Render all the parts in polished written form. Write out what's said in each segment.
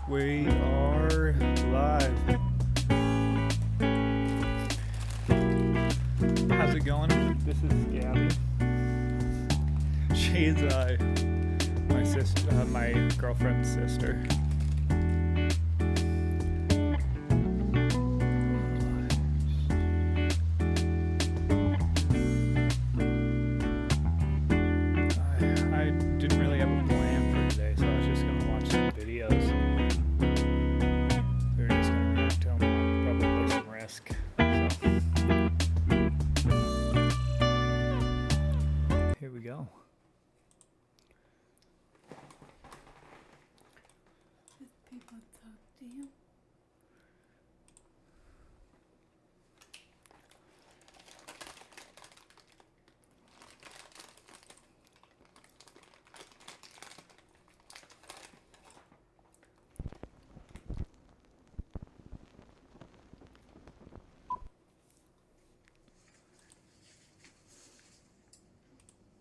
We are live. How's it going? This is Gabby. She's my sister, my girlfriend's sister. I didn't really have a plan for today, so I was just gonna watch some videos. We were just gonna react to them, probably play some Risk. So here we go. Did people talk to you?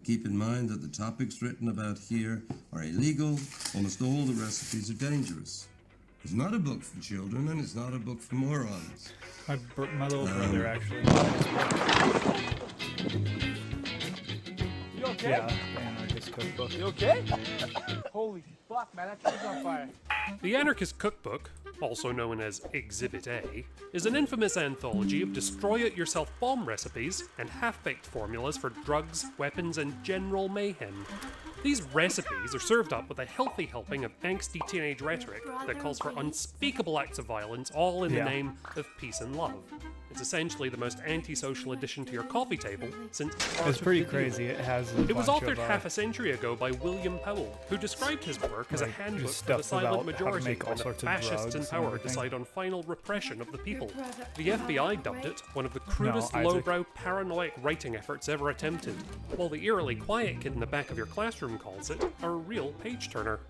Keep in mind that the topics written about here are illegal. Almost all the recipes are dangerous. It's not a book for children, and it's not a book for morons. My little brother actually. You okay? Yeah, the Anarchist Cookbook. You okay? Holy fuck, man, that thing's on fire. The Anarchist Cookbook, also known as Exhibit A, is an infamous anthology of destroy-it-yourself bomb recipes and half-baked formulas for drugs, weapons, and general mayhem. These recipes are served up with a healthy helping of angsty teenage rhetoric that calls for unspeakable acts of violence, all in the name of peace and love. It's essentially the most antisocial addition to your coffee table since It's pretty crazy. It has. It was authored half a century ago by William Powell, who described his work as a handbook for the silent majority when the fascists in power decide on final repression of the people. The FBI dubbed it one of the crudest, lowbrow, paranoid writing efforts ever attempted, while the eerily quiet kid in the back of your classroom calls it a real page-turner.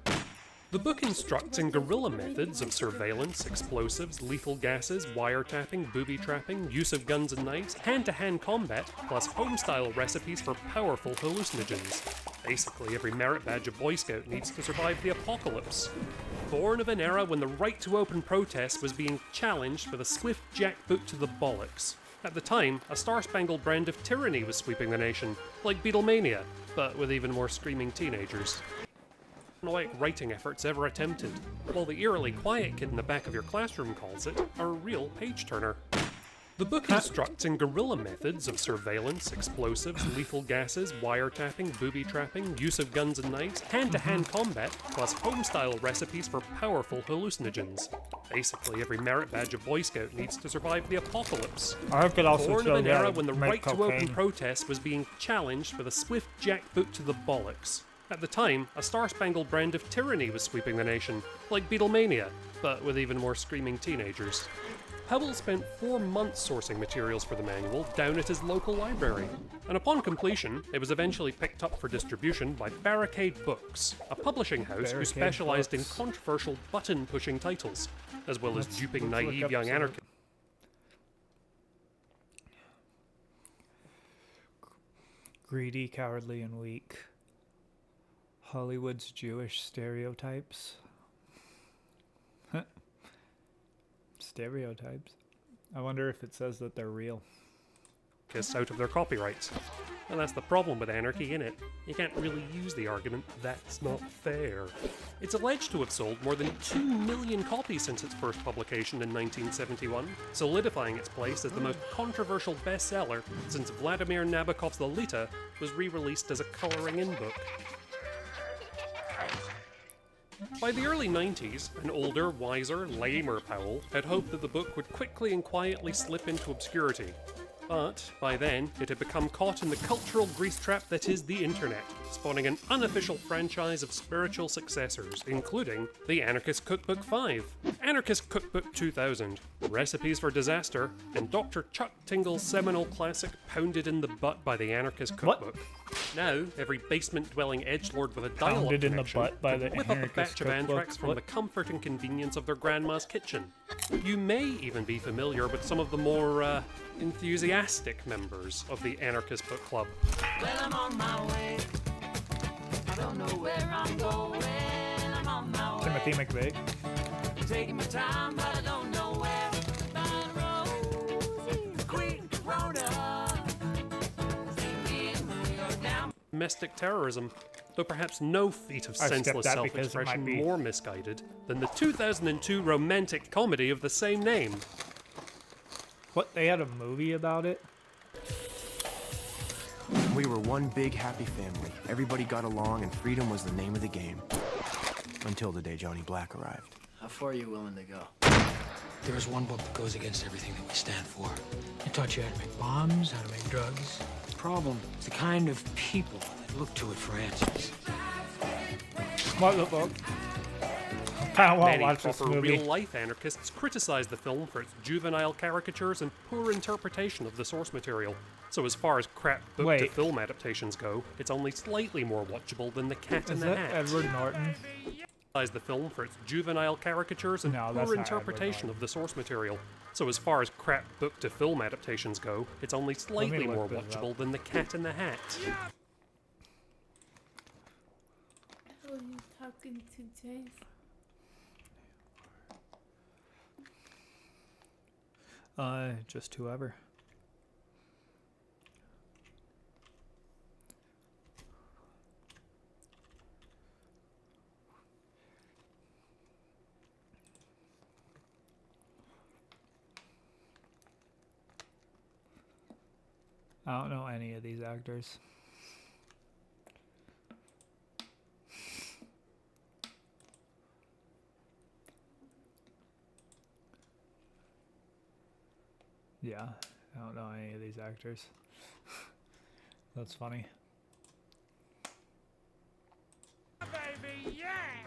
The book instructs in guerrilla methods of surveillance, explosives, lethal gases, wiretapping, booby-trapping, use of guns and knives, hand-to-hand combat, plus home-style recipes for powerful hallucinogens. Basically, every merit badge a Boy Scout needs to survive the apocalypse. Born of an era when the right to open protest was being challenged with a swift jackboot to the bollocks. At the time, a star-spangled brand of tyranny was sweeping the nation, like Beatlemania, but with even more screaming teenagers. Writing efforts ever attempted, while the eerily quiet kid in the back of your classroom calls it a real page-turner. The book instructs in guerrilla methods of surveillance, explosives, lethal gases, wiretapping, booby-trapping, use of guns and knives, hand-to-hand combat, plus home-style recipes for powerful hallucinogens. Basically, every merit badge a Boy Scout needs to survive the apocalypse. I could also Born of an era when the make right to open cocaine. protest was being challenged with a swift jackboot to the bollocks. At the time, a star-spangled brand of tyranny was sweeping the nation, like Beatlemania, but with even more screaming teenagers. Powell spent 4 months sourcing materials for the manual down at his local library, and upon completion, it was eventually picked up for distribution by Barricade Books, a publishing house who specialized in controversial button-pushing titles, as well as duping naive young anarchists. Greedy, cowardly, and weak. Hollywood's Jewish stereotypes. Stereotypes. I wonder if it says that they're real. Out of their copyrights. And that's the problem with anarchy, innit? You can't really use the argument, that's not fair. It's alleged to have sold more than 2 million copies since its first publication in 1971, solidifying its place as the most controversial bestseller since Vladimir Nabokov's Lolita was re-released as a coloring-in book. By the early 90s, an older, wiser, lamer Powell had hoped that the book would quickly and quietly slip into obscurity. But, by then, it had become caught in the cultural grease trap that is the internet, spawning an unofficial franchise of spiritual successors, including the Anarchist Cookbook 5, Anarchist Cookbook 2000, Recipes for Disaster, and Dr. Chuck Tingle's seminal classic Pounded in the Butt by the Anarchist Cookbook. Now, every basement-dwelling edgelord with a dial-up Pounded in the connection butt by the can whip up a Anarchist batch of Cookbook. anthrax from the comfort and convenience of their grandma's kitchen. You may even be familiar with some of the more, enthusiastic members of the Anarchist Book Club. Well, I'm on my way. I don't know where I'm going. I'm on my way. Timothy McVeigh. Taking my time, but I don't know where. Buying roses, Queen Corona. Singing down. Domestic terrorism, though perhaps no feat of I skipped senseless that because it self-expression might be- more misguided than the 2002 romantic comedy of the same name. What? They had a movie about it? We were one big happy family. Everybody got along and freedom was the name of the game. Until the day Johnny Black arrived. How far are you willing to go? There is one book that goes against everything that we stand for. It taught you how to make bombs, how to make drugs. The problem is the kind of people that look to it for answers. What the fuck? I don't want to Many watch this proper movie. real-life anarchists criticize the film for its juvenile caricatures and poor interpretation of the source material. So as far as crap book-to-film adaptations go, it's only slightly more watchable than The Cat in Is the that Hat. Edward Norton? The film for its juvenile caricatures and No, that's poor not interpretation Edward of the source material. So as far as crap book-to-film adaptations go, it's only slightly more look this watchable than The Cat in the Hat. Who are you talking to, James? Just whoever. I don't know any of these actors. Yeah, I don't know any of these actors. That's funny.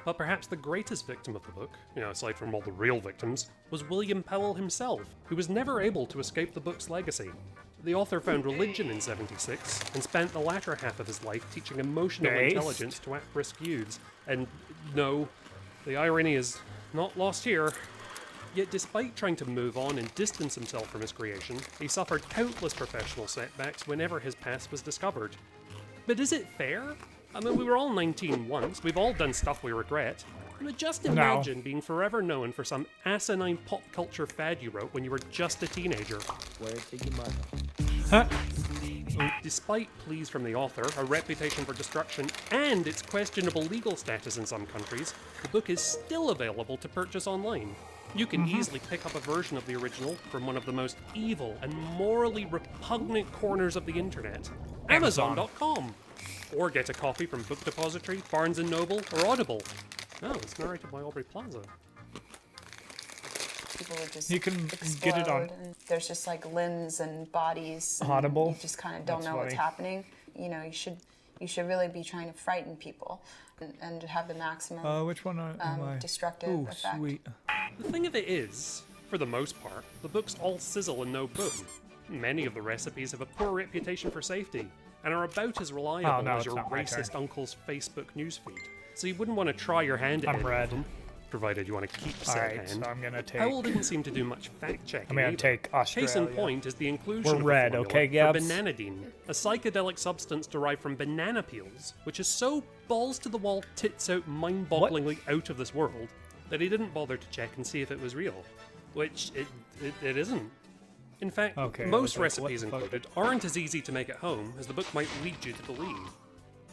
But perhaps the greatest victim of the book, aside from all the real victims, was William Powell himself, who was never able to escape the book's legacy. The author found religion in '76 and spent the latter half of his life teaching emotional intelligence to at-risk youths. And no, the irony is not lost here. Yet despite trying to move on and distance himself from his creation, he suffered countless professional setbacks whenever his past was discovered. But is it fair? I mean, we were all 19 once, we've all done stuff we regret. But just imagine being forever known for some asinine pop culture fad you wrote when you were just a teenager. Where take your mother? Despite pleas from the author, a reputation for destruction, and its questionable legal status in some countries, the book is still available to purchase online. You can easily pick up a version of the original from one of the most evil and morally repugnant corners of the internet, Amazon.com. Or get a copy from Book Depository, Barnes & Noble, or Audible. Oh, it's narrated by Aubrey Plaza. People would just You can explode, get it on and there's just like limbs and bodies. And Audible. You just kind of don't That's know what's funny. happening. You should really be trying to frighten people and have the maximum Which one am I? destructive Ooh, effect. sweet. The thing of it is, for the most part, the book's all sizzle and no boom. Many of the recipes have a poor reputation for safety, and are about as reliable no, as it's your not my racist turn. uncle's Facebook newsfeed. So you wouldn't want to try your hand at I'm any of red. them, provided you want to keep said Alright, hand. so I'm gonna take. Powell didn't seem to do much fact-checking I'm gonna either. take Australia. Case in point is the inclusion We're of red, the okay, formula for Gabs? bananidine, a psychedelic substance derived from banana peels, which is so balls-to-the-wall, tits-out, mind-bogglingly out of this world that he didn't bother to check and see if it was real. Which it isn't. In fact, Okay, I most was like, what recipes the fuck? included aren't as easy to make at home as the book might lead you to believe.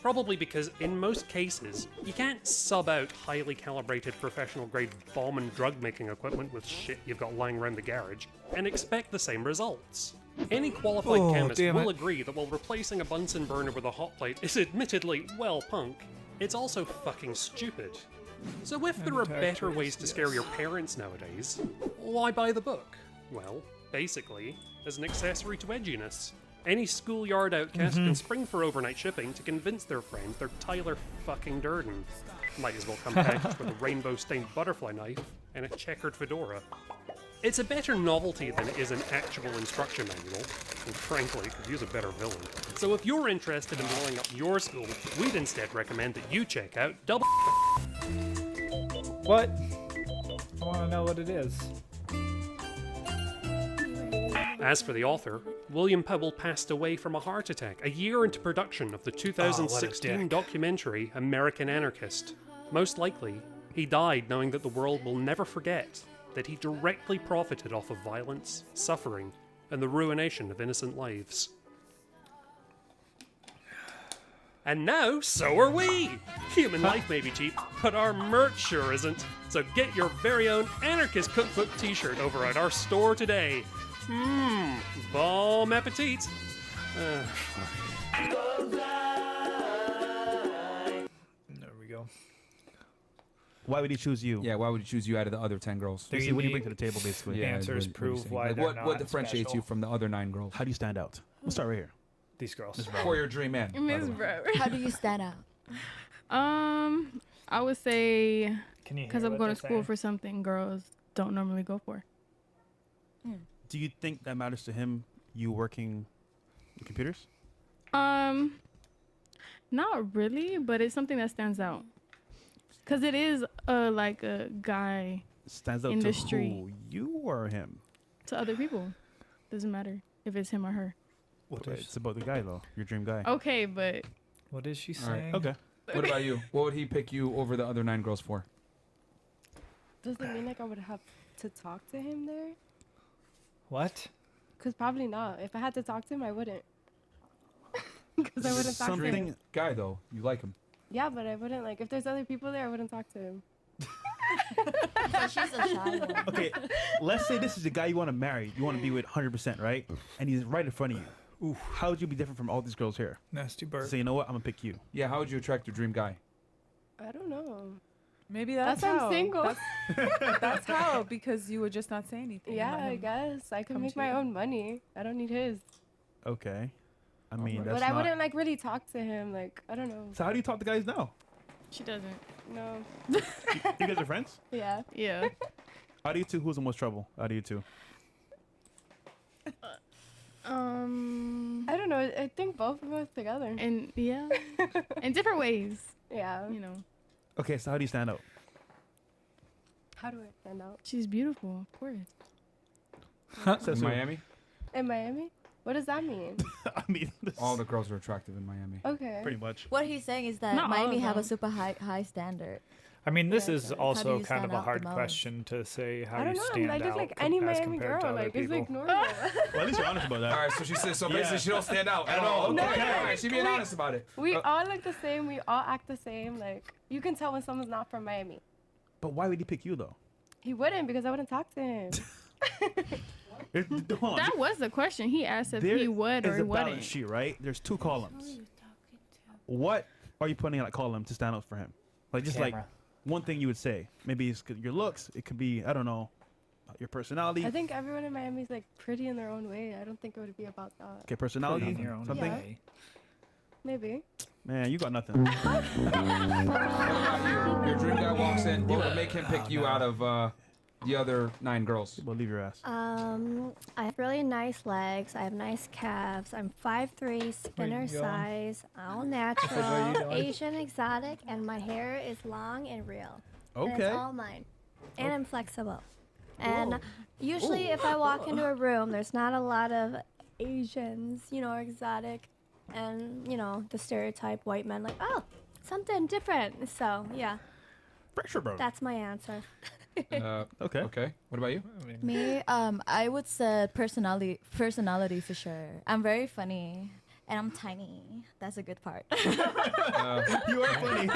Probably because, in most cases, you can't sub out highly calibrated professional-grade bomb and drug-making equipment with shit you've got lying around the garage, and expect the same results. Any qualified chemist damn will it. agree that while replacing a Bunsen burner with a hot plate is admittedly, well, punk, it's also fucking stupid. So if there are better ways to scare your parents nowadays, why buy the book? Well, basically, as an accessory to edginess. Any schoolyard outcast can spring for overnight shipping to convince their friends they're Tyler fucking Durden. Might as well come packaged with a rainbow-stained butterfly knife and a checkered fedora. It's a better novelty than it is an actual instruction manual, and frankly, could use a better villain. So if you're interested in blowing up your school, we'd instead recommend that you check out Double... What? I want to know what it is. As for the author, William Powell passed away from a heart attack a year into production of the 2016 dick. documentary American Anarchist. Most likely, He died knowing that the world will never forget that he directly profited off of violence, suffering, and the ruination of innocent lives. And now, so are we! Human life may be cheap, but our merch sure isn't. So get your very own Anarchist Cookbook t-shirt over at our store today. Bon appetit! There we go. Why would he choose you? Yeah, why would he choose you out of the other 10 girls? Basically, what do you bring to the table, basically? Yeah, Answers what are you prove saying? why Like, they're what not differentiates special. you from the other 9 girls? How do you stand out? We'll start right here. These girls. For your dream man. Miss Bro. How do you stand out? I would say Can you hear because I'm what going they're to school saying? for something girls don't normally go for. Do you think that matters to him, you working in computers? Not really, but it's something that stands out. Cause it is like a guy Stands out in to the street who? You or him? to other people. Doesn't matter if it's him or her. It's about the guy, though. Your dream guy. Okay, but What is she All right. saying? Okay. What about you? What would he pick you over the other 9 girls for? Does it mean like I would have to talk to him there? What? Because probably not. If I had to talk to him, I wouldn't. Because I wouldn't talk to him. Something. Guy, though. You like him. Yeah, but I wouldn't like if there's other people there. I wouldn't talk to him. So she's a shy one. Okay, let's say this is the guy you want to marry. You want to be with 100%, right? And he's right in front of you. Ooh, how would you be different from all these girls here? Nasty bird. So you know what? I'm gonna pick you. Yeah, how would you attract your dream guy? I don't know. Maybe that's why how. I'm single. That's how, because you would just not say anything. Yeah, Let I him guess I can come make to my you. own money. I don't need his. Okay. I mean, that's But I not... wouldn't like really talk to him. Like I don't know. So how do you talk to guys now? she doesn't. No. You guys are friends? Yeah. Yeah. Out of you two, who's the most trouble? Out of you two? I don't know. I think both of us together. And yeah, in different ways. Yeah. You know, Okay, so how do you stand out? How do I stand out? she's beautiful, of course. In Miami? In Miami? What does that mean? I mean, all the girls are attractive in Miami. Okay. Pretty much. What he's saying is that Not all Miami of have a them. super high standard. I mean, this Yeah, is so how do also you kind of stand a out the hard most? question to say how I don't you know. stand I out just like any as Miami compared girl. to other Like it's people. like normal. Well, at least you're honest about that. All right, so she says, so Yeah. basically she don't stand out at all. Okay, No, all right, she being we- honest about it. We all look the same. We all act the same. Like you can tell when someone's not from Miami. But why would he pick you, though? He wouldn't because I wouldn't talk to him. Hold on. That was the question. He asked if There he would or is he a balance wouldn't. sheet, right? There's 2 columns. What are you putting in that column to stand out for him? Like just like Camera. one thing you would say. Maybe it's your looks. It could be, I don't know, your personality. I think everyone in Miami is like pretty in their own way. I don't think it would be about that. Okay, personality. In your own Something. way. Maybe. Man, you got nothing. Your dream guy walks in. What would make him pick you out of the other 9 girls? Well, leave your ass. I have really nice legs. I have nice calves. I'm 5'3", spinner you going? size, all What are you natural, doing? Asian exotic, and my hair is long and real. And Okay. it's all mine. And I'm flexible. And Whoa. usually if I walk into a room, there's not a lot of Asians, or exotic. And, the stereotype white men like, oh, something different. So, yeah. Pressure, bro. That's my answer. Okay. Okay. What about you? Me, I would say personality for sure. I'm very funny and I'm tiny. That's a good part. You are funny.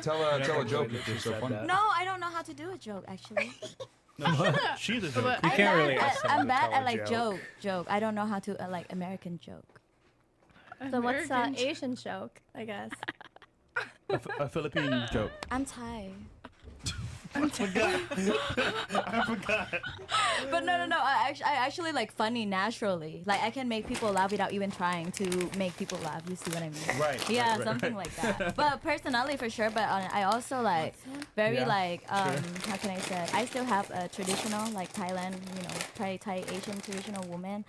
Tell a joke if you're so funny. No, I don't know how to do a joke actually. No, she's a joke. You can't really ask someone I'm to bad tell at a like joke. joke. I don't know how to like American joke. So what's American Asian joke, I guess? A Philippine joke. I'm Thai. I forgot. But no. I actually like funny naturally. Like I can make people laugh without even trying to make people laugh. You see what I mean? Right. Yeah, right, something right. like that. But personality for sure. But I also like very Yeah, like how can I say? I still have a traditional like Thailand, Thai Asian traditional woman,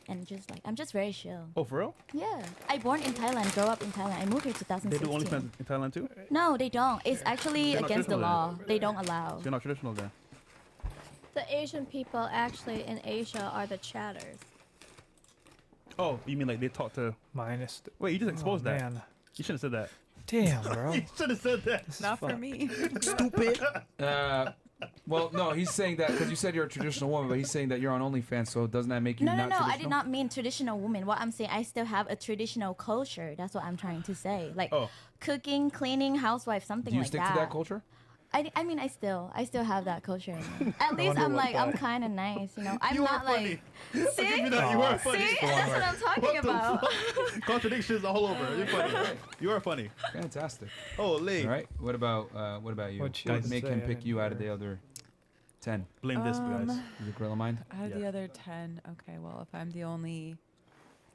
and just like I'm just very chill. Oh, for real? Yeah, I born in Thailand, grow up in Thailand. I moved here 2016. They do OnlyFans in Thailand too? No, they don't. It's actually They're not against the traditional law. They don't allow. So you're not traditional then? The Asian people actually in Asia are the chatters. Oh, you mean like they talk to... Minus. Wait, you just exposed that. Man. You shouldn't have said that. Damn, bro. You should have said that. Not for me. Stupid. Well, no, he's saying that because you said you're a traditional woman, but he's saying that you're on OnlyFans, so doesn't that make you No, not I did traditional? not mean traditional woman. What I'm saying, I still have a traditional culture. That's what I'm trying to say. Like cooking, cleaning, housewife, something Do you like stick that. to that culture? I mean, I still have that culture. In me. At least I'm like, I'm kind of nice, you know. I'm You not are funny. like, see, You are funny. see, that's what I'm talking What the about. fuck? Contradictions all over. You're funny. You are funny. Fantastic. Holy. All right. What about you? What you What guys make say? him I pick you didn't out of the other 10? Blame this, guys. Is it Gorilla Mind? Out of the other 10, okay, well, if I'm the only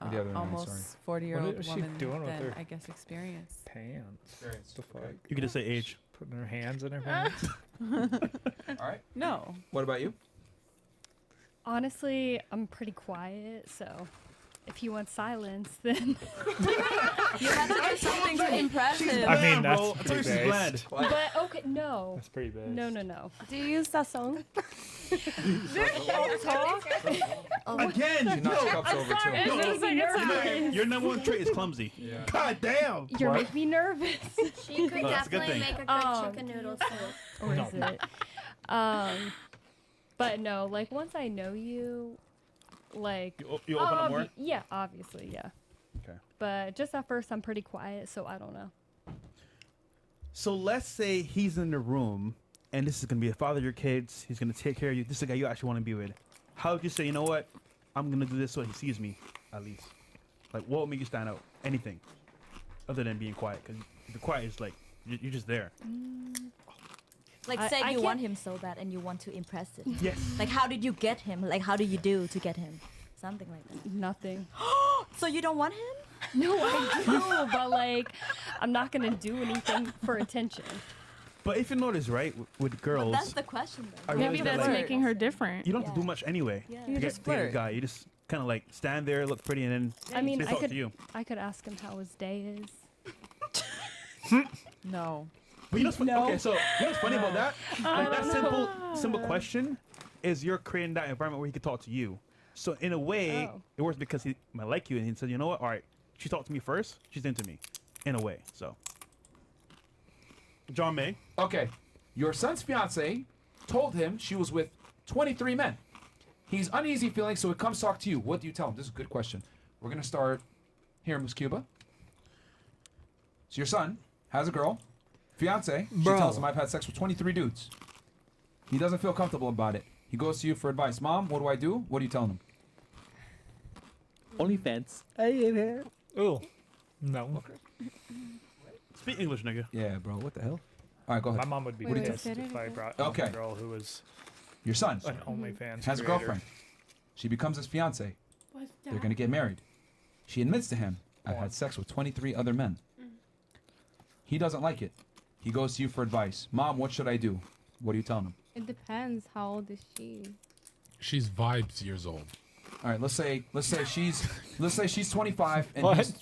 Or the other nine, almost sorry. 40-year-old is she woman, doing with then her I guess experience. Pants. The fuck? You can just say age. Putting her hands in her pants. All right. No. What about you? Honestly, I'm pretty quiet, so if he wants silence, then You have to do something to impress him. I mean, that's bro. pretty She's bland. based. But okay, no. That's pretty bad. No. Do you use sazon? Again, She knocks cups over too. It makes me nervous. Your number one trait is clumsy. Yeah. God damn. You make me nervous. She could No, that's a good definitely thing. make a good chicken noodle soup. Or is it? But no, like once I know you, like You open up more? yeah, obviously, yeah. Okay. But just at first, I'm pretty quiet, so I don't know. So let's say he's in the room, and this is gonna be the father of your kids. He's gonna take care of you. This is the guy you actually want to be with. How would you say, you know what? I'm gonna do this so he sees me, at least. Like, what would make you stand out? Anything, other than being quiet. Because the quiet is like you're just there. Like, I say you can't- want him so bad and you want to impress him. Yes. Like, how did you get him? Like, how do you do to get him? Something like that. Nothing. So you don't want him? No, I do, but like, I'm not gonna do anything for attention. But if you notice, right, with girls, That's the question, though. I Maybe realize that's that, like, making her different. you don't have to do much anyway. Yeah. You to just get to get a flirt. guy. You just kind of like stand there, look pretty, and then I mean, they I talk could to you. ask him how his day is. No. But you know, okay, so you know what's funny about that? Like that don't simple question is you're creating that environment where he could talk to you. So in a way, Oh. it works because he might like you, and he said, you know what? All right, she talked to me first. She's into me, in a way. So, John May. Okay. Your son's fiance told him she was with 23 men. He's uneasy feeling, so he comes talk to you. What do you tell him? This is a good question. We're gonna start here in Miss Cuba. So your son has a girl, fiance. She tells him, I've had sex with 23 dudes. He doesn't feel comfortable about it. He goes to you for advice. Mom, what do I do? What are you telling him? OnlyFans. Ooh. No. Speak English, nigga. Yeah, bro. What the hell? All right, go ahead. My mom would be Wait, pissed say it if I again. brought Okay. a girl who was Your son an OnlyFans has a creator. girlfriend. She becomes his fiance. They're gonna get married. She admits to him, I've had sex with 23 other men. He doesn't like it. He goes to you for advice. Mom, what should I do? What are you telling him? It depends. How old is she? She's vibes years old. All right, let's say she's 25 and What? he's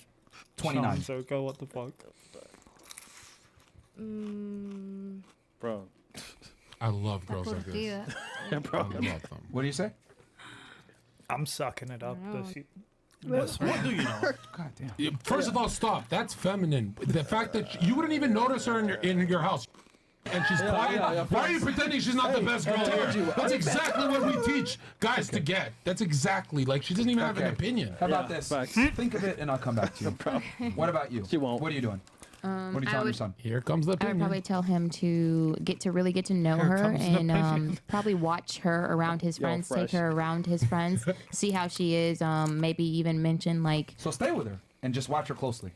29. So go, what the fuck? Bro. I love girls like this. Yeah, bro. I love them. What do you say? I'm sucking it up. No. What do you know? God damn. Yeah, first of all, stop. That's feminine. The fact that you wouldn't even notice her in your house. And she's quiet. Why are you pretending she's not the best girl here? That's exactly what we teach guys to get. That's exactly like she doesn't even have an opinion. How about this? Think of it, and I'll come back to you. What about you? She won't. What are you doing? What are you telling your son? Here comes the I would opinion. probably tell him to really get to know Here her comes the and opinion. probably watch her around his Yo, friends, fresh. take her around his friends, see how she is. Maybe even mention like. So stay with her and just watch her closely.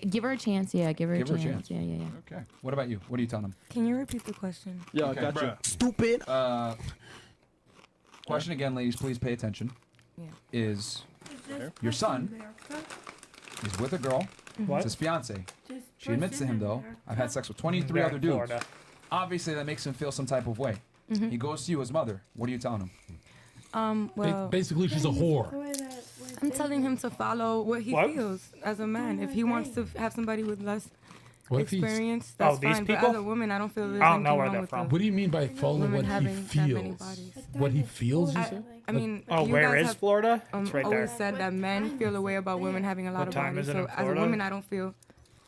Give her a chance. Yeah, give her a Give her a chance. chance. Yeah. Okay. What about you? What are you telling him? Can you repeat the question? Yo, Okay, gotcha. bruh. Stupid. Question again, ladies. Please pay attention. Yeah. Is your son is with a girl? What? It's his fiance. She admits to him though, I've had sex with 23 other dudes. Florida. Obviously, that makes him feel some type of way. Mhm. He goes to you, his mother. What are you telling him? Well, Basically, she's a whore. I'm telling him to follow what he What? feels as a man. If he wants to have somebody with less What if he's- experience, Oh, that's these fine. But people? as a woman, I don't feel there's I don't know anything where wrong they're with from. What do you mean by follow women what he having that many feels? bodies. What he feels, you said? I mean, Oh, you where guys is have, Florida? It's right always there. said that men feel a way about women having a lot What of time bodies. is it So in as a Florida? woman, I don't feel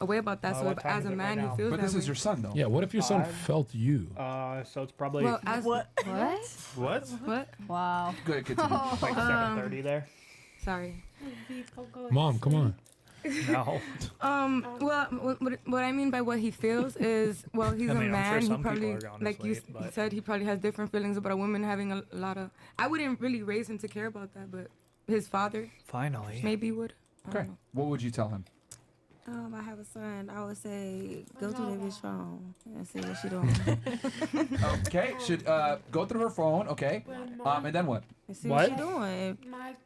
a way about that. So what if time as is a it man right you now? feel But that this is way- your son, though. Yeah, what if your son 5? felt you? So it's probably Well, as What? what? Wow. Good, continue. like 7:30 there. Sorry. Mom, come on. No. Well, what I mean by what he feels is, well, he's I mean, a I'm sure man. some He people probably, are gone like this you late, but- said, he probably has different feelings about a woman having a lot of. I wouldn't really raise him to care about that, but his father Finally. maybe would. I don't Okay. know. What would you tell him? I have a son. I would say go through that bitch phone and see what she doing. Okay, should go through her phone. Okay, and then what? And see what she doing.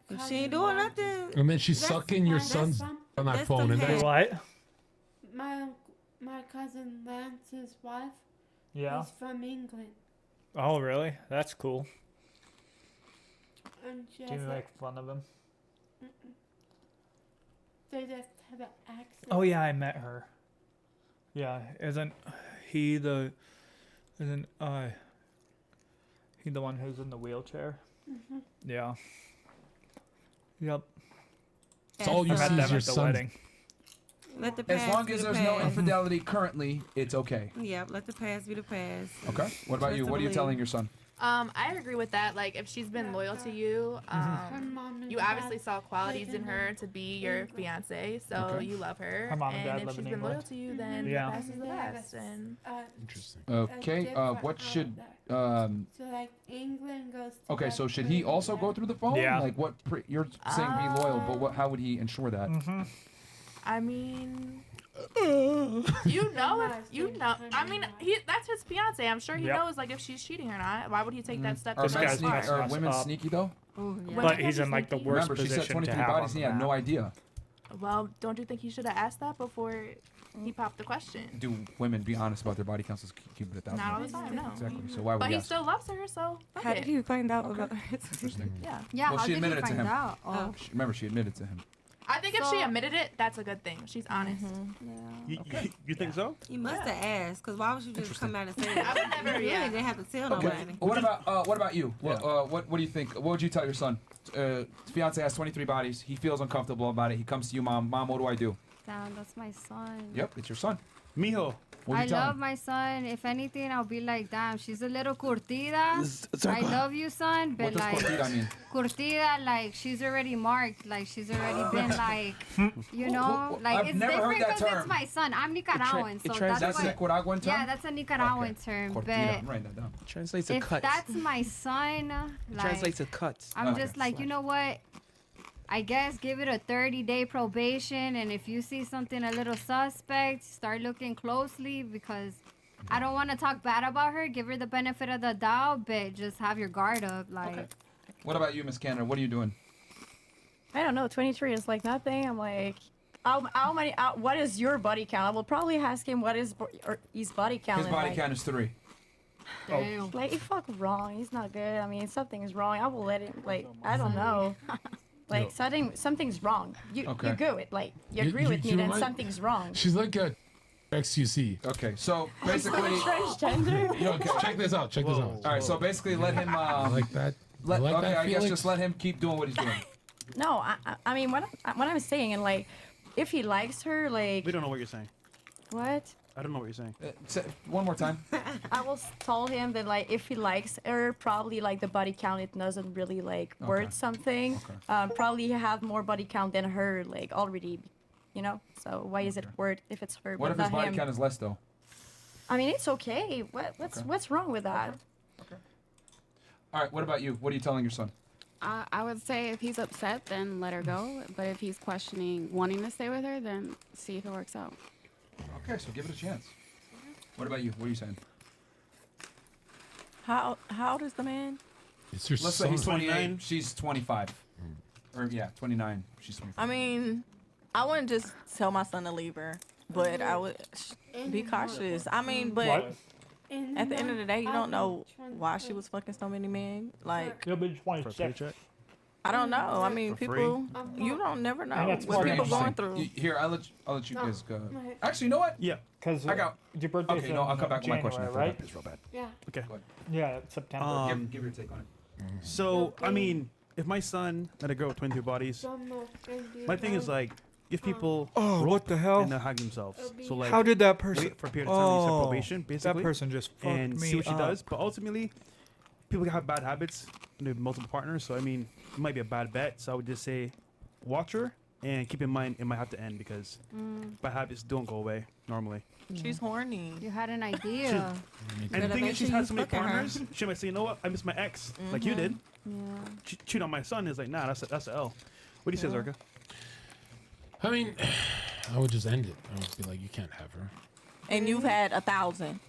If she ain't doing nothing, And then she's sucking your son's on that phone, and that's What? My cousin Lance's wife Yeah. is from England. Oh, really? That's cool. And she Do you has make fun of him? they just have an accent. Oh yeah, I met her. Yeah, isn't he the one who's in the wheelchair? Mhm. Yeah. Yep. It's all you I met see them is your at the son. wedding. let the As past long be as the there's no past. infidelity currently, it's okay. Yeah, let the past be the past. Okay. What about you? What are you telling your son? I agree with that. Like, if she's been loyal to you, you obviously saw qualities in her to be your fiance, so Okay. you love her. Her mom and dad if live she's in been loyal England. to you, then Yeah. the best is the best. And Interesting. Okay. What should So like England goes. Okay, so should he also go through the phone? Yeah. Like what? You're saying be loyal, but what? How would he ensure that? I mean, you know, I mean, that's his fiance. I'm sure he Yep. knows, like, if she's cheating or not. Why would he take that step? Are, to men find sneaky, out? are women sneaky though? But he's in like the worst Remember, she said position 23 to have bodies on and he had the no map. idea. Well, don't you think he should have asked that before he popped the question? Do women be honest about their body counts? Let's keep it at that. Not all the time, no. Exactly. So why would But he he ask? still loves her, so fuck How it. did you find out about it? Interesting. Yeah. Yeah, Well, how she did admitted you it to find him. out? Oh. Remember, she admitted to him. I think if she admitted it, that's a good thing. She's honest. You think so? You must have asked, because why would you just come out and say I would never, You yeah. really didn't have to tell Okay. nobody. What about you? What do you think? What would you tell your son? Fiance has 23 bodies. He feels uncomfortable about it. He comes to you, mom. Mom, what do I do? Damn, that's my son. Yep, it's your son. Mijo. What do I you tell love him? my son. If anything, I'll be like, damn, she's a little curtida. It's I love you, son, but What does like curtida mean? curtida, like she's already marked, like she's already been like, you know, like I've it's never heard different that because term. it's my son. I'm Nicaraguan, so that's That's what. Nicaraguan term? Yeah, that's a Nicaraguan term. Curtida. I'm But writing that down. Translates to if cuts. that's my son, like Translates to cuts. I'm just like, you know what? I guess give it a 30-day probation, and if you see something a little suspect, start looking closely because I don't want to talk bad about her. Give her the benefit of the doubt, but just have your guard up. Like, What about you, Miss Canada? What are you doing? I don't know. 23 is like nothing. I'm like, how many? What is your body count? I will probably ask him what is his body count. His and, body like, count is 3. damn. Like, he fuck wrong. He's not good. I mean, something is wrong. I will let him. Like, I don't know. Like, something's wrong. You go it. Like, you agree with me you that might- something's wrong. She's like a XUC. Okay, so basically, Transgender. Yo, check this out. Check this out. all right. So basically, let him. I like that. I like okay, that, I guess Felix. just let him keep doing what he's doing. No, I mean, what I'm saying, and like, if he likes her, like, We don't know what you're saying. what? I don't know what you're saying. One more time. I will tell him that like if he likes her, probably like the body count it doesn't really like worth something. Probably have more body count than her like already, you know. So why is it worth if it's her What but if his not body him? count is less though? I mean, it's okay. What's wrong with that? All right. What about you? What are you telling your son? I would say if he's upset, then let her go. But if he's questioning wanting to stay with her, then see if it works out. Okay, so give it a chance. What about you? What are you saying? How old is the man? It's your Let's say he's 28. She's 25. Or yeah, 29. She's 25. I mean, I wouldn't just tell my son to leave her, but I would be cautious. I mean, but What? at the end of the day, you don't know why she was fucking so many men. Like, You'll be 26. I don't know. I mean, For people, you don't never know that's what very people going interesting. through. Here, I'll let you guys go. Actually, you know what? Yeah. Because I got. your birthday's Okay, no, I'll come back with my January, question after right? that. It's real bad. Yeah. Okay. Go ahead. Yeah, September. Give your take on it. So, I mean, if my son met a girl with 23 bodies, my thing is like, give people Oh, what the hell? and they'll hang themselves. So like, how did that person? wait for a period of time? You set Oh, probation, basically. that person just fucked and me see what she up. does. But ultimately, people have bad habits. And they have multiple partners. So I mean, it might be a bad bet. So I would just say, watch her and keep in mind it might have to end because bad habits don't go away normally. She's horny. You had an idea. And the thing is, she's had so many partners. She might say, you know what? I miss my ex, like you did. Yeah. Cheat on my son is like, nah, that's a L. What do you say, Zarka? I mean, I would just end it. I would be like, you can't have her. And you've had 1,000.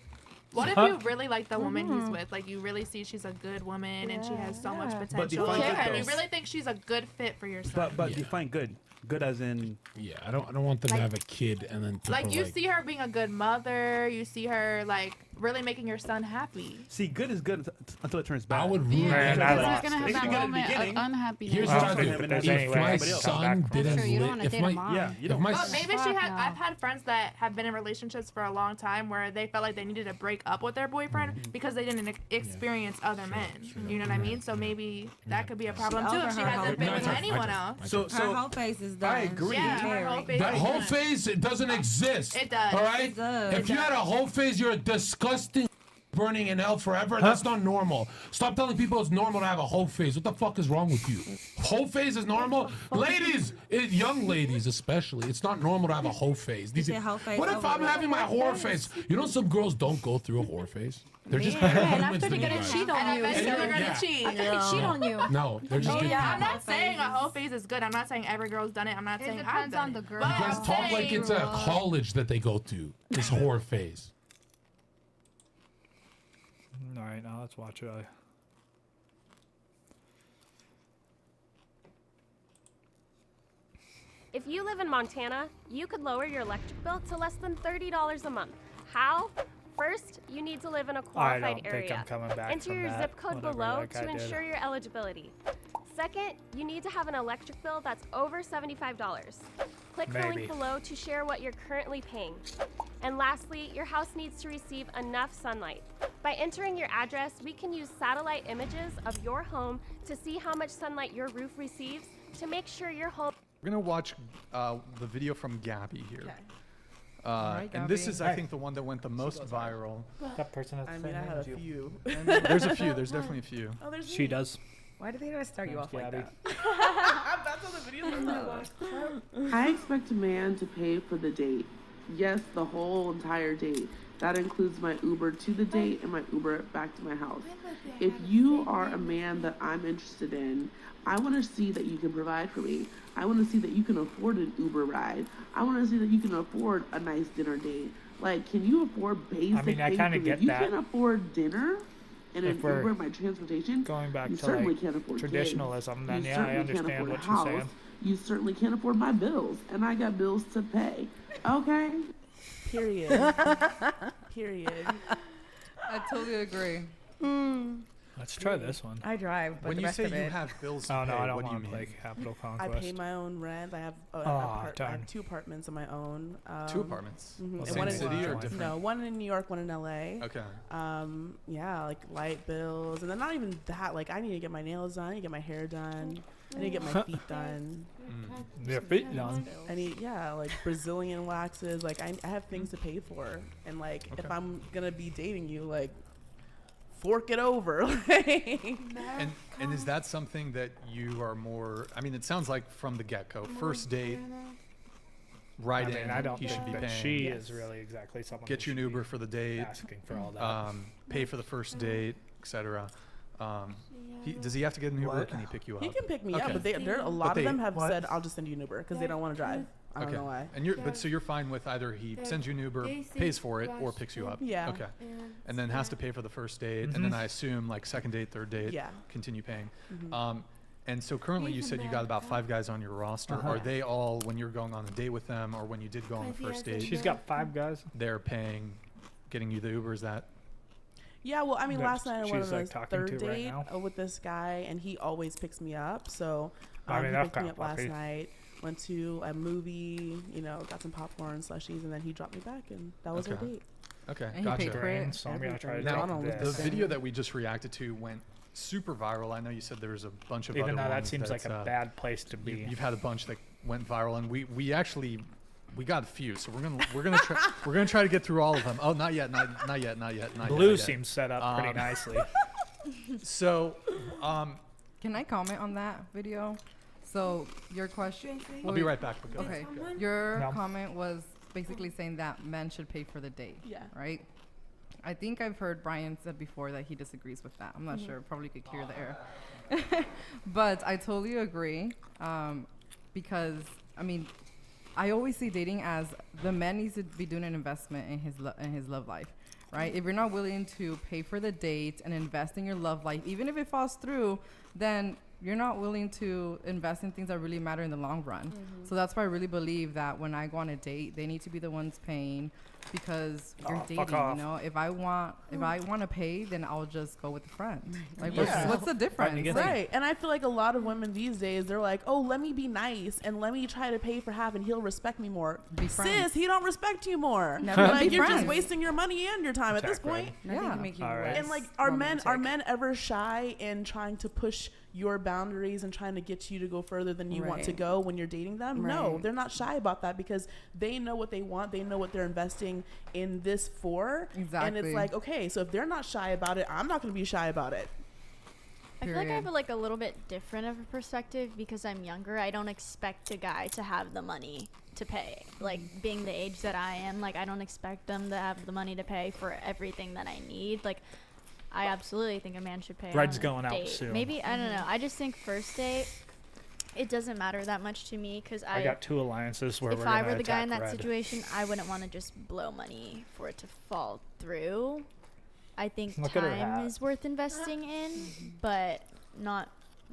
What if you really like the woman he's with? Like you really see she's a good woman and she has so much potential. And you really think she's a good fit for your son. But define good. Good as in. Yeah, I don't want them to have a kid and then. Like you see her being a good mother. You see her like really making your son happy. See, good is good until it turns bad. I would ruin Yeah, it. because He's gonna have that moment of unhappiness. Here's what I do. If my son didn't live, if my But maybe I've had friends that have been in relationships for a long time where they felt like they needed to break up with their boyfriend because they didn't experience other men. You know what I mean? So maybe that could be a problem too if she hasn't been with anyone else. So her whole face is done. I agree. Yeah, her whole face that is whole done. phase it doesn't exist. It does. All right. It does. If you had a whole phase, you're a disgusting. Burning in hell forever. That's not normal. Stop telling people it's normal to have a whole phase. What the fuck is wrong with you? Whole phase is normal. Ladies, young ladies especially, it's not normal to have a whole phase. These You say whole phase what if over I'm with. having my whore phase? You know, some girls don't go through a whore phase. They're just Yeah, better and humans after than they're you gonna guys. cheat on you. I bet they're Yeah. gonna cheat. After they cheat on you. No, they're just good. I'm not saying a whole phase is good. I'm not saying every girl's done it. I'm not saying I've depends done on the it. girl. But You guys I'm talk like saying- it's a college that they go to. This whore phase. All right, now let's watch it. If you live in Montana, you could lower your electric bill to less than $30 a month. How? First, you need to live in a qualified don't think area. I'm coming back Enter from your that, zip code whatever below that guy to did. ensure your eligibility. Second, you need to have an electric bill that's over $75. Click the Maybe. link below to share what you're currently paying. And lastly, your house needs to receive enough sunlight. By entering your address, we can use satellite images of your home to see how much sunlight your roof receives to make sure your home. We're gonna watch the video from Gabby here. Alright, and this Gabby. is, I think, the one that went the most viral. That person has the I same mean, I name had a as you. few. There's a few. There's definitely a few. Oh, there's She me. does. Why did they gotta start you off like Gabby. that? That's all the videos are. I expect a man to pay for the date. Yes, the whole entire date. That includes my Uber to the date and my Uber back to my house. If you are a man that I'm interested in, I want to see that you can provide for me. I want to see that you can afford an Uber ride. I want to see that you can afford a nice dinner date. Like, can you afford basic I mean, I things? kinda If get you that. can't afford dinner and an If we're Uber, my transportation, going back you to, certainly like, can't afford traditionalism, kids. then You yeah, I certainly can't understand afford a what you're house. saying. You certainly can't afford my bills, and I got bills to pay. Okay? Period. Period. I totally agree. Let's try this one. I drive, but When the you rest say of you it, have bills to Oh no, pay, I don't what do you want to mean? play Capital I Conquest. pay my own rent. I have Oh, I darn. have 2 apartments of my own. Two apartments? Mhm. Well, And same one city in or different? No, one in New York, one in LA. Okay. Yeah, like light bills, and then not even that. Like I need to get my nails done. I need to get my hair done. I need to get my feet done. Your feet done. I need like Brazilian waxes. Like I have things to pay for, and like if I'm gonna be dating you, like fork it over. And is that something that you are more? I mean, it sounds like from the get-go, first date, right I mean, in. I don't he should think be that paying. she is really exactly someone. Get who you an should Uber be for the date. asking for all that. Pay for the first date, etc. Does he have to get an Uber? Or can he pick you up? He can pick me up, Okay. but there a lot But of them they- have said I'll just send you an Uber because they don't want to drive. I don't know why. And so you're fine with either he sends you an Uber, pays for it, or picks you up. Yeah. Okay. And then has to pay for the first date, and then I assume like second date, third date, Yeah. continue paying. Mhm. And so currently you said you got about 5 guys on your roster. Uh-huh. Are they all, when you're going on a date with them, or when you did go on the first date? She's got 5 guys. They're paying, getting you the Uber. Is that? Yeah, well, I mean, That last night I went she's, on like, a talking third to right date now? with this guy, and he always picks me up. So I mean, he that's picked me kinda up last puppy. night. Went to a movie, got some popcorn, slushies, and then he dropped me back, and that was our Okay. date. Okay, And he gotcha. paid for it. So I'm gonna try to Everything. drop No, I don't this. The video that we just reacted to went super viral. I know you said there's a bunch of Even other though that ones seems like a bad place to be. You've had a bunch that went viral, and we actually got a few. So we're gonna try to get through all of them. Oh, not yet. Blue seems set up pretty nicely. So, can I comment on that video? So your question. I'll be right back. Okay. Your comment was basically saying that men should pay for the date. Yeah. Right. I think I've heard Brian said before that he disagrees with that. I'm not sure. Probably could clear the air. But I totally agree. Because I mean, I always see dating as the man needs to be doing an investment in his love life, right? If you're not willing to pay for the date and invest in your love life, even if it falls through, then you're not willing to invest in things that really matter in the long run. So that's why I really believe that when I go on a date, they need to be the ones paying, because you're dating. You know, if I want to pay, then I'll just go with a friend. Like, what's the difference? Right. And I feel like a lot of women these days, they're like, oh, let me be nice and let me try to pay for half and he'll respect me more. Sis, he don't respect you more. Like, you're just wasting your money and your time at this point. Yeah. And like, are men ever shy in trying to push your boundaries and trying to get you to go further than you want to go when you're dating them? No, they're not shy about that, because they know what they want. They know what they're investing in this for. Exactly. And it's like, okay, so if they're not shy about it, I'm not going to be shy about it. I feel like I have a little bit different of a perspective because I'm younger. I don't expect a guy to have the money to pay. Like, being the age that I am, like, I don't expect them to have the money to pay for everything that I need. Like, I absolutely think a man should pay. Red's on a going out date. soon. Maybe, I don't know. I just think first date, it doesn't matter that much to me, because I got two alliances where if I were the guy in that situation, I wouldn't want to just blow money for it to fall through. I think time is worth investing in, but not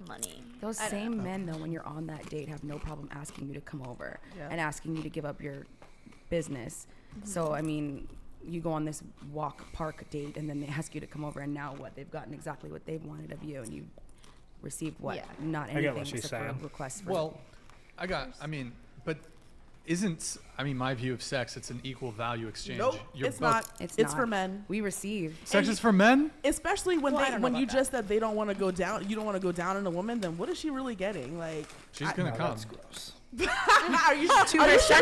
money. Those same men, though, when you're on that date, have no problem asking you to come over and asking you to give up your business. So, I mean, you go on this park date, and then they ask you to come over, and now what? They've gotten exactly what they've wanted of you, and you received what? Yeah. Not anything except for a request for. Well, but my view of sex, it's an equal value exchange. Nope, it's not. It's for men. We receive. Sex is for men? Especially when you just said they don't want to go down, you don't want to go down on a woman, then what is she really getting? Like, she's going to come. That's gross. Are you sure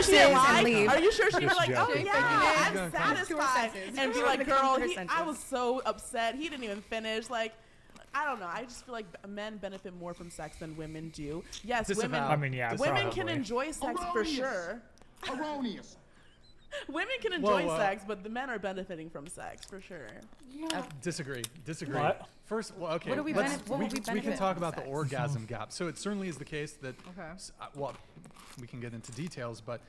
she didn't lie? Are you sure she was like, oh joking. yeah, I'm satisfied, and be like, girl, I was so upset. He didn't even finish. Like, I don't know. I just feel like men benefit more from sex than women do. Yes, women. Women can enjoy sex for sure. Erroneous. Women can enjoy sex, but the men are benefiting from sex for sure. Disagree. What? First, well, okay. What do we we can talk about the orgasm gap. So it certainly is the case that. Well, we can get into details, but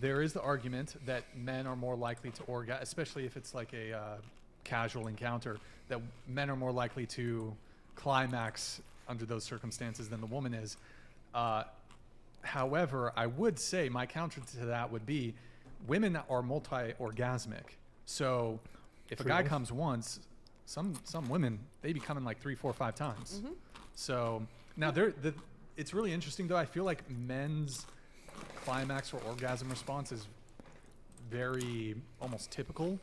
there is the argument that men are more likely to orgasm, especially if it's like a casual encounter. That men are more likely to climax under those circumstances than the woman is. However, I would say my counter to that would be women are multi-orgasmic. So if a guy comes once, some women, they be coming like 3, 4, 5 times. So now it's really interesting though. I feel like men's climax or orgasm response is very almost typical.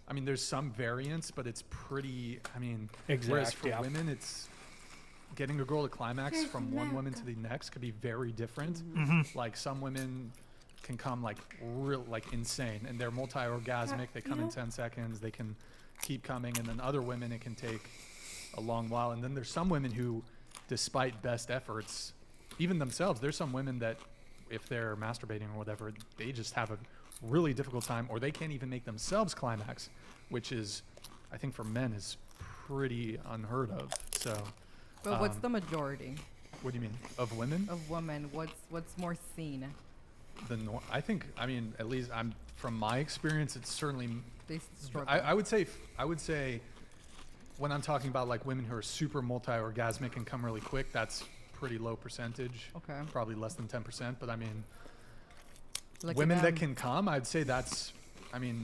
I mean, there's some variance, but it's pretty, whereas for women, it's getting a girl to climax from one woman to the next could be very different. Like some women can come like insane, and they're multi-orgasmic. They come in 10 seconds. They can keep coming, and then other women, it can take a long while. And then there's some women who, despite best efforts, even themselves, there's some women that if they're masturbating or whatever, they just have a really difficult time, or they can't even make themselves climax, which is, I think for men is pretty unheard of. So, but what's the majority? What do you mean? Of women? Of women. What's more seen? I think, at least from my experience, it's certainly. They struggle. I would say, when I'm talking about like women who are super multi-orgasmic and come really quick, that's pretty low percentage. Okay. Probably less than 10%, but like women that can come, I'd say that's, 80%,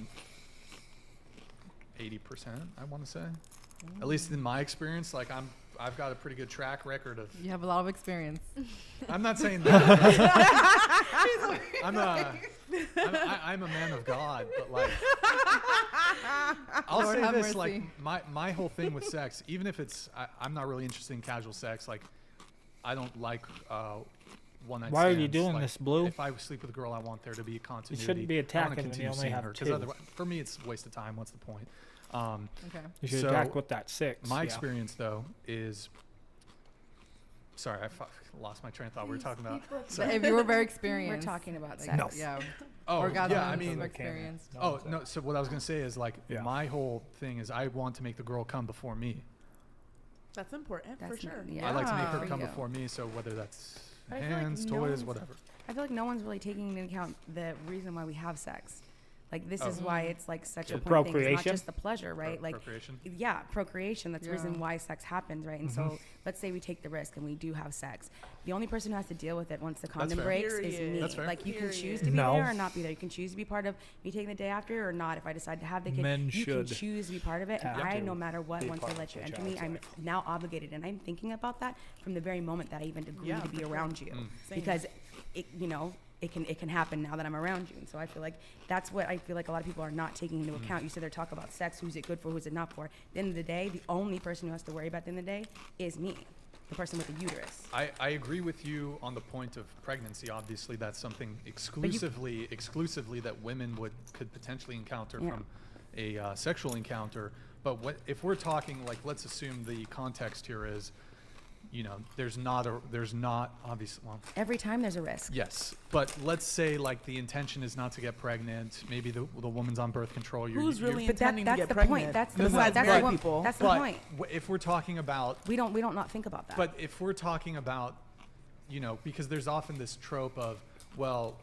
I want to say. At least in my experience, like I've got a pretty good track record of. You have a lot of experience. I'm not saying that. I'm a man of God, but like, I'll Lord say have this: mercy. like my whole thing with sex, even if it's, I'm not really interested in casual sex. Like, I don't like one night. Why are you stands. doing Like, this, Blue? If I sleep with a girl, I want there to be a continuity. You shouldn't be I wanna attacking when you continue only seeing have her, 2. otherwise, for me, it's a waste of time. What's the point? Okay. You should so attack with that 6. My yeah. experience, though, is. Sorry, I lost my train of thought. We were talking about. If you were very experienced. We're talking about like, sex. No. Yeah. Oh, Orgasms, yeah. I mean, experienced. oh no. So what I was gonna say is like my whole thing is I want to make the girl come before me. That's important for sure. I like to make her come before me. So whether that's I feel like hands, no toys, one's- whatever. I feel like no one's really taking into account the reason why we have sex. Like this is why it's like such a important thing. It's not just the pleasure, right? Like procreation. Yeah, procreation. That's the reason Yeah. why sex happens, right? And so let's say we take the risk and we do have sex. The only person who has to deal with it once the condom fair. breaks is Period. me. That's fair. Like you can Period. choose to be No. there or not be there. You can choose to be part of me taking the day after or not. If I decide to have the kid, Men you can should choose to be part of it. And have I, to no matter what, be once part I of let you the enter me, child's I'm life. now obligated, and I'm thinking about that from the very moment that I even agree Yeah, to be for sure. around you, Same. because it, you know. It can happen now that I'm around you. And so I feel like that's what I feel like a lot of people are not taking into account. You sit there talk about sex, who's it good for, who's it not for. At the end of the day, the only person who has to worry about at the end of the day is me, the person with the uterus. I agree with you on the point of pregnancy. Obviously, that's something exclusively that women could potentially encounter from a sexual encounter. But if we're talking, like, let's assume the context here is, you know, there's not obviously, well, Every time there's a risk. yes, but let's say like the intention is not to get pregnant. Maybe the woman's on birth control. Who's really But intending to that's get the pregnant? point. That's the Besides point. That's married the people. That's the but point. if we're talking about We don't not think about that. But if we're talking about, you know, because there's often this trope of, well,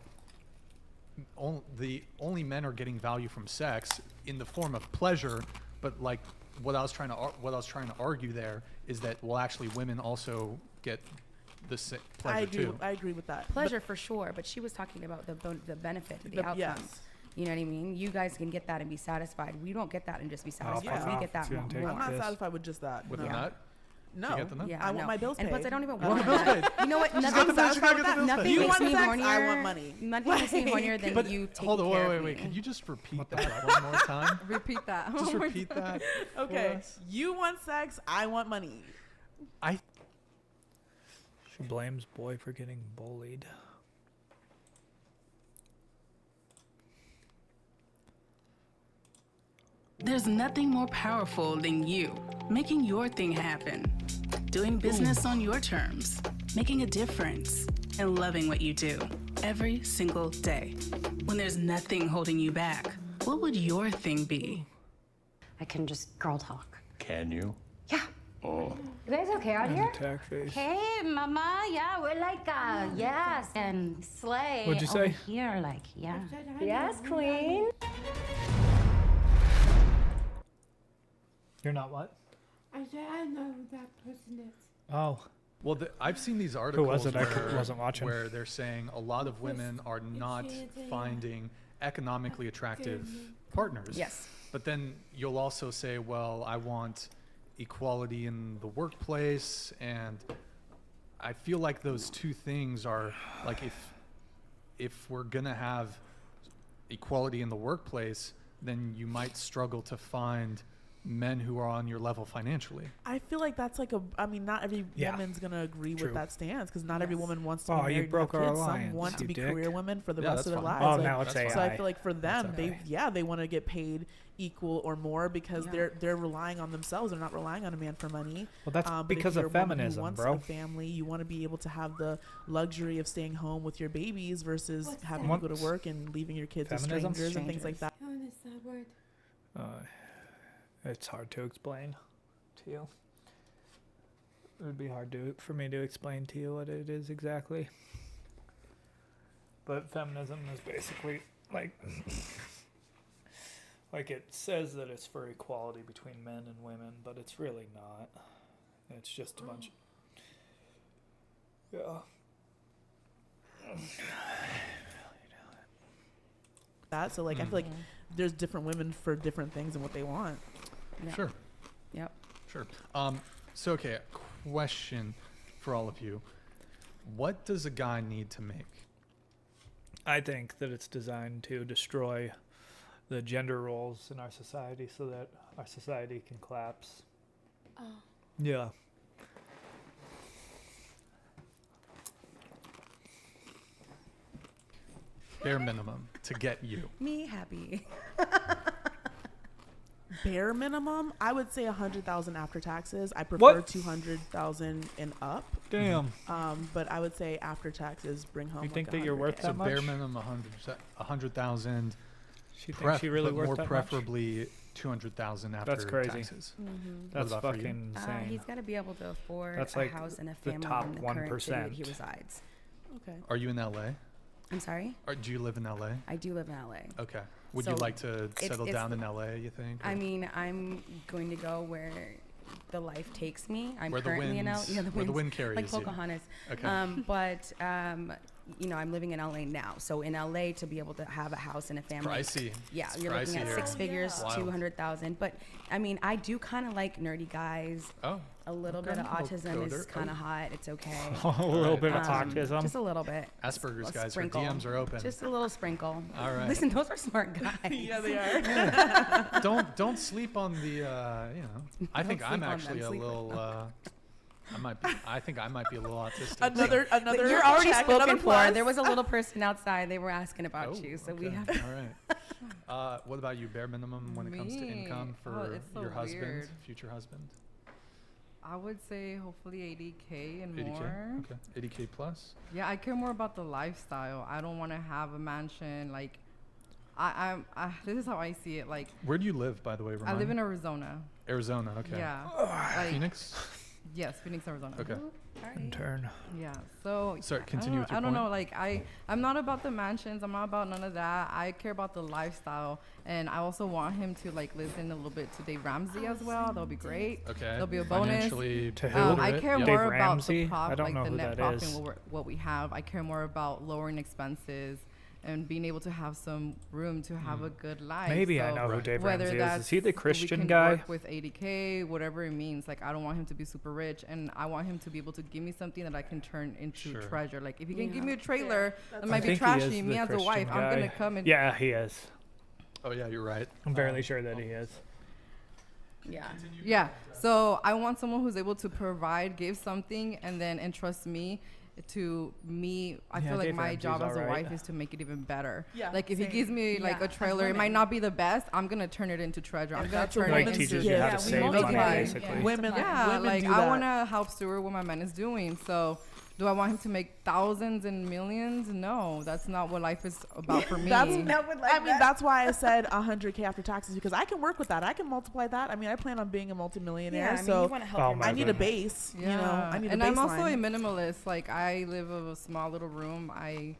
only men are getting value from sex in the form of pleasure, but like what I was trying to argue there is that, well, actually women also get the pleasure too. I agree with that. Pleasure for sure, but she was talking about the benefit, the outcome. Yes. You know what I mean? You guys can get that and be satisfied. We don't get that and just be satisfied. yeah. We get that It's gonna take more. I'm not Yes. satisfied with just that. With no. a nut? No. You get the nut? Yeah, I want no. my bills And plus, paid. I don't even I want want my bills that. paid. You know what? She's Nothing, got the bills, she's gotta get the bills nothing paid. You makes want me sex, hornier. I want money. Nothing makes me hornier than But you taking hold on, care wait. of me. Could you just repeat that one more time? Repeat that. Just repeat that. Okay. You want sex, I want money. She blames boy for getting bullied. There's nothing more powerful than you making your thing happen, doing business on your terms, making a difference, and loving what you do every single day. When there's nothing holding you back, what would your thing be? I can just girl talk. Can you? Yeah. Oh. You guys okay out here? Attack face. Hey, mama. Yeah, we're like, yes, and slay. What'd you over say? Here, like, yeah. Yes, queen. You're not what? I said, I know who that person is. Oh. Well, I've seen these articles was it? I where, wasn't watching. where they're saying a lot of women are not finding economically attractive partners. Yes. But then you'll also say, well, I want equality in the workplace, and I feel like those two things are like, if we're gonna have equality in the workplace, then you might struggle to find men who are on your level financially. I feel like that's like I mean, not every Yeah. woman's gonna agree True. with that stance, because not every woman wants to Oh, be you married and broke have our kids. Some alliance, want to you be dick. career women for the Yeah, rest of that's their fine. lives. Oh, Like, now it's that's AI. so I feel like for them, That's they okay. want to get paid equal or more, because they're relying on themselves. They're not relying on a man for money. Well, that's but because if you're of a woman who feminism, wants bro. a family, you want to be able to have the luxury of staying home with your babies versus having that? to go to work and leaving your kids Feminism? with strangers and things like that. What is that word? It's hard to explain to you. It would be hard for me to explain to you what it is exactly. But feminism is basically like it says that it's for equality between men and women, but it's really not. It's just a bunch. Yeah. That so like I feel like there's different women for different things and what they want. Yeah. Sure. Yep. Sure. So okay, question for all of you. What does a guy need to make? I think that it's designed to destroy the gender roles in our society so that our society can collapse. Oh. Yeah. Bare minimum to get you. Me happy. Bare minimum, I would say 100,000 after taxes. I prefer 200,000 and up. Damn. But I would say after taxes, bring home. You think like that you're worth So that much? bare minimum 100,000. She thinks she really worth more that much? preferably 200,000 after That's crazy. taxes. Mhm. That's What about for you? fucking insane. He's got to be able to afford That's a like house and a the family top in the current city that he 1%. resides. Okay. Are you in LA? I'm sorry? Or do you live in LA? I do live in LA. Okay. Would you So like to it's- settle it's down the- in LA, you think? I or- mean, I'm going to go where the life takes me. I'm Where the currently in LA. winds- Yeah, the where the winds, wind carries like you. Pocahontas. Okay. But you know, I'm living in LA now. So in LA, to be able to have a house and a family, pricey. yeah, It's you're looking at pricier. 6 figures, Wild. 200,000. But I mean, I do kind of like nerdy guys. Oh. A little Okay. bit of Little autism is coder. kind Oh. of hot. It's okay. A little bit of autism? Just a little bit. Asperger's, A guys, her sprinkle. DMs are open. Just a little sprinkle. All right. Listen, those are smart guys. Yeah, they are. don't sleep on the you know. I Don't think I'm sleep on actually them, a sleep with little I think I might be a little autistic. Another You're already check, spoken another for. plus. There was a little person outside. They were asking about Oh, you, so we okay. have. All right. What about you? Bare minimum when it comes to Me? income Oh, for it's so your husband, weird. future husband? I would say hopefully 80K and 80K. more. Okay. 80K plus. Yeah, I care more about the lifestyle. I don't want to have a mansion. Like, I this is how I see it. Like, Where do you live, by the way? I Remind live me? in Arizona. Arizona. Okay. Yeah. Phoenix. Yes, Phoenix, Arizona. Okay. Intern. Yeah. So Sorry, I continue with your I don't point. know. Like I'm not about the mansions. I'm not about none of that. I care about the lifestyle, and I also want him to like listen a little bit to Dave Ramsey as well. That'll be great. Okay. That'll be a bonus. Financially To who? I care Dave more about Ramsey? the profit, I don't like know the who net that profit is. and what we have. I care more about lowering expenses and being able to have some room to have a good life. Maybe I So know who Dave whether Ramsey is. that's Is he the we Christian can guy? work with 80K, whatever it means. Like I don't want him to be super rich, and I want him to be able to give me something that I can turn into Sure. treasure. Like if he can give Yeah. me a trailer that I might be think he trashy, is me the as a wife, Christian I'm gonna guy. come and Yeah, he is. Oh yeah, you're right. I'm fairly sure that he is. Yeah. Yeah. So I want someone who's able to provide, give something, and then entrust me to me. I Yeah, feel like Dave my Ramsey's job as a alright. wife is to make it even better. Yeah, Like if he same. gives me like Yeah, a trailer, it might not be the best. I'm gonna turn it into treasure. I'm gonna That's a turn Like it woman's into teaches you how to gift. save We money, multiply. basically. Women, yeah, women like do I that. want to help steward what my man is doing. So, do I want him to make thousands and millions? No, that's not what life is about for me. I mean, that's why I said 100K after taxes, because I can work with that. I can multiply that. I mean, I plan on being a multimillionaire, Yeah, I mean, so you wanna help Oh your my I need a goodness. base. yeah. You know, I need and a I'm also a baseline. minimalist. Like I live in a small little room. I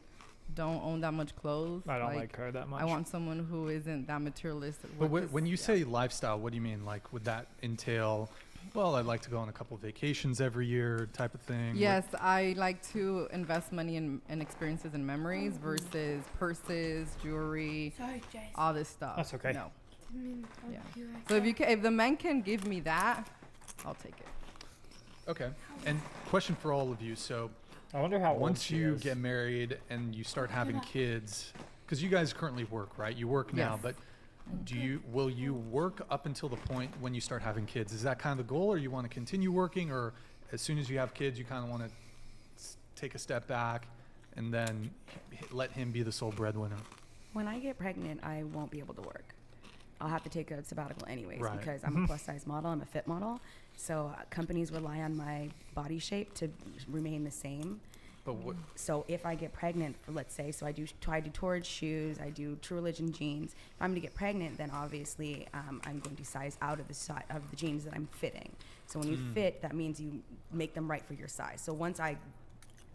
don't own that much clothes. I don't like her that much. I want someone who isn't that materialistic. But when you say lifestyle, what do you mean? Like, would that entail? Well, I'd like to go on a couple vacations every year, type of thing. Yes, I like to invest money in experiences and memories versus purses, jewelry, Sorry, Jace. all this stuff. That's okay. No. Yeah. So if the men can give me that, I'll take it. Okay. And question for all of you. So, I wonder how old once she you is. get married and you start having kids, because you guys currently work, right? You work now, Yes. but will you work up until the point when you start having kids? Is that kind of the goal, or you want to continue working, or as soon as you have kids, you kind of want to take a step back and then let him be the sole breadwinner? When I get pregnant, I won't be able to work. I'll have to take a sabbatical anyways Right. because I'm a plus size model. I'm a fit model. So companies rely on my body shape to remain the same. But what? So if I get pregnant, let's say, so I do Torrid shoes, I do True Religion jeans. If I'm going to get pregnant, then obviously I'm going to size out of the jeans that I'm fitting. So when you fit, that means you make them right for your size. So once I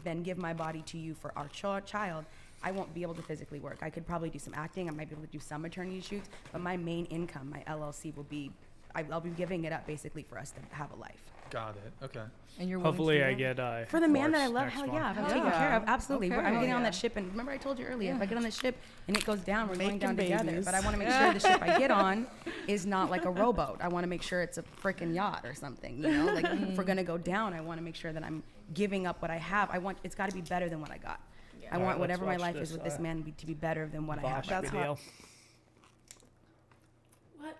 then give my body to you for our child, I won't be able to physically work. I could probably do some acting. I might be able to do some maternity shoots, but my main income, my LLC, will be, I'll be giving it up basically for us to have a life. Got it. Okay. And you're hopefully I get for the man that I divorced love. next Hell month. yeah, if I'm taken care of. Absolutely. Okay. I'm getting on Yeah. that ship, and remember I told you earlier, if I get on the ship and it goes down, we're going Making down together. babies. But I want to make sure the ship I get on is not like a rowboat. I want to make sure it's a freaking yacht or something. You know, like if we're gonna go down, I want to make sure that I'm giving up what I have. It's got to be better than what I got. I want whatever my life is with this man to be better than what I have. That's hot. What?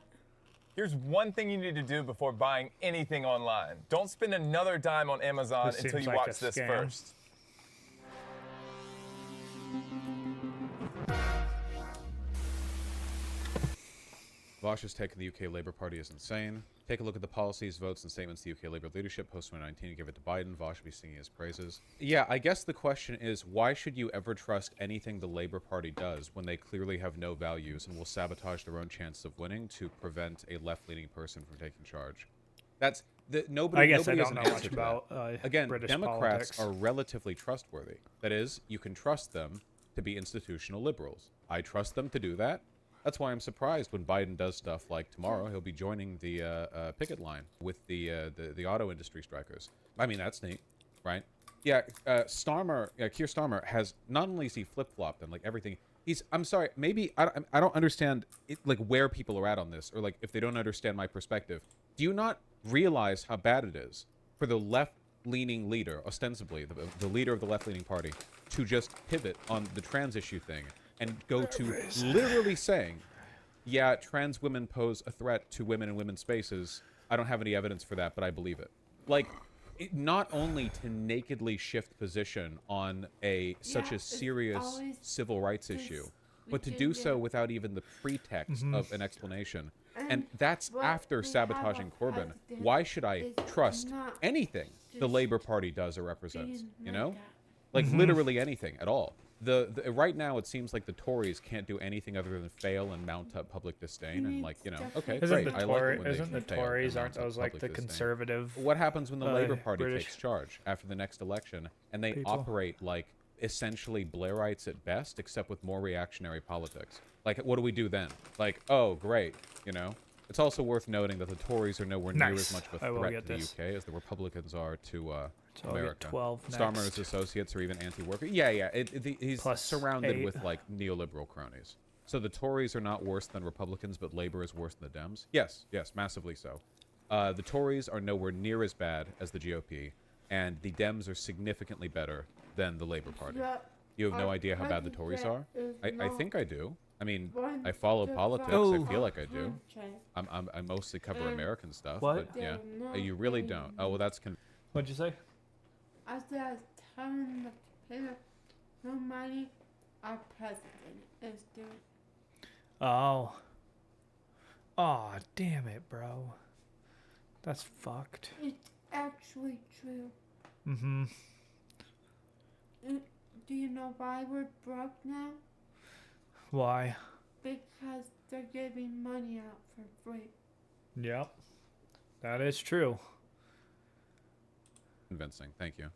Here's one thing you need to do before buying anything online. Don't spend another dime on Amazon This until seems you like watch a this scam. first. Vosh has taken the UK Labour Party is insane. Take a look at the policies, votes, and statements the UK Labour leadership post-2019 give it to Biden. Vosh should be singing his praises. Yeah, I guess the question is, why should you ever trust anything the Labour Party does when they clearly have no values and will sabotage their own chances of winning to prevent a left-leaning person from taking charge? That's nobody. I guess I nobody has don't an know answer much to about that. Again, British Democrats politics. are relatively trustworthy. That is, you can trust them to be institutional liberals. I trust them to do that. That's why I'm surprised when Biden does stuff like tomorrow he'll be joining the picket line with the auto industry strikers. I mean, that's neat, right? Yeah, Keir Starmer has not only is he flip-flopped and like everything. I'm sorry, maybe I don't understand like where people are at on this, or like if they don't understand my perspective. Do you not realize how bad it is for the left-leaning leader, ostensibly the leader of the left-leaning party, to just pivot on the trans issue thing and go to literally saying, yeah, trans women pose a threat to women in women's spaces. I don't have any evidence for that, but I believe it. Like, not only to nakedly shift position on such a serious civil rights issue, but to do so without even the pretext of an explanation. And that's after sabotaging Corbyn. Why should I trust anything the Labour Party does or represents? You know? Like, literally anything at all. Right now, it seems like the Tories can't do anything other than fail and mount up public disdain. And, like, you know, okay, great. I like it when Isn't the Tories, aren't those like the conservative? What happens when the Labour Party British takes charge after the next election and they operate like essentially Blairites at best, except with more reactionary politics? Like, what do we do then? Like, oh, great, you know? It's also worth noting that the Tories are nowhere near as much of a threat to the UK as the Republicans are to America. 12 Starmer's associates are even anti-worker. Yeah. He's Plus surrounded 8. with like neoliberal cronies. So the Tories are not worse than Republicans, but Labour is worse than the Dems. Yes, massively so. The Tories are nowhere near as bad as the GOP, and the Dems are significantly better than the Labour Party. You have no idea how bad the Tories are? I think I do. I mean, I follow politics. I feel like I do. I mostly cover American stuff. What? But yeah, you really don't. Oh, well, that's. What'd you say? I said I was telling the paper, no money, our president is doing. Oh. Aw, damn it, bro. That's fucked. It's actually true. Mm-hmm. Do you know why we're broke now? Why? Because they're giving money out for free. Yep. That is true. Convincing. Thank you.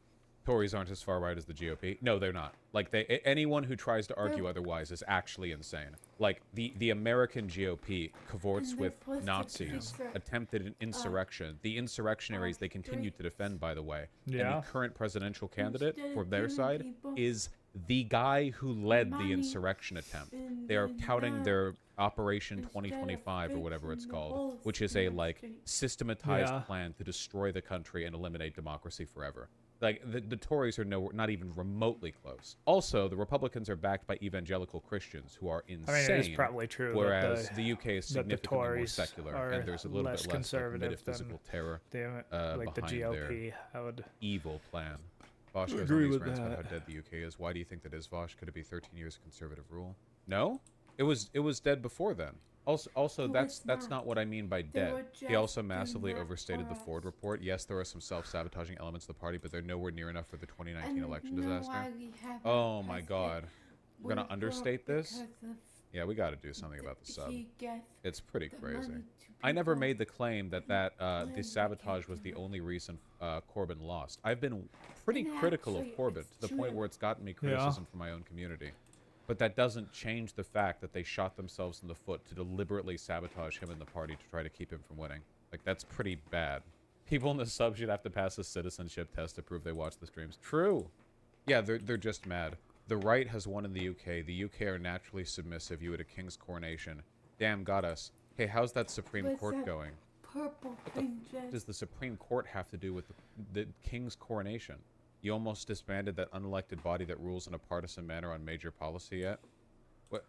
Tories aren't as far right as the GOP. No, they're not. Like, anyone who tries to argue otherwise is actually insane. Like, the American GOP cavorts with Nazis, attempted an insurrection. The insurrectionaries they continue to defend, by the way. Yeah. And the current presidential candidate for their side is the guy who led the insurrection attempt. They are touting their Operation 2025 or whatever it's called, which is a, like, systematized plan to destroy the country and eliminate democracy forever. Like, the Tories are not even remotely close. Also, the Republicans are backed by evangelical Christians who are insane. I mean, it is probably true. Whereas that the UK is significantly more secular, and there's a little bit less conservative like, metaphysical terror like the behind GOP. their evil plan. Vosh goes on Agree these with rants about that. how dead the UK is. Why do you think that is, Vosh? Could it be 13 years of conservative rule? No, it was dead before then. Also, that's not what I mean by dead. He also massively overstated the Ford report. Yes, there are some self-sabotaging elements of the party, but they're nowhere near enough for the 2019 election disaster. Oh my God, we're gonna understate this? Yeah, we got to do something about the sub. It's pretty crazy. I never made the claim that the sabotage was the only reason Corbyn lost. I've been pretty critical of Corbyn to the point where it's gotten me criticism from my own community. But that doesn't change the fact that they shot themselves in the foot to deliberately sabotage him in the party to try to keep him from winning. Like, that's pretty bad. People in the sub should have to pass a citizenship test to prove they watch the streams. True. Yeah, they're just mad. The right has won in the UK. The UK are naturally submissive. You at a king's coronation. Damn, got us. Hey, how's that Supreme Court going? Purple What thing, does the Supreme Court have to do with the king's coronation? You almost disbanded that unelected body that rules in a partisan manner on major policy yet? What?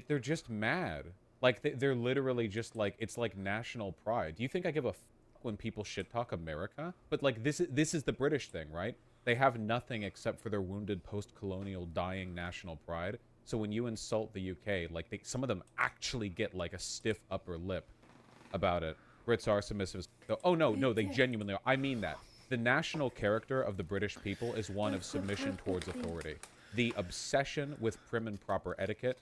They're just mad. Like, they're literally just like, it's like national pride. Do you think I give a when people shit talk America? But like, this is the British thing, right? They have nothing except for their wounded post-colonial dying national pride. So when you insult the UK, like some of them actually get like a stiff upper lip about it. Brits are submissive. Oh no, they genuinely are. I mean that. The national character of the British people is one of submission towards authority. The obsession with prim and proper etiquette,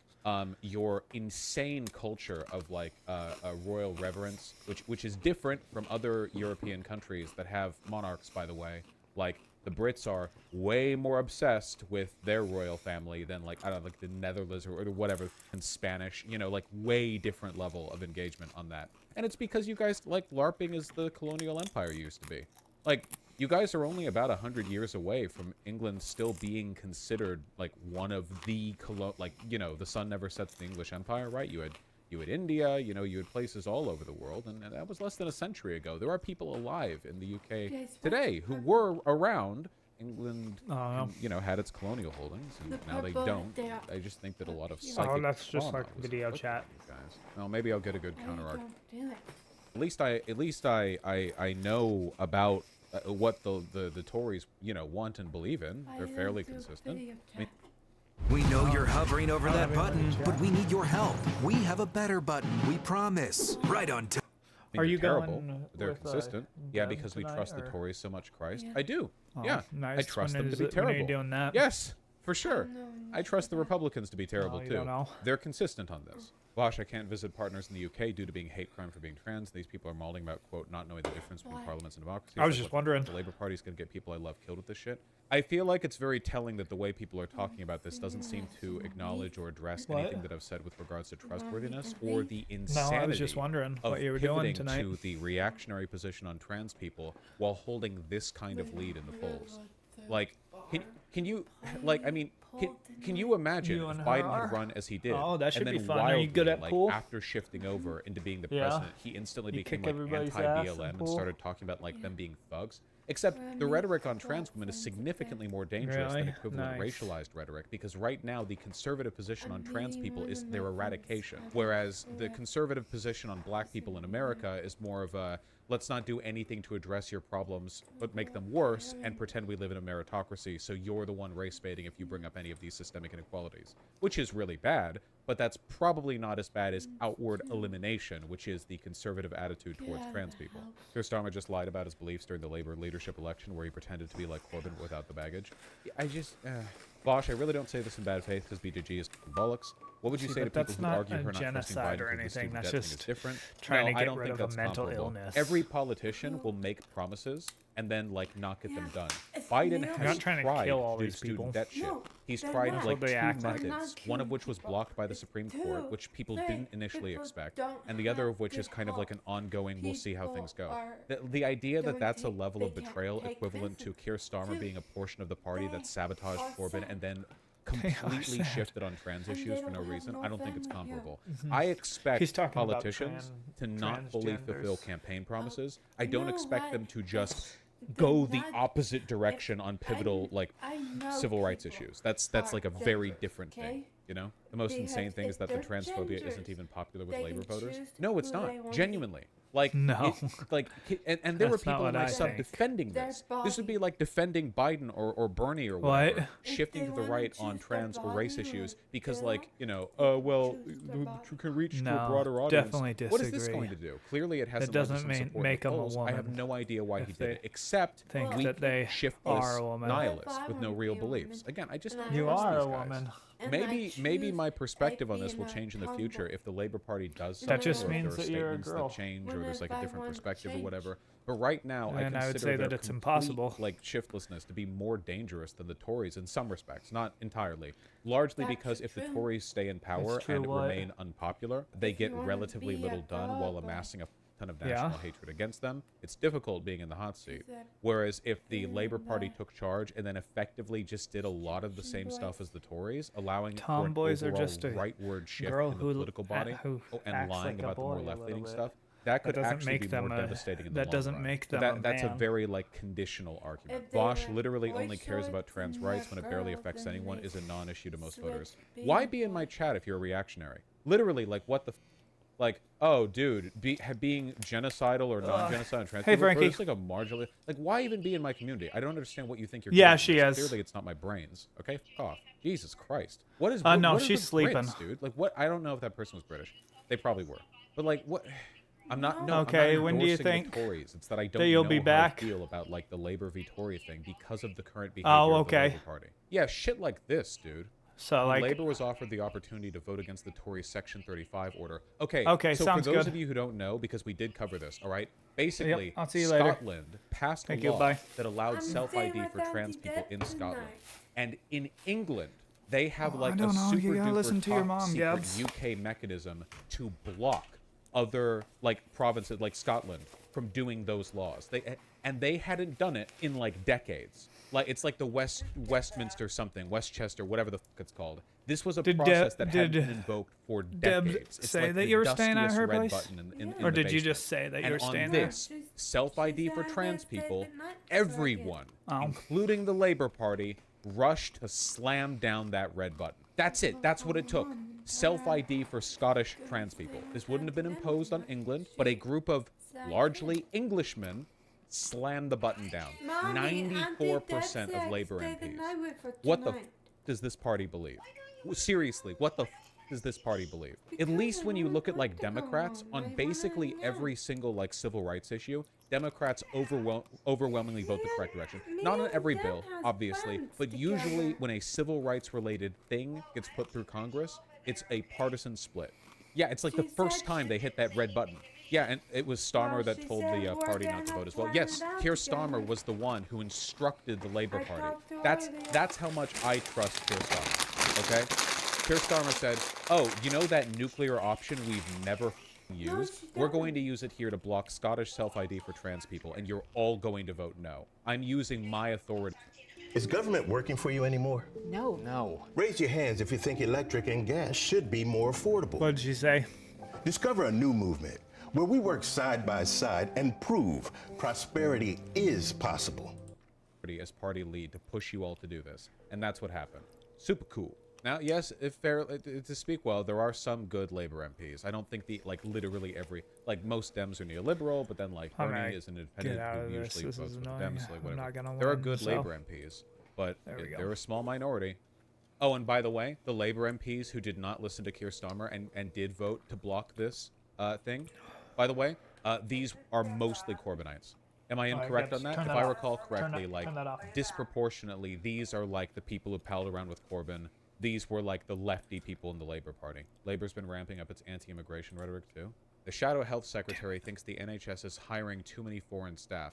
your insane culture of like a royal reverence, which is different from other European countries that have monarchs, by the way. Like, the Brits are way more obsessed with their royal family than, like, I don't know, like the Netherlands or whatever, and Spanish, you know, like way different level of engagement on that. And it's because you guys like LARPing as the colonial empire used to be. Like, you guys are only about 100 years away from England still being considered like one of the like, you know, the sun never sets the English empire, right? You had India, you know, you had places all over the world, and that was less than a century ago. There are people alive in the UK today who were around. England, you know, had its colonial holdings, and now they don't. I just think that a lot of psychic that's just trauma like was video inflicted chat. on these guys. Well, maybe I'll get a good counter argument. At least I know about what the Tories, you know, want and believe in. They're fairly consistent. I mean, We know you're hovering over that button, but we need your help. We have a better button, we promise. Right on time. Are you terrible? They're consistent. Yeah, because we trust the Tories so much. Christ, I do. Oh, yeah, nice. I trust When them to is be it- when are terrible. you doing that? Yes, for sure. I trust the Republicans to be terrible you too. don't know. They're consistent on this. Bosh, I can't visit partners in the UK due to being hate crime for being trans. These people are mauling about, quote, not knowing the difference between parliaments and democracy. I was just wondering. The Labour Party's going to get people I love killed with this shit. I feel like it's very telling that the way people are talking about this doesn't seem to acknowledge or address What? anything that I've said with regards to trustworthiness or the insanity No, I was just wondering of what you were doing pivoting tonight. to the reactionary position on trans people while holding this kind of lead in the polls. Like, can you, like, I mean, can you imagine You if and Biden her? had run as he did, Oh, that should and be then fun. Are you wildly, good at like, pool? after shifting over into being the Yeah. president, he instantly You became kick like everybody's ass in anti-BLM and pool? started talking about like them being thugs. Except the rhetoric on trans women is significantly more dangerous than Really? equivalent Nice. racialized rhetoric, because right now the conservative position on trans people is their eradication, whereas the conservative position on black people in America is more of a let's not do anything to address your problems but make them worse and pretend we live in a meritocracy, so you're the one race baiting if you bring up any of these systemic inequalities, which is really bad, but that's probably not as bad as outward elimination, which is the conservative attitude towards trans people. Keir Starmer just lied about his beliefs during the Labour leadership election where he pretended to be like Corbyn without the baggage. I just, Bosh, I really don't say this in bad faith because BJG is bollocks. What would you See, say to but people that's who not argue a her not trusting genocide Biden or for the anything. student That's debt thing is just different? trying to I get don't rid think of a that's mental comparable. illness. Every politician will make promises and then like not get them done. Biden You're has not trying to tried kill all to do these student people. debt shit. No, He's they're tried not. like That's what they two act like. methods, one of which was blocked by the Supreme Court, which people didn't initially expect, and the other of which is kind of like an ongoing, we'll see how things go. The idea that that's a level of betrayal equivalent to Keir Starmer being a portion of the party that sabotaged Corbyn and then completely sad. shifted on trans issues for no reason, I don't think it's comparable. Mhm. I expect He's talking about politicians to not fully fulfill transgenders. campaign promises. I don't expect them to just go the opposite direction on pivotal like civil rights issues. That's like a very different thing, you know? The most insane thing is that the transphobia isn't even popular with Labor voters. No, it's not. Genuinely. Like, No. And there were That's not people in what my I sub think. defending this. This would be like defending Biden or Bernie or whatever, What? shifting to the right on trans or race issues because, like, you know, well, you can reach to a No, broader audience. definitely What is this disagree. going to do? Clearly, it has That doesn't make them a woman. I have no idea why he if did they it, except think weak, that they shiftless are a woman. nihilists with no real beliefs. Again, I just don't You trust are these a guys. woman. Maybe my perspective on this will change in the future if the Labor Party does something, That just or if means there are that you're a statements girl. that change, or there's like a different perspective or whatever. But right now, And I would consider say that their it's complete, impossible. like shiftlessness to be more dangerous than the Tories in some respects, not entirely. Largely because if the Tories stay in power true, and what? remain unpopular, they get relatively little done while amassing a ton of national hatred against them. It's difficult being in the hot seat. Whereas if the Labour Party took charge and then effectively just did a lot of the same stuff as the Tories, allowing for an Tomboys are overall just a rightward shift girl in the who political body and acts lying like a about the boy more a left-leaning little stuff, bit. that could doesn't actually make be them more a- devastating in the that long doesn't run. make So them a that's a man. very like conditional argument. If they Bosch were literally boy only cares about shorts trans and rights when they're it barely girls, affects then anyone they is a non-issue to most switch voters. being Why be in my chat if you're a reactionary? Literally, like what the like, oh, dude, being genocidal or non-genocidal and trans Hey, people, Frankie. it's like a marginally, like, why even be in my community? I don't understand what you think you're Yeah, doing. she Because is. Clearly, it's not my brains. Okay, fuck off. Jesus Christ. What is? No, what are she's the sleeping. Brits, dude? Like, what? I don't know if that person was British. They probably were. But like, what? I'm not. No, Okay, I'm not when do you endorsing think the Tories? It's that I don't that you'll know be how back? I feel about like the Labour v Tory thing because of the current behavior Oh, of the okay. Labour Party. Yeah, shit like this, dude. So, When like- Labour was offered the opportunity to vote against the Tory Section 35 order. Okay. Okay, so sounds for those good. of you who don't know, because we did cover this, all right. Basically, I'll see you later. Scotland passed Thank a you, law bye. that allowed I'm self-ID staying for with trans Auntie people Deb in Scotland, tonight. and in England they have like I a don't know, you super gotta listen duper to your top mom, secret Gabs. UK mechanism to block other like provinces like Scotland from doing those laws. They hadn't done it in like decades. Like it's like the Westminster something, Westchester, whatever the fuck it's called. This was a process that hadn't been invoked for decades. It's say like that the you were staying at dustiest her red place? button in Or the did you basement. just say that you And were staying on there? this self-ID for trans people, everyone, Oh. including the Labour Party, rushed to slam down that red button. That's it. That's what it took. Self-ID for Scottish trans people. This wouldn't have been imposed on England, but a group of largely Englishmen slammed the button down. Mommy, Auntie 94% Deb of Labour said stay the MPs. night with her What the tonight. does this party believe? Seriously, what the does this party believe? At least when you look at like Democrats on basically every single like civil rights issue, Democrats overwhelmingly vote the correct direction. Not on every bill, obviously, but usually when a civil rights related thing gets put through Congress, it's a partisan split. Yeah, it's like the first time they hit that red button. Yeah, and it was Starmer that told the party not to vote as well. Yes, Keir Starmer was the one who instructed the Labour Party. That's how much I trust Keir Starmer. Okay, Keir Starmer said, "Oh, you know that nuclear option we've never used? We're going to use it here to block Scottish self-ID for trans people, and you're all going to vote no. I'm using my authority." Is government working for you anymore? No. No. Raise your hands if you think electric and gas should be more affordable. What did she say? Discover a new movement where we work side by side and prove prosperity is possible. As party lead to push you all to do this, and that's what happened. Super cool. Now, yes, if fair to speak well, there are some good Labour MPs. I don't think literally every most Dems are neoliberal, but then like I'm Bernie gonna is an independent get out who of this. usually This votes is with the annoying. Dems. Like I'm whatever. not gonna There are win, good so- Labour MPs, but There we go. they're a small minority. Oh, and by the way, the Labour MPs who did not listen to Keir Starmer and did vote to block this thing, by the way, these are mostly Corbynites. Am I incorrect on that? If I recall correctly, disproportionately, these are like the people who palled around with Corbyn. These were like the lefty people in the Labour Party. Labour's been ramping up its anti-immigration rhetoric too. The Shadow Health Secretary thinks the NHS is hiring too many foreign staff.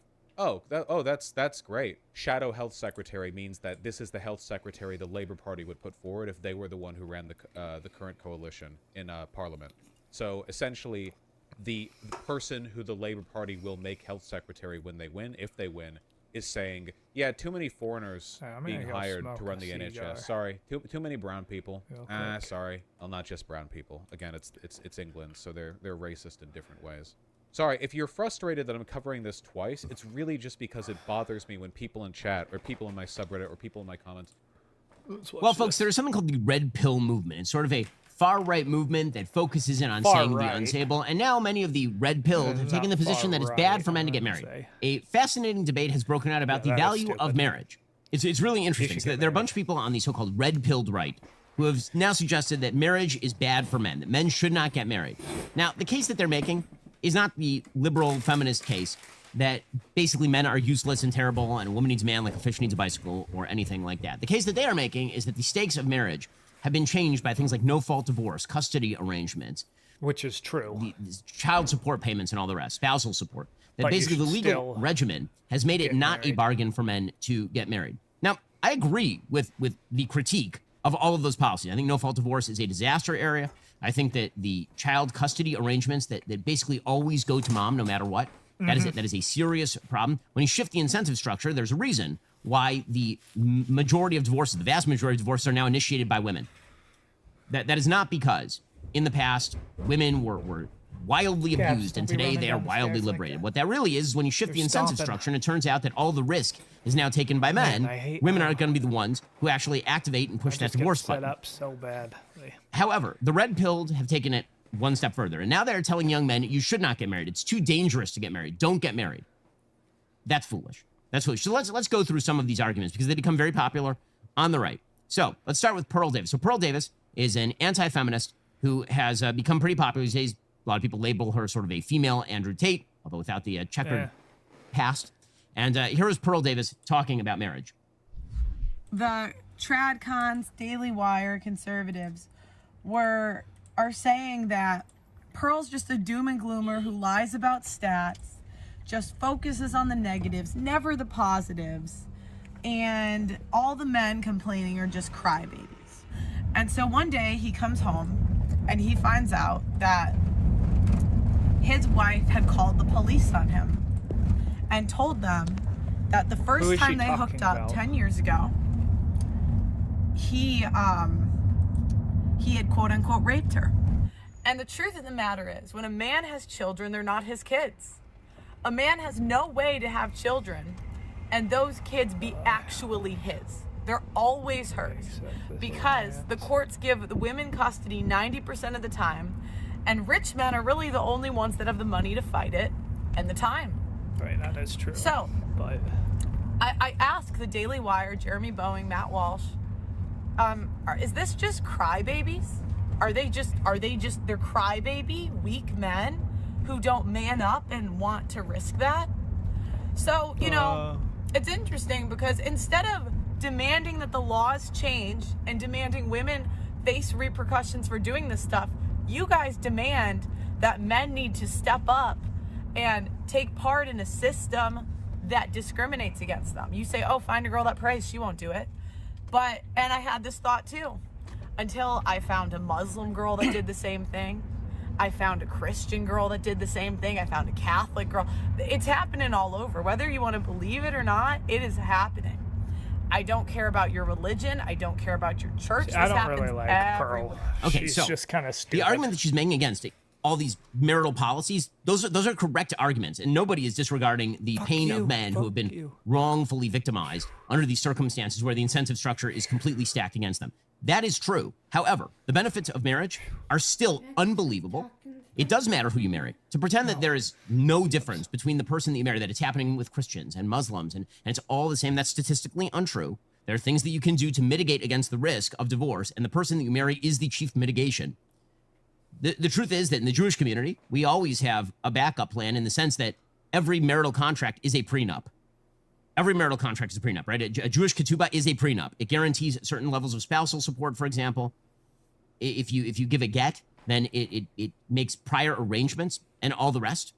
That's great. Shadow Health Secretary means that this is the health secretary the Labour Party would put forward if they were the one who ran the current coalition in Parliament. So essentially, the person who the Labour Party will make health secretary when they win, if they win, is saying, yeah, too many foreigners Hey, I'm being gonna go hired smoke to run a the cigar. NHS. Sorry, too many brown people. Real quick. Sorry, well, not just brown people. Again, it's England, so they're racist in different ways. Sorry, if you're frustrated that I'm covering this twice, it's really just because it bothers me when people in chat or people in my subreddit or people in my comments. Well, folks, there's something called the Red Pill Movement. It's sort of a far-right movement that focuses in on Far saying right. the unstable, and now many of the red-pilled have taken the position that it's bad for men to get married. A fascinating debate has broken out about the that is value of marriage. It's really interesting. So there are a bunch of people on the so-called red-pilled right who have now suggested that marriage is bad for men, that men should not get married. Now, the case that they're making is not the liberal feminist case that basically men are useless and terrible and a woman needs a man like a fish needs a bicycle or anything like that. The case that they are making is that the stakes of marriage have been changed by things like no-fault divorce, custody arrangements, which is true, the child support payments and all the rest, spousal support. That But you basically the should legal still regimen has made it get not a married. bargain for men to get married. Now, I agree with the critique of all of those policies. I think no-fault divorce is a disaster I think that the child custody arrangements that basically always go to mom no matter what, that is a serious problem. When you shift the incentive structure, there's a reason why the majority of divorces, the vast majority of divorces, are now initiated by women. That is not because in the past women were wildly abused and today they are wildly liberated. What that really is when you shift the incentive structure and it turns out that all the risk is now taken by men, women are going to be the ones who actually activate and push that divorce button. Set up so bad. However, the red-pilled have taken it one step further, and now they're telling young men, you should not get married. It's too dangerous to get married. Don't get married. That's foolish. That's foolish. So let's go through some of these arguments because they become very popular on the right. So let's start with Pearl Davis. So Pearl Davis is an anti-feminist who has become pretty popular these days. A lot of people label her sort of a female Andrew Tate, although without the checkered past. And here is Pearl Davis talking about marriage. The trad cons, Daily Wire, conservatives are saying that Pearl's just a doom and gloomer who lies about stats, just focuses on the negatives, never the positives, and all the men complaining are just crybabies. And so one day he comes home and he finds out that his wife had called the police on him and told them that the first time they hooked up 10 years ago, he had quote unquote raped her. And the truth of the matter is, when a man has children, they're not his kids. A man has no way to have children and those kids be actually his. They're always hers because the courts give the women custody 90% of the time, and rich men are really the only ones that have the money to fight it and the time. Right, that is true. So, but I asked the Daily Wire, Jeremy Boeing, Matt Walsh, is this just crybabies? Are they just they're crybaby, weak men who don't man up and want to risk that? So, you know, it's interesting because instead of demanding that the laws change and demanding women face repercussions for doing this stuff, you guys demand that men need to step up and take part in a system that discriminates against them. You say, oh, find a girl that prays, she won't do it. And I had this thought too, until I found a Muslim girl that did the same thing. I found a Christian girl that did the same thing. I found a Catholic girl. It's happening all over. Whether you want to believe it or not, it is happening. I don't care about your religion. I don't care about your church. I don't really like Pearl. Okay, she's so just kind of stupid. The argument that she's making against it, all these marital policies, those are correct arguments, and nobody is disregarding the pain of men who have been wrongfully victimized under these circumstances where the incentive structure is completely stacked against them. That is true. However, the benefits of marriage are still unbelievable. It does matter who you marry. To pretend that there is no difference between the person that you marry, that it's happening with Christians and Muslims, and it's all the same, that's statistically untrue. There are things that you can do to mitigate against the risk of divorce, and the person that you marry is the chief mitigation. The truth is that in the Jewish community, we always have a backup plan in the sense that every marital contract is a prenup. Every marital contract is a prenup, right? A Jewish ketubah is a prenup. It guarantees certain levels of spousal support, for example. If you give a get, then it makes prior arrangements and all the rest.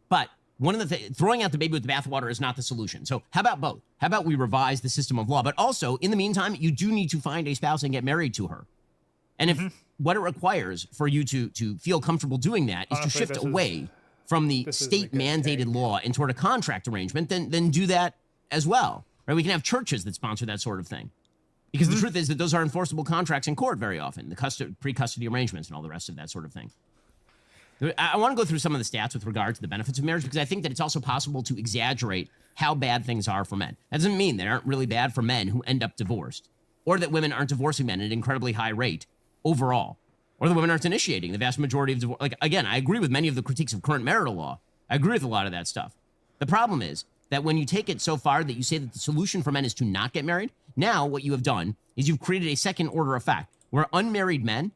But one of the throwing out the baby with the bathwater is not the solution. So how about both? How about we revise the system of law? But also, in the meantime, you do need to find a spouse and get married to her. And if what it requires for you to feel comfortable doing that is to shift away from the state-mandated law and toward a contract arrangement, then do that as well. Right? We can have churches that sponsor that sort of thing. Because the truth is that those are enforceable contracts in court very often, the pre-custody arrangements and all the rest of that sort of thing. I want to go through some of the stats with regard to the benefits of marriage because I think that it's also possible to exaggerate how bad things are for men. That doesn't mean they aren't really bad for men who end up divorced, or that women aren't divorcing men at an incredibly high rate overall, or that women aren't initiating the vast majority of divorce. Like, again, I agree with many of the critiques of current marital law. I agree with a lot of that stuff. The problem is that when you take it so far that you say that the solution for men is to not get married, now what you have done is you've created a second order effect where unmarried men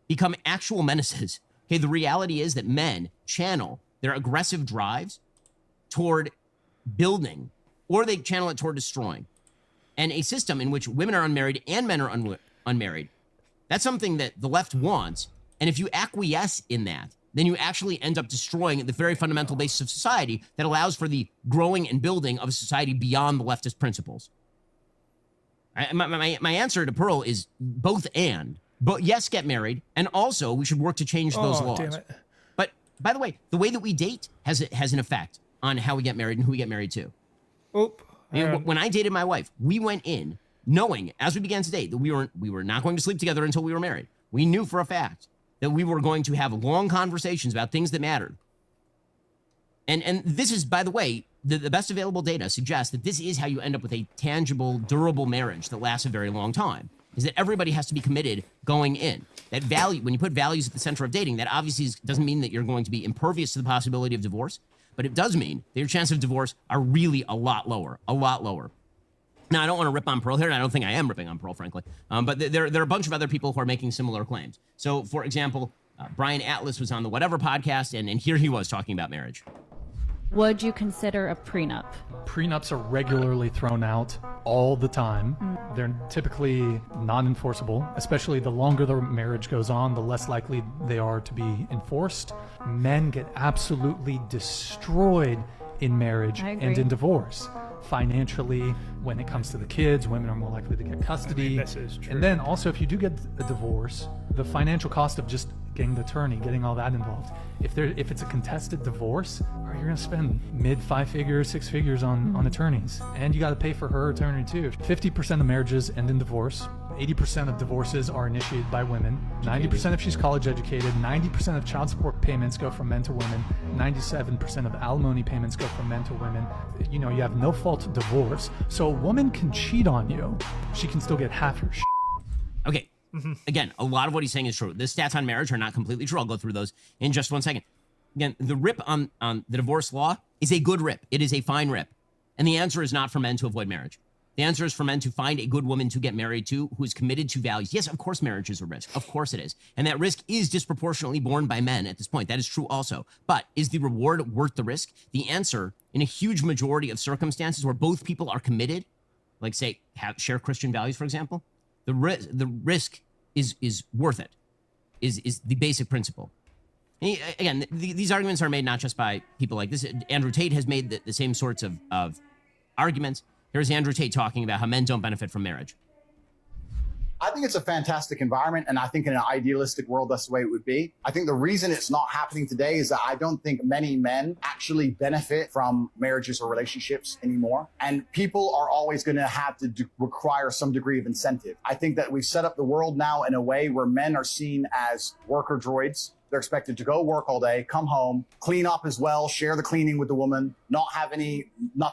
become actual menaces. Okay, the reality is that men channel their aggressive drives toward building, or they channel it toward destroying. And a system in which women are unmarried and men are unmarried, that's something that the left wants. And if you acquiesce in that, then you actually end up destroying the very fundamental basis of society that allows for the growing and building of a society beyond the leftist principles. My answer to Pearl is both and. But yes, get married, and also we should work to change those laws. Damn it. But by the way, the way that we date has an effect on how we get married and who we get married to. Oop. When I dated my wife, we went in knowing as we began to date that we were not going to sleep together until we were married. We knew for a fact that we were going to have long conversations about things that mattered. And this is, by the way, the best available data suggests that this is how you end up with a tangible, durable marriage that lasts a very long time, is that everybody has to be committed going in. That value, when you put values at the center of dating, that obviously doesn't mean that you're going to be impervious to the possibility of divorce, but it does mean that your chances of divorce are really a lot lower. Now, I don't want to rip on Pearl here, and I don't think I am ripping on Pearl, frankly, but there are a bunch of other people who are making similar claims. So, for example, Brian Atlas was on the Whatever podcast, and here he was talking about marriage. Would you consider a prenup? Prenups are regularly thrown out all the time. They're typically non-enforceable, especially the longer the marriage goes on, the less likely they are to be enforced. Men get absolutely destroyed in marriage and in divorce. Financially, when it comes to the kids, women are more likely to get custody. This is true. And then also, if you do get a divorce, the financial cost of just getting the attorney, getting all that involved. If it's a contested divorce, you're going to spend mid 5 figures, 6 figures on attorneys. And you got to pay for her attorney too. 50% of marriages end in divorce. 80% of divorces are initiated by women. 90% if she's college educated. 90% of child support payments go from men to women. 97% of alimony payments go from men to women. You know, you have no fault divorce. So a woman can cheat on you. She can still get half her shit. Okay. Again, a lot of what he's saying is true. The stats on marriage are not completely true. I'll go through those in just 1 second. Again, the rip on the divorce law is a good rip. It is a fine rip. And the answer is not for men to avoid marriage. The answer is for men to find a good woman to get married to who is committed to values. Yes, of course marriage is a risk. Of course it is. And that risk is disproportionately borne by men at this point. That is true also. But is the reward worth the risk? The answer, in a huge majority of circumstances where both people are committed, like say share Christian values, for example, the risk is worth it, is the basic principle. And again, these arguments are made not just by people like this. Andrew Tate has made the same sorts of arguments. Here's Andrew Tate talking about how men don't benefit from marriage. I think it's a fantastic environment, and I think in an idealistic world, that's the way it would be. I think the reason it's not happening today is that I don't think many men actually benefit from marriages or relationships anymore. And people are always going to have to require some degree of incentive. I think that we've set up the world now in a way where men are seen as worker droids. They're expected to go work all day, come home, clean up as well, share the cleaning with the woman, not have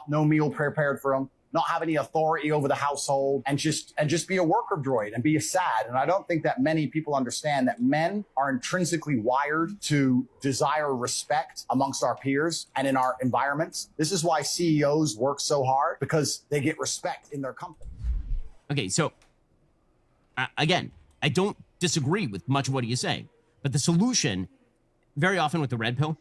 no meal prepared for them, not have any authority over the household, and just be a worker droid and be a sad. And I don't think that many people understand that men are intrinsically wired to desire respect amongst our peers and in our environments. This is why CEOs work so hard, because they get respect in their company. Okay, so again, I don't disagree with much of what he is saying, but the solution, very often with the red pill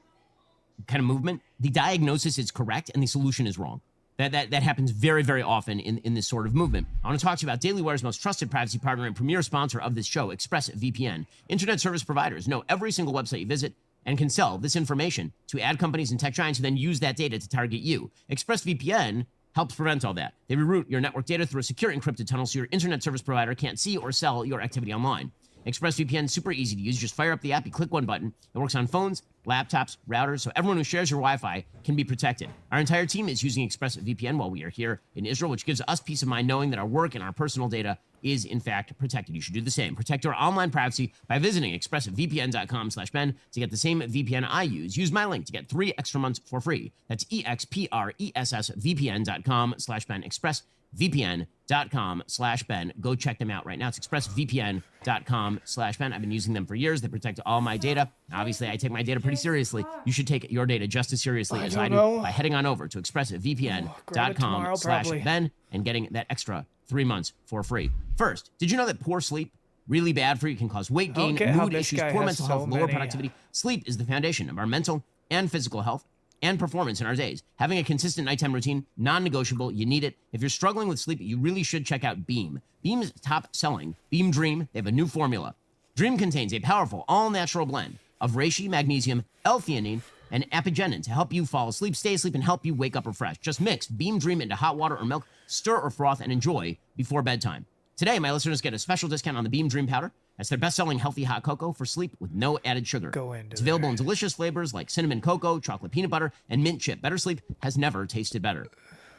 kind of movement, the diagnosis is correct and the solution is wrong. That happens very, very often in this sort of movement. I want to talk to you about Daily Wire's most trusted privacy partner and premier sponsor of this show, ExpressVPN. Internet service providers know every single website you visit and can sell this information to ad companies and tech giants who then use that data to target you. ExpressVPN helps prevent all that. They reroute your network data through a secure encrypted tunnel so your internet service provider can't see or sell your activity online. ExpressVPN is super easy to use. You just fire up the app, you click one button. It works on phones, laptops, routers, so everyone who shares your Wi-Fi can be protected. Our entire team is using ExpressVPN while we are here in Israel, which gives us peace of mind knowing that our work and our personal data is in fact protected. You should do the same. Protect your online privacy by visiting expressvpn.com/Ben to get the same VPN I use. Use my link to get 3 extra months for free. That's expressvpn.com/Ben. expressvpn.com/Ben. Go check them out right now. It's expressvpn.com/Ben. I've been using them for years. They protect all my data. Obviously, I take my data pretty seriously. You should take your data just as seriously as I do by heading on over to expressvpn.com/Ben and getting that extra 3 months for free. First, did you know that poor sleep, really bad for you, can cause weight gain, mood issues, poor mental health, lower productivity? Sleep is the foundation of our mental and physical health and performance in our days. Having a consistent nighttime routine, non-negotiable, you need it. If you're struggling with sleep, you really should check out Beam. Beam's top selling, Beam Dream, they have a new formula. Dream contains a powerful, all-natural blend of reishi, magnesium, L-theanine, and apigenin to help you fall asleep, stay asleep, and help you wake up refreshed. Just mix Beam Dream into hot water or milk, stir or froth, and enjoy before bedtime. Today, my listeners get a special discount on the Beam Dream Powder. That's their best-selling healthy hot cocoa for sleep with no added sugar. It's available in delicious flavors like cinnamon cocoa, chocolate peanut butter, and mint chip. Better sleep has never tasted better.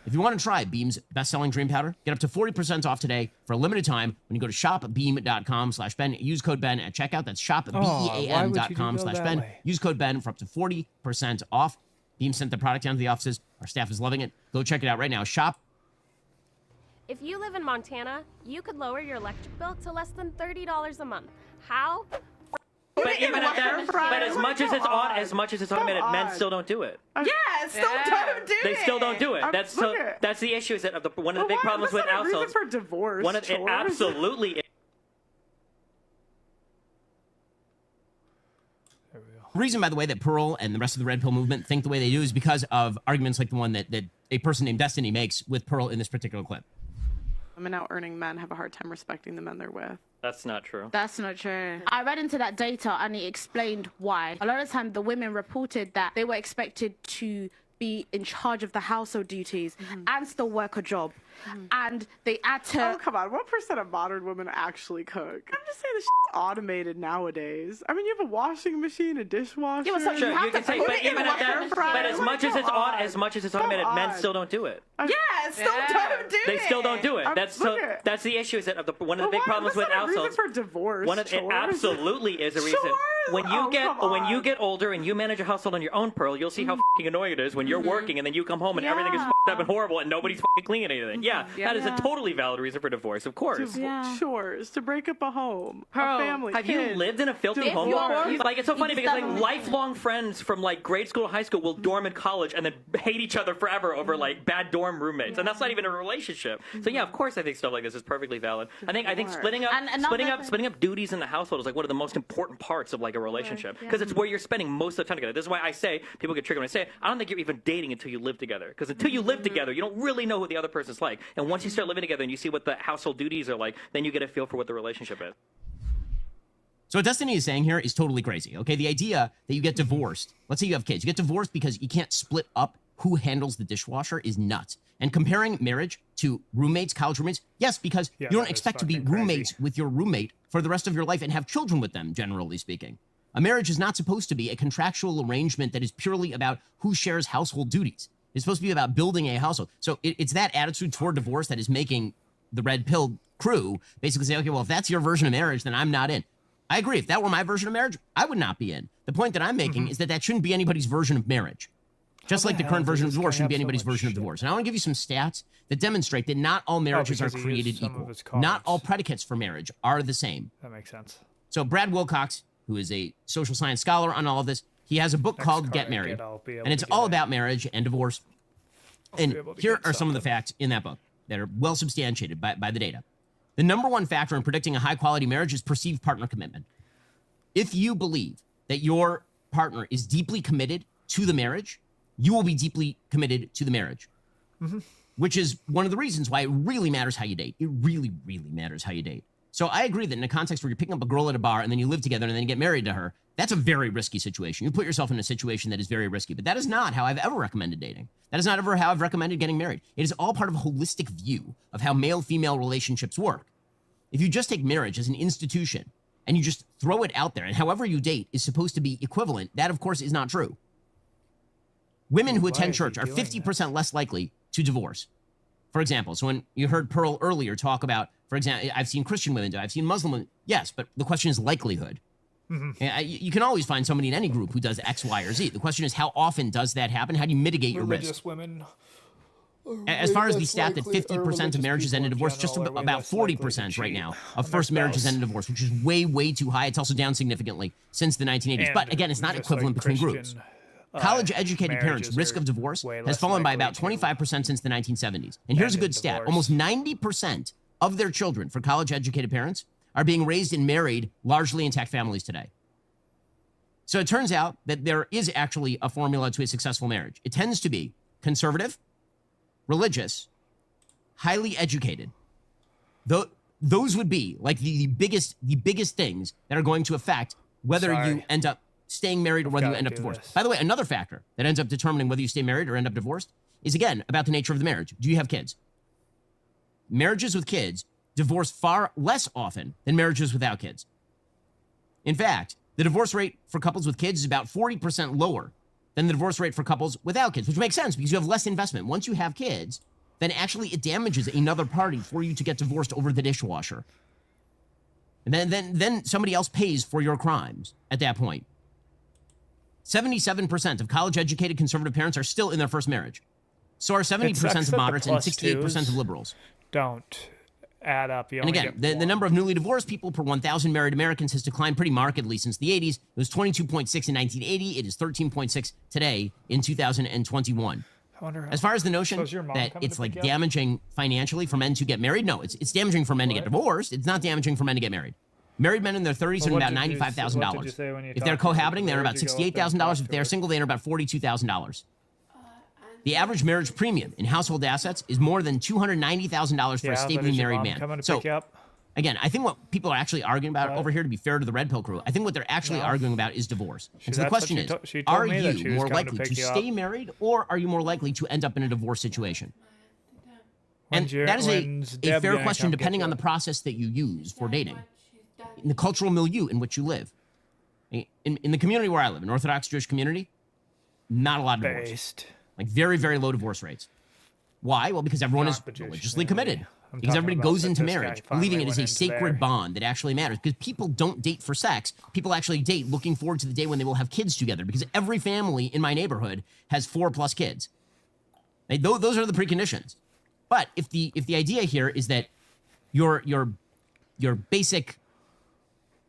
If you want to try Beam's best-selling Dream Powder, get up to 40% off today for a limited time when you go to shopbeam.com/Ben. Use code Ben at checkout. That's shopbeam.com/Ben. Use code Ben for up to 40% off. Beam sent the product down to the offices. Our staff is loving it. Go check it out right now. Shop. If you live in Montana, you could lower your electric bill to less than $30 a month. How? But even at that, but as much as it's automated, men still don't do it. Yes, still don't do it. They still don't do it. That's the issue. Is that one of the big problems with households for divorce? It absolutely is. The reason, by the way, that Pearl and the rest of the Red Pill movement think the way they do is because of arguments like the one that a person named Destiny makes with Pearl in this particular clip. Women out earning men have a hard time respecting the men they're with. That's not true. That's not true. I read into that data and it explained why. A lot of the time, the women reported that they were expected to be in charge of the household duties and still work a job. And they had to... Oh, come on. What percent of modern women actually cook? I'm just saying this shit's automated nowadays. I mean, you have a washing machine, a dishwasher. Yeah, sure, you can say, but even at that, but as much as it's automated, men still don't do it. Yes, still don't do it. They still don't do it. That's the issue. Is that one of the big problems with households? For divorce. It absolutely is a reason. When you get older and you manage a household on your own, Pearl, you'll see how fucking annoying it is when you're working and then you come home and everything is fucked up and horrible and nobody's fucking cleaning anything. Yeah, that is a totally valid reason for divorce, of course. Chores to break up a home, Pearl, a family. have you lived in a filthy home? Like, it's so funny because like lifelong friends from like grade school to high school will dorm in college and then hate each other forever over like bad dorm roommates, and that's not even a relationship. So yeah, of course I think stuff like this is perfectly valid. I think splitting up duties in the household is like one of the most important parts of like a relationship because it's where you're spending most of the time together. This is why I say people get triggered when I say it. I don't think you're even dating until you live together, because until you live together, you don't really know who the other person's like. And once you start living together and you see what the household duties are like, then you get a feel for what the relationship is. So what Destiny is saying here is totally crazy. Okay, the idea that you get divorced, let's say you have kids, you get divorced because you can't split up who handles the dishwasher is nuts. And comparing marriage to roommates, college roommates, yes, because you don't expect to be roommates with your roommate for the rest of your life and have children with them, generally speaking. A marriage is not supposed to be a contractual arrangement that is purely about who shares household duties. It's supposed to be about building a household. So it's that attitude toward divorce that is making the Red Pill crew basically say, okay, well, if that's your version of marriage, then I'm not in. I agree. If that were my version of marriage, I would not be in. The point that I'm making is that shouldn't be anybody's version of marriage. Just like the current version of divorce shouldn't be anybody's version of divorce. And I want to give you some stats that demonstrate that not all marriages are created equal. Not all predicates for marriage are the same. That makes sense. So Brad Wilcox, who is a social science scholar on all of this, he has a book called Get Married. And it's all about marriage and divorce. And here are some of the facts in that book that are well substantiated by the data. The number one factor in predicting a high-quality marriage is perceived partner commitment. If you believe that your partner is deeply committed to the marriage, you will be deeply committed to the marriage, which is one of the reasons why it really matters how you date. It really, really matters how you date. So I agree that in a context where you're picking up a girl at a bar and then you live together and then you get married to her, that's a very risky situation. You put yourself in a situation that is very risky, but that is not how I've ever recommended dating. That is not ever how I've recommended getting married. It is all part of a holistic view of how male-female relationships work. If you just take marriage as an institution and you just throw it out there and however you date is supposed to be equivalent, that of course is not true. Women who attend church are 50% less likely to divorce. For example, so when you heard Pearl earlier talk about, for example, I've seen Christian women do it, I've seen Muslim women. Yes, but the question is likelihood. You can always find somebody in any group who does X, Y, or Z. The question is, how often does that happen? How do you mitigate your risk? Women. As far as the stat that 50% of marriages end in divorce, just about 40% right now of first marriages end in divorce, which is way, way too high. It's also down significantly since the 1980s. But again, it's not equivalent between groups. College-educated parents' risk of divorce has fallen by about 25% since the 1970s. And here's a good stat. Almost 90% of their children for college-educated parents are being raised in married, largely intact families today. So it turns out that there is actually a formula to a successful marriage. It tends to be conservative, religious, highly educated. Those would be like the biggest things that are going to affect whether you end up staying married or whether you end up divorced. By the way, another factor that ends up determining whether you stay married or end up divorced is, again, about the nature of the marriage. Do you have kids? Marriages with kids divorce far less often than marriages without kids. In fact, the divorce rate for couples with kids is about 40% lower than the divorce rate for couples without kids, which makes sense because you have less investment. Once you have kids, then actually it damages another party for you to get divorced over the dishwasher. And then somebody else pays for your crimes at that point. 77% of college-educated conservative parents are still in their first marriage. So are 70% of moderates and 68% of liberals. Don't add up. You and again, the number of newly divorced people per 1,000 married Americans has declined pretty markedly since the 80s. It was 22.6 in 1980. It is 13.6 today in 2021. As far as the notion that it's like damaging financially for men to get married, no, it's damaging for men to get divorced. It's not damaging for men to get married. Married men in their 30s earn about $95,000. If they're cohabiting, they earn about $68,000. If they're single, they earn about $42,000. The average marriage premium in household assets is more than $290,000 for a stably married man. So, again, I think what people are actually arguing about over here, to be fair to the Red Pill crew, I think what they're actually arguing about is divorce. And so the question is, are you more likely to stay married, or are you more likely to end up in a divorce situation? And that is a fair question depending on the process that you use for dating. In the cultural milieu in which you live. In the community where I live, an Orthodox Jewish community, not a lot of divorce. Like very, very low divorce rates. Why? Well, because everyone is religiously committed. Because everybody goes into marriage believing it is a sacred bond that actually matters. Because people don't date for sex. People actually date looking forward to the day when they will have kids together. Because every family in my neighborhood has 4+ kids. Those are the preconditions. But if the idea here is that your basic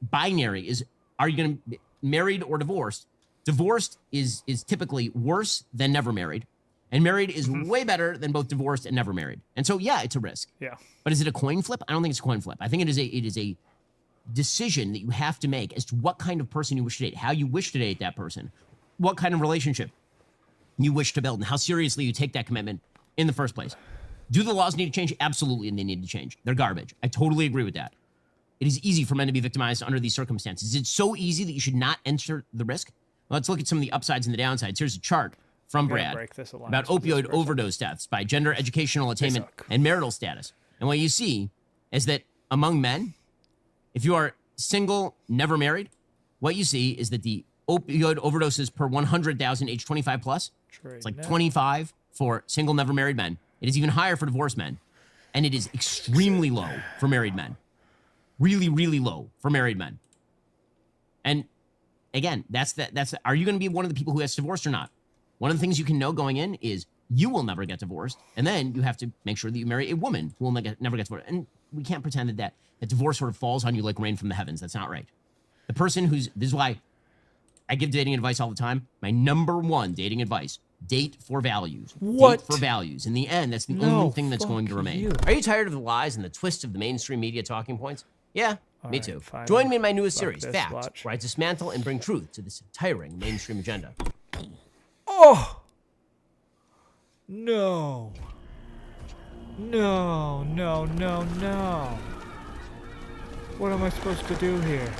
binary is, are you going to be married or divorced? Divorced is typically worse than never married. And married is way better than both divorced and never married. And so, yeah, it's a risk. Yeah. But is it a coin flip? I don't think it's a coin flip. I think it is a decision that you have to make as to what kind of person you wish to date, how you wish to date that person, what kind of relationship you wish to build, and how seriously you take that commitment in the first place. Do the laws need to change? Absolutely, and they need to change. They're garbage. I totally agree with that. It is easy for men to be victimized under these circumstances. It's so easy that you should not enter the risk. Let's look at some of the upsides and the downsides. Here's a chart from Brad about opioid overdose deaths by gender, educational attainment, and marital status. And what you see is that among men, if you are single, never married, what you see is that the opioid overdoses per 100,000 age 25 plus, it's like 25 for single, never married men. It is even higher for divorced men. And it is extremely low for married men. Really, really low for married men. And again, are you going to be one of the people who gets divorced or not? One of the things you can know going in is you will never get divorced. And then you have to make sure that you marry a woman who will never get divorced. And we can't pretend that divorce sort of falls on you like rain from the heavens. That's not right. The person this is why I give dating advice all the time. My number one dating advice: date for values. What? Date for values. In the end, that's the only thing that's going to remain. Are you tired of the lies and the twists of the mainstream media talking points? Yeah, me too. Join me in my newest series, Facts, where I dismantle and bring truth to this tiring mainstream agenda. Oh! No. No, no, no, no. What am I supposed to do here?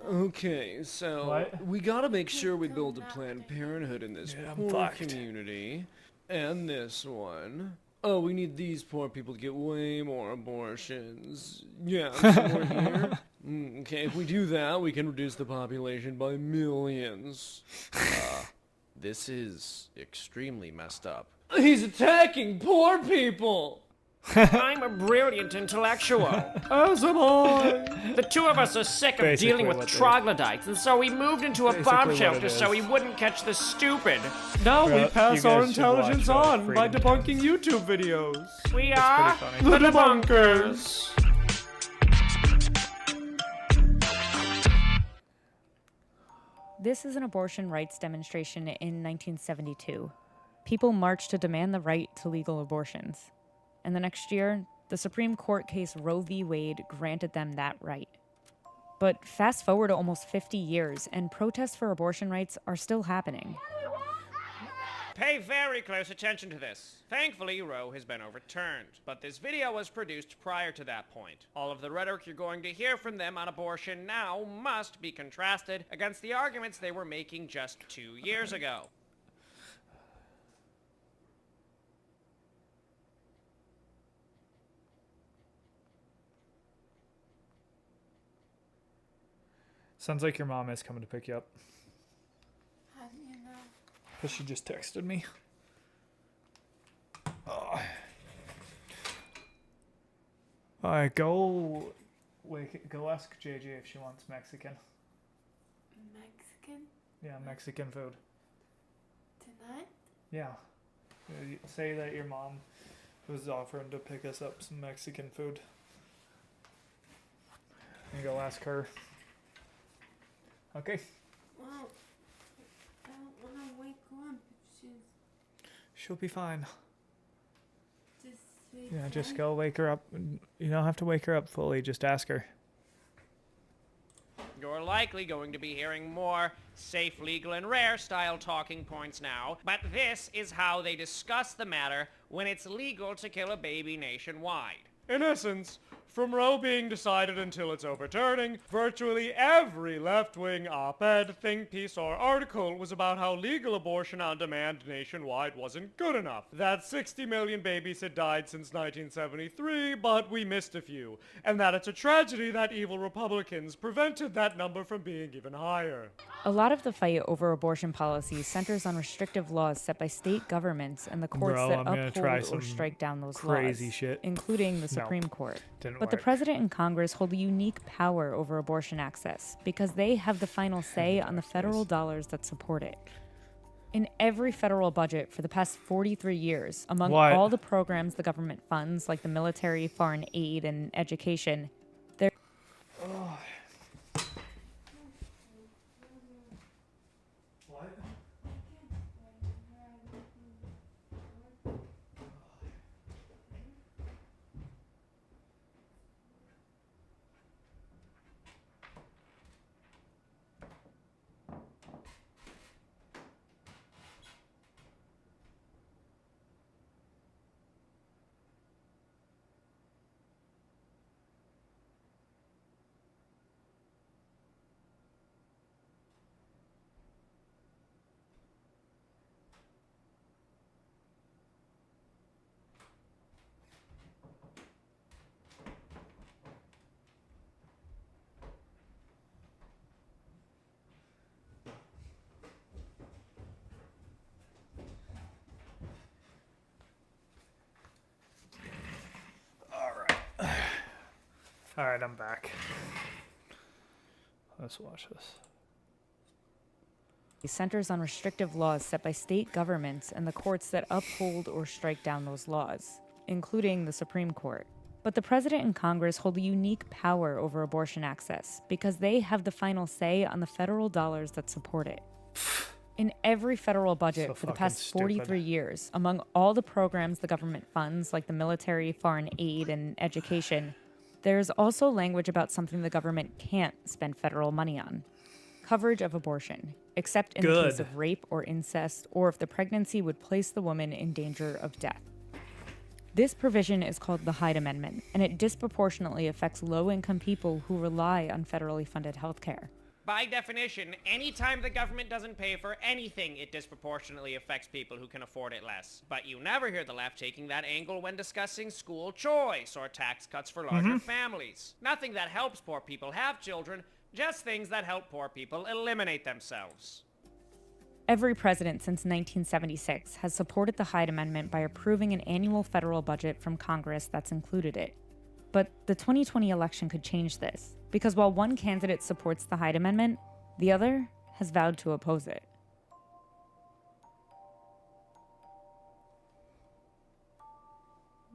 Okay, so we gotta make sure we build a Planned Parenthood in this poor community. And this one. Oh, we need these poor people to get way more abortions. Yeah, somewhere here. Okay, if we do that, we can reduce the population by millions. This is extremely messed up. He's attacking poor people! I'm a brilliant intellectual. As am I. The two of us are sick of dealing with troglodytes, and so we moved into a bomb shelter so we wouldn't catch the stupid. Now we pass our intelligence on by debunking YouTube videos. We are the debunkers. This is an abortion rights demonstration in 1972. People marched to demand the right to legal abortions. And the next year, the Supreme Court case Roe v. Wade granted them that right. But fast forward to almost 50 years, and protests for abortion rights are still happening. Pay very close attention to this. Thankfully, Roe has been overturned, but this video was produced prior to that point. All of the rhetoric you're going to hear from them on abortion now must be contrasted against the arguments they were making just 2 years ago. Sounds like your mom is coming to pick you up. How do you know? Because she just texted me. Oh. Alright, go ask JJ if she wants Mexican. Mexican? Yeah, Mexican food. Tonight? Yeah. Say that your mom was offering to pick us up some Mexican food. And go ask her. Okay. Well, I don't want to wake her up if She'll be fine. just Yeah, just go wake her up. You don't have to wake her up fully, just ask her. You're likely going to be hearing more safe, legal, and rare style talking points now, but this is how they discuss the matter when it's legal to kill a baby nationwide. In essence, from Roe being decided until its overturning, virtually every left-wing op-ed, think piece, or article was about how legal abortion on demand nationwide wasn't good enough. That 60 million babies had died since 1973, but we missed a few. And that it's a tragedy that evil Republicans prevented that number from being even higher. A lot of the fight over abortion policy centers on restrictive laws set by state governments and the courts Bro, that I'm gonna try uphold or some strike down those crazy laws, shit. including the No, Supreme Court. didn't But the work. president and Congress hold a unique power over abortion access because they have the final say on the federal dollars that support it. In every federal budget for the past 43 years, among What? all the programs the government funds, like the military, foreign aid, and education, there. Oh. What? Alright, I'm back. Let's watch this. Centers on restrictive laws set by state governments and the courts that uphold or strike down those laws, including the Supreme Court. But the president and Congress hold a unique power over abortion access because they have the final say on the federal dollars that support it. In every federal budget So for the fucking past 43 stupid. years, among all the programs the government funds, like the military, foreign aid, and education, there's also language about something the government can't spend federal money on: coverage of abortion, except in the case Good. of rape or incest, or if the pregnancy would place the woman in danger of death. This provision is called the Hyde Amendment, and it disproportionately affects low-income people who rely on federally funded health care. By definition, anytime the government doesn't pay for anything, it disproportionately affects people who can afford it less. But you never hear the left taking that angle when discussing school choice or tax cuts for larger families. Nothing that helps poor people have children, just things that help poor people eliminate themselves. Every president since 1976 has supported the Hyde Amendment by approving an annual federal budget from Congress that's included it. But the 2020 election could change this, because while one candidate supports the Hyde Amendment, the other has vowed to oppose it.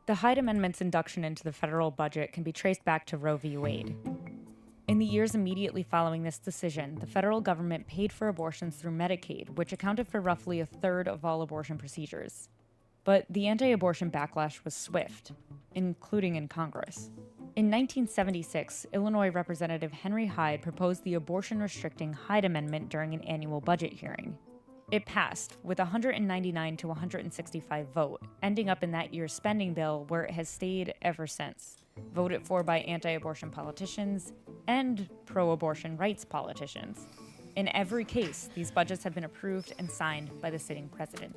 The Hyde Amendment's induction into the federal budget can be traced back to Roe v. Wade. In the years immediately following this decision, the federal government paid for abortions through Medicaid, which accounted for roughly a third of all abortion procedures. But the anti-abortion backlash was swift, including in Congress. In 1976, Illinois Representative Henry Hyde proposed the abortion-restricting Hyde Amendment during an annual budget hearing. It passed with a 199 to 165 vote, ending up in that year's spending bill where it has stayed ever since, voted for by anti-abortion politicians and pro-abortion rights politicians. In every case, these budgets have been approved and signed by the sitting president.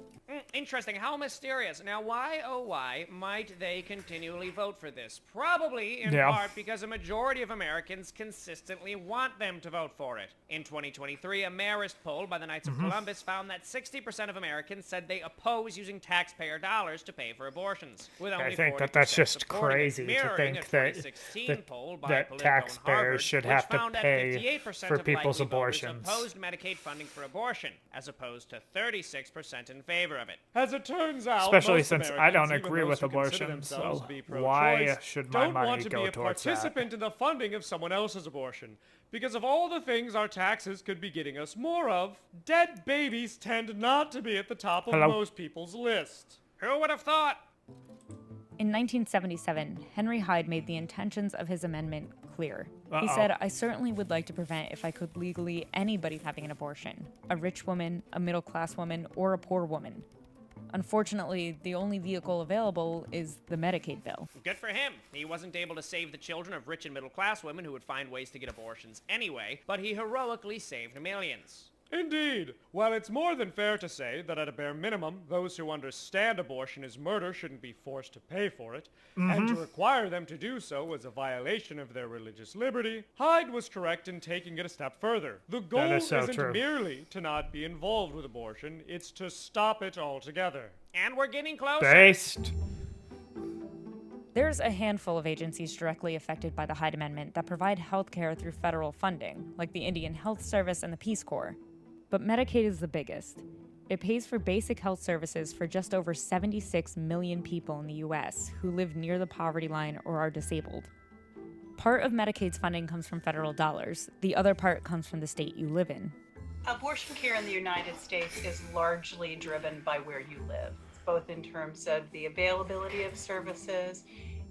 Interesting. How mysterious. Now, why, oh why, might they continually vote for this? Probably, in part, because a majority of Americans consistently want them to vote for it. In 2023, a Marist poll by the Knights of Columbus found that 60% of Americans said they oppose using taxpayer dollars to pay for abortions. With only I think 40% that's just supporting it, crazy to mirroring think a that 2016 poll by that Politico and taxpayers Harvard, should which have to found that pay 58% for of people's likely voters abortions. opposed Medicaid funding for abortion, as opposed to 36% in favor of it. As it turns out, Especially most since Americans, I don't even agree those with who consider abortion, themselves so to be why pro-choice, should my don't money want to go be a towards that? participant in the funding of someone else's abortion. Because of all the things our taxes could be getting us more of, dead babies tend not to be at the top of most people's list. Who would have thought? In 1977, Henry Hyde made the intentions of his amendment clear. He Uh-oh. said, I certainly would like to prevent, if I could legally, anybody having an abortion. A rich woman, a middle-class woman, or a poor woman. Unfortunately, the only vehicle available is the Medicaid bill. Good for him. He wasn't able to save the children of rich and middle-class women who would find ways to get abortions anyway, but he heroically saved millions. Indeed. While it's more than fair to say that at a bare minimum, those who understand abortion is murder shouldn't be forced to pay for it, and to require them to do so was a violation of their religious liberty, Hyde was correct in taking it a step further. The goal is so isn't true. merely to not be involved with abortion, it's to stop it altogether. And we're getting closer. Based. There's a handful of agencies directly affected by the Hyde Amendment that provide health care through federal funding, like the Indian Health Service and the Peace Corps. But Medicaid is the biggest. It pays for basic health services for just over 76 million people in the U.S. who live near the poverty line or are disabled. Part of Medicaid's funding comes from federal dollars. The other part comes from the state you live in. Abortion care in the United States is largely driven by where you live, both in terms of the availability of services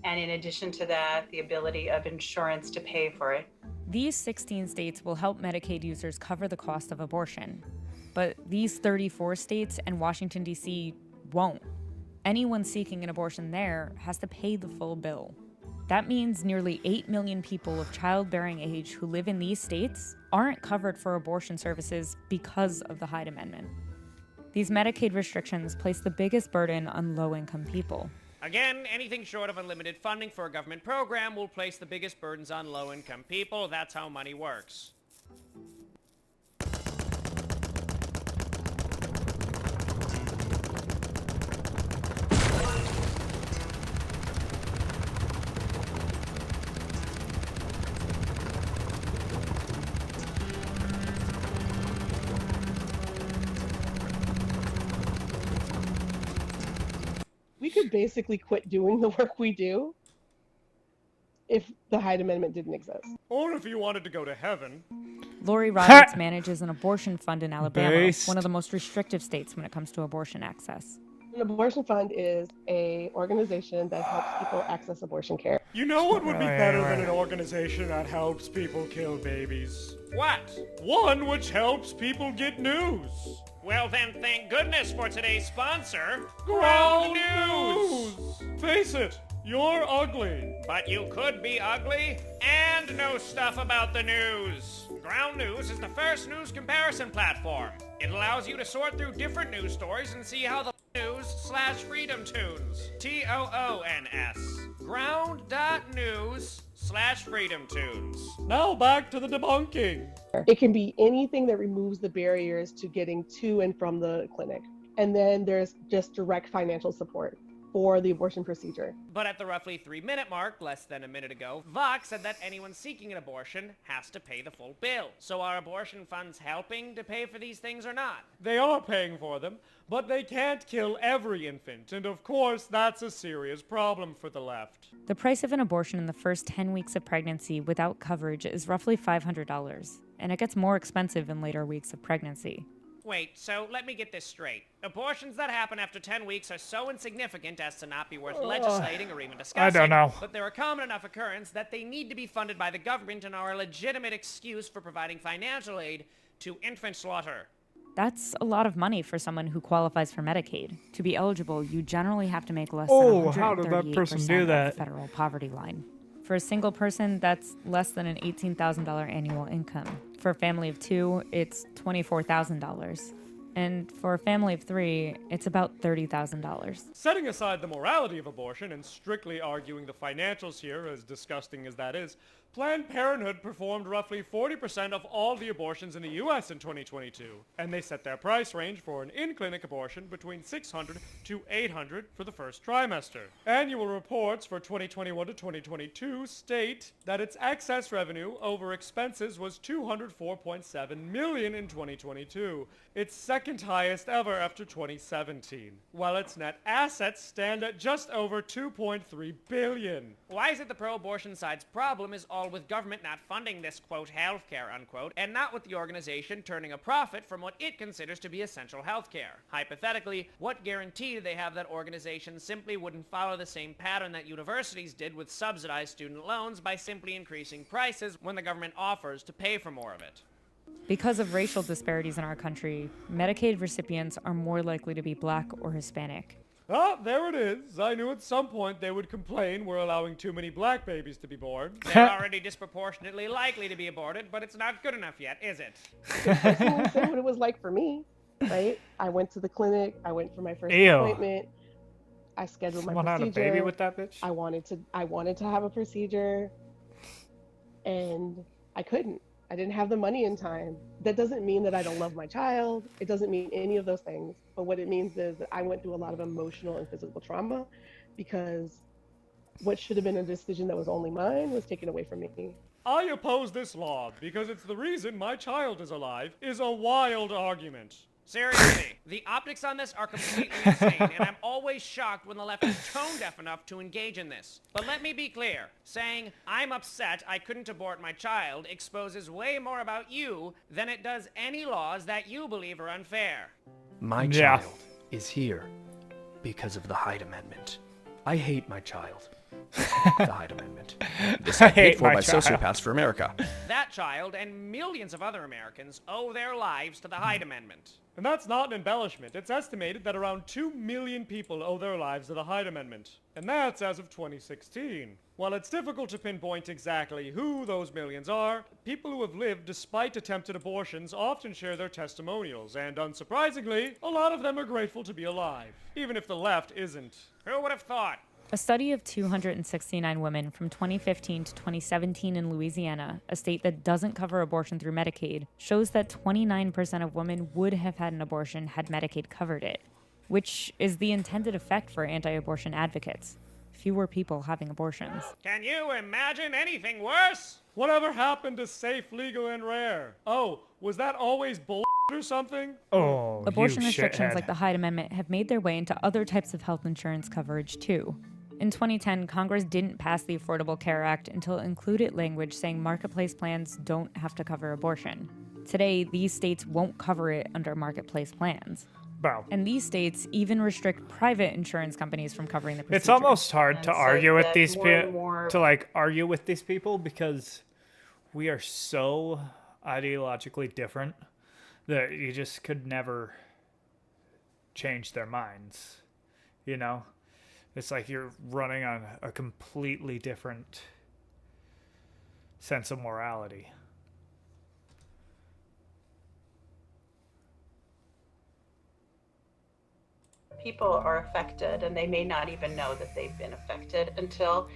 and, in addition to that, the ability of insurance to pay for it. These 16 states will help Medicaid users cover the cost of abortion. But these 34 states and Washington, D.C. won't. Anyone seeking an abortion there has to pay the full bill. That means nearly 8 million people of childbearing age who live in these states aren't covered for abortion services because of the Hyde Amendment. These Medicaid restrictions place the biggest burden on low-income people. Again, anything short of unlimited funding for a government program will place the biggest burdens on low-income people. That's how money works. We could basically quit doing the work we do if the Hyde Amendment didn't exist. Or if you wanted to go to heaven. Lori Roberts manages an abortion fund in Alabama, Based. one of the most restrictive states when it comes to abortion access. An abortion fund is a organization that helps people access abortion care. You know what would be Right, better right. than an organization that helps people kill babies? What? One which helps people get news. Well then, thank goodness for today's sponsor, Ground News! Face it, you're ugly. But you could be ugly and know stuff about the news. Ground News is the first news comparison platform. It allows you to sort through different news stories and see how the news/freedom tunes. TOONS. Ground.news/freedom tunes. Now back to the debunking. It can be anything that removes the barriers to getting to and from the clinic. And then there's just direct financial support for the abortion procedure. But at the roughly 3-minute mark, less than a minute ago, Vox said that anyone seeking an abortion has to pay the full bill. So are abortion funds helping to pay for these things or not? They are paying for them, but they can't kill every infant, and of course that's a serious problem for the left. The price of an abortion in the first 10 weeks of pregnancy without coverage is roughly $500, and it gets more expensive in later weeks of pregnancy. Wait, so let me get this straight. Abortions that happen after 10 weeks are so insignificant as to not be worth legislating or even discussing. I don't know. But they're a common enough occurrence that they need to be funded by the government and are a legitimate excuse for providing financial aid to infant slaughter. That's a lot of money for someone who qualifies for Medicaid. To be eligible, you generally have to make less Oh, than how did that person do 138% that? of the federal poverty line. For a single person, that's less than an $18,000 annual income. For a family of two, it's $24,000. And for a family of 3, it's about $30,000. Setting aside the morality of abortion and strictly arguing the financials here, as disgusting as that is, Planned Parenthood performed roughly 40% of all the abortions in the U.S. in 2022, and they set their price range for an in-clinic abortion between $600 to $800 for the first trimester. Annual reports for 2021 to 2022 state that its excess revenue over expenses was $204.7 million in 2022, its second highest ever after 2017, while its net assets stand at just over $2.3 billion. Why is it the pro-abortion side's problem is all with government not funding this, quote, healthcare, unquote, and not with the organization turning a profit from what it considers to be essential healthcare? Hypothetically, what guarantee do they have that organizations simply wouldn't follow the same pattern that universities did with subsidized student loans by simply increasing prices when the government offers to pay for more of it? Because of racial disparities in our country, Medicaid recipients are more likely to be Black or Hispanic. Ah, there it is. I knew at some point they would complain we're allowing too many black babies to be born. They're already disproportionately likely to be aborted, but it's not good enough yet, is it? Personally say what it was like for me, right? I went to the clinic. I went for my first appointment. I scheduled my procedure. Had a baby with that bitch? I wanted to have a procedure, and I couldn't. I didn't have the money in time. That doesn't mean that I don't love my child. It doesn't mean any of those things. But what it means is that I went through a lot of emotional and physical trauma because what should have been a decision that was only mine was taken away from me. I oppose this law because it's the reason my child is alive is a wild argument. Seriously, the optics on this are completely insane, and I'm always shocked when the left is tone deaf enough to engage in this. But let me be clear, saying, I'm upset I couldn't abort my child exposes way more about you than it does any laws that you believe are unfair. My child is here because of the Hyde Amendment. I hate my child. The Hyde Amendment. This is paid for by Sociopaths for America. That child and millions of other Americans owe their lives to the Hyde Amendment. And that's not an embellishment. It's estimated that around 2 million people owe their lives to the Hyde Amendment. And that's as of 2016. While it's difficult to pinpoint exactly who those millions are, people who have lived despite attempted abortions often share their testimonials, and unsurprisingly, a lot of them are grateful to be alive, even if the left isn't. Who would have thought? A study of 269 women from 2015 to 2017 in Louisiana, a state that doesn't cover abortion through Medicaid, shows that 29% of women would have had an abortion had Medicaid covered it, which is the intended effect for anti-abortion advocates. Fewer people having abortions. Can you imagine anything worse? Whatever happened to safe, legal, and rare? Oh, was that always bull or something? Oh, abortion you restrictions shithead. like the Hyde Amendment have made their way into other types of health insurance coverage too. In 2010, Congress didn't pass the Affordable Care Act until it included language saying marketplace plans don't have to cover abortion. Today, these states won't cover it under marketplace plans. Bro. And these states even restrict private insurance companies from covering the procedure. It's almost hard to argue with these more- argue with these people because we are so ideologically different that you just could never change their minds. You know? It's like you're running on a completely different sense of morality. People are affected, and they may not even know that they've been affected until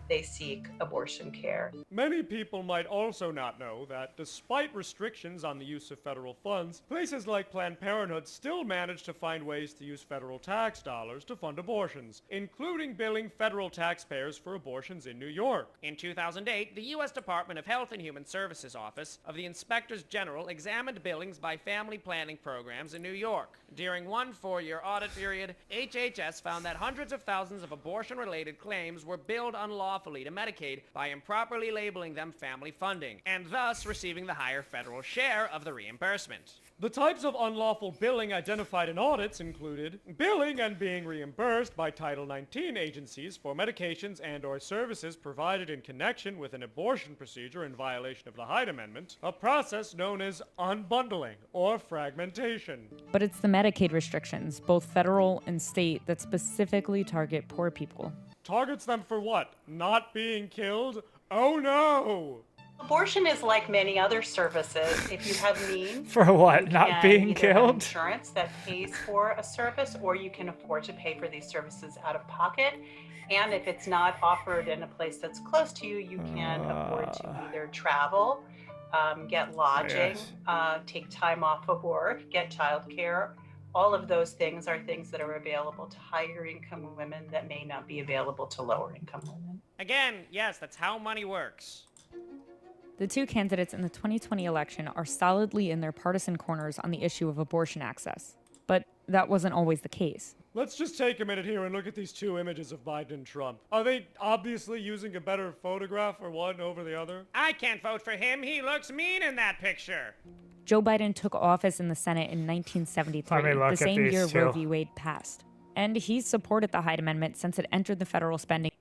they seek abortion care. Many people might also not know that, despite restrictions on the use of federal funds, places like Planned Parenthood still manage to find ways to use federal tax dollars to fund abortions, including billing federal taxpayers for abortions in New York. In 2008, the U.S. Department of Health and Human Services Office of the Inspectors General examined billings by family planning programs in New York. During one 4-year audit period, HHS found that hundreds of thousands of abortion-related claims were billed unlawfully to Medicaid by improperly labeling them family funding, and thus receiving the higher federal share of the reimbursement. The types of unlawful billing identified in audits included billing and being reimbursed by Title 19 agencies for medications and/or services provided in connection with an abortion procedure in violation of the Hyde Amendment, a process known as unbundling or fragmentation. But it's the Medicaid restrictions, both federal and state, that specifically target poor people. Targets them for what? Not being killed? Oh no! Abortion is like many other services. If you have means, For what? you Not can being either have killed? insurance that pays for a service, or you can afford to pay for these services out of pocket. And if it's not offered in a place that's close to you, you can afford to either travel, get lodging, take time off of work, get childcare. All of those things are things that are available to higher income women that may not be available to lower income women. Again, yes, that's how money works. The two candidates in the 2020 election are solidly in their partisan corners on the issue of abortion access. But that wasn't always the case. Let's just take a minute here and look at these two images of Biden and Trump. Are they obviously using a better photograph or one over the other? I can't vote for him. He looks mean in that picture. Joe Biden took office in the Senate in 1973, the same year Roe v. Wade passed. And he's supported the Hyde Amendment since it entered the federal spending.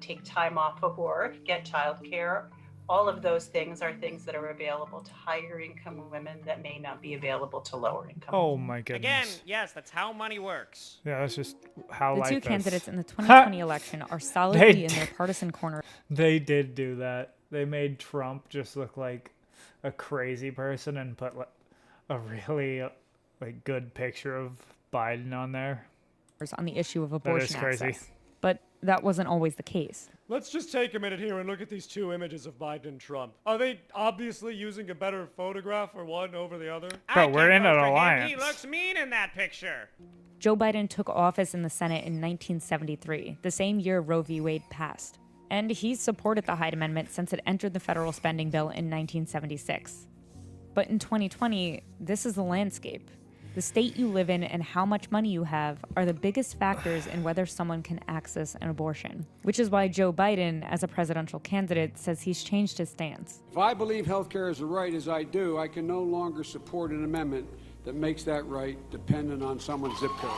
Take time off of work, get childcare. All of those things are things that are available to higher income women that may not be available to lower income. Oh my goodness. Again, yes, that's how money works. Yeah, that's just how The life two is. candidates in the 2020 election are solidly in their partisan corner. They did do that. They made Trump just look like a crazy person and put a really good picture of Biden on there. On the issue of abortion That is crazy. access. But that wasn't always the case. Let's just take a minute here and look at these two images of Biden and Trump. Are they obviously using a better photograph or one over the other? Bro, we're in an alliance. He looks mean in that picture. Joe Biden took office in the Senate in 1973, the same year Roe v. Wade passed. And he's supported the Hyde Amendment since it entered the federal spending bill in 1976. But in 2020, this is the landscape. The state you live in and how much money you have are the biggest factors in whether someone can access an abortion, which is why Joe Biden, as a presidential candidate, says he's changed his stance. If I believe health care is a right as I do, I can no longer support an amendment that makes that right dependent on someone's zip code.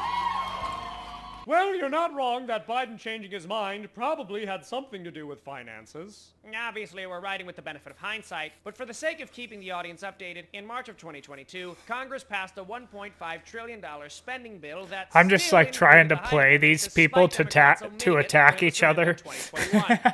Well, you're not wrong that Biden changing his mind probably had something to do with finances. Obviously, we're writing with the benefit of hindsight, but for the sake of keeping the audience updated, in March of 2022, Congress passed a $1.5 trillion spending bill that I'm just trying to play these people to attack each other.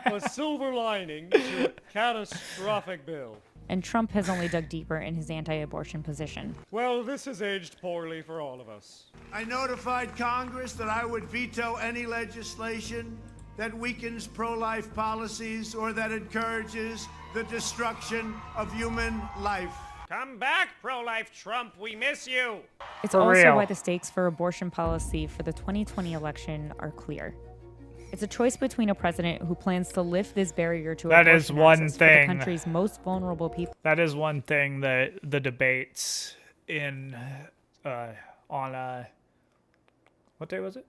A silver lining to a catastrophic bill. And Trump has only dug deeper in his anti-abortion position. Well, this has aged poorly for all of us. I notified Congress that I would veto any legislation that weakens pro-life policies or that encourages the destruction of human life. Come back, pro-life Trump. We miss you. It's also why the stakes for abortion policy for the 2020 election are clear. It's a choice between a president who plans to lift this barrier to that is one access thing. for the country's most vulnerable people. That is one thing that the debates in on what day was it?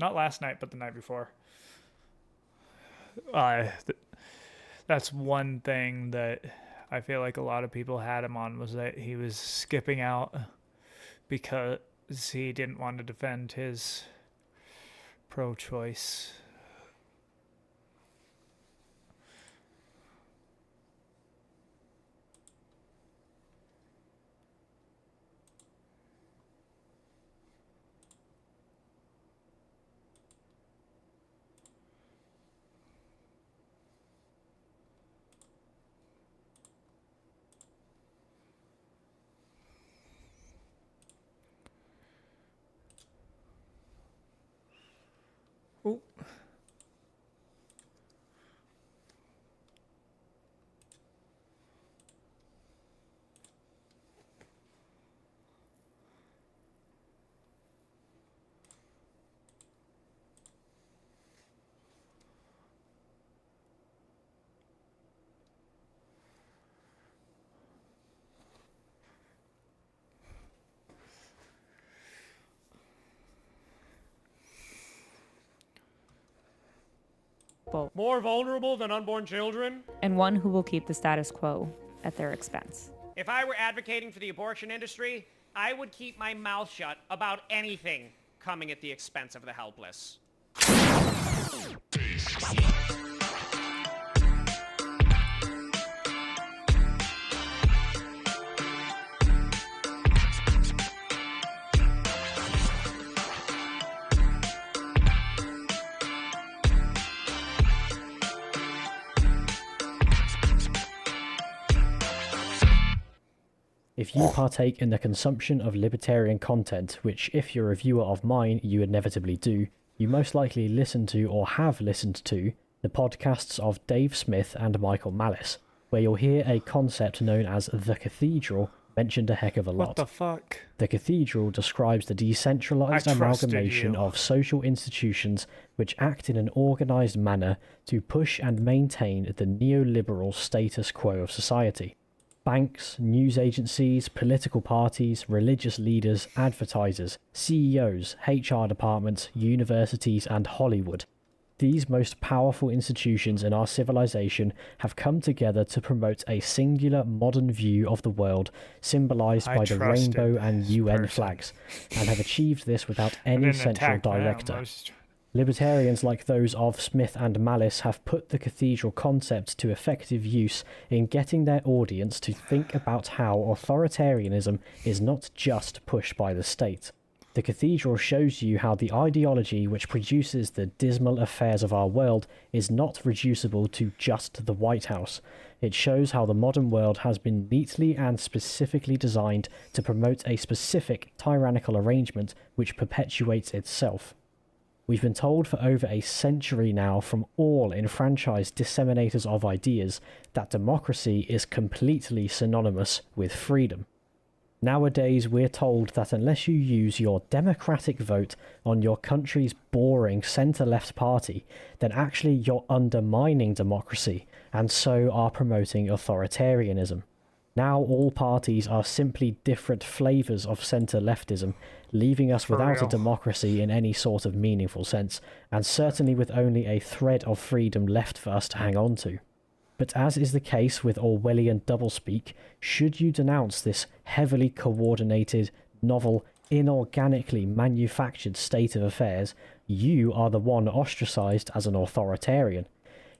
Not last night, but the night before. That's one thing that I feel like a lot of people had him on, was that he was skipping out because he didn't want to defend his pro-choice. Ooh. More vulnerable than unborn children? And one who will keep the status quo at their expense. If I were advocating for the abortion industry, I would keep my mouth shut about anything coming at the expense of the helpless. If you partake in the consumption of libertarian content, which if you're a viewer of mine, you inevitably do, you most likely listen to or have listened to the podcasts of Dave Smith and Michael Malice, where you'll hear a concept known as the cathedral mentioned a heck of a lot. What the fuck? The cathedral describes the decentralized amalgamation of social institutions which act in an organized manner to push and maintain the neoliberal status quo of society. Banks, news agencies, political parties, religious leaders, advertisers, CEOs, HR departments, universities, and Hollywood. These most powerful institutions in our civilization have come together to promote a singular modern view of the world symbolized by the rainbow and UN flags, and have achieved this without any central director. Libertarians like those of Smith and Malice have put the cathedral concept to effective use in getting their audience to think about how authoritarianism is not just pushed by the state. The cathedral shows you how the ideology which produces the dismal affairs of our world is not reducible to just the White House. It shows how the modern world has been neatly and specifically designed to promote a specific tyrannical arrangement which perpetuates itself. We've been told for over a century now from all enfranchised disseminators of ideas that democracy is completely synonymous with freedom. Nowadays, we're told that unless you use your democratic vote on your country's boring centre-left party, then actually you're undermining democracy, and so are promoting authoritarianism. Now all parties are simply different flavours of centre-leftism, leaving us without a democracy in any sort of meaningful sense, and certainly with only a thread of freedom left for us to hang on to. But as is the case with Orwellian doublespeak, should you denounce this heavily coordinated, novel, inorganically manufactured state of affairs, you are the one ostracised as an authoritarian.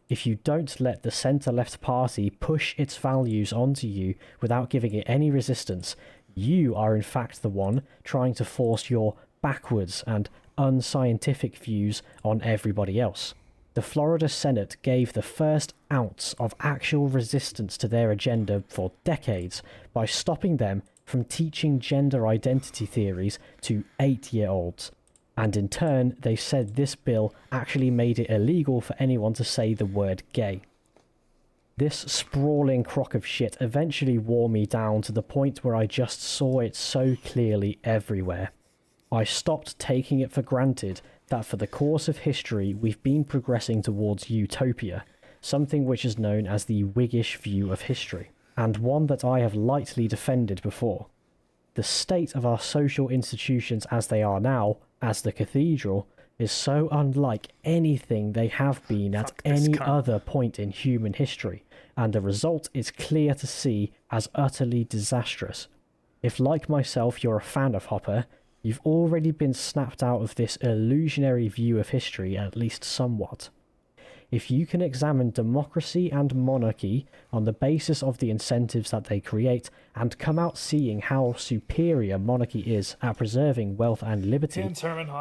If you don't let the centre-left party push its values onto you without giving it any resistance, you are in fact the one trying to force your backwards and unscientific views on everybody else. The Florida Senate gave the first ounce of actual resistance to their agenda for decades by stopping them from teaching gender identity theories to 8-year-olds. And in turn, they said this bill actually made it illegal for anyone to say the word gay. This sprawling crock of shit eventually wore me down to the point where I just saw it so clearly everywhere. I stopped taking it for granted that for the course of history we've been progressing towards utopia, something which is known as the Whiggish view of history, and one that I have lightly defended before. The state of our social institutions as they are now, as the cathedral, is so unlike anything they have been at any other point in human history, and the result is clear to see as utterly disastrous. If, like myself, you're a fan of Hopper, you've already been snapped out of this illusionary view of history at least somewhat. If you can examine democracy and monarchy on the basis of the incentives that they create and come out seeing how superior monarchy is at preserving wealth and liberty,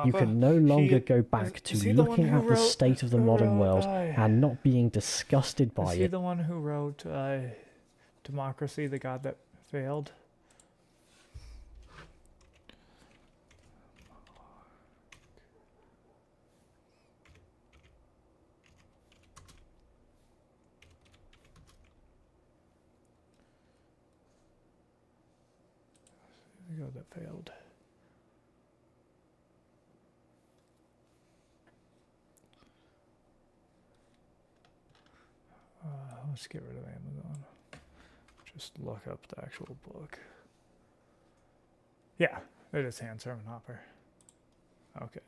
you can no longer go back to looking at the state of the modern world and not being disgusted by it. Is he the one who wrote Democracy, the God That Failed? That failed. Let's get rid of Amazon. Just look up the actual book. Yeah, it is Hans Hermann Hopper. Okay.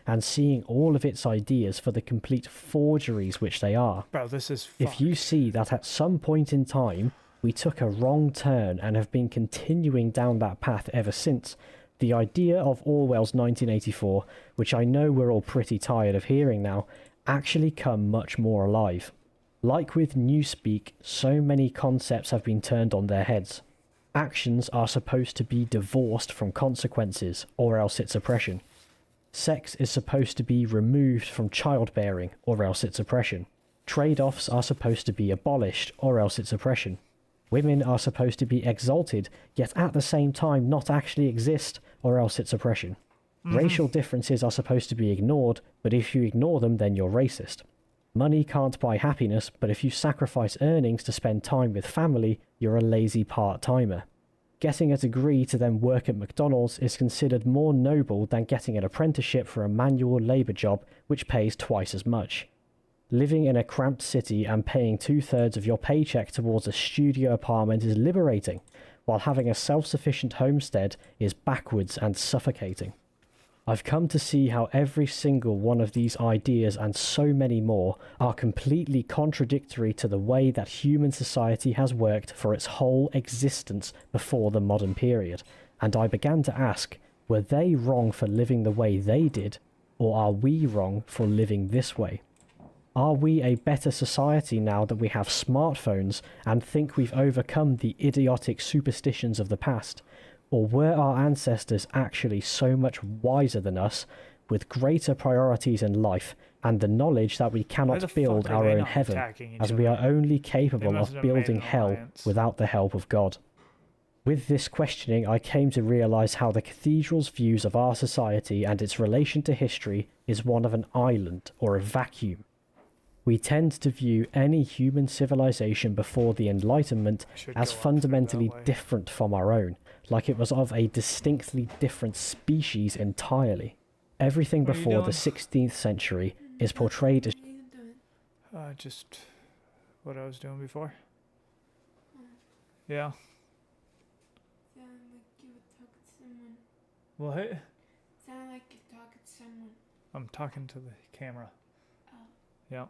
And seeing all of its ideas for the complete forgeries which they are. Bro, this is fucked. If you see that at some point in time we took a wrong turn and have been continuing down that path ever since, the idea of Orwell's 1984, which I know we're all pretty tired of hearing now, actually come much more alive. Like with Newspeak, so many concepts have been turned on their heads. Actions are supposed to be divorced from consequences, or else it's oppression. Sex is supposed to be removed from childbearing, or else it's oppression. Trade-offs are supposed to be abolished, or else it's oppression. Women are supposed to be exalted, yet at the same time not actually exist, or else it's oppression. Racial differences are supposed to be ignored, but if you ignore them, then you're racist. Money can't buy happiness, but if you sacrifice earnings to spend time with family, you're a lazy part-timer. Getting a degree to then work at McDonald's is considered more noble than getting an apprenticeship for a manual labour job which pays twice as much. Living in a cramped city and paying 2/3 of your paycheck towards a studio apartment is liberating, while having a self-sufficient homestead is backwards and suffocating. I've come to see how every single one of these ideas and so many more are completely contradictory to the way that human society has worked for its whole existence before the modern period, and I began to ask, were they wrong for living the way they did, or are we wrong for living this way? Are we a better society now that we have smartphones and think we've overcome the idiotic superstitions of the past? Or were our ancestors actually so much wiser than us, with greater priorities in life, and the knowledge that we cannot build our own heaven, as we are only capable of building hell without the help of God? With this questioning, I came to realise how the cathedral's views of our society and its relation to history is one of an island or a vacuum. We tend to view any human civilization before the Enlightenment as fundamentally different from our own, like it was of a distinctly different species entirely. Everything before the 16th century is portrayed as... Just what I was doing before. Yeah. Sound like you were talking to someone. What? Sound like you're talking to someone. I'm talking to the camera. Oh. Yeah.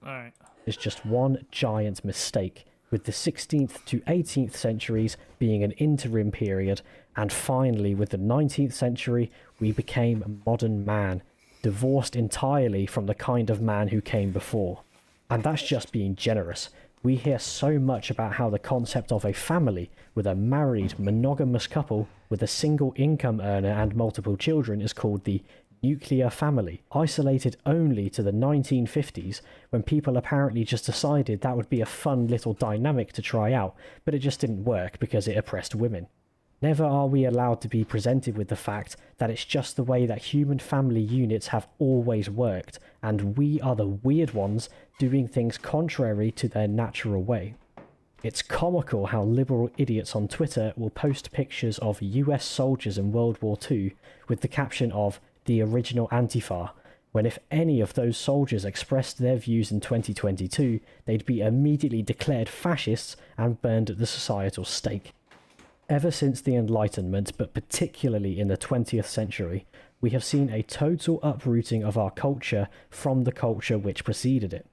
Alright. is just one giant mistake, with the 16th to 18th centuries being an interim period, and finally with the 19th century we became a modern man, divorced entirely from the kind of man who came before. And that's just being generous. We hear so much about how the concept of a family, with a married, monogamous couple with a single income earner and multiple children, is called the nuclear family, isolated only to the 1950s, when people apparently just decided that would be a fun little dynamic to try out, but it just didn't work because it oppressed women. Never are we allowed to be presented with the fact that it's just the way that human family units have always worked, and we are the weird ones doing things contrary to their natural way. It's comical how liberal idiots on Twitter will post pictures of US soldiers in World War II with the caption of the original Antifa, when if any of those soldiers expressed their views in 2022, they'd be immediately declared fascists and burned at the societal stake. Ever since the Enlightenment, but particularly in the 20th century, we have seen a total uprooting of our culture from the culture which preceded it.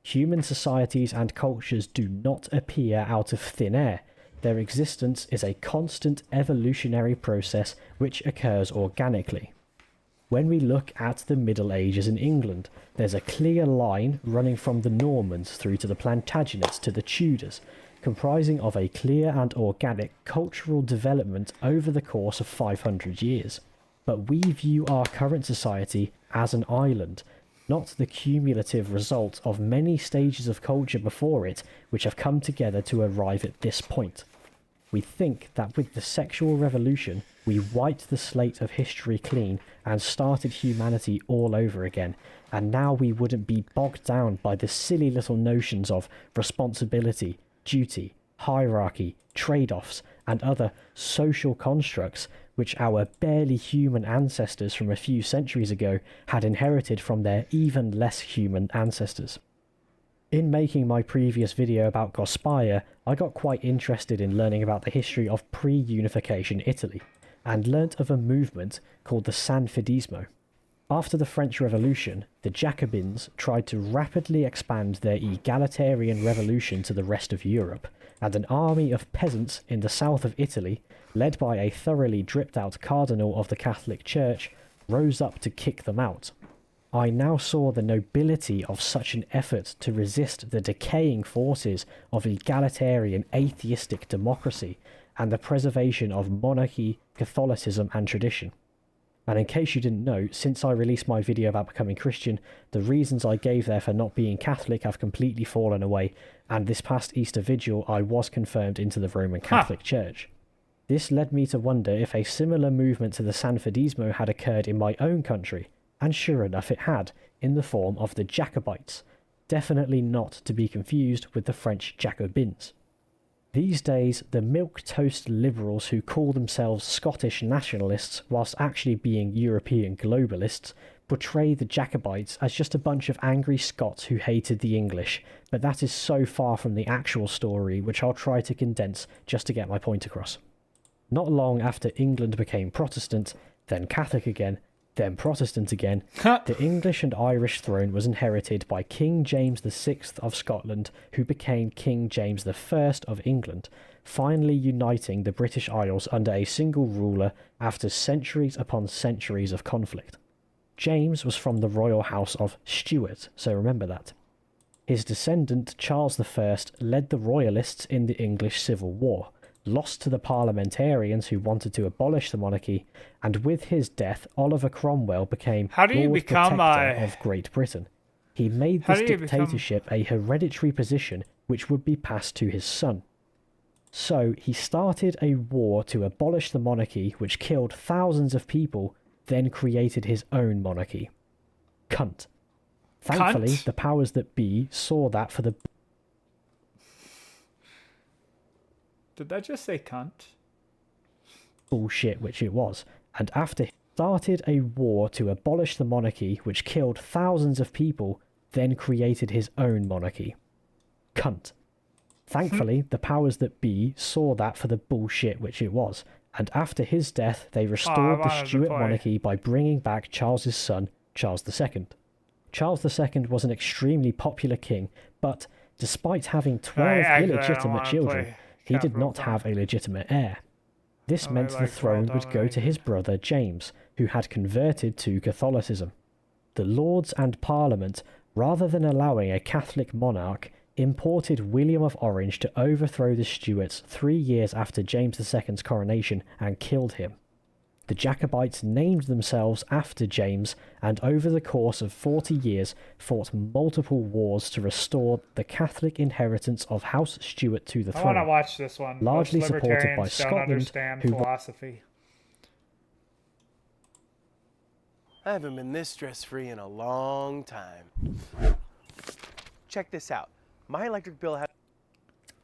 Human societies and cultures do not appear out of thin air. Their existence is a constant evolutionary process which occurs organically. When we look at the Middle Ages in England, there's a clear line running from the Normans through to the Plantagenets to the Tudors, comprising of a clear and organic cultural development over the course of 500 years. But we view our current society as an island, not the cumulative result of many stages of culture before it which have come together to arrive at this point. We think that with the sexual revolution, we wiped the slate of history clean and started humanity all over again, and now we wouldn't be bogged down by the silly little notions of responsibility, duty, hierarchy, trade-offs, and other social constructs which our barely human ancestors from a few centuries ago had inherited from their even less human ancestors. In making my previous video about Gospire, I got quite interested in learning about the history of pre-unification Italy, and learnt of a movement called the Sanfedismo. After the French Revolution, the Jacobins tried to rapidly expand their egalitarian revolution to the rest of Europe, and an army of peasants in the south of Italy, led by a thoroughly dripped-out cardinal of the Catholic Church, rose up to kick them out. I now saw the nobility of such an effort to resist the decaying forces of egalitarian atheistic democracy and the preservation of monarchy, Catholicism and tradition. And in case you didn't know, since I released my video about becoming Christian, the reasons I gave there for not being Catholic have completely fallen away, and this past Easter Vigil I was confirmed into the Roman Catholic Church. This led me to wonder if a similar movement to the Sanfordismo had occurred in my own country, and sure enough it had, in the form of the Jacobites, definitely not to be confused with the French Jacobins. These days, the milquetoast liberals who call themselves Scottish nationalists whilst actually being European globalists portray the Jacobites as just a bunch of angry Scots who hated the English, but that is so far from the actual story, which I'll try to condense just to get my point across. Not long after England became Protestant, then Catholic again, then Protestant again, the English and Irish throne was inherited by King James VI of Scotland, who became King James I of England, finally uniting the British Isles under a single ruler after centuries upon centuries of conflict. James was from the royal house of Stuart, so remember that. His descendant Charles I led the royalists in the English Civil War, lost to the parliamentarians who wanted to abolish the monarchy, and with his death, Oliver Cromwell became Lord Protector of Great Britain. He made this dictatorship a hereditary position which would be passed to his son. So he started a war to abolish the monarchy which killed thousands of people, then created his own monarchy. Cunt. Thankfully, the powers that be saw that for the... Did that just say cunt? Bullshit which it was, and after he started a war to abolish the monarchy which killed thousands of people, then created his own monarchy. Cunt. Thankfully, the powers that be saw that for the bullshit which it was, and after his death they restored the Stuart monarchy by bringing back Charles's son, Charles II. Charles II was an extremely popular king, but despite having 12 illegitimate children, he did not have a legitimate heir. This meant the throne would go to his brother James, who had converted to Catholicism. The Lords and Parliament, rather than allowing a Catholic monarch, imported William of Orange to overthrow the Stuarts 3 years after James II's coronation and killed him. The Jacobites named themselves after James, and over the course of 40 years fought multiple wars to restore the Catholic inheritance of House Stuart to the throne. I want to watch this one. Largely supported by Scotland, Scotland, understand who philosophy. I haven't been this stress-free in a long time. Check this out. My electric bill had...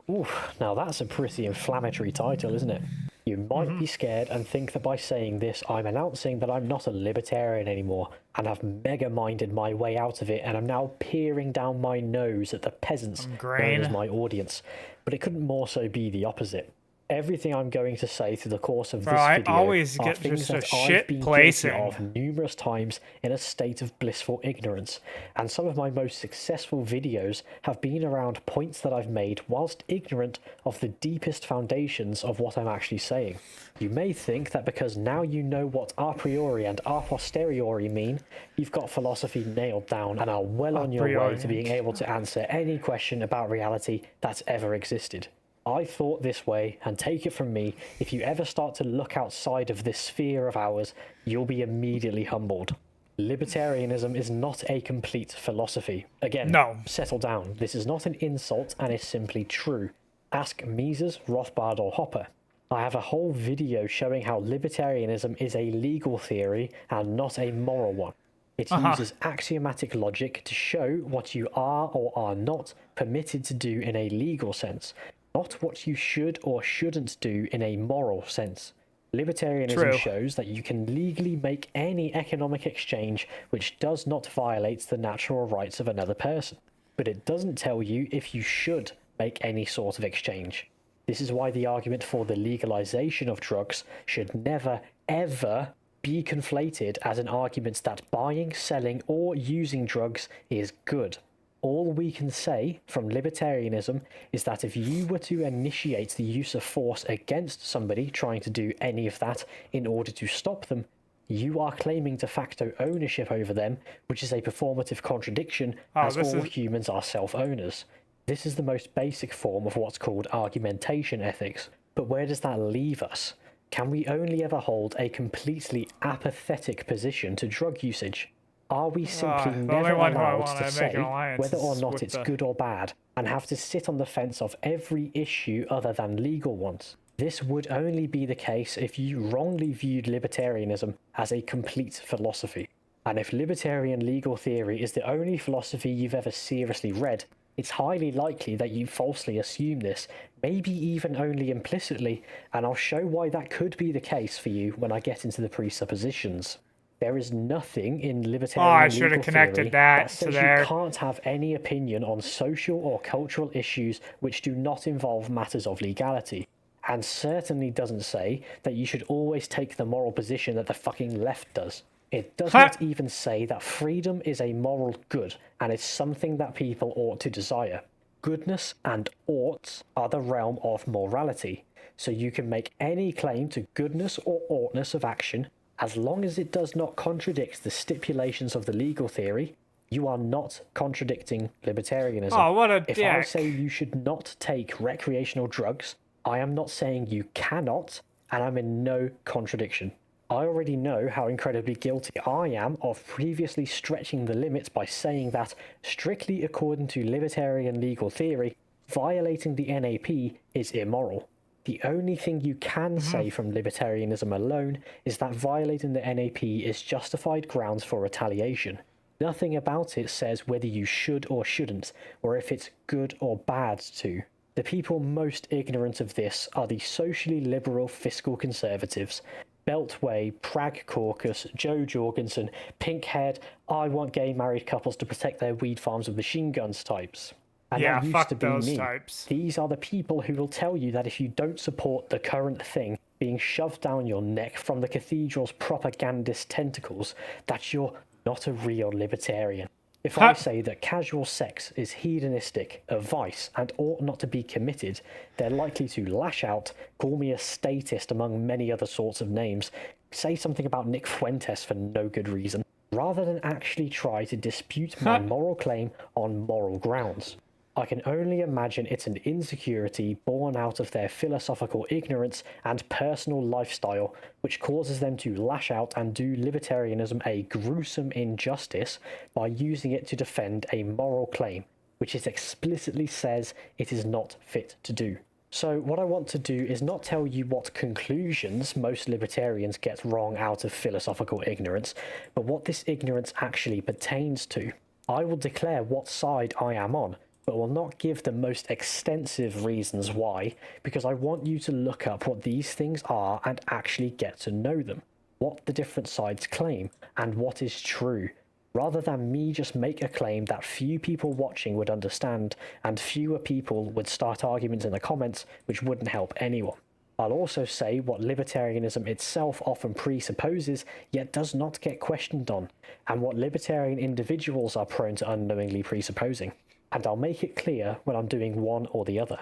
Oof, now that's a pretty inflammatory title, isn't it? You might be scared and think that by saying this, I'm announcing that I'm not a libertarian anymore, and I've mega-minded my way out of it, and I'm now peering down my nose at the peasants known as my audience. But it couldn't more so be the opposite. Everything I'm going to say through the course of this video always are get things just that a I've shit been placing guilty of numerous times in a state of blissful ignorance, and some of my most successful videos have been around points that I've made whilst ignorant of the deepest foundations of what I'm actually saying. You may think that because now you know what a priori and a posteriori mean, you've got philosophy nailed down and are well on your way to being able to answer any question about reality that's ever existed. I thought this way, and take it from me, if you ever start to look outside of this sphere of ours, you'll be immediately humbled. Libertarianism is not a complete philosophy. Again, settle down. This is not an insult and is simply true. Ask Mises, Rothbard or Hopper. I have a whole video showing how libertarianism is a legal theory and not a moral one. It uses axiomatic logic to show what you are or are not permitted to do in a legal sense, not what you should or shouldn't do in a moral sense. Libertarianism shows that you can legally make any economic exchange which does not violate the natural rights of another person. But it doesn't tell you if you should make any sort of exchange. This is why the argument for the legalization of drugs should never, ever be conflated as an argument that buying, selling, or using drugs is good. All we can say from libertarianism is that if you were to initiate the use of force against somebody trying to do any of that in order to stop them, you are claiming de facto ownership over them, which is a performative contradiction, as all humans are self-owners. This is the most basic form of what's called argumentation ethics. But where does that leave us? Can we only ever hold a completely apathetic position to drug usage? Are we simply never allowed to say whether or not it's good or bad, and have to sit on the fence of every issue other than legal ones? This would only be the case if you wrongly viewed libertarianism as a complete philosophy. And if libertarian legal theory is the only philosophy you've ever seriously read, it's highly likely that you falsely assume this, maybe even only implicitly, and I'll show why that could be the case for you when I get into the presuppositions. There is nothing in libertarian legal theory that says you can't have any opinion on social or cultural issues which do not involve matters of legality, and certainly doesn't say that you should always take the moral position that the fucking left does. It does not even say that freedom is a moral good, and it's something that people ought to desire. Goodness and oughts are the realm of morality, so you can make any claim to goodness or oughtness of action, as long as it does not contradict the stipulations of the legal theory. You are not contradicting libertarianism. Oh, what a dick. If I say you should not take recreational drugs, I am not saying you cannot, and I'm in no contradiction. I already know how incredibly guilty I am of previously stretching the limits by saying that, strictly according to libertarian legal theory, violating the NAP is immoral. The only thing you can say from libertarianism alone is that violating the NAP is justified grounds for retaliation. Nothing about it says whether you should or shouldn't, or if it's good or bad to. The people most ignorant of this are the socially liberal fiscal conservatives. Beltway, Prague Caucus, Joe Jorgensen, pink-haired, I want gay married couples to protect their weed farms with machine guns types. And yeah, that used fuck to be those me. types. These are the people who will tell you that if you don't support the current thing being shoved down your neck from the cathedral's propagandist tentacles, that you're not a real libertarian. If I say that casual sex is hedonistic, a vice, and ought not to be committed, they're likely to lash out, call me a statist among many other sorts of names, say something about Nick Fuentes for no good reason, rather than actually try to dispute my moral claim on moral grounds. I can only imagine it's an insecurity born out of their philosophical ignorance and personal lifestyle, which causes them to lash out and do libertarianism a gruesome injustice by using it to defend a moral claim, which it explicitly says it is not fit to do. So what I want to do is not tell you what conclusions most libertarians get wrong out of philosophical ignorance, but what this ignorance actually pertains to. I will declare what side I am on, but will not give the most extensive reasons why, because I want you to look up what these things are and actually get to know them, what the different sides claim, and what is true, rather than me just make a claim that few people watching would understand, and fewer people would start arguments in the comments which wouldn't help anyone. I'll also say what libertarianism itself often presupposes, yet does not get questioned on, and what libertarian individuals are prone to unknowingly presupposing. And I'll make it clear when I'm doing one or the other.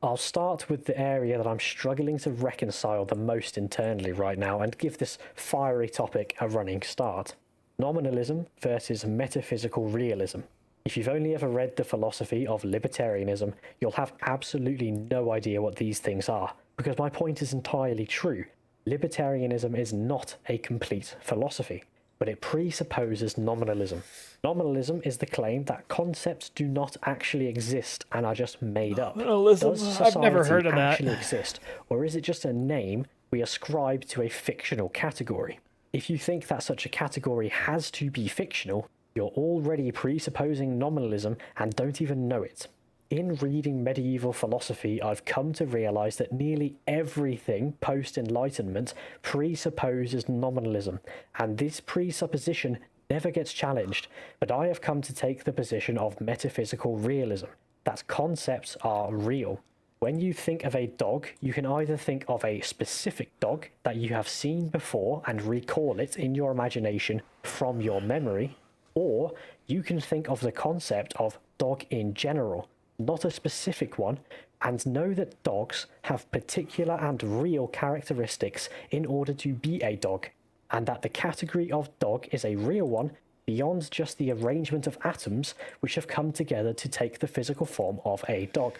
I'll start with the area that I'm struggling to reconcile the most internally right now and give this fiery topic a running start. Nominalism versus metaphysical realism. If you've only ever read the philosophy of libertarianism, you'll have absolutely no idea what these things are, because my point is entirely true. Libertarianism is not a complete philosophy, but it presupposes nominalism. Nominalism is the claim that concepts do not actually exist and are just made up. Nominalism? Does I've never heard of that. actually exist, or is it just a name we ascribe to a fictional category? If you think that such a category has to be fictional, you're already presupposing nominalism and don't even know it. In reading medieval philosophy, I've come to realize that nearly everything post-Enlightenment presupposes nominalism, and this presupposition never gets challenged, but I have come to take the position of metaphysical realism, that concepts are real. When you think of a dog, you can either think of a specific dog that you have seen before and recall it in your imagination from your memory, or you can think of the concept of dog in general, not a specific one, and know that dogs have particular and real characteristics in order to be a dog, and that the category of dog is a real one beyond just the arrangement of atoms which have come together to take the physical form of a dog.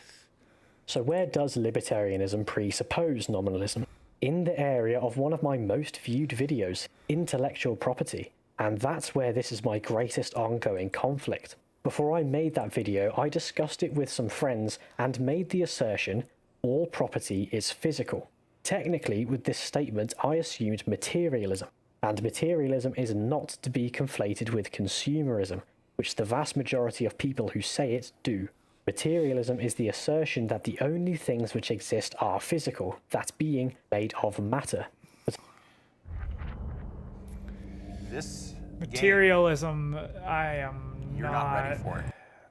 So where does libertarianism presuppose nominalism? in the area of one of my most viewed videos, intellectual property, and that's where this is my greatest ongoing conflict. Before I made that video, I discussed it with some friends and made the assertion, all property is physical. Technically, with this statement, I assumed materialism, and materialism is not to be conflated with consumerism, which the vast majority of people who say it do. Materialism is the assertion that the only things which exist are physical, that being made of matter. This materialism, I am not ready for it.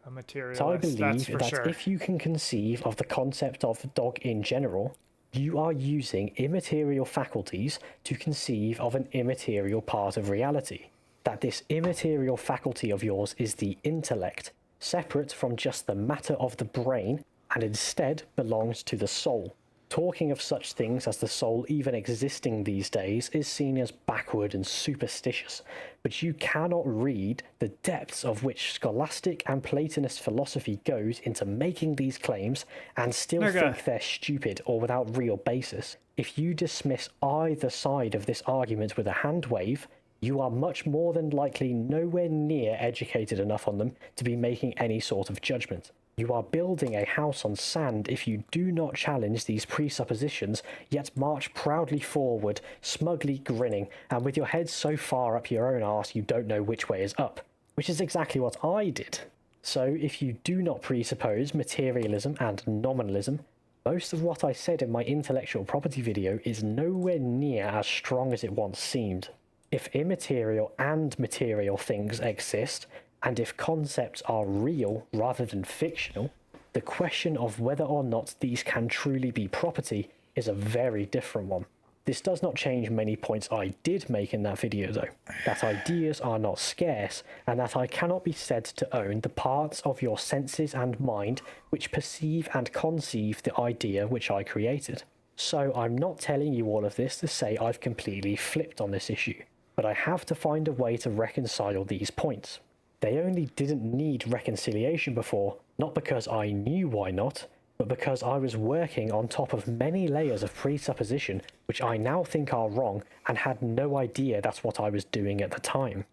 A materialist. So I believe that sure. if you can conceive of the concept of dog in general, you are using immaterial faculties to conceive of an immaterial part of reality. That this immaterial faculty of yours is the intellect, separate from just the matter of the brain, and instead belongs to the soul. Talking of such things as the soul even existing these days is seen as backward and superstitious, but you cannot read the depths of which scholastic and Platonist philosophy goes into making these claims and still think they're stupid or without real basis. If you dismiss either side of this argument with a hand wave, you are much more than likely nowhere near educated enough on them to be making any sort of judgment. You are building a house on sand if you do not challenge these presuppositions, yet march proudly forward, smugly grinning, and with your head so far up your own arse you don't know which way is up. Which is exactly what I did. So if you do not presuppose materialism and nominalism, most of what I said in my intellectual property video is nowhere near as strong as it once seemed. If immaterial and material things exist, and if concepts are real rather than fictional, the question of whether or not these can truly be property is a very different one. This does not change many points I did make in that video though, that ideas are not scarce, and that I cannot be said to own the parts of your senses and mind which perceive and conceive the idea which I created. So I'm not telling you all of this to say I've completely flipped on this issue, but I have to find a way to reconcile these points. They only didn't need reconciliation before, not because I knew why not, but because I was working on top of many layers of presupposition which I now think are wrong and had no idea that's what I was doing at the time.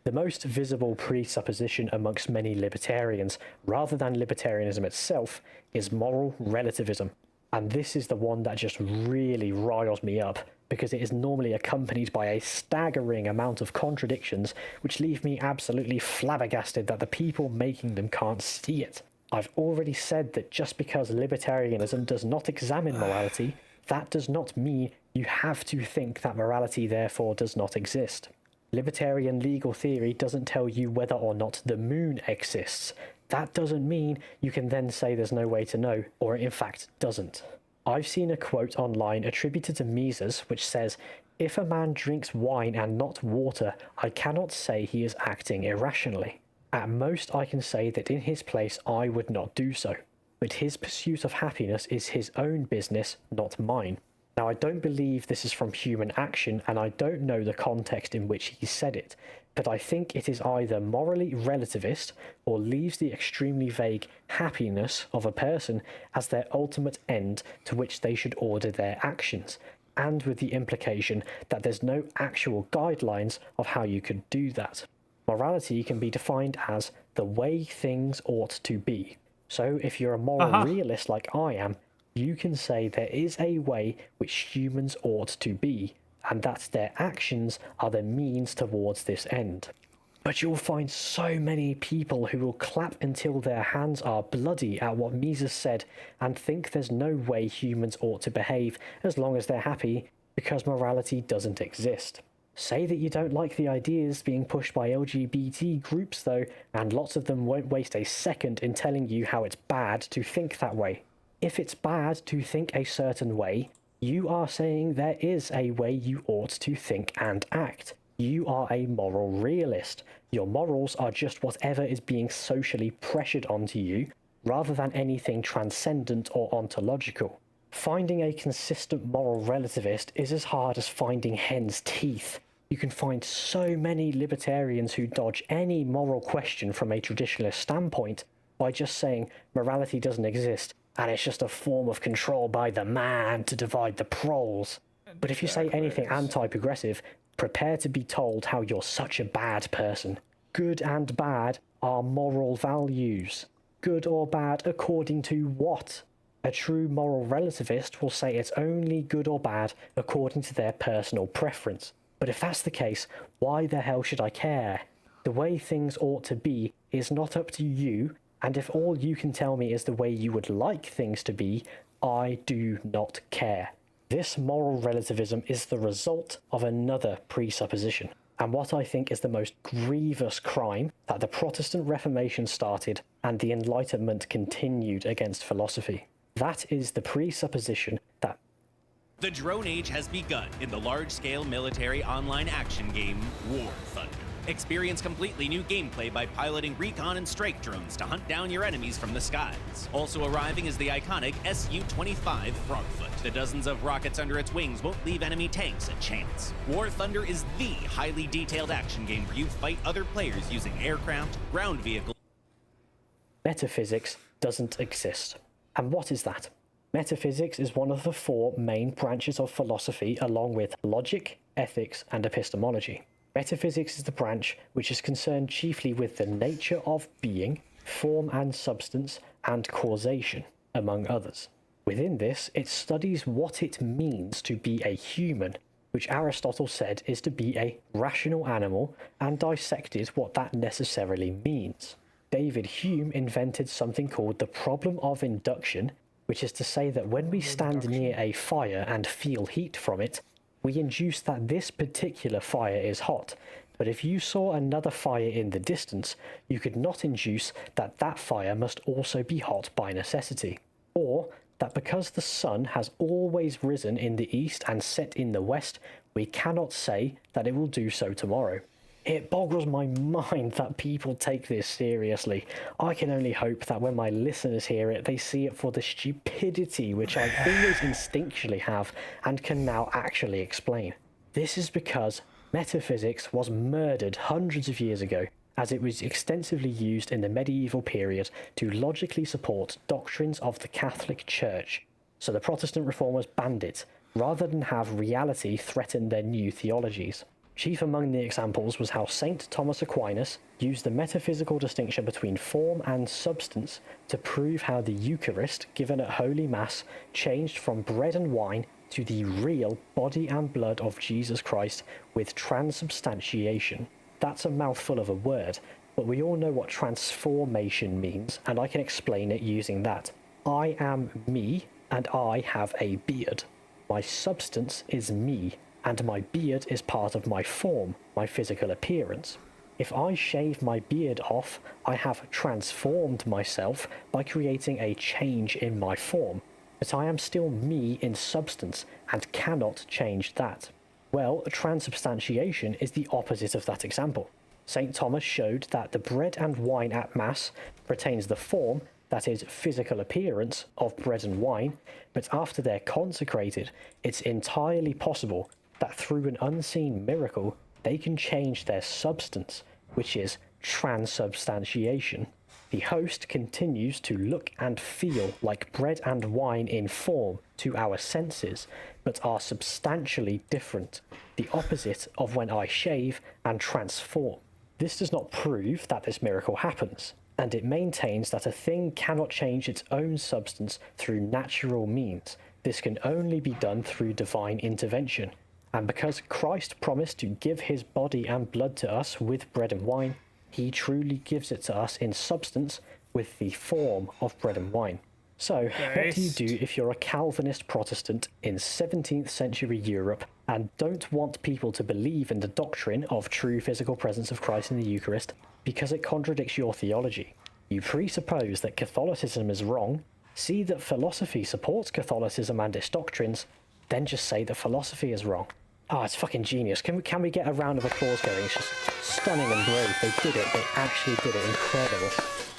The most visible presupposition amongst many libertarians, rather than libertarianism itself, is moral relativism. And this is the one that just really riles me up, because it is normally accompanied by a staggering amount of contradictions which leave me absolutely flabbergasted that the people making them can't see it. I've already said that just because libertarianism does not examine morality, that does not mean you have to think that morality therefore does not exist. Libertarian legal theory doesn't tell you whether or not the moon exists. That doesn't mean you can then say there's no way to know, or it in fact doesn't. I've seen a quote online attributed to Mises which says, "If a man drinks wine and not water, I cannot say he is acting irrationally. At most I can say that in his place I would not do so. But his pursuit of happiness is his own business, not mine." Now I don't believe this is from Human Action, and I don't know the context in which he said it, but I think it is either morally relativist or leaves the extremely vague happiness of a person as their ultimate end to which they should order their actions, and with the implication that there's no actual guidelines of how you could do that. Morality can be defined as the way things ought to be. So if you're a moral realist like I am, you can say there is a way which humans ought to be, and that their actions are the means towards this end. But you'll find so many people who will clap until their hands are bloody at what Mises said and think there's no way humans ought to behave as long as they're happy because morality doesn't exist. Say that you don't like the ideas being pushed by LGBT groups though, and lots of them won't waste a second in telling you how it's bad to think that way. If it's bad to think a certain way, you are saying there is a way you ought to think and act. You are a moral realist. Your morals are just whatever is being socially pressured onto you, rather than anything transcendent or ontological. Finding a consistent moral relativist is as hard as finding hen's teeth. You can find so many libertarians who dodge any moral question from a traditionalist standpoint by just saying morality doesn't exist, and it's just a form of control by the man to divide the proles. But if you say anything anti-progressive, prepare to be told how you're such a bad person. Good and bad are moral values. Good or bad according to what? A true moral relativist will say it's only good or bad according to their personal preference. But if that's the case, why the hell should I care? The way things ought to be is not up to you, and if all you can tell me is the way you would like things to be, I do not care. This moral relativism is the result of another presupposition, and what I think is the most grievous crime that the Protestant Reformation started and the Enlightenment continued against philosophy. That is the presupposition that the drone age has begun in the large-scale military online action game War Thunder. Experience completely new gameplay by piloting recon and strike drones to hunt down your enemies from the skies. Also arriving is the iconic Su-25 Frogfoot. The dozens of rockets under its wings won't leave enemy tanks a chance. War Thunder is the highly detailed action game where you fight other players using aircraft, ground vehicles. Metaphysics doesn't exist. And what is that? Metaphysics is one of the four main branches of philosophy along with logic, ethics, and epistemology. Metaphysics is the branch which is concerned chiefly with the nature of being, form and substance, and causation, among others. Within this, it studies what it means to be a human, which Aristotle said is to be a rational animal, and dissected what that necessarily means. David Hume invented something called the problem of induction, which is to say that when we stand near a fire and feel heat from it, we induce that this particular fire is hot, but if you saw another fire in the distance, you could not induce that that fire must also be hot by necessity. Or that because the sun has always risen in the east and set in the west, we cannot say that it will do so tomorrow. It boggles my mind that people take this seriously. I can only hope that when my listeners hear it, they see it for the stupidity which I always instinctually have and can now actually explain. This is because metaphysics was murdered hundreds of years ago, as it was extensively used in the medieval period to logically support doctrines of the Catholic Church. So the Protestant reformers banned it, rather than have reality threaten their new theologies. Chief among the examples was how St. Thomas Aquinas used the metaphysical distinction between form and substance to prove how the Eucharist given at Holy Mass changed from bread and wine to the real body and blood of Jesus Christ with transubstantiation. That's a mouthful of a word, but we all know what transformation means, and I can explain it using that. I am me, and I have a beard. My substance is me, and my beard is part of my form, my physical appearance. If I shave my beard off, I have transformed myself by creating a change in my form, but I am still me in substance and cannot change that. Well, transubstantiation is the opposite of that example. St. Thomas showed that the bread and wine at Mass retains the form, that is, physical appearance, of bread and wine, but after they're consecrated, it's entirely possible that through an unseen miracle, they can change their substance, which is transubstantiation. The host continues to look and feel like bread and wine in form to our senses, but are substantially different, the opposite of when I shave and transform. This does not prove that this miracle happens, and it maintains that a thing cannot change its own substance through natural means. This can only be done through divine intervention. And because Christ promised to give his body and blood to us with bread and wine, he truly gives it to us in substance with the form of bread and wine. So, what do you do if you're a Calvinist Protestant in 17th century Europe and don't want people to believe in the doctrine of true physical presence of Christ in the Eucharist because it contradicts your theology? You presuppose that Catholicism is wrong, see that philosophy supports Catholicism and its doctrines, then just say that philosophy is wrong. Oh, it's fucking genius. Can we get a round of applause going? It's just stunning and brave. They did it. They actually did it. Incredible.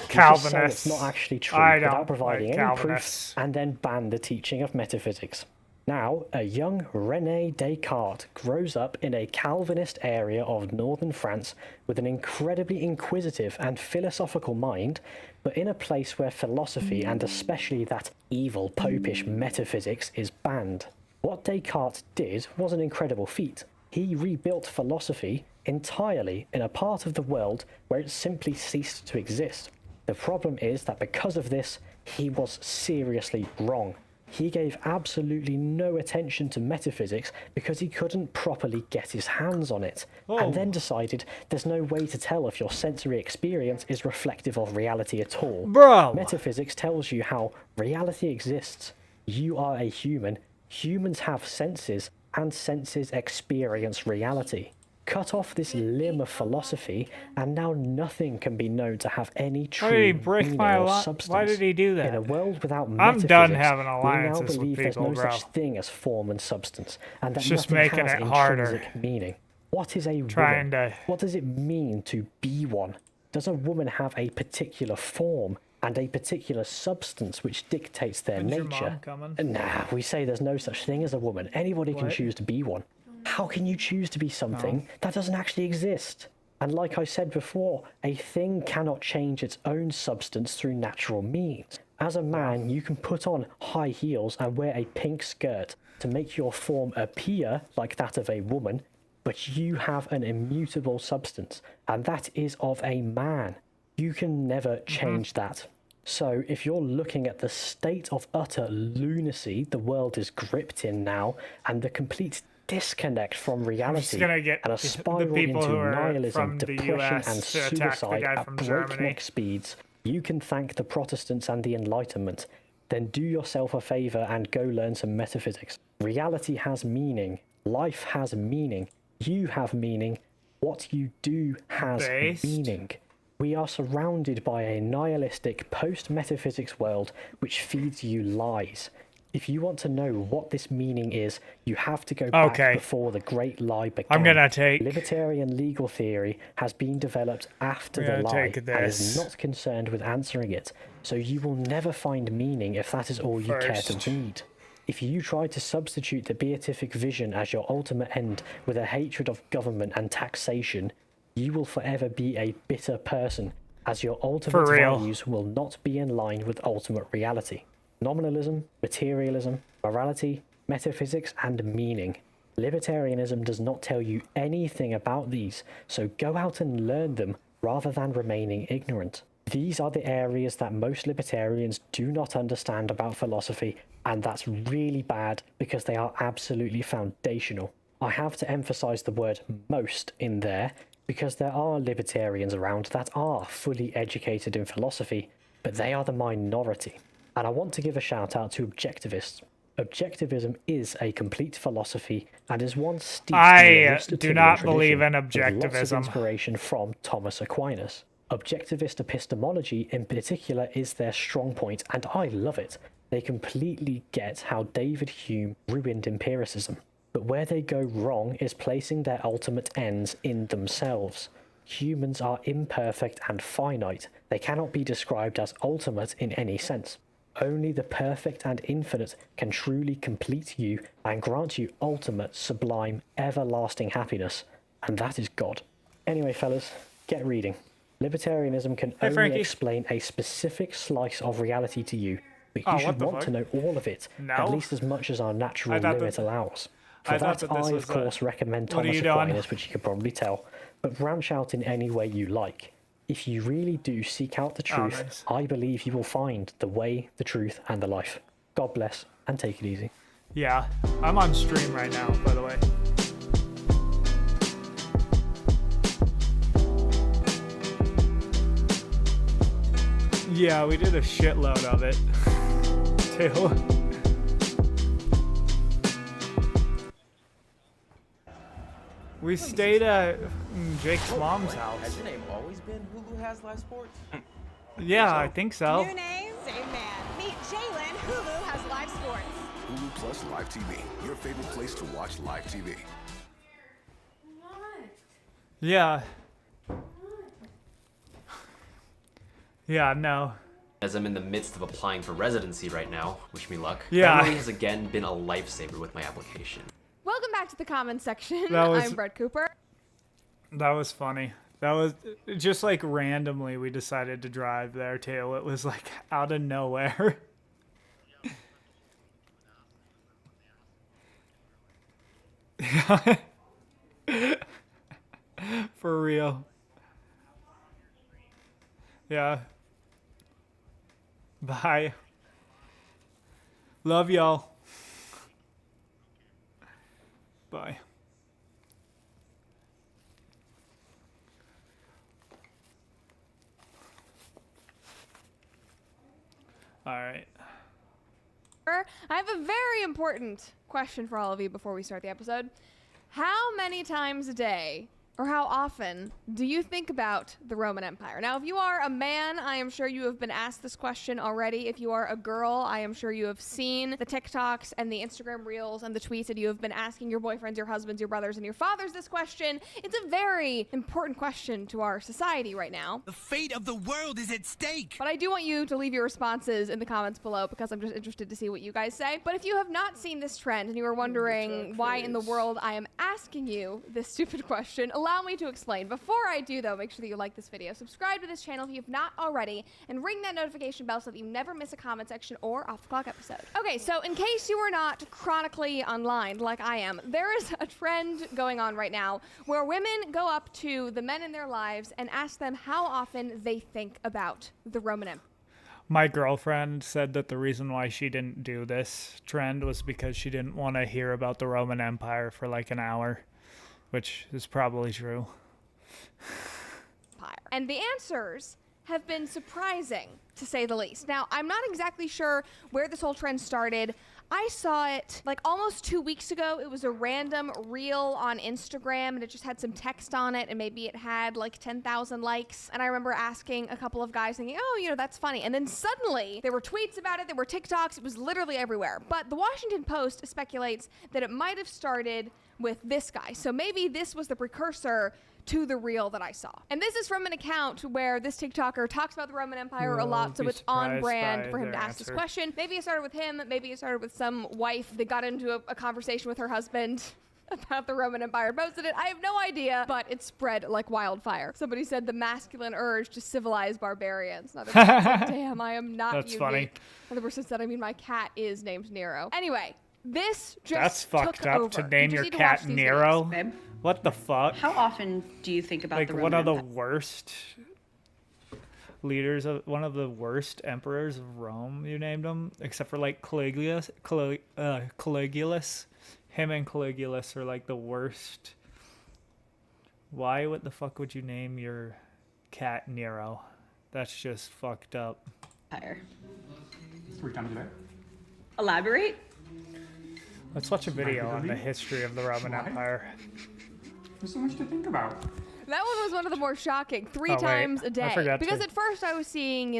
Calvinists. It's not actually true without providing any proof, and then ban the teaching of metaphysics. Now, a young René Descartes grows up in a Calvinist area of northern France with an incredibly inquisitive and philosophical mind, but in a place where philosophy, and especially that evil popish metaphysics, is banned. What Descartes did was an incredible feat. He rebuilt philosophy entirely in a part of the world where it simply ceased to exist. The problem is that because of this, he was seriously wrong. He gave absolutely no attention to metaphysics because he couldn't properly get his hands on it, and then decided there's no way to tell if your sensory experience is reflective of reality at all. Bro! Metaphysics tells you how reality exists. You are a human. Humans have senses, and senses experience reality. Cut off this limb of philosophy, and now nothing can be known to have any true Why did he break meaning my or alliance? substance. Why did he do that? In a world without I'm metaphysics, done having we now alliances believe with there's people, no bro. such thing as form and substance, and that It's just nothing making has it harder. intrinsic meaning. What is a Trying woman? to- What does it mean to be one? Does a woman have a particular form and a particular substance which dictates their When's your nature? mom coming? Nah, we say there's no such thing as a woman. Anybody can What? choose to be one. How can you choose to be something that doesn't actually exist? And like I said before, a thing cannot change its own substance through natural means. As a man, you can put on high heels and wear a pink skirt to make your form appear like that of a woman, but you have an immutable substance, and that is of a man. You can never change that. So if you're looking at the state of utter lunacy the world is gripped in now, and the complete disconnect from reality gonna get and a the spiral people into who are nihilism, from the depression US and to attack the suicide guy at from breakneck Germany. speeds, you can thank the Protestants and the Enlightenment. Then do yourself a favour and go learn some metaphysics. Reality has meaning. Life has meaning. You have meaning. What you do has Based? meaning. We are surrounded by a nihilistic post-metaphysics world which feeds you lies. If you want to know what this meaning is, you have to go back Okay. before the great lie began. I'm gonna take- Libertarian legal theory has been developed after I'm the gonna lie take and is this. not concerned with answering it, so you will never find meaning if that is all you care First. to read. If you try to substitute the beatific vision as your ultimate end with a hatred of government and taxation, you will forever be a bitter person, as your ultimate For real. values will not be in line with ultimate reality. Nominalism, materialism, morality, metaphysics, and meaning. Libertarianism does not tell you anything about these, so go out and learn them rather than remaining ignorant. These are the areas that most libertarians do not understand about philosophy, and that's really bad because they are absolutely foundational. I have to emphasize the word most in there because there are libertarians around that are fully educated in philosophy, but they are the minority. And I want to give a shout out to objectivists. Objectivism is a complete philosophy and is one steeped in the I do Aristotelian not tradition believe in with lots of objectivism. inspiration from Thomas Aquinas. Objectivist epistemology in particular is their strong point, and I love it. They completely get how David Hume ruined empiricism. But where they go wrong is placing their ultimate ends in themselves. Humans are imperfect and finite. They cannot be described as ultimate in any sense. Only the perfect and infinite can truly complete you and grant you ultimate, sublime, everlasting happiness. And that is God. Anyway, fellas, get reading. Libertarianism can Hey, only Frankie. explain a specific slice of reality to you, but you Oh, should what the want fuck? to know all of it, No? at least as much as our natural I thought limit that- allows. For I thought that, that this I, was of course, recommend what are Thomas you doing? Aquinas, which you could probably tell, but branch out in any way you like. If you really do seek out the Oh, truth, nice. I believe you will find the way, the truth, and the life. God bless, and take it easy. Yeah, I'm on stream right now, by the way. Yeah, we did a shitload of it, too. We stayed at Jake's mom's house. Has your name always been Hulu Has Live Sports? Yeah, I think so. New name, same man. Meet Chillin. Hulu has live sports. Hulu Plus Live TV, your favorite place to watch live TV. Yeah. Yeah, no. As I'm in the midst of applying for residency right now, wish me luck. Yeah. Family has again been a lifesaver with my application. Welcome back to the comments section. That was- I'm Brett Cooper. That was funny. That was just like randomly we decided to drive there too. It was like out of nowhere. For real. Yeah. Bye. Love y'all. Bye. All right. I have a very important question for all of you before we start the episode. How many times a day, or how often, do you think about the Roman Empire? Now, if you are a man, I am sure you have been asked this question already. If you are a girl, I am sure you have seen the TikToks and the Instagram Reels and the tweets that you have been asking your boyfriends, your husbands, your brothers, and your fathers this question. It's a very important question to our society right now. The fate of the world is at stake. But I do want you to leave your responses in the comments below because I'm just interested to see what you guys say. But if you have not seen this trend and you are wondering why in the world I am asking you this stupid question, allow me to explain. Before I do, though, make sure that you like this video, subscribe to this channel if you have not already, and ring that notification bell so that you never miss a comment section or off the clock episode. Okay, so in case you are not chronically online like I am, there is a trend going on right now where women go up to the men in their lives and ask them how often they think about the Roman Empire. My girlfriend said that the reason why she didn't do this trend was because she didn't want to hear about the Roman Empire for like an hour. Which is probably true. And the answers have been surprising, to say the least. Now, I'm not exactly sure where this whole trend started. I saw it like almost 2 weeks ago. It was a random reel on Instagram, and it just had some text on it, and maybe it had like 10,000 likes. And I remember asking a couple of guys thinking, oh, you know, that's funny. And then suddenly there were tweets about it, there were TikToks, it was literally everywhere. But the Washington Post speculates that it might have started with this guy. So maybe this was the precursor to the reel that I saw. And this is from an account where this TikToker talks about the Roman Empire a lot, so it's on brand for him to ask this question. Maybe it started with him, maybe it started with some wife that got into a conversation with her husband about the Roman Empire, posted it. I have no idea, but it spread like wildfire. Somebody said the masculine urge to civilize barbarians. Another person said, damn, I am not That's unique. funny. Another person said, I mean, my cat is named Nero. Anyway, this just That's fucked took up over. to name You your just need to watch cat these Nero. videos, babe. What the fuck? How often do you think about like the one Roman of the Empire? worst leaders of one of the worst emperors of Rome? You named him, except for like Caligulus. Caligulus. Him and Caligulus are like the worst. Why? What the fuck would you name your cat Nero? That's just fucked up. 3 times a day. Elaborate. Let's watch a video on the history of the Roman Empire. There's so much to think about. That one was one of the more shocking. 3 Oh, wait. times a I day. forgot Because to- at first I was seeing,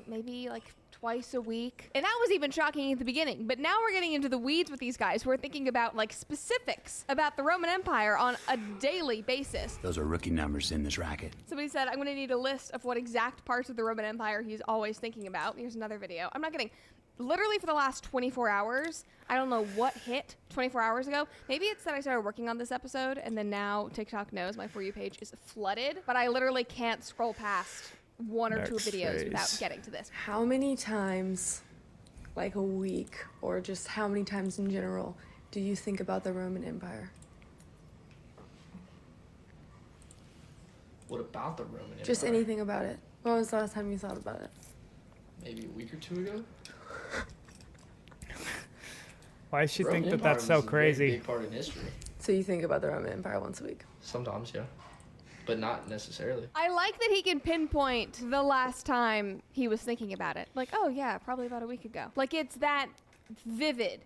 maybe like twice a week. And that was even shocking at the beginning. But now we're getting into the weeds with these guys who are thinking about like specifics about the Roman Empire on a daily basis. Those are rookie numbers in this racket. Somebody said, I'm going to need a list of what exact parts of the Roman Empire he's always thinking about. Here's another video. I'm not kidding. Literally for the last 24 hours, I don't know what hit 24 hours ago. Maybe it's that I started working on this episode and then now TikTok knows my For You page is flooded, but I literally can't scroll past 1 or 2 videos without getting to this. How many times, like a week, or just how many times in general, do you think about the Roman Empire? What about the Roman Empire? Just anything about it. When was the last time you thought about it? Maybe a week or 2 ago. Why does she Roman think that Empire that's so was a crazy? big part in history. So you think about the Roman Empire once a week? Sometimes, yeah, but not necessarily. I like that he can pinpoint the last time he was thinking about it. Like, oh yeah, probably about a week ago. Like it's that vivid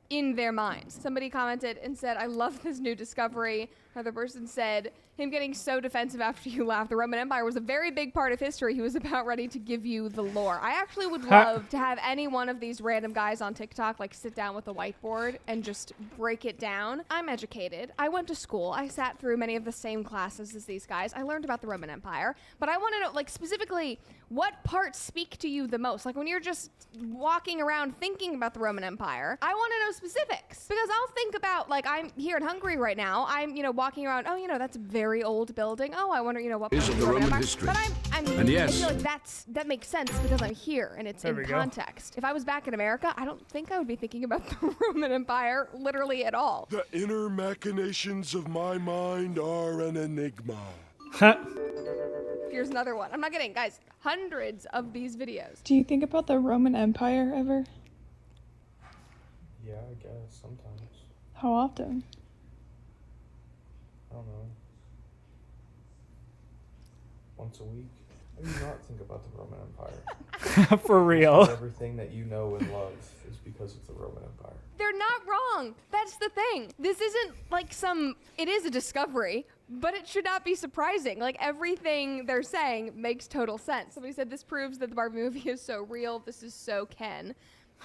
in their minds. Somebody commented and said, I love this new discovery. Another person said, him getting so defensive after you laugh. The Roman Empire was a very big part of history. He was about ready to give you the lore. I actually would love to have any one of these random guys on TikTok like sit down with a whiteboard and just break it down. I'm educated. I went to school. I sat through many of the same classes as these guys. I learned about the Roman Empire. But I want to know, like, specifically, what parts speak to you the most? Like when you're just walking around thinking about the Roman Empire, I want to know specifics because I'll think about, like, I'm here in Hungary right now. I'm, walking around. Oh, that's a very old building. Oh, I wonder, what part of the Roman Empire. history. But And yes. I feel like that makes sense because I'm here and it's There in we go. context. If I was back in America, I don't think I would be thinking about the Roman Empire literally at all. The inner machinations of my mind are an enigma. Here's another one. I'm not kidding, guys. Hundreds of these videos. Do you think about the Roman Empire ever? Yeah, I guess sometimes. How often? I don't know. Once a week. How do you not think about the Roman Empire? For real. Everything that you know and love is because it's the Roman Empire. They're not wrong. That's the thing. This isn't like it is a discovery, but it should not be surprising. Like everything they're saying makes total sense. Somebody said this proves that the Barbie movie is so real. This is so Ken.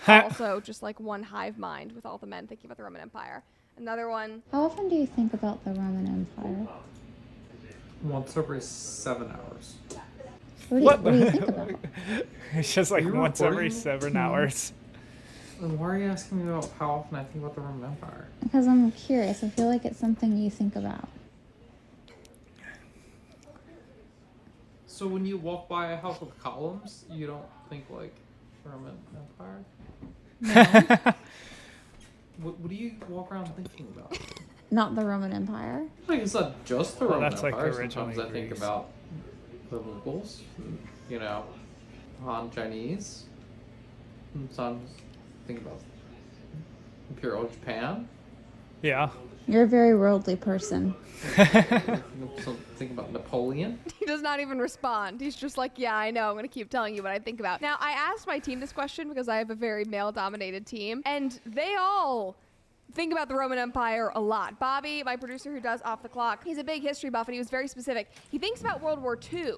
Also, just like one hive mind with all the men thinking about the Roman Empire. Another one. How often do you think about the Roman Empire? Once every 7 hours. What do you think about? It's just like Are you once every recording? 7 hours. Then why are you asking me about how often I think about the Roman Empire? Because I'm curious. I feel like it's something you think about. So when you walk by a house with columns, you don't think like Roman Empire? No. What do you walk around thinking about? Not the Roman Empire. Like it's not just the Well, Roman that's like Empire. originally Sometimes I think Greece. about the Mongols, Han Chinese. Sometimes think about Imperial Japan. Yeah. You're a very worldly person. Think about Napoleon. He does not even respond. He's just like, yeah, I know. I'm going to keep telling you what I think about. Now, I asked my team this question because I have a very male-dominated team, and they all think about the Roman Empire a lot. Bobby, my producer who does Off the Clock, he's a big history buff, and he was very specific. He thinks about World War II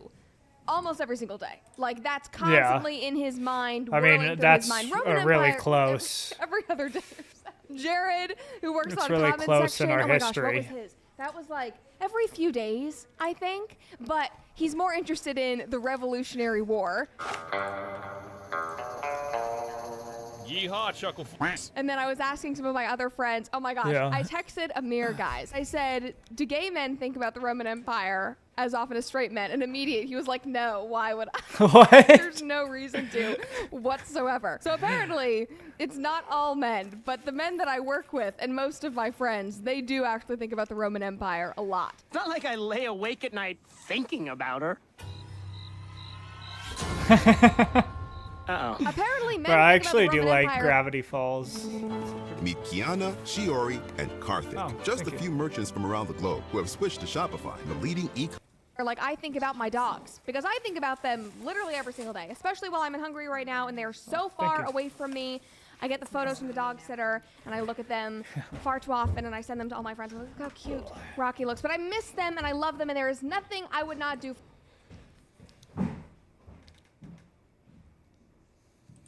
almost every single day. Like, that's constantly in his mind. I mean, whirling through that's his mind. Roman really Empire, close. Every other day. Jared, who works It's on really comment close section. in our Oh my gosh, history. what was his? That was like every few days, I think. But he's more interested in the Revolutionary War. Yeehaw, chuckle. And then I was asking some of my other friends, oh my gosh, Yeah. I texted Amir, guys. I said, do gay men think about the Roman Empire as often as straight men? And immediately he was like, no, why would I? What? There's no reason to whatsoever. So apparently it's not all men, but the men that I work with and most of my friends, they do actually think about the Roman Empire a lot. It's not like I lay awake at night thinking about her. Uh-oh. Apparently men But I think about the actually do Roman like Empire. Gravity Falls. Meet Kiana, Shiori, and Karthik. Oh, just a thank you. few merchants from around the globe who have switched to Shopify, the leading Or like I think about my dogs because I think about them literally every single day, especially while I'm in Hungary right now and they're so far you. away from me. I get the photos from the dog sitter and I look at them far too often and I send them to all my friends. I'm like, look how cute Rocky looks. But I miss them and I love them and there is nothing I would not do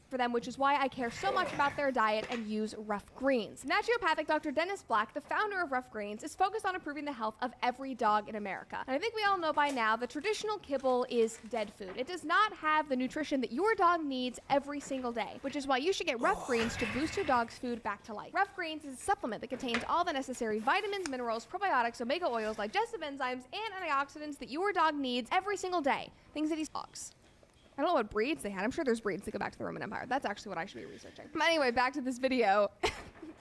for them, which is why I care so much about their diet and use Rough Greens. Naturopathic Dr. Dennis Black, the founder of Rough Greens, is focused on improving the health of every dog in America. And I think we all know by now the traditional kibble is dead food. It does not have the nutrition that your dog needs every single day, which is why you should get Rough Greens to boost your dog's food back to life. Rough Greens is a supplement that contains all the necessary vitamins, minerals, probiotics, omega oils, digestive enzymes, and antioxidants that your dog needs every single day. Things that he dogs. I don't know what breeds they had. I'm sure there's breeds that go back to the Roman Empire. That's actually what I should be researching. But anyway, back to this video.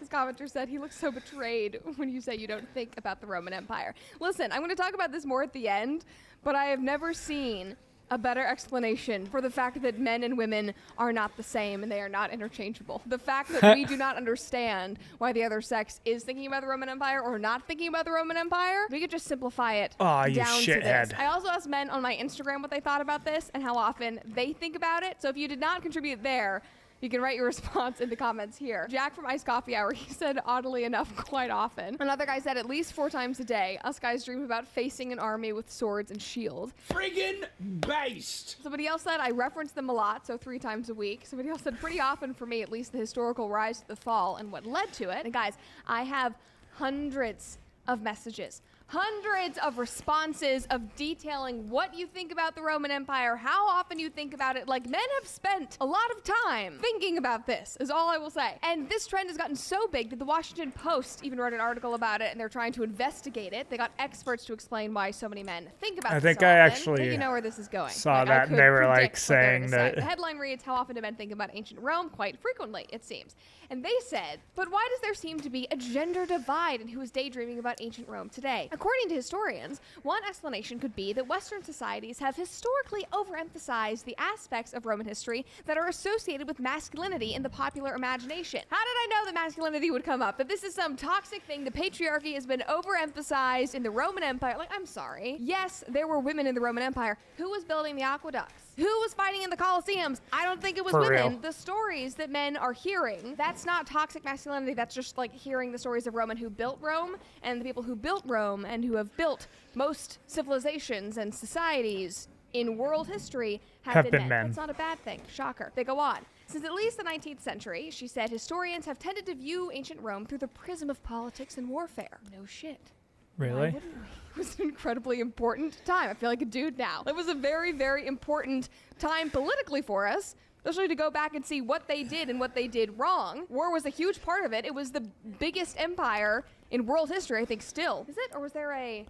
This commenter said, he looks so betrayed when you say you don't think about the Roman Empire. Listen, I'm going to talk about this more at the end, but I have never seen a better explanation for the fact that men and women are not the same and they are not interchangeable. The fact that we do not understand why the other sex is thinking about the Roman Empire or not thinking about the Roman Empire, we could just simplify it Aw, you down to this. shithead. I also asked men on my Instagram what they thought about this and how often they think about it. So if you did not contribute there, you can write your response in the comments here. Jack from Iced Coffee Hour, he said, oddly enough, quite often. Another guy said at least 4 times a day. Us guys dream about facing an army with swords and shield. Friggin' based! Somebody else said I reference them a lot, so 3 times a week. Somebody else said pretty often for me, at least the historical rise to the fall and what led to it. And guys, I have hundreds of messages. hundreds of responses of detailing what you think about the Roman Empire, how often you think about it. Like, men have spent a lot of time thinking about this, is all I will say. And this trend has gotten so big that the Washington Post even wrote an article about it, and they're trying to investigate it. They got experts to explain why so many men think about I this think so I often. actually think you know where this is going. saw Like, I that, and could they were, like, predict what they're saying gonna say. that- The headline reads, "How often do men think about ancient Rome?" Quite frequently, it seems. And they said, but why does there seem to be a gender divide in who is daydreaming about ancient Rome today? According to historians, one explanation could be that Western societies have historically overemphasized the aspects of Roman history that are associated with masculinity in the popular imagination. How did I know that masculinity would come up? That this is some toxic thing, the patriarchy has been overemphasized in the Roman Empire. Like, I'm sorry. Yes, there were women in the Roman Empire. Who was building the aqueducts? Who was fighting in the Colosseums? I don't think it was For women. real. The stories that men are hearing, that's not toxic masculinity. That's just like hearing the stories of Roman who built Rome, and the people who built Rome and who have built most civilizations and societies in world history have been men. That's not a bad thing. Shocker. They go on. Since at least the 19th century, she said, historians have tended to view ancient Rome through the prism of politics and warfare. No shit. Really? Why wouldn't we? It was an incredibly important time. I feel like a dude now. It was a very, very important time politically for us, especially to go back and see what they did and what they did wrong. War was a huge part of it. It was the biggest empire in world history, I think, still. Is it? Or was there a...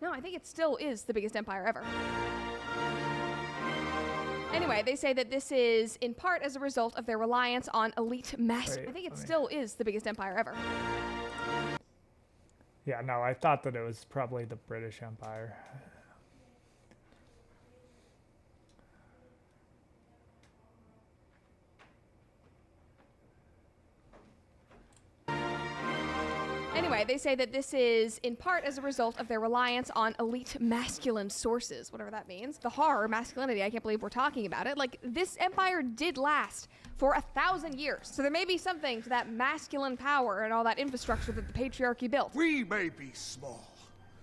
No, I think it still is the biggest empire ever. Anyway, they say that this is in part as a result of their reliance on elite mass. I think it still is the biggest empire ever. Yeah, no, I thought that it was probably the British Empire. Anyway, they say that this is in part as a result of their reliance on elite masculine sources, whatever that means. The horror, masculinity, I can't believe we're talking about it. Like, this empire did last for 1,000 years. So there may be something to that masculine power and all that infrastructure that the patriarchy built. We may be small,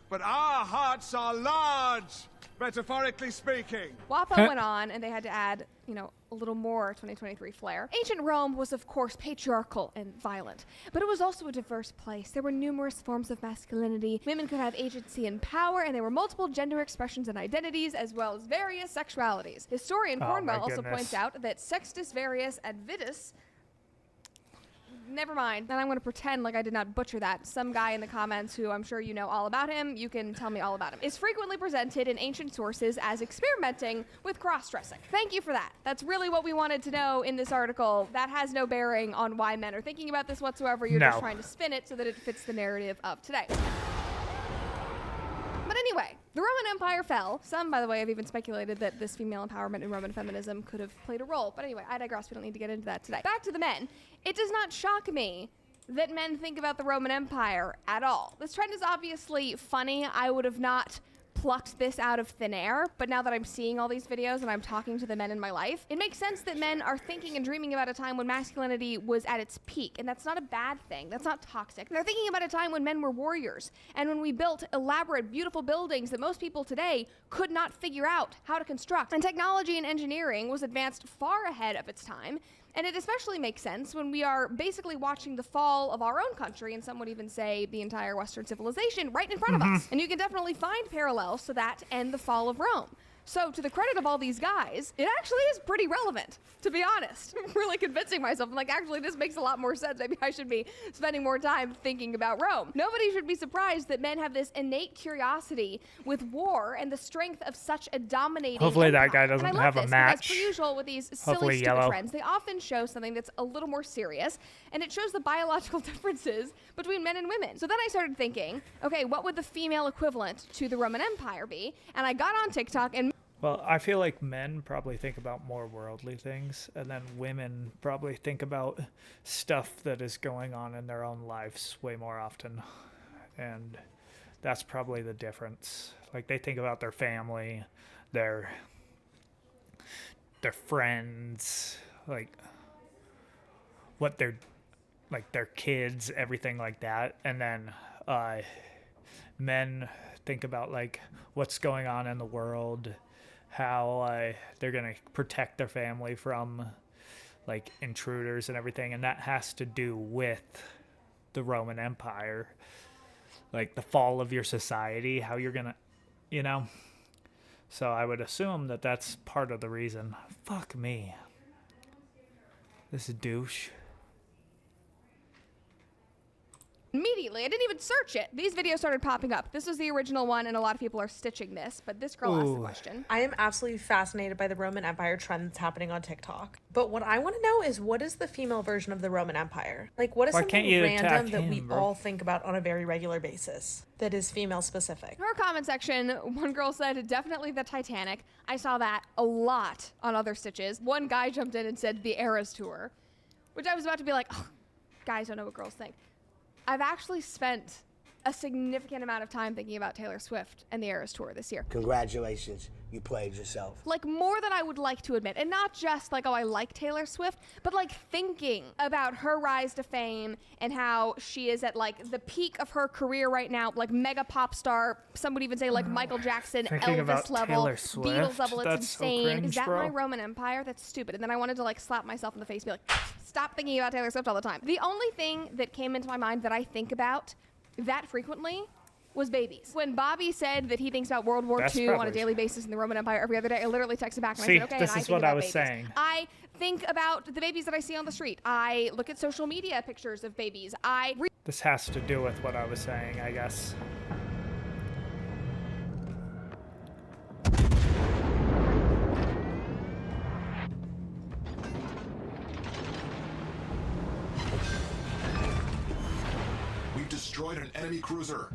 but our hearts are large, metaphorically speaking. WAPO went on, and they had to add, you know, a little more 2023 flair. Ancient Rome was, of course, patriarchal and violent, but it was also a diverse place. There were numerous forms of masculinity. Women could have agency and power, and there were multiple gender expressions and identities, as well as various sexualities. Historian Cornwell also points out that Sextus Varius Advitus... Never mind. Then I'm going to pretend like I did not butcher that. Some guy in the comments who I'm sure you know all about him, you can tell me all about him, is frequently presented in ancient sources as experimenting with cross-dressing. Thank you for that. That's really what we wanted to know in this article. That has no bearing on why men are thinking about this whatsoever. You're just trying to spin it so that it fits the narrative of today. But anyway, the Roman Empire fell. Some, by the way, have even speculated that this female empowerment and Roman feminism could have played a role. But anyway, I digress. We don't need to get into that today. Back to the men. It does not shock me that men think about the Roman Empire at all. This trend is obviously funny. I would have not plucked this out of thin air, but now that I'm seeing all these videos and I'm talking to the men in my life, it makes sense that men are thinking and dreaming about a time when masculinity was at its peak, and that's not a bad thing. That's not toxic. They're thinking about a time when men were warriors, and when we built elaborate, beautiful buildings that most people today could not figure out how to construct. And technology and engineering was advanced far ahead of its time. And it especially makes sense when we are basically watching the fall of our own country, and some would even say the entire Western civilization, right in front of us. And you can definitely find parallels to that and the fall of Rome. So to the credit of all these guys, it actually is pretty relevant, to be honest. I'm really convincing myself. I'm like, actually, this makes a lot more sense. Maybe I should be spending more time thinking about Rome. Nobody should be surprised that men have this innate curiosity with war and the strength of such a dominating Hopefully empire. that guy doesn't And I love have a this match. Because, per usual, with these Hopefully silly, stupid yellow. trends, they often show something that's a little more serious, and it shows the biological differences between men and women. So then I started thinking, okay, what would the female equivalent to the Roman Empire be? And I got on TikTok and... Well, I feel like men probably think about more worldly things, and then women probably think about stuff that is going on in their own lives way more often. And that's probably the difference. Like, they think about their family, their friends, like what they're, like their kids, everything like that. And then men think about like what's going on in the world, how they're going to protect their family from like intruders and everything. And that has to do with the Roman Empire. like the fall of your society, how you're gonna, you know. So I would assume that that's part of the reason. Fuck me. This douche. Immediately, I didn't even search it. These videos started popping up. This was the original one, and a lot of people are stitching this, but this girl asked the question. I am absolutely fascinated by the Roman Empire trend that's happening on TikTok. But what I want to know is, what is the female version of the Roman Empire? Like, what is something random that we all think about on a very regular basis that is female specific? In her comment section, one girl said, definitely the Titanic. I saw that a lot on other stitches. One guy jumped in and said, the Eras Tour, which I was about to be like, oh, guys don't know what girls think. I've actually spent a significant amount of time thinking about Taylor Swift and the Eras Tour this year. Congratulations, you played yourself. Like, more than I would like to admit. And not just like, oh, I like Taylor Swift, but like thinking about her rise to fame and how she is at like the peak of her career right now, like mega pop star. Some would even say like Michael Jackson, Elvis level, Beatles level. It's insane. So cringe, is that bro. my Roman Empire? That's stupid. And then I wanted to like slap myself in the face and be like, stop thinking about Taylor Swift all the time. The only thing that came into my mind that I think about that frequently was babies. When Bobby said that he thinks about World War II on a daily basis in the Roman Empire every other day, I literally texted back and I said, okay, this and I is think what I about was babies. saying. I think about the babies that I see on the street. I look at social media pictures of babies. This has to do with what I was saying, I guess. We've destroyed an enemy cruiser.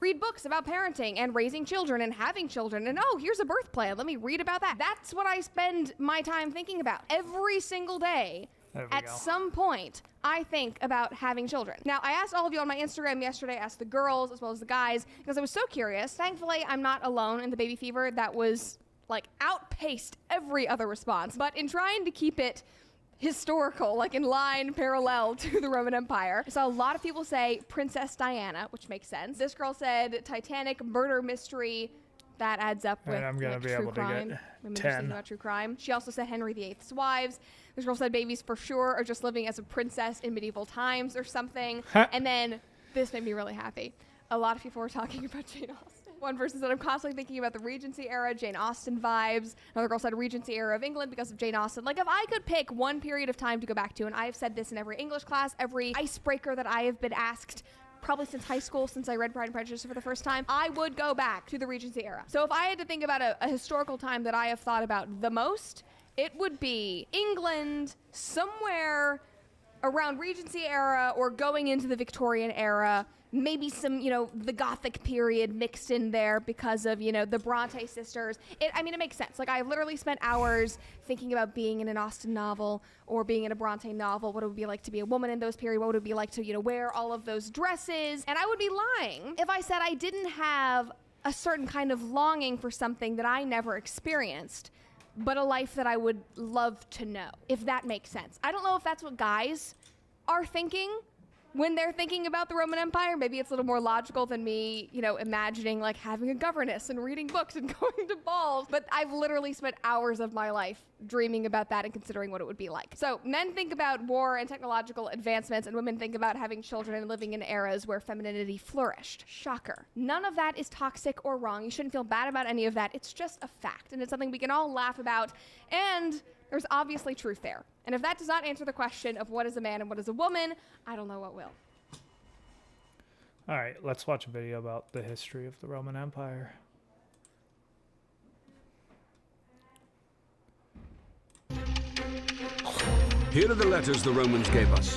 read books about parenting and raising children and having children, and oh, here's a birth plan, let me read about that. That's what I spend my time thinking about every single day. At some point, I think about having children. Now, I asked all of you on my Instagram yesterday, I asked the girls as well as the guys, because I was so curious. Thankfully, I'm not alone in the baby fever that was, like, outpaced every other response. But in trying to keep it historical, like in line, parallel to the Roman Empire, I saw a lot of people say Princess Diana, which makes sense. This girl said Titanic, murder mystery. That adds up with I'm gonna be true able crime. to get Women just 10. thinking about true crime. She also said Henry VIII's wives. This girl said babies for sure are just living as a princess in medieval times or something. And then this made me really happy. A lot of people were talking about Jane Austen. One person said, I'm constantly thinking about the Regency era, Jane Austen vibes. Another girl said Regency era of England because of Jane Austen. Like, if I could pick one period of time to go back to, and I have said this in every English class, every icebreaker that I have been asked, probably since high school, since I read Pride and Prejudice for the first time, I would go back to the Regency era. So if I had to think about a historical time that I have thought about the most, it would be England, somewhere around Regency era or going into the Victorian era. Maybe some, the Gothic period mixed in there because of, the Bronte sisters. It makes sense. Like, I literally spent hours thinking about being in an Austen novel or being in a Bronte novel, what it would be like to be a woman in those periods, what would it be like to, wear all of those dresses. And I would be lying if I said I didn't have a certain kind of longing for something that I never experienced, but a life that I would love to know, if that makes sense. I don't know if that's what guys are thinking when they're thinking about the Roman Empire. Maybe it's a little more logical than me, imagining like having a governess and reading books and going to balls. But I've literally spent hours of my life dreaming about that and considering what it would be like. So men think about war and technological advancements, and women think about having children and living in eras where femininity flourished. Shocker. None of that is toxic or wrong. You shouldn't feel bad about any of that. It's just a fact, and it's something we can all laugh about, and there's obviously truth there. And if that does not answer the question of what is a man and what is a woman, I don't know what will. All right, let's watch a video about the history of the Roman Empire. Here are the letters the Romans gave us.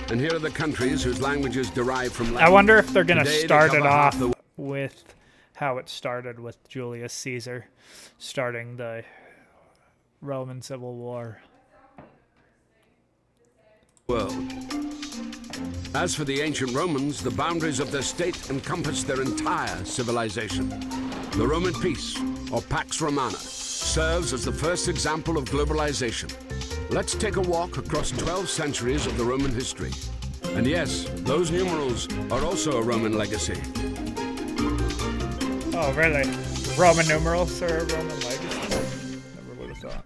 And here are the countries whose languages derive from Latin. I wonder if they're going to Today, they start it cover half off the with how it started with Julius Caesar starting the Roman Civil War. world. As for the ancient Romans, the boundaries of their state encompassed their entire civilization. The Roman peace, or Pax Romana, serves as the first example of globalization. Let's take a walk across 12 centuries of the Roman history. And yes, those numerals are also a Roman legacy. Oh, really? Roman numerals are a Roman legacy? Never would have thought.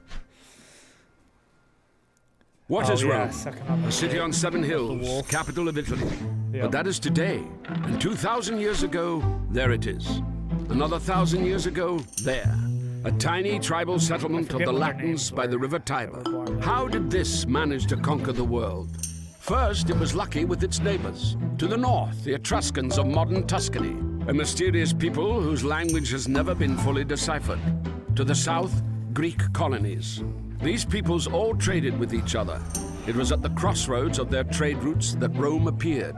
What is Rome? Yeah, A city on 7 hills, capital of Italy. Yep. But that is today. And 2,000 years ago, there it is. Another 1,000 years ago, there. A tiny tribal settlement of the Latins by the river Tiber. How did this manage to conquer the world? First, it was lucky with its neighbors. To the north, the Etruscans of modern Tuscany, a mysterious people whose language has never been fully deciphered. To the south, Greek colonies. These peoples all traded with each other. It was at the crossroads of their trade routes that Rome appeared.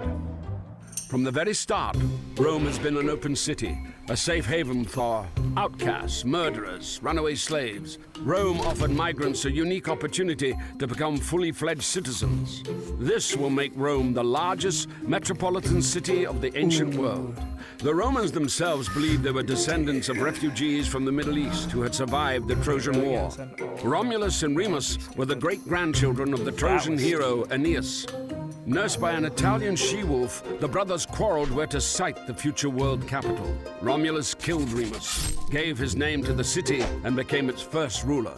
From the very start, Rome has been an open city, a safe haven for outcasts, murderers, runaway slaves. Rome offered migrants a unique opportunity to become fully fledged citizens. This will make Rome the largest metropolitan city of the ancient world. The Romans themselves believed they were descendants of refugees from the Middle East who had survived the Trojan War. Romulus and Remus were the great-grandchildren of the Trojan hero Aeneas. Nursed by an Italian she-wolf, the brothers quarreled where to site the future world capital. Romulus killed Remus, gave his name to the city, and became its first ruler.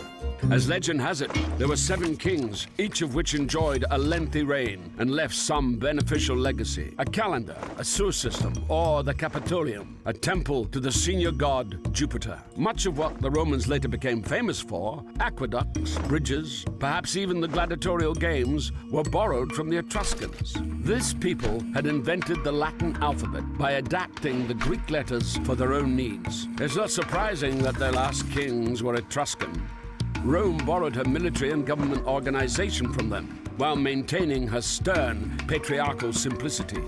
As legend has it, there were 7 kings, each of which enjoyed a lengthy reign and left some beneficial legacy. A calendar, a sewer system, or the Capitolium, a temple to the senior god Jupiter. Much of what the Romans later became famous for, aqueducts, bridges, perhaps even the gladiatorial games, were borrowed from the Etruscans. This people had invented the Latin alphabet by adapting the Greek letters for their own needs. It's not surprising that their last kings were Etruscan. Rome borrowed her military and government organization from them, while maintaining her stern, patriarchal simplicity.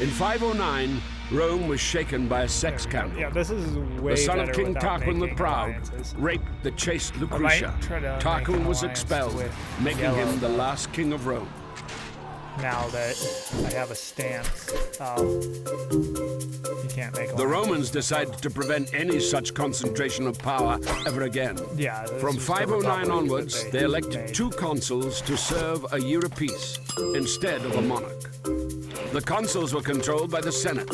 In 509, Rome was shaken by a sex scandal. Yeah, this is way The son of better King without Tarquin the making Proud alliances. raped the chaste Lucretia. try to make Tarquin an was alliance expelled, with making Yellow. him the last king of Rome. Now that I have a stance, you can't make The Romans decided to prevent any such concentration of power ever again. Yeah, this From was the 509 republic onwards, that they elected made. 2 consuls to serve a year apiece, instead of a monarch. The consuls were controlled by the Senate.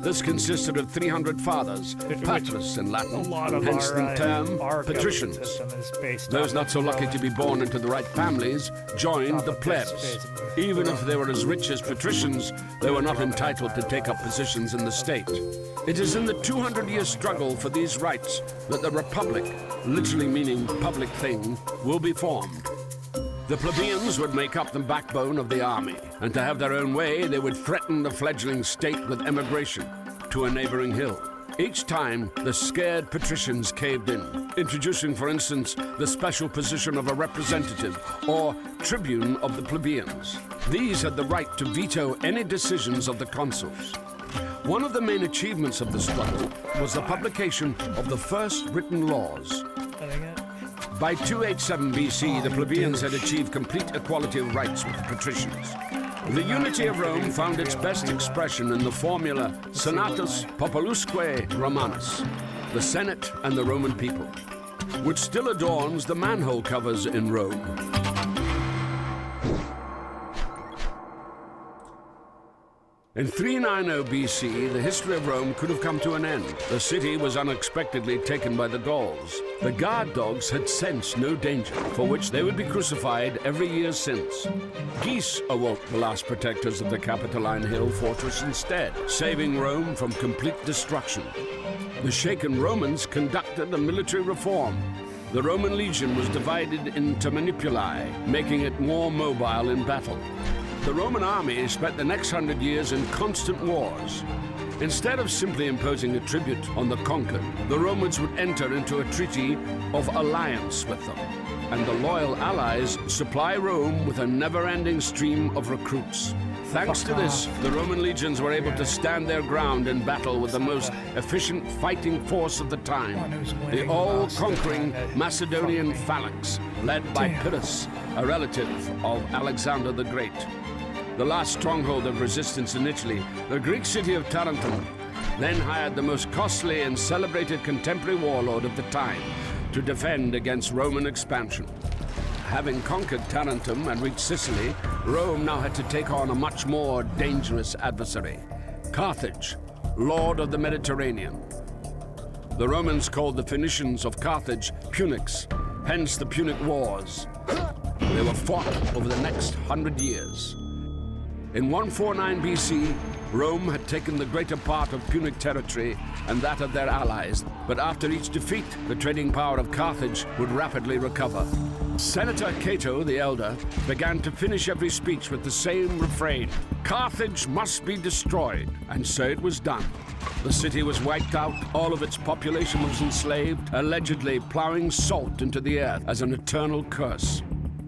This consisted of 300 fathers, patres in Latin, A lot of hence the term our patricians. government system is based Those on not so lucky to be born into the right families joined the plebs. Even if they were as rich as patricians, they were not entitled to take up positions in the state. It is in the 200-year struggle for these rights that the Republic, literally meaning public thing, will be formed. The plebeians would make up the backbone of the army, and to have their own way, they would threaten the fledgling state with emigration to a neighboring hill. Each time, the scared patricians caved in, introducing, for instance, the special position of a representative or tribune of the plebeians. These had the right to veto any decisions of the consuls. One of the main achievements of the struggle was the publication of the first written laws. By 287 BC, the plebeians had achieved complete equality of rights with the patricians. The unity of Rome found its best expression in the formula Senatus Populusque Romanus, the Senate and the Roman people, which still adorns the manhole covers in Rome. In 390 BC, the history of Rome could have come to an end. The city was unexpectedly taken by the Gauls. The guard dogs had sensed no danger, for which they would be crucified every year since. Geese awoke the last protectors of the Capitoline Hill fortress instead, saving Rome from complete destruction. The shaken Romans conducted a military reform. The Roman legion was divided into manipuli, making it more mobile in battle. The Roman army spent the next 100 years in constant wars. Instead of simply imposing a tribute on the conquered, the Romans would enter into a treaty of alliance with them, and the loyal allies supply Rome with a never-ending stream of recruits. Thanks to this, the Roman legions were able to stand their ground in battle with the most efficient fighting force of the time, the all-conquering Macedonian phalanx, led by Pyrrhus, a relative of Alexander the Great. The last stronghold of resistance in Italy, the Greek city of Tarentum, then hired the most costly and celebrated contemporary warlord of the time to defend against Roman expansion. Having conquered Tarentum and reached Sicily, Rome now had to take on a much more dangerous adversary, Carthage, lord of the Mediterranean. The Romans called the Phoenicians of Carthage Punics, hence the Punic Wars. They were fought over the next 100 years. In 149 BC, Rome had taken the greater part of Punic territory and that of their allies, but after each defeat, the trading power of Carthage would rapidly recover. Senator Cato the Elder began to finish every speech with the same refrain: Carthage must be destroyed, and so it was done. The city was wiped out, all of its population was enslaved, allegedly plowing salt into the earth as an eternal curse.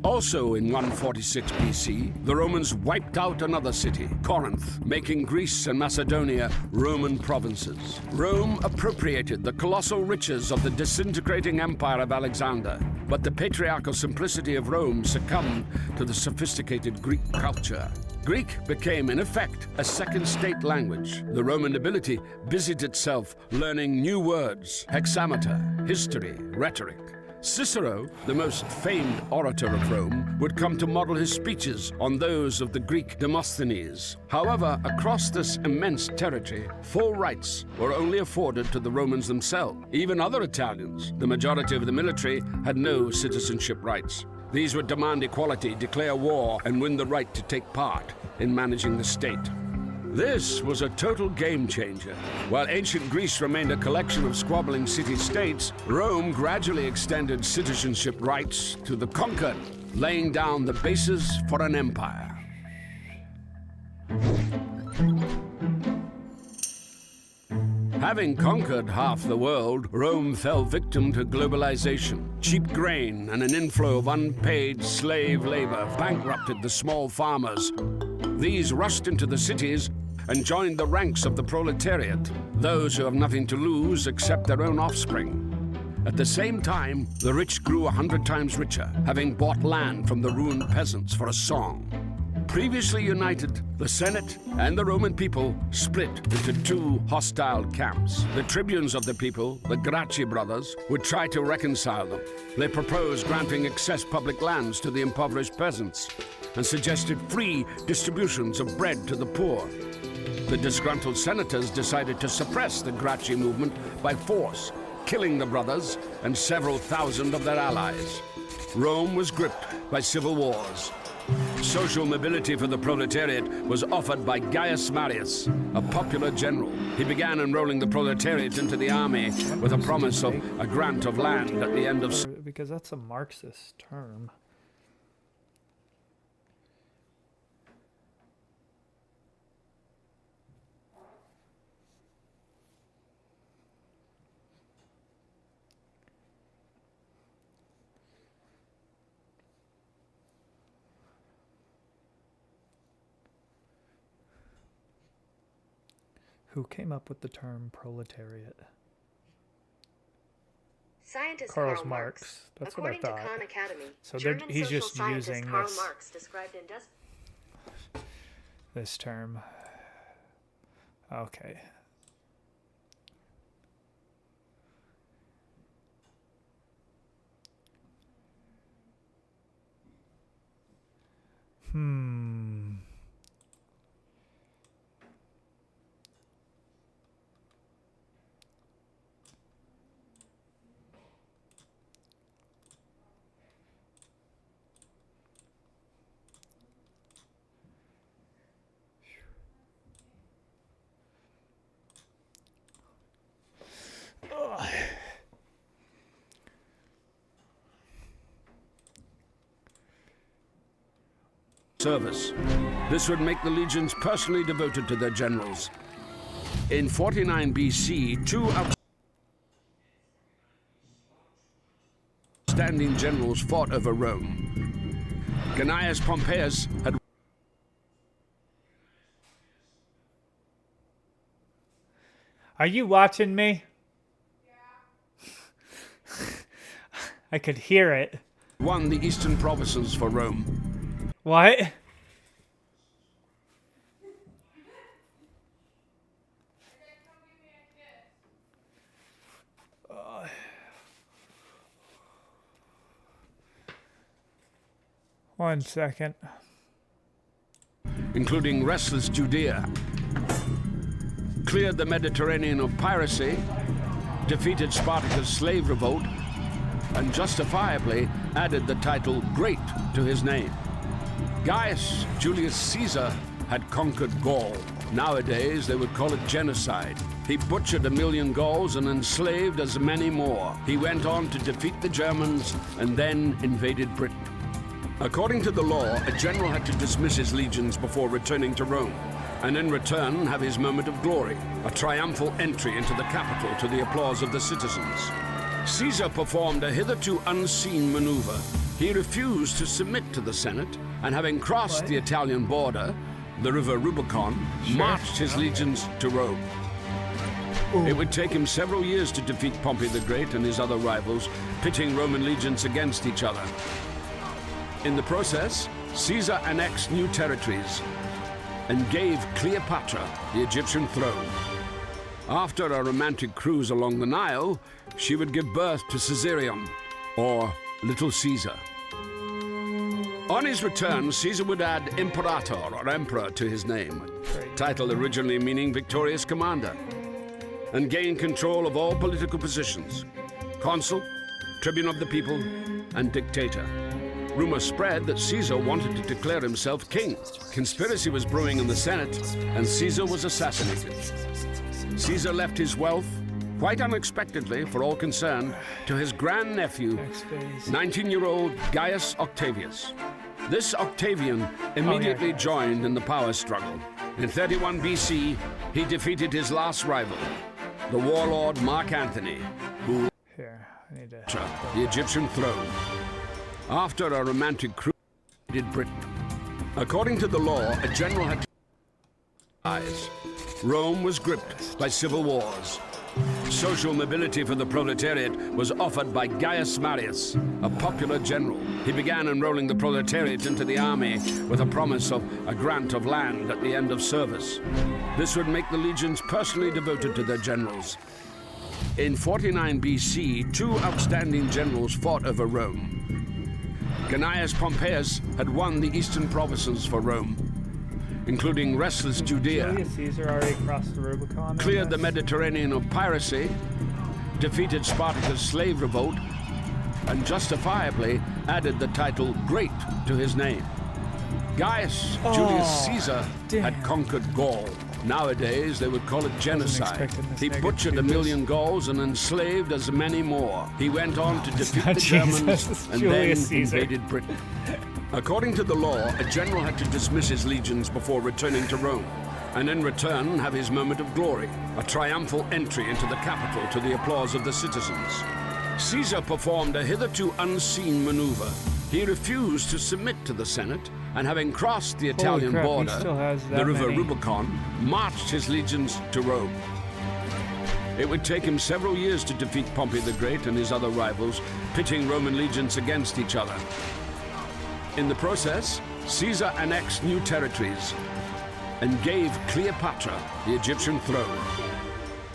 Also in 146 BC, the Romans wiped out another city, Corinth, making Greece and Macedonia Roman provinces. Rome appropriated the colossal riches of the disintegrating empire of Alexander, but the patriarchal simplicity of Rome succumbed to the sophisticated Greek culture. Greek became, in effect, a second state language. The Roman nobility busied itself learning new words, hexameter, history, rhetoric. Cicero, the most famed orator of Rome, would come to model his speeches on those of the Greek Demosthenes. However, across this immense territory, full rights were only afforded to the Romans themselves. Even other Italians, the majority of the military, had no citizenship rights. These would demand equality, declare war, and win the right to take part in managing the state. This was a total game changer. While ancient Greece remained a collection of squabbling city-states, Rome gradually extended citizenship rights to the conquered, laying down the basis for an empire. Having conquered half the world, Rome fell victim to globalization. Cheap grain and an inflow of unpaid slave labor bankrupted the small farmers. These rushed into the cities and joined the ranks of the proletariat, those who have nothing to lose except their own offspring. At the same time, the rich grew 100 times richer, having bought land from the ruined peasants for a song. Previously united, the Senate and the Roman people split into two hostile camps. The tribunes of the people, the Gracchi brothers, would try to reconcile them. They proposed granting excess public lands to the impoverished peasants and suggested free distributions of bread to the poor. The disgruntled senators decided to suppress the Gracchi movement by force, killing the brothers and several thousand of their allies. Rome was gripped by civil wars. Social mobility for the proletariat was offered by Gaius Marius, a popular general. He began enrolling the proletariat into the army with a promise of a grant of land at the end of... Because that's a Marxist term. Who came up with the term proletariat? Scientist Karl Karl Marx. That's According what I thought. To Khan Academy, So German he's social just scientist using Karl this, Marx described this term. Okay. Service. This would make the legions personally devoted to their generals. In 49 BC, two outstanding generals fought over Rome. Gnaeus Pompeius had... Are you watching me? Yeah. I could hear it. Won the eastern provinces for Rome. What? One second. Including restless Judea. Cleared the Mediterranean of piracy, defeated Spartacus' slave revolt, and justifiably added the title Great to his name. Gaius Julius Caesar had conquered Gaul. Nowadays, they would call it genocide. He butchered 1 million Gauls and enslaved as many more. He went on to defeat the Germans and then invaded Britain. According to the law, a general had to dismiss his legions before returning to Rome, and in return have his moment of glory, a triumphal entry into the capital to the applause of the citizens. Caesar performed a hitherto unseen maneuver. He refused to submit to the Senate, and having crossed the Italian border, the river Rubicon, marched his legions to Rome. It would take him several years to defeat Pompey the Great and his other rivals, pitting Roman legions against each other. In the process, Caesar annexed new territories and gave Cleopatra the Egyptian throne. After a romantic cruise along the Nile, she would give birth to Caesarion, or Little Caesar. On his return, Caesar would add Imperator, or Emperor, to his name, title originally meaning victorious commander, and gain control of all political positions: consul, tribune of the people, and dictator. Rumor spread that Caesar wanted to declare himself king. Conspiracy was brewing in the Senate, and Caesar was assassinated. Caesar left his wealth, quite unexpectedly for all concerned, to his grandnephew, 19-year-old Gaius Octavius. This Octavian immediately joined in the power struggle. In 31 BC, he defeated his last rival, the warlord Mark Antony, who the Egyptian throne. After a romantic cruise, invaded Britain. According to the law, a general had to rise. Rome was gripped by civil wars. Social mobility for the proletariat was offered by Gaius Marius, a popular general. He began enrolling the proletariat into the army with a promise of a grant of land at the end of service. This would make the legions personally devoted to their generals. In 49 BC, 2 outstanding generals fought over Rome. Gnaeus Pompeius had won the eastern provinces for Rome, including restless Judea, Julius Caesar already crossed the Rubicon, cleared the Mediterranean of piracy, defeated Spartacus' slave revolt, and justifiably added the title Great to his name. Gaius Julius Caesar had conquered Gaul. Nowadays, they would call it genocide. He butchered 1 million Gauls and enslaved as many more. He went on to defeat the Germans and then invaded Britain. According to the law, a general had to dismiss his legions before returning to Rome, and in return have his moment of glory, a triumphal entry into the capital to the applause of the citizens. Caesar performed a hitherto unseen maneuver. He refused to submit to the Senate, and having crossed the Italian border, the river Rubicon, marched his legions to Rome. It would take him several years to defeat Pompey the Great and his other rivals, pitting Roman legions against each other. In the process, Caesar annexed new territories and gave Cleopatra the Egyptian throne.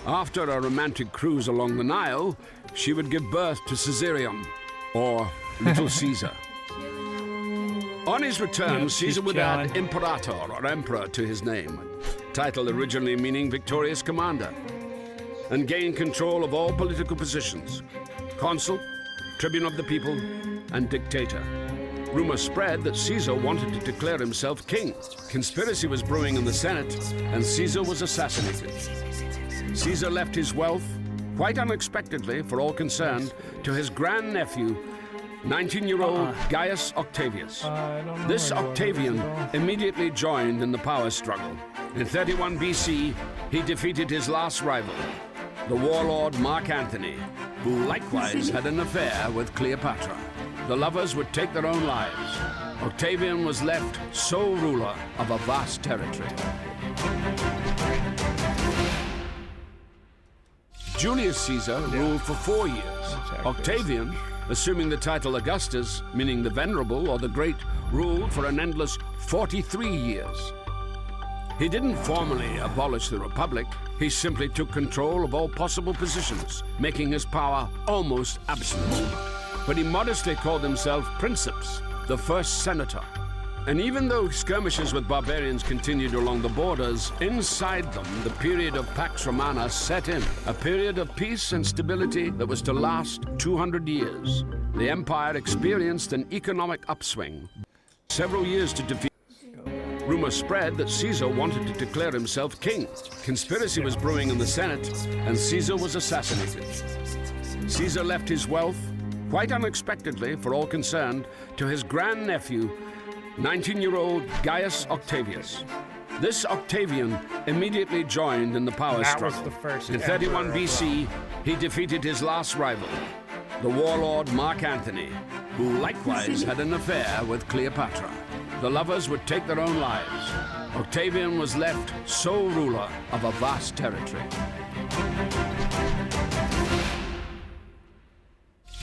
After a romantic cruise along the Nile, she would give birth to Caesarion, or Little Caesar. On his return, Caesar would add Imperator, or Emperor, to his name, title originally meaning victorious commander, and gain control of all political positions: consul, tribune of the people, and dictator. Rumor spread that Caesar wanted to declare himself king. Conspiracy was brewing in the Senate, and Caesar was assassinated. Caesar left his wealth, quite unexpectedly for all concerned, to his grandnephew, 19-year-old Gaius Octavius. This Octavian immediately joined in the power struggle. In 31 BC, he defeated his last rival, the warlord Mark Antony, who likewise had an affair with Cleopatra. The lovers would take their own lives. Octavian was left sole ruler of a vast territory. Julius Caesar ruled for 4 years. Octavian, assuming the title Augustus, meaning the Venerable or the Great, ruled for an endless 43 years. He didn't formally abolish the Republic. He simply took control of all possible positions, making his power almost absolute. But he modestly called himself Princeps, the first senator. And even though skirmishes with barbarians continued along the borders, inside them the period of Pax Romana set in, a period of peace and stability that was to last 200 years. the empire experienced an economic upswing. Several years to defeat. Rumor spread that Caesar wanted to declare himself king. Conspiracy was brewing in the Senate, and Caesar was assassinated. Caesar left his wealth, quite unexpectedly for all concerned, to his grandnephew, 19-year-old Gaius Octavius. This Octavian immediately joined in the power struggle. In 31 BC, he defeated his last rival, the warlord Mark Antony, who likewise had an affair with Cleopatra. The lovers would take their own lives. Octavian was left sole ruler of a vast territory.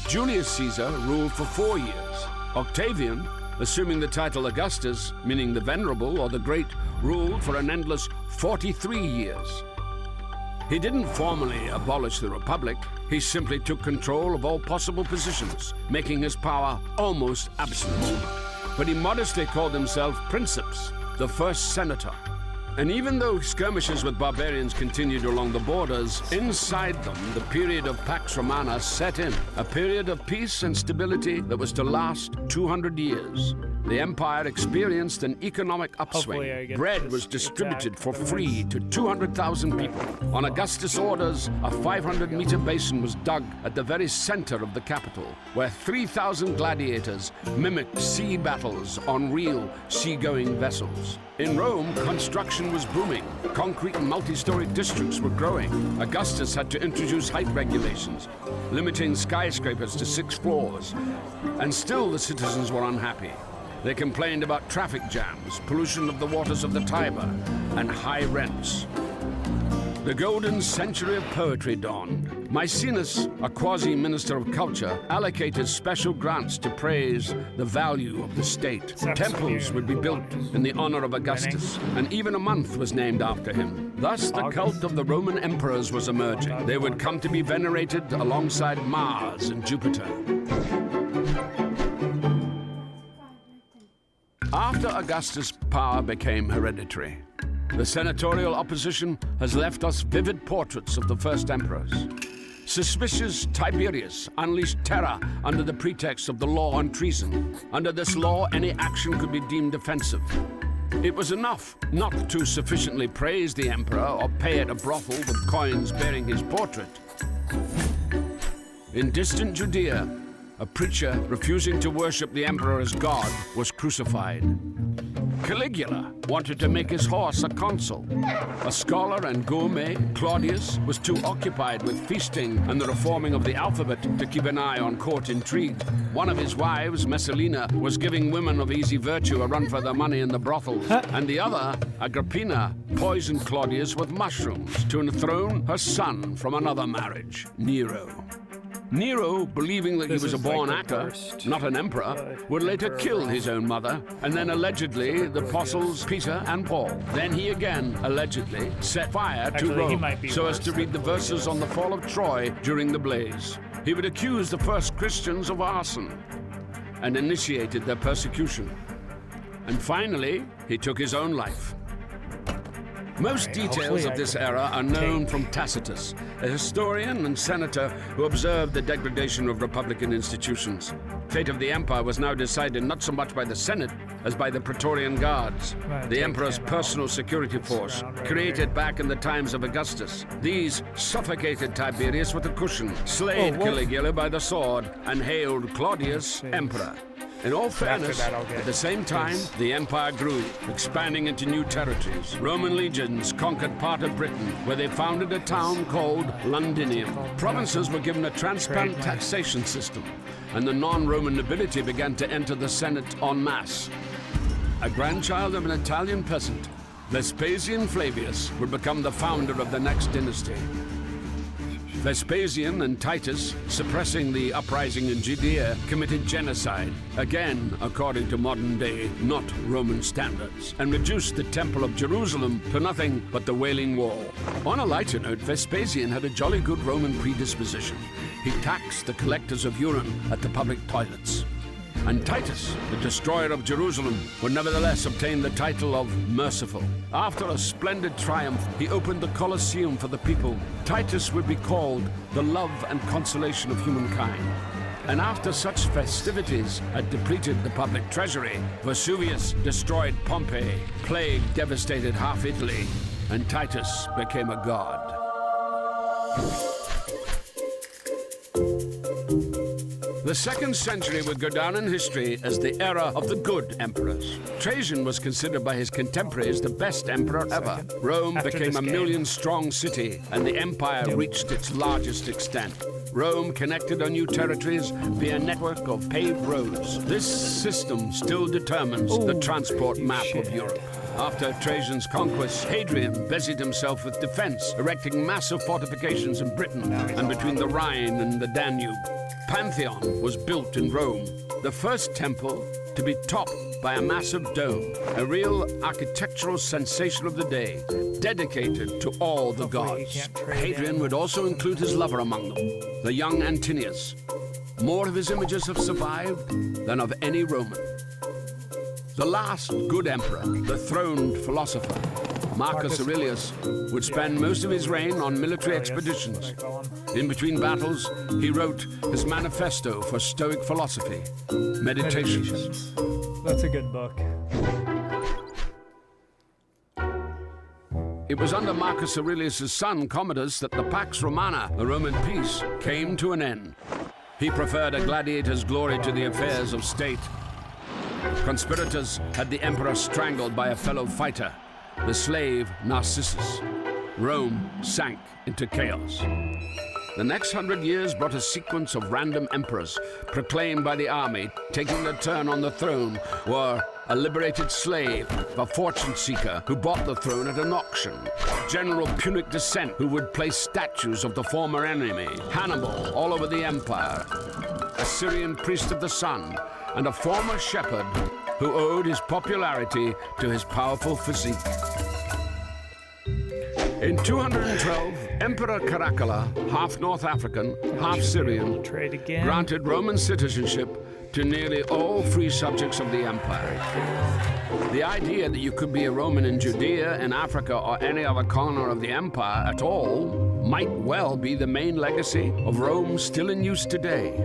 Julius Caesar ruled for 4 years. Octavian, assuming the title Augustus, meaning the Venerable or the Great, ruled for an endless 43 years. He didn't formally abolish the Republic, he simply took control of all possible positions, making his power almost absolute. But he modestly called himself Princeps, the first senator. And even though skirmishes with barbarians continued along the borders, inside them the period of Pax Romana set in, a period of peace and stability that was to last 200 years. The empire experienced an economic upswing. Bread was distributed for free to 200,000 people. On Augustus' orders, a 500-meter basin was dug at the very center of the capital, where 3,000 gladiators mimicked sea battles on real seagoing vessels. In Rome, construction was booming. Concrete and multi-story districts were growing. Augustus had to introduce height regulations, limiting skyscrapers to 6 floors. And still the citizens were unhappy. They complained about traffic jams, pollution of the waters of the Tiber, and high rents. The golden century of poetry dawned. Maecenas, a quasi-minister of culture, allocated special grants to praise the value of the state. Temples would be built in the honor of Augustus, and even a month was named after him. Thus, the cult of the Roman emperors was emerging. They would come to be venerated alongside Mars and Jupiter. After Augustus' power became hereditary, the senatorial opposition has left us vivid portraits of the first emperors. Suspicious Tiberius unleashed terror under the pretext of the law on treason. Under this law, any action could be deemed offensive. It was enough not to sufficiently praise the emperor or pay at a brothel with coins bearing his portrait. In distant Judea, a preacher refusing to worship the emperor as God was crucified. Caligula wanted to make his horse a consul. A scholar and gourmet, Claudius, was too occupied with feasting and the reforming of the alphabet to keep an eye on court intrigue. One of his wives, Messalina, was giving women of easy virtue a run for their money in the brothels. And the other, Agrippina, poisoned Claudius with mushrooms to enthrone her son from another marriage, Nero. Nero, believing that he was a born actor, not an emperor, would later kill his own mother, and then allegedly the apostles Peter and Paul. Then he again, allegedly, set fire to Rome so as to read the verses on the fall of Troy during the blaze. He would accuse the first Christians of arson and initiated their persecution. And finally, he took his own life. Most details of this era are known from Tacitus, a historian and senator who observed the degradation of republican institutions. Fate of the empire was now decided not so much by the Senate as by the Praetorian Guards, the emperor's personal security force, created back in the times of Augustus. These suffocated Tiberius with a cushion, slayed Caligula by the sword, and hailed Claudius emperor. In all fairness, at the same time, the empire grew, expanding into new territories. Roman legions conquered part of Britain, where they founded a town called Londinium. Provinces were given a transparent taxation system, and the non-Roman nobility began to enter the Senate en masse. A grandchild of an Italian peasant, Vespasian Flavius would become the founder of the next dynasty. Vespasian and Titus, suppressing the uprising in Judea, committed genocide, again according to modern-day, not Roman standards, and reduced the Temple of Jerusalem to nothing but the Wailing Wall. On a lighter note, Vespasian had a jolly good Roman predisposition. He taxed the collectors of urine at the public toilets. And Titus, the destroyer of Jerusalem, would nevertheless obtain the title of Merciful. After a splendid triumph, he opened the Colosseum for the people. Titus would be called the love and consolation of humankind. And after such festivities had depleted the public treasury, Vesuvius destroyed Pompeii, plague devastated half Italy, and Titus became a god. The 2nd century would go down in history as the era of the good emperors. Trajan was considered by his contemporaries the best emperor ever. Rome became a million-strong city, and the empire reached its largest extent. Rome connected her new territories via a network of paved roads. This system still determines the transport map of Europe. After Trajan's conquest, Hadrian busied himself with defense, erecting massive fortifications in Britain and between the Rhine and the Danube. Pantheon was built in Rome, the first temple to be topped by a massive dome, a real architectural sensation of the day, dedicated to all the gods. Hadrian would also include his lover among them, the young Antinius. More of his images have survived than of any Roman. The last good emperor, the throned philosopher, Marcus Aurelius, would spend most of his reign on military expeditions. In between battles, he wrote his manifesto for Stoic philosophy, Meditations. That's a good book. It was under Marcus Aurelius' son, Commodus, that the Pax Romana, the Roman peace, came to an end. He preferred a gladiator's glory to the affairs of state. Conspirators had the emperor strangled by a fellow fighter, the slave Narcissus. Rome sank into chaos. The next 100 years brought a sequence of random emperors proclaimed by the army, taking their turn on the throne, or a liberated slave, a fortune seeker who bought the throne at an auction, General Punic descent who would place statues of the former enemy, Hannibal all over the empire, a Syrian priest of the sun, and a former shepherd who owed his popularity to his powerful physique. In 212, Emperor Caracalla, half North African, half Syrian, granted Roman citizenship to nearly all free subjects of the empire. The idea that you could be a Roman in Judea, in Africa, or any other corner of the empire at all might well be the main legacy of Rome still in use today.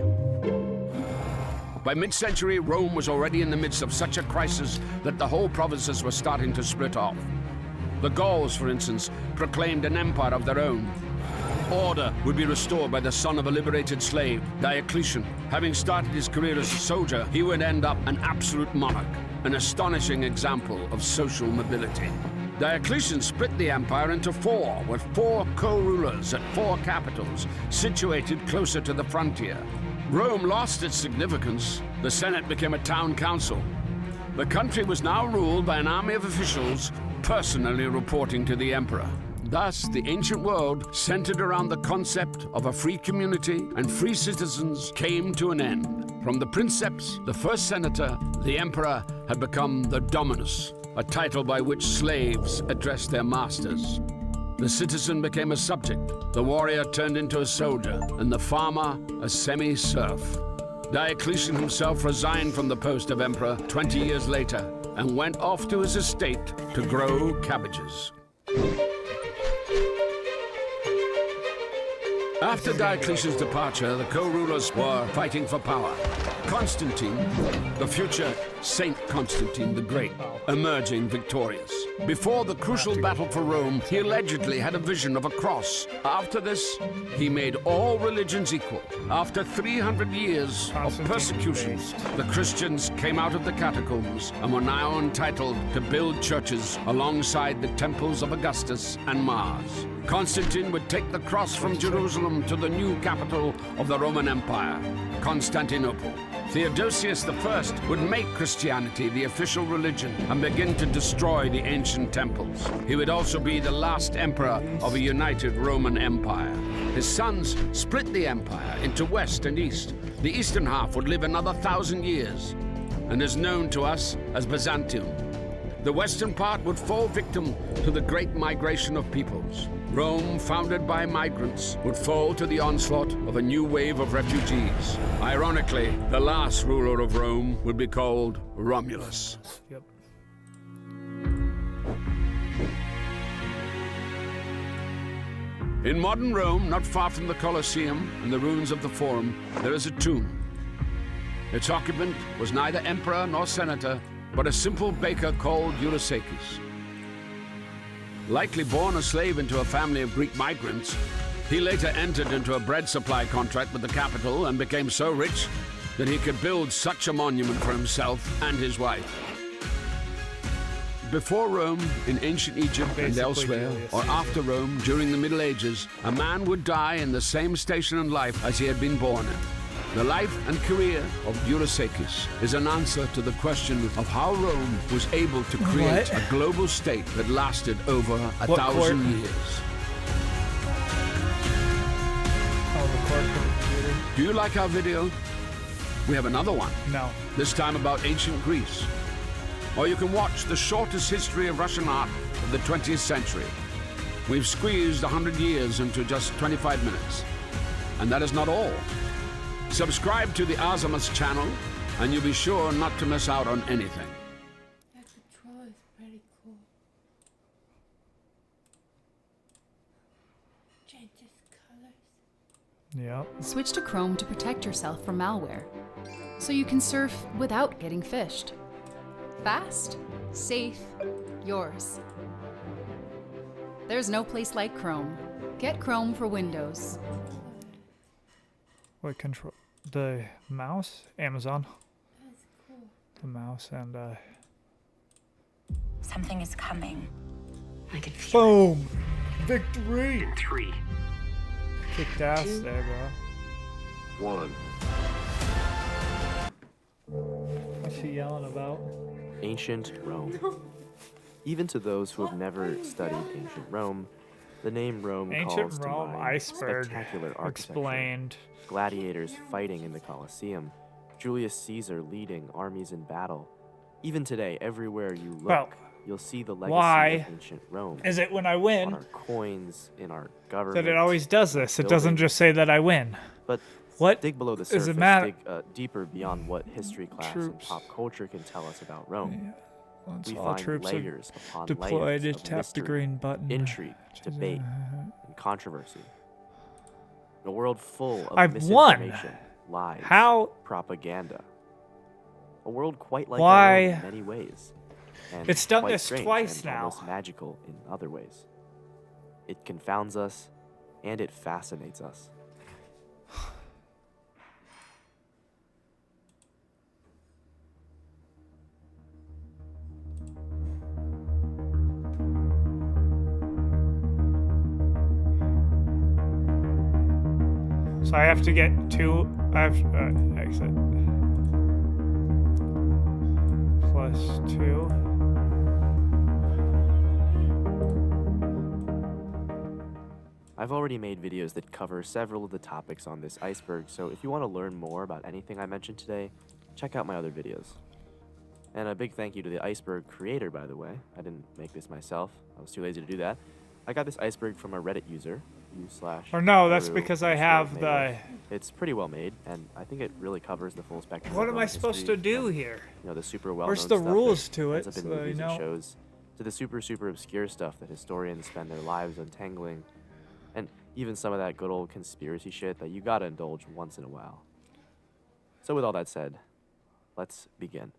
By mid-century, Rome was already in the midst of such a crisis that the whole provinces were starting to split off. The Gauls, for instance, proclaimed an empire of their own. Order would be restored by the son of a liberated slave, Diocletian. Having started his career as a soldier, he would end up an absolute monarch, an astonishing example of social mobility. Diocletian split the empire into four, with 4 co-rulers at 4 capitals, situated closer to the frontier. Rome lost its significance. The Senate became a town council. The country was now ruled by an army of officials personally reporting to the emperor. Thus, the ancient world, centered around the concept of a free community and free citizens, came to an end. From the princeps, the first senator, the emperor had become the dominus, a title by which slaves addressed their masters. The citizen became a subject, the warrior turned into a soldier, and the farmer a semi-serf. Diocletian himself resigned from the post of emperor 20 years later and went off to his estate to grow cabbages. After Diocletian's departure, the co-rulers were fighting for power. Constantine, the future Saint Constantine the Great, emerging victorious. Before the crucial battle for Rome, he allegedly had a vision of a cross. After this, he made all religions equal. After 300 years of persecution, the Christians came out of the catacombs and were now entitled to build churches alongside the temples of Augustus and Mars. Constantine would take the cross from Jerusalem to the new capital of the Roman Empire, Constantinople. Theodosius I would make Christianity the official religion and begin to destroy the ancient temples. He would also be the last emperor of a united Roman Empire. His sons split the empire into west and east. The eastern half would live another 1,000 years and is known to us as Byzantium. The western part would fall victim to the great migration of peoples. Rome, founded by migrants, would fall to the onslaught of a new wave of refugees. Ironically, the last ruler of Rome would be called Romulus. Yep. In modern Rome, not far from the Colosseum and the ruins of the Forum, there is a tomb. Its occupant was neither emperor nor senator, but a simple baker called Ulysses. Likely born a slave into a family of Greek migrants, he later entered into a bread supply contract with the capital and became so rich that he could build such a monument for himself and his wife. Before Rome, in ancient Egypt and elsewhere, or after Rome during the Middle Ages, a man would die in the same station in life as he had been born in. The life and career of Ulysses is an answer to the question of how Rome was able to create a global state that lasted over 1,000 years. Do you like our video? We have another one. No. This time about ancient Greece. Or you can watch the shortest history of Russian art of the 20th century. We've squeezed 100 years into just 25 minutes. And that is not all. Subscribe to the Azimuth channel, and you'll be sure not to miss out on anything. That control is pretty cool. Changes colors. Yep. Switch to Chrome to protect yourself from malware, so you can surf without getting phished. Fast, safe, yours. There's no place like Chrome. Get Chrome for Windows. What control? The mouse? Amazon. That's cool. The mouse and Something is coming. I can feel boom! Victory! 3. Kicked ass there, bro. 1. What's she yelling about? Ancient Rome. Even to those who have never studied ancient Rome, the name Rome calls to Rome, mind iceberg, spectacular architecture, explained. gladiators fighting in the Colosseum, Julius Caesar leading armies in battle. Even today, everywhere you look, you'll see the legacy of ancient Rome. Is it when I win? On our coins, in our government. That it always does this. It doesn't just say that I win. But what dig below the surface, does it matter? dig deeper beyond what history class and pop culture can tell us about Rome. Yeah. Once We all find troops are layers upon deployed, layers just of tap mystery, the green button. intrigue, debate, and controversy. A world full of I've won. misinformation, lies, How? propaganda. A world quite like Why? our own in many ways. And It's done quite this strange twice and now. almost magical in other ways. It confounds us, and it fascinates us. So I have to get two. I have exit +2. I've already made videos that cover several of the topics on this iceberg, so if you want to learn more about anything I mentioned today, check out my other videos. And a big thank you to the iceberg creator, by the way. I didn't make this myself. I was too lazy to do that. I got this iceberg from a Reddit user, Or no, that's because I have the. It's pretty well made, and I think it really covers the full spectrum. What of am I Roman supposed history to do from, here? You know, the super well-known Where's the stuff rules that to ends it? up in So, movies you and know. shows, to the super obscure stuff that historians spend their lives untangling, and even some of that good old conspiracy shit that you gotta indulge once in a while. So with all that said, let's begin.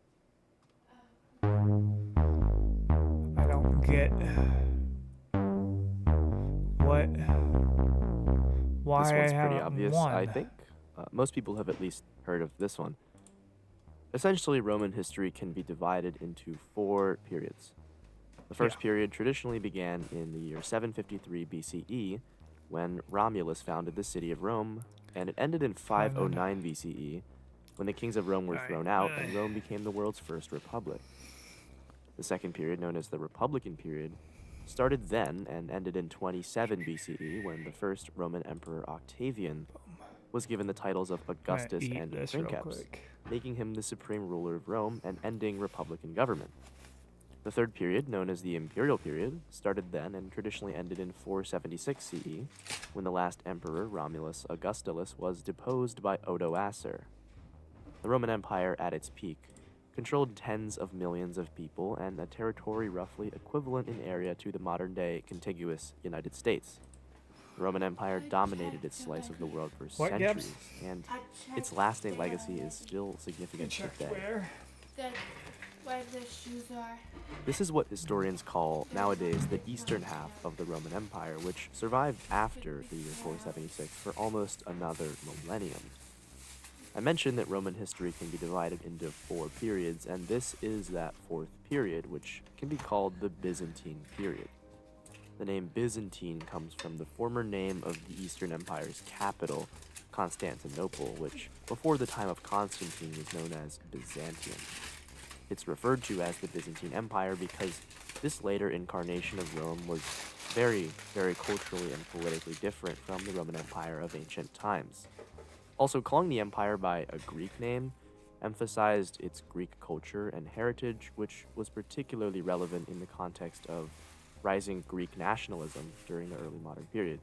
I don't get what. Why This one's I pretty haven't obvious, won. I think. Most people have at least heard of this one. Essentially, Roman history can be divided into 4 periods. The first period traditionally began in the year 753 BCE, when Romulus founded the city of Rome, and it ended in 509 BCE, when the kings of Rome were thrown out and Rome became the world's first republic. The second period, known as the Republican period, started then and ended in 27 BCE, when the first Roman Emperor Octavian was given the titles of Augustus and Princeps, making him the supreme ruler of Rome and ending republican government. The third period, known as the Imperial period, started then and traditionally ended in 476 CE, when the last emperor, Romulus Augustulus, was deposed by Odoacer. The Roman Empire, at its peak, controlled tens of millions of people and a territory roughly equivalent in area to the modern-day contiguous United States. The Roman Empire dominated its slice of the world for centuries, and its lasting legacy is still significant today. Where the shoes are. This is what historians call nowadays the eastern half of the Roman Empire, which survived after the year 476 for almost another millennium. I mentioned that Roman history can be divided into 4 periods, and this is that 4th period, which can be called the Byzantine period. The name Byzantine comes from the former name of the Eastern Empire's capital, Constantinople, which before the time of Constantine was known as Byzantium. It's referred to as the Byzantine Empire because this later incarnation of Rome was very, very culturally and politically different from the Roman Empire of ancient times. Also, calling the empire by a Greek name emphasized its Greek culture and heritage, which was particularly relevant in the context of rising Greek nationalism during the early modern period.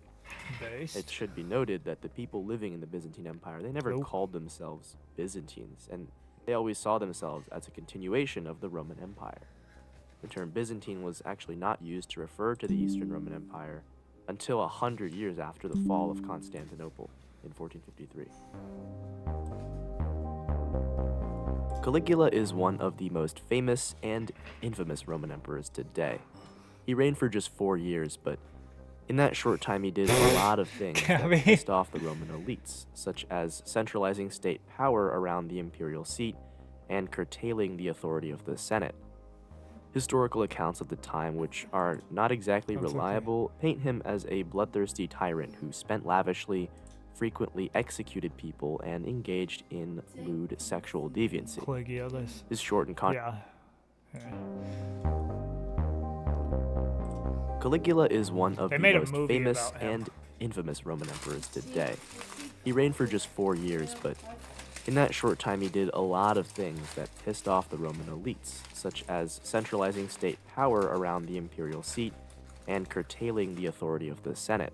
It should be noted that the people living in the Byzantine Empire, they never called themselves Byzantines, and they always saw themselves as a continuation of the Roman Empire. The term Byzantine was actually not used to refer to the Eastern Roman Empire until 100 years after the fall of Constantinople in 1453. Caligula is one of the most famous and infamous Roman emperors today. He reigned for just 4 years, but in that short time he did a lot of things that pissed off the Roman elites, such as centralizing state power around the imperial seat and curtailing the authority of the Senate. Historical accounts of the time, which are not exactly reliable, paint him as a bloodthirsty tyrant who spent lavishly, frequently executed people, and engaged in lewd sexual deviancy. His short and Caligula is one of the most famous and infamous Roman emperors today. He reigned for just 4 years, but in that short time he did a lot of things that pissed off the Roman elites, such as centralizing state power around the imperial seat and curtailing the authority of the Senate.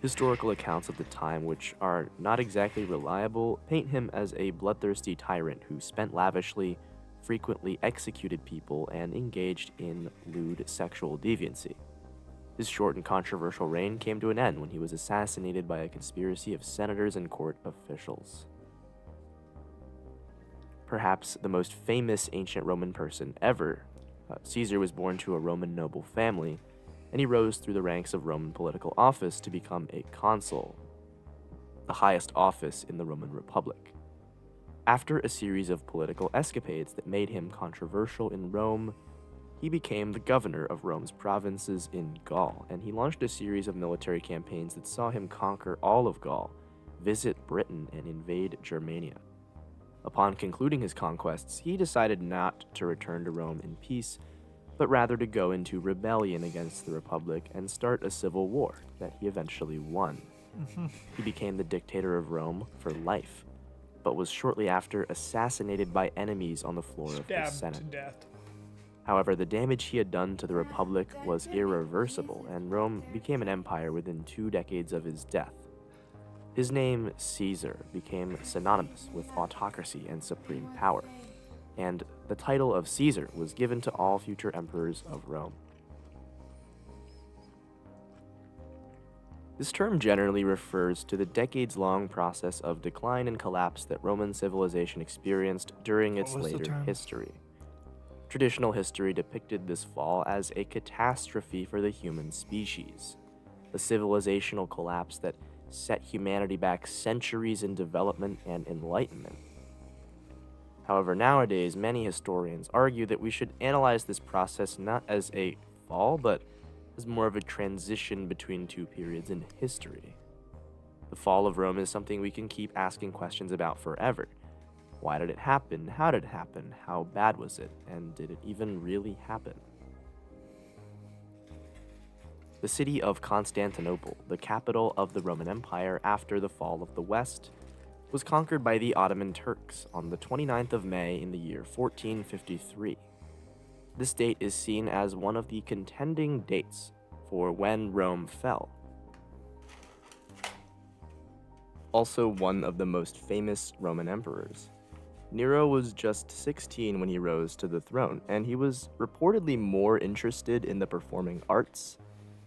Historical accounts of the time, which are not exactly reliable, paint him as a bloodthirsty tyrant who spent lavishly, frequently executed people, and engaged in lewd sexual deviancy. His short and controversial reign came to an end when he was assassinated by a conspiracy of senators and court officials. Perhaps the most famous ancient Roman person ever, Caesar was born to a Roman noble family, and he rose through the ranks of Roman political office to become a consul, the highest office in the Roman Republic. After a series of political escapades that made him controversial in Rome, he became the governor of Rome's provinces in Gaul, and he launched a series of military campaigns that saw him conquer all of Gaul, visit Britain, and invade Germania. Upon concluding his conquests, he decided not to return to Rome in peace, but rather to go into rebellion against the Republic and start a civil war that he eventually won. He became the dictator of Rome for life, but was shortly after assassinated by enemies on the floor of the Senate. However, the damage he had done to the Republic was irreversible, and Rome became an empire within 2 decades of his death. His name, Caesar, became synonymous with autocracy and supreme power, and the title of Caesar was given to all future emperors of Rome. This term generally refers to the decades-long process of decline and collapse that Roman civilization experienced during its later history. Traditional history depicted this fall as a catastrophe for the human species, a civilizational collapse that set humanity back centuries in development and enlightenment. However, nowadays, many historians argue that we should analyze this process not as a fall, but as more of a transition between 2 periods in history. The fall of Rome is something we can keep asking questions about forever. Why did it happen? How did it happen? How bad was it? And did it even really happen? The city of Constantinople, the capital of the Roman Empire after the fall of the West, was conquered by the Ottoman Turks on the 29th of May in the year 1453. This date is seen as one of the contending dates for when Rome fell. Also one of the most famous Roman emperors. Nero was just 16 when he rose to the throne, and he was reportedly more interested in the performing arts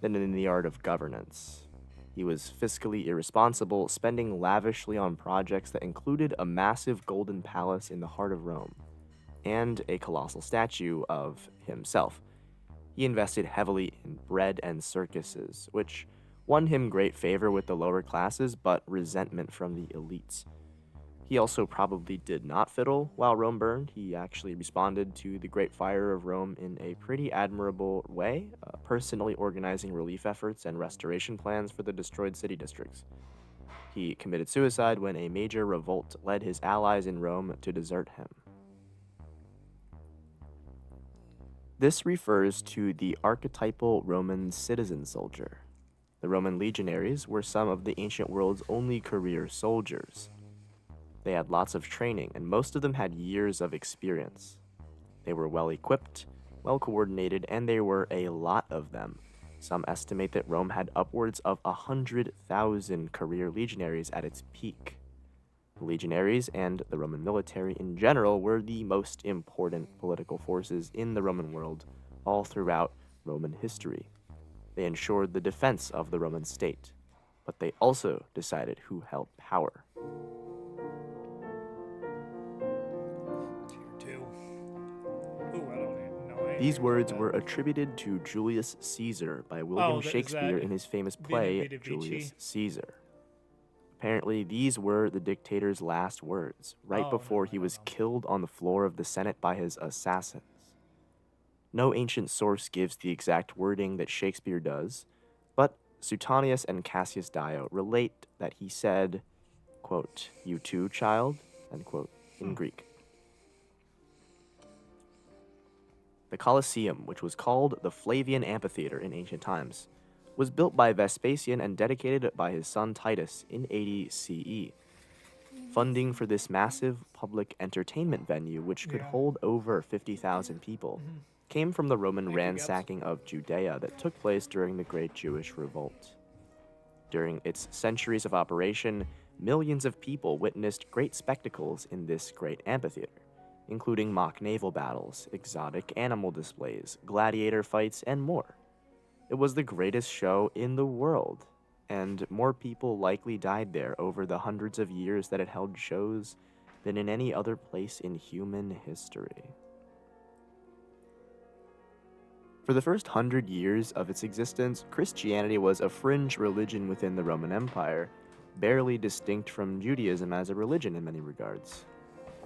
than in the art of governance. He was fiscally irresponsible, spending lavishly on projects that included a massive golden palace in the heart of Rome and a colossal statue of himself. He invested heavily in bread and circuses, which won him great favor with the lower classes, but resentment from the elites. He also probably did not fiddle while Rome burned. He actually responded to the Great Fire of Rome in a pretty admirable way, personally organizing relief efforts and restoration plans for the destroyed city districts. He committed suicide when a major revolt led his allies in Rome to desert him. This refers to the archetypal Roman citizen soldier. The Roman legionaries were some of the ancient world's only career soldiers. They had lots of training, and most of them had years of experience. They were well equipped, well coordinated, and there were a lot of them. Some estimate that Rome had upwards of 100,000 career legionaries at its peak. The legionaries and the Roman military in general were the most important political forces in the Roman world all throughout Roman history. They ensured the defense of the Roman state, but they also decided who held power. These words were attributed to Julius Caesar by William Shakespeare in his famous play, Julius Caesar. Apparently, these were the dictator's last words, right before he was killed on the floor of the Senate by his assassins. No ancient source gives the exact wording that Shakespeare does, but Suetonius and Cassius Dio relate that he said, quote, "You too, child," end quote, in Greek. The Colosseum, which was called the Flavian Amphitheater in ancient times, was built by Vespasian and dedicated by his son Titus in 80 CE. Funding for this massive public entertainment venue, which could hold over 50,000 people, came from the Roman ransacking of Judea that took place during the Great Jewish Revolt. During its centuries of operation, millions of people witnessed great spectacles in this great amphitheater, including mock naval battles, exotic animal displays, gladiator fights, and more. It was the greatest show in the world, and more people likely died there over the hundreds of years that it held shows than in any other place in human history. For the first 100 years of its existence, Christianity was a fringe religion within the Roman Empire, barely distinct from Judaism as a religion in many regards.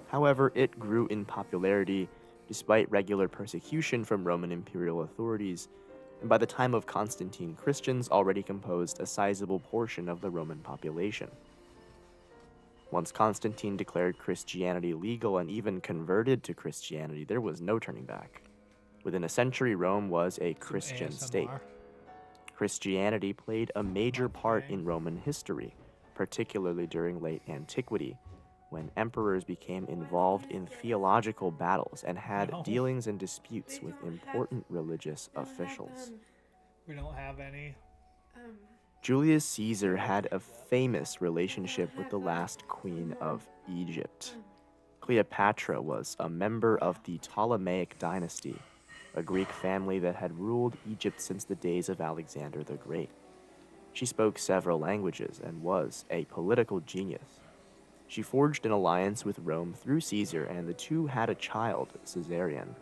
However, it grew in popularity despite regular persecution from Roman imperial authorities, and by the time of Constantine, Christians already composed a sizable portion of the Roman population. Once Constantine declared Christianity legal and even converted to Christianity, there was no turning back. Within a century, Rome was a Christian state. Christianity played a major part in Roman history, particularly during late antiquity, when emperors became involved in theological battles and had dealings and disputes with important religious officials. We don't have any. Julius Caesar had a famous relationship with the last queen of Egypt. Cleopatra was a member of the Ptolemaic dynasty, a Greek family that had ruled Egypt since the days of Alexander the Great. She spoke several languages and was a political genius. She forged an alliance with Rome through Caesar, and the two had a child, Caesarion.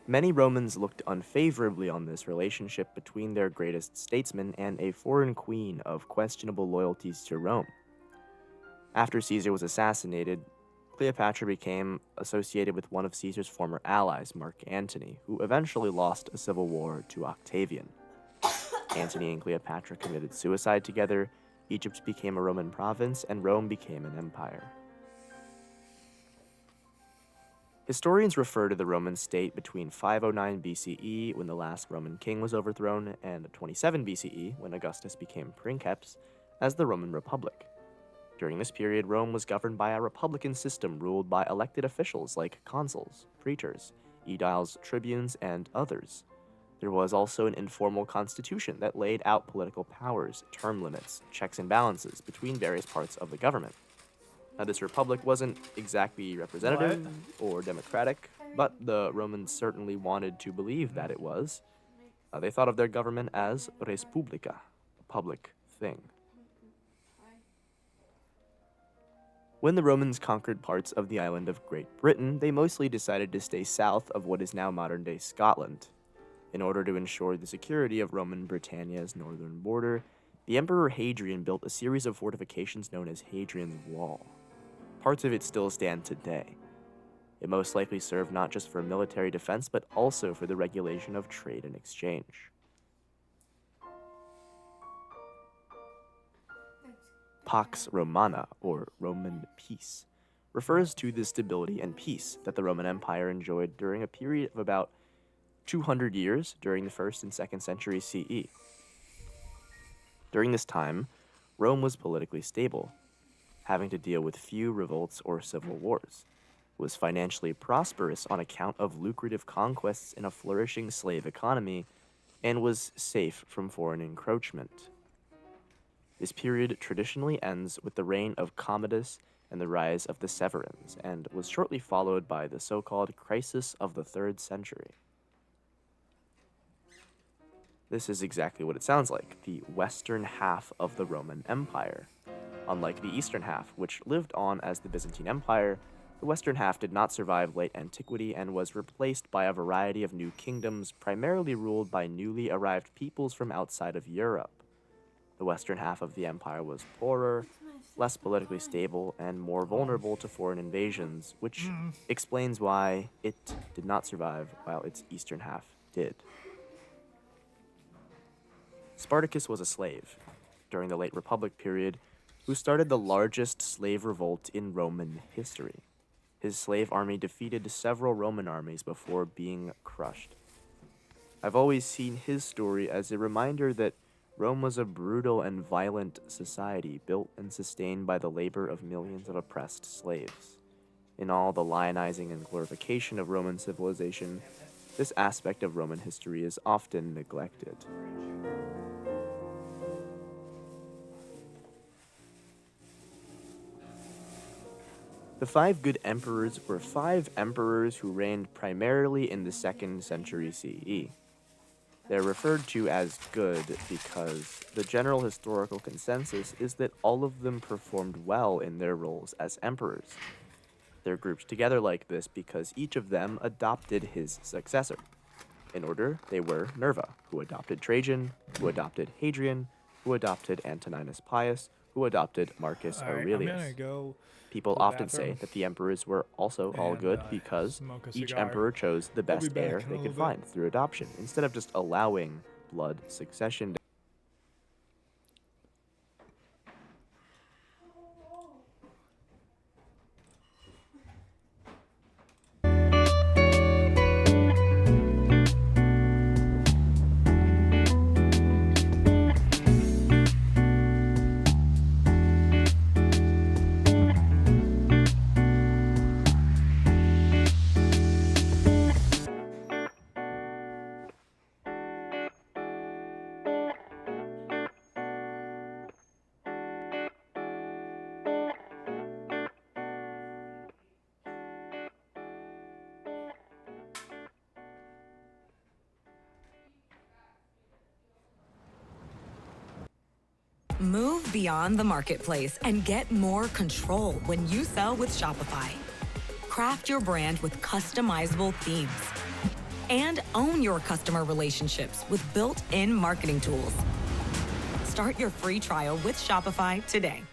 Many Romans looked unfavorably on this relationship between their greatest statesman and a foreign queen of questionable loyalties to Rome. After Caesar was assassinated, Cleopatra became associated with one of Caesar's former allies, Mark Antony, who eventually lost a civil war to Octavian. Antony and Cleopatra committed suicide together, Egypt became a Roman province, and Rome became an empire. Historians refer to the Roman state between 509 BCE, when the last Roman king was overthrown, and 27 BCE, when Augustus became princeps, as the Roman Republic. During this period, Rome was governed by a republican system ruled by elected officials like consuls, praetors, aediles, tribunes, and others. There was also an informal constitution that laid out political powers, term limits, checks and balances between various parts of the government. Now, this republic wasn't exactly representative or democratic, but the Romans certainly wanted to believe that it was. They thought of their government as res publica, a public thing. When the Romans conquered parts of the island of Great Britain, they mostly decided to stay south of what is now modern-day Scotland. In order to ensure the security of Roman Britannia's northern border, the Emperor Hadrian built a series of fortifications known as Hadrian's Wall. Parts of it still stand today. It most likely served not just for military defense, but also for the regulation of trade and exchange. Pax Romana, or Roman peace, refers to the stability and peace that the Roman Empire enjoyed during a period of about 200 years during the 1st and 2nd century CE. During this time, Rome was politically stable, having to deal with few revolts or civil wars, was financially prosperous on account of lucrative conquests in a flourishing slave economy, and was safe from foreign encroachment. This period traditionally ends with the reign of Commodus and the rise of the Severans, and was shortly followed by the so-called crisis of the 3rd century. This is exactly what it sounds like, the western half of the Roman Empire. Unlike the eastern half, which lived on as the Byzantine Empire, the western half did not survive late antiquity and was replaced by a variety of new kingdoms, primarily ruled by newly arrived peoples from outside of Europe. The western half of the empire was poorer, less politically stable, and more vulnerable to foreign invasions, which explains why it did not survive while its eastern half did. Spartacus was a slave, during the late Republic period, who started the largest slave revolt in Roman history. His slave army defeated several Roman armies before being crushed. I've always seen his story as a reminder that Rome was a brutal and violent society built and sustained by the labor of millions of oppressed slaves. In all the lionizing and glorification of Roman civilization, this aspect of Roman history is often neglected. The 5 good emperors were 5 emperors who reigned primarily in the 2nd century CE. They're referred to as good because the general historical consensus is that all of them performed well in their roles as emperors. They're grouped together like this because each of them adopted his successor. In order, they were Nerva, who adopted Trajan, who adopted Hadrian, who adopted Antoninus Pius, who adopted Marcus Aurelius. I'm gonna go People often say that the emperors were also all good because each emperor chose the best heir they could find through adoption, instead of just allowing blood succession. Move beyond the marketplace and get more control when you sell with Shopify. Craft your brand with customizable themes and own your customer relationships with built-in marketing tools. Start your free trial with Shopify today.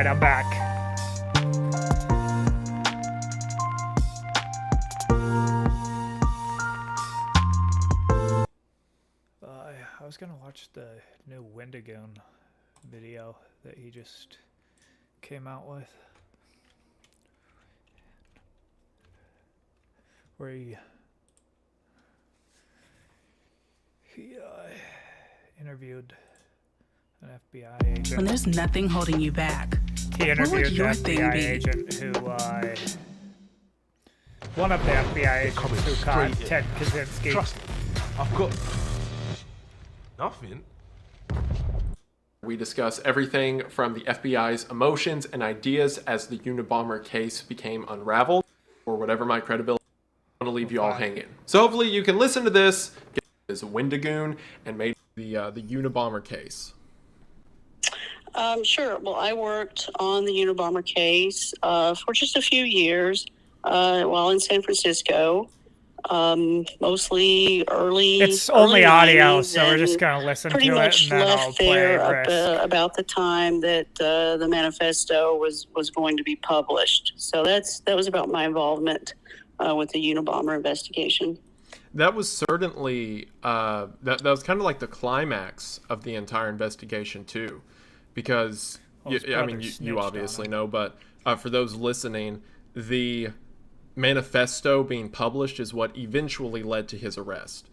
right, I'm back. I was gonna watch the new Wendigoon video that he just came out with, where he interviewed an FBI agent. When there's nothing holding you back, He what would interviewed your an thing FBI be? agent who, one of the FBI agents who caught Ted Kaczynski. Trust me, I've got nothing. We discuss everything from the FBI's emotions and ideas as the Unabomber case became unraveled, or whatever my credibility. I want to leave you all hanging. So hopefully you can listen to this, get this Wendigoon, and maybe the Unabomber case. Sure. Well, I worked on the Unabomber case for just a few years while in San Francisco. Mostly early. It's only early audio, 90s, so we're just and gonna listen pretty to it much and then left I'll play there Risk. about the time that the manifesto was going to be published. So that was about my involvement with the Unabomber investigation. That was certainly that was kind of like the climax of the entire investigation too, because I mean you obviously know, but for those listening, the manifesto being published is what eventually led to his arrest.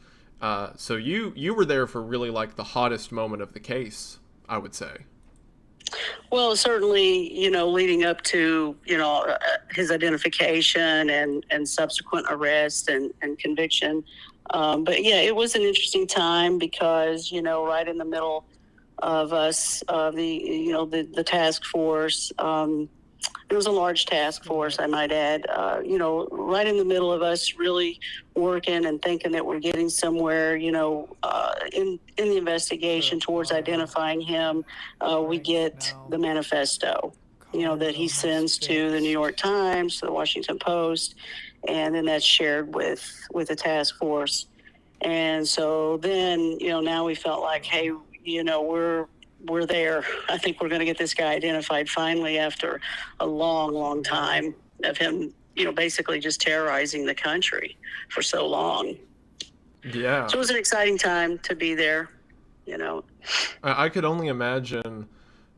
So you were there for really like the hottest moment of the case, I would say. Well, certainly, leading up to, his identification and subsequent arrest and conviction. But yeah, it was an interesting time because, right in the middle of us, the task force, it was a large task force, I might add, right in the middle of us really working and thinking that we're getting somewhere, in the investigation towards identifying him, we get the manifesto, that he sends to the New York Times, to the Washington Post, and then that's shared with the task force. And so then, now we felt like, hey, we're there. I think we're going to get this guy identified finally after a long, long time of him, basically just terrorizing the country for so long. Yeah. So it was an exciting time to be there, I could only imagine,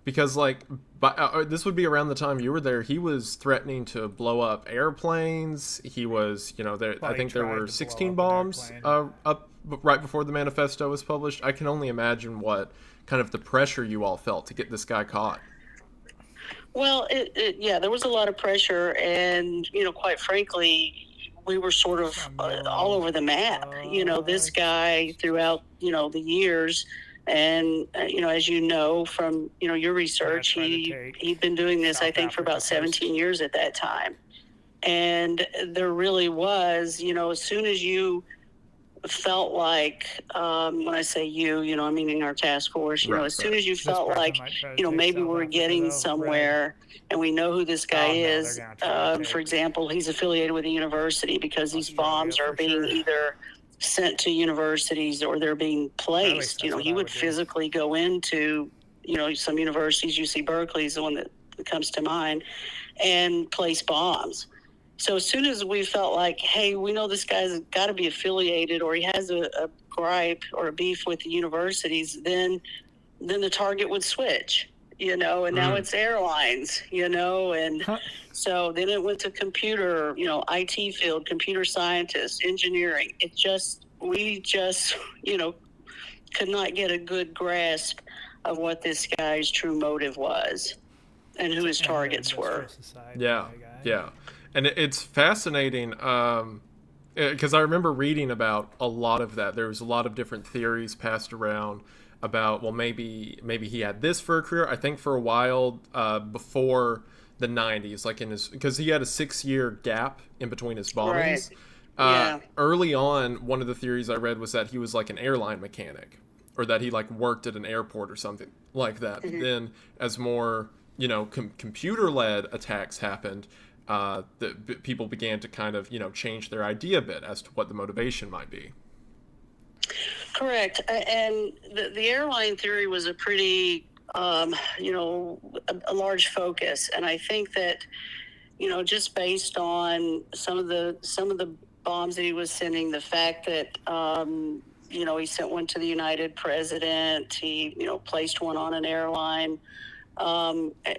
because this would be around the time you were there. He was threatening to blow up airplanes. He was, I think there were 16 bombs up right before the manifesto was published. I can only imagine what kind of the pressure you all felt to get this guy caught. Well, there was a lot of pressure, and quite frankly, we were sort of all over the map. This guy throughout the years, and as you know from your research, he'd been doing this I think for about 17 years at that time, and there really was as soon as you felt like, when I say you, I'm meaning our task force, as soon as you felt like, maybe we're getting somewhere and we know who this guy is. For example, he's affiliated with a university because these bombs are being either sent to universities or they're being placed. He would physically go into, some universities. UC Berkeley is the one that comes to mind, and place bombs. So as soon as we felt like, hey, we know this guy's got to be affiliated or he has a gripe or a beef with the universities, then the target would switch, and now it's airlines, and so then it went to computer, IT field, computer scientists, engineering. We just, could not get a good grasp of what this guy's true motive was and who his targets were. Yeah. And it's fascinating because I remember reading about a lot of that. There was a lot of different theories passed around about, well, maybe he had this for a career. I think for a while before the 90s, because he had a 6-year gap in between his bombings. Right. Early on, one of the theories I read was that he was like an airline mechanic, or that he worked at an airport or something like that. Mm-hmm. Then as more, computer-led attacks happened, people began to kind of, change their idea a bit as to what the motivation might be. Correct. And the airline theory was a pretty a large focus. And I think that, just based on some of the bombs that he was sending, the fact that, he sent one to the United president, he, placed one on an airline.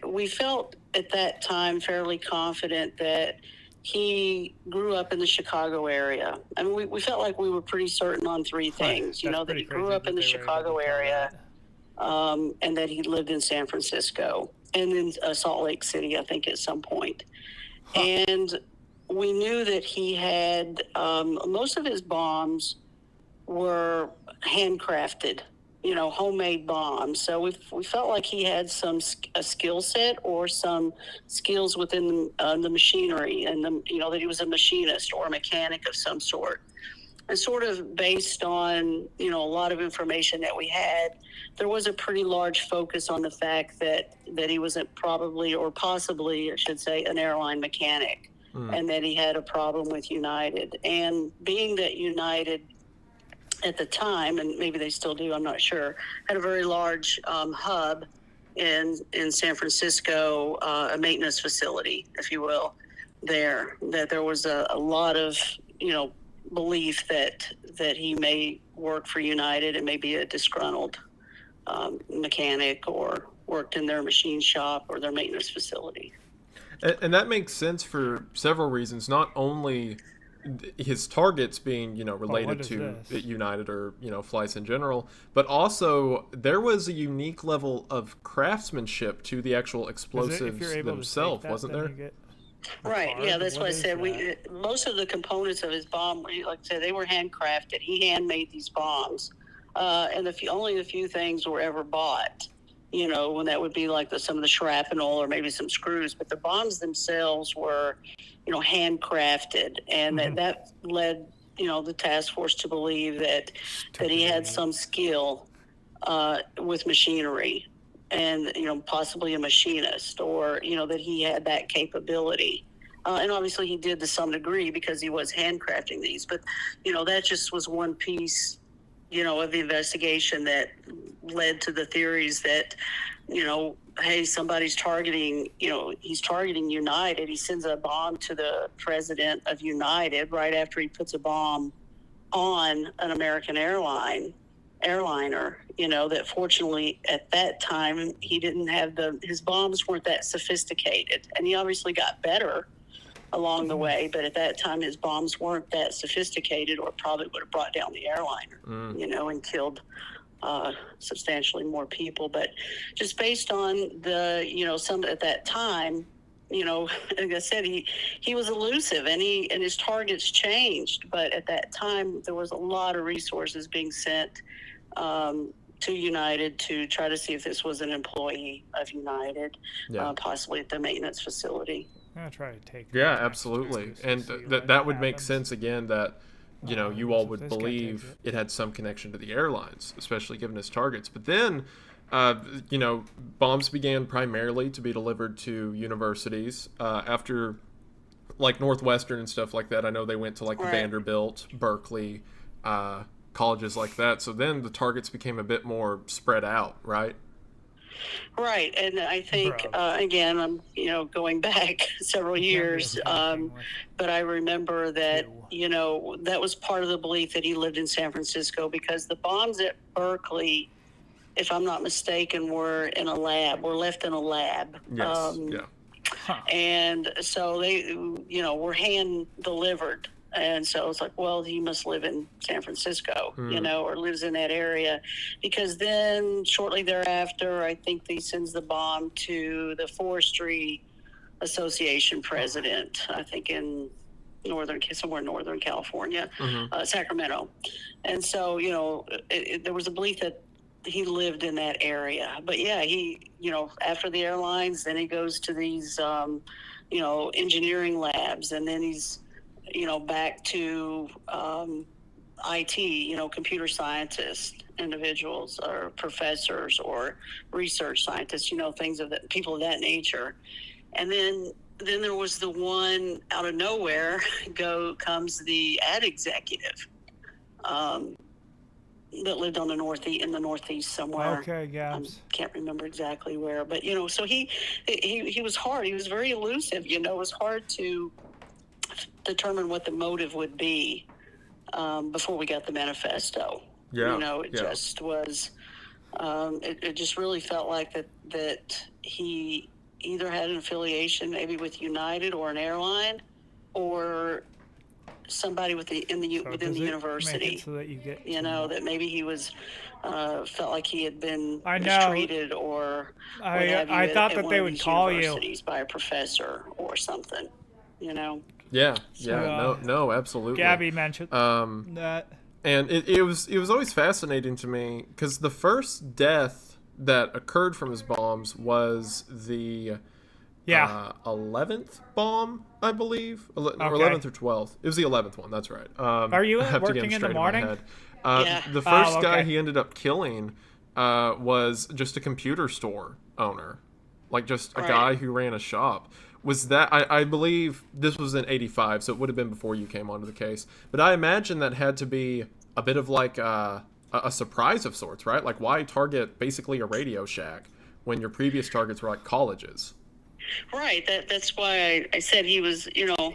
We felt at that time fairly confident that he grew up in the Chicago area. I mean, we felt like we were pretty certain on three things, that he grew up in the Chicago area, and that he lived in San Francisco and in Salt Lake City, I think, at some point. And we knew that he had, most of his bombs were handcrafted, homemade bombs. So we felt like he had a skill set or some skills within the machinery, and that he was a machinist or a mechanic of some sort. And sort of based on, a lot of information that we had, there was a pretty large focus on the fact that he wasn't probably, or possibly, I should say, an airline mechanic, and that he had a problem with United. And being that United at the time, and maybe they still do, I'm not sure, had a very large hub in San Francisco, a maintenance facility, if you will, that there was a lot of, belief that he may work for United and may be a disgruntled mechanic or worked in their machine shop or their maintenance facility. And that makes sense for several reasons. Not only his targets being, related to United or, flights in general, but also there was a unique level of craftsmanship to the actual explosives themselves, wasn't there? Right. Yeah, that's what I said. Most of the components of his bomb, like I said, they were handcrafted. He handmade these bombs, and only a few things were ever bought. When that would be like some of the shrapnel or maybe some screws, but the bombs themselves were, handcrafted, and that led, the task force to believe that he had some skill with machinery. And, possibly a machinist, or, that he had that capability. And obviously he did to some degree because he was handcrafting these. But, that just was one piece, of the investigation that led to the theories that, hey, somebody's targeting, he's targeting United. He sends a bomb to the president of United right after he puts a bomb on an American airliner, that fortunately at that time he didn't have his bombs weren't that sophisticated, and he obviously got better along the way, but at that time his bombs weren't that sophisticated, or probably would have brought down the airliner, and killed substantially more people. But just based on some at that time, like I said, he was elusive, and his targets changed. But at that time, there was a lot of resources being sent to United to try to see if this was an employee of United, possibly at the maintenance facility. I'm gonna try to take. Yeah, absolutely, and that would make sense again. That you all would believe it had some connection to the airlines, especially given his targets. But then, bombs began primarily to be delivered to universities after, like Northwestern and stuff like that. I know they went to like Vanderbilt, Berkeley, colleges like that. So then the targets became a bit more spread out, right? Right, and I think again, I'm going back several years, but I remember that that was part of the belief that he lived in San Francisco, because the bombs at Berkeley, if I'm not mistaken, were left in a lab. Yes. And so they, were hand delivered. And so it's like, well, he must live in San Francisco, or lives in that area, because then shortly thereafter, I think he sends the bomb to the Forestry Association president, I think in somewhere in Northern California, Sacramento. And so, there was a belief that he lived in that area. But yeah, he, after the airlines, then he goes to these, engineering labs, and then he's, back to IT, computer scientists, individuals, or professors, or research scientists, people of that nature. And then there was the one out of nowhere comes the ad executive. that lived on the northeast somewhere. Okay, Gabs. Can't remember exactly where, but so he was hard. He was very elusive. It was hard to determine what the motive would be before we got the manifesto. Yeah. It just was. It just really felt like that he either had an affiliation maybe with United or an airline, or somebody within the university. So that you get that maybe he was felt like he had been mistreated or I thought that they would call you by a professor or something. Yeah. No, absolutely. Gabby mentioned that. And it was always fascinating to me because the first death that occurred from his bombs was the 11th bomb, I believe, or 11th or 12th. It was the 11th one. That's right. Are you working in the morning? The first guy he ended up killing was just a computer store owner, like just a guy who ran a shop. Was that I believe this was in '85, so it would have been before you came onto the case. But I imagine that had to be a bit of like a surprise of sorts, right? Like, why target basically a Radio Shack when your previous targets were like colleges? Right. That's why I said he was a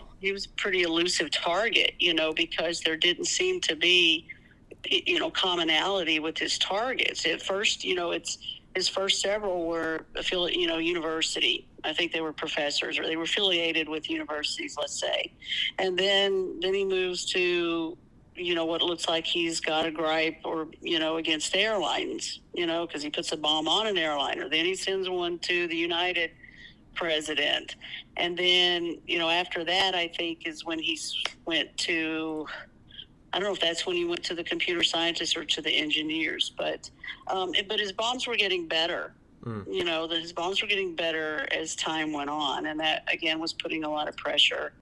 pretty elusive target, because there didn't seem to be commonality with his targets. At first, his first several were university. I think they were professors, or they were affiliated with universities, let's say. And then he moves to, what looks like he's got a gripe or, against airlines, because he puts a bomb on an airliner. Then he sends one to the United president. And then, after that, I think is when he went to, I don't know if that's when he went to the computer scientists or to the engineers, but his bombs were getting better. His bombs were getting better as time went on, and that again was putting a lot of pressure,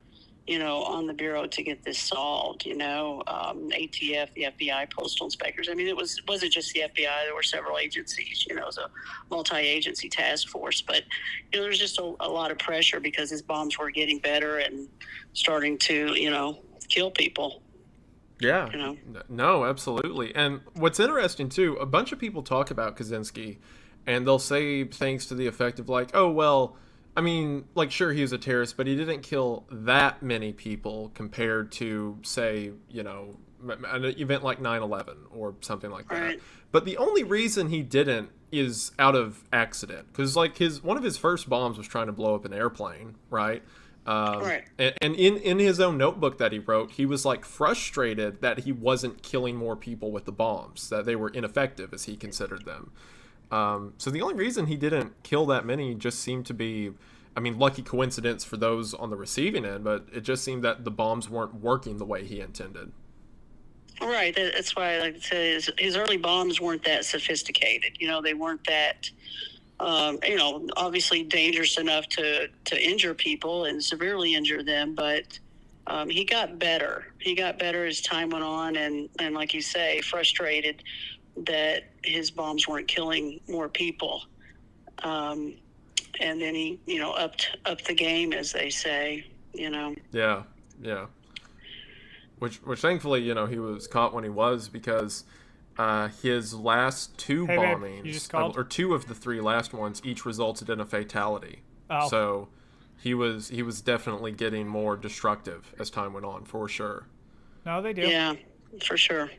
on the Bureau to get this solved. ATF, the FBI, postal inspectors. I mean, it wasn't just the FBI. There were several agencies. It was a multi-agency task force, but there was just a lot of pressure because his bombs were getting better and starting to kill people. Yeah. No, absolutely. And what's interesting too, a bunch of people talk about Kaczynski and they'll say things to the effect of like, oh, well, I mean, like, sure, he was a terrorist, but he didn't kill that many people compared to, say, an event like 9/11 or something like that. Right. But the only reason he didn't is out of accident. Because, like, one of his first bombs was trying to blow up an airplane, right? Right. And in his own notebook that he wrote, he was like frustrated that he wasn't killing more people with the bombs, that they were ineffective as he considered them. So the only reason he didn't kill that many just seemed to be, I mean, lucky coincidence for those on the receiving end, but it just seemed that the bombs weren't working the way he intended. Right. That's why I like to say his early bombs weren't that sophisticated. They weren't that obviously dangerous enough to injure people and severely injure them, but he got better. He got better as time went on, and like you say, frustrated that his bombs weren't killing more people. And then he, upped the game, as they say, Yeah. Which thankfully, he was caught when he was, because his last two bombings, or two of the three last ones, each resulted in a fatality. Oh. So he was definitely getting more destructive as time went on, for sure. No, they do. Yeah, for sure.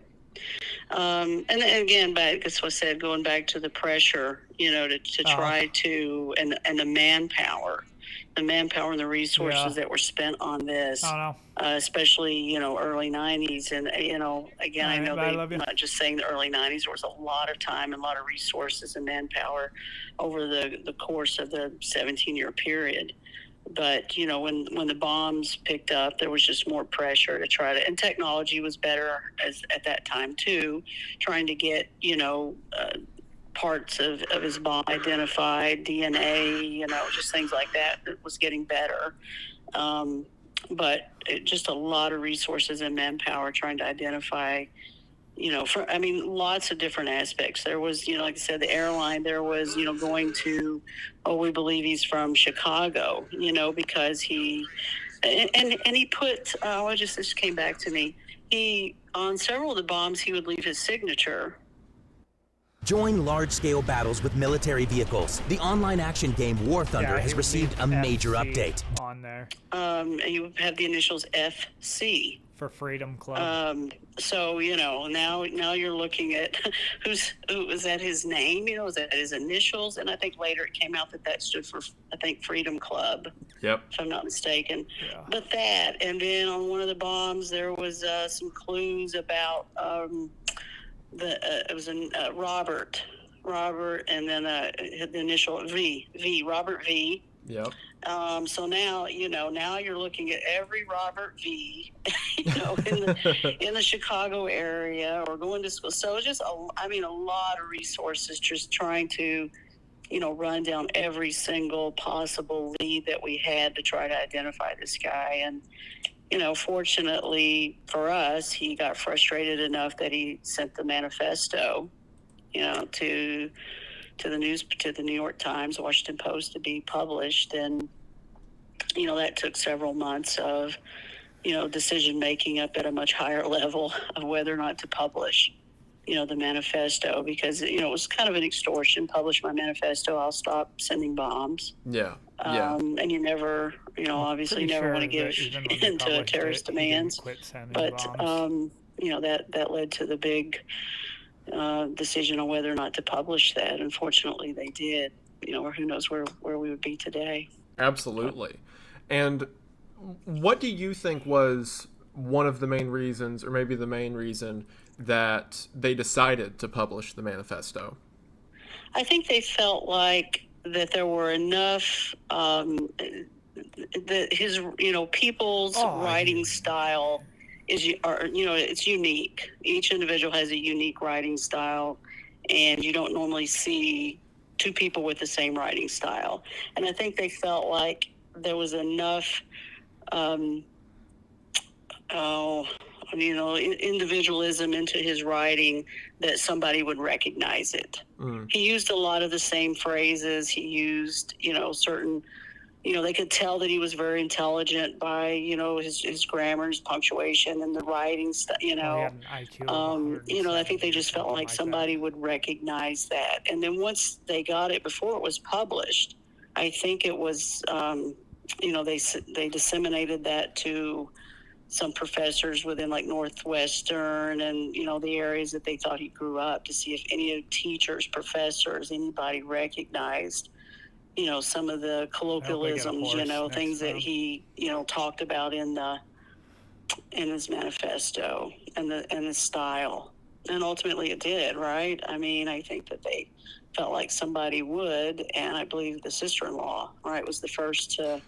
And again, that's what I said, going back to the pressure, to try to, and the manpower and the resources that were spent on this, especially, early 90s. And, again, I know I'm not just saying the early 90s, there was a lot of time and a lot of resources and manpower over the course of the 17-year period. But, when the bombs picked up, there was just more pressure to try to, and technology was better at that time too, trying to get, parts of his bomb identified, DNA, just things like that. It was getting better. But just a lot of resources and manpower trying to identify, lots of different aspects. There was, like I said, the airline, there was, going to, we believe he's from Chicago, because he, and he put, this came back to me. on several of the bombs, he would leave his signature. Join large-scale battles with military vehicles. The online action game War Thunder has received a major update. On there. You have the initials FC. For Freedom Club. So, now you're looking at was that his name? Was that his initials? And I think later it came out that stood for, I think, Freedom Club. Yep. If I'm not mistaken. Yeah. But that, and then on one of the bombs, there was some clues about it was Robert, and then the initial V, Robert V. Yep. So now, now you're looking at every Robert V, in the Chicago area or going to school. So it's just, a lot of resources just trying to, run down every single possible lead that we had to try to identify this guy. And, fortunately for us, he got frustrated enough that he sent the manifesto, to the New York Times, Washington Post, to be published. And, that took several months of, decision making up at a much higher level of whether or not to publish, the manifesto, because, it was kind of an extortion. Publish my manifesto, I'll stop sending bombs. Yeah. And you never, obviously you never want to give into terrorist demands. But, that led to the big decision on whether or not to publish that. Unfortunately, they did, or who knows where we would be today. Absolutely. And what do you think was one of the main reasons, or maybe the main reason, that they decided to publish the manifesto? I think they felt like that there were enough, that his, people's writing style it's unique. Each individual has a unique writing style, and you don't normally see two people with the same writing style. And I think they felt like there was enough, individualism into his writing that somebody would recognize it. He used a lot of the same phrases. He used, certain, they could tell that he was very intelligent by, his grammar, his punctuation, and the writing stuff, I think they just felt like somebody would recognize that. And then once they got it, before it was published, I think it was, they disseminated that to some professors within like Northwestern and, the areas that they thought he grew up, to see if any teachers, professors, anybody recognized, some of the colloquialisms, things that he, talked about in his manifesto and the style. And ultimately it did, right? I mean, I think that they felt like somebody would, and I believe the sister-in-law, right, was the first to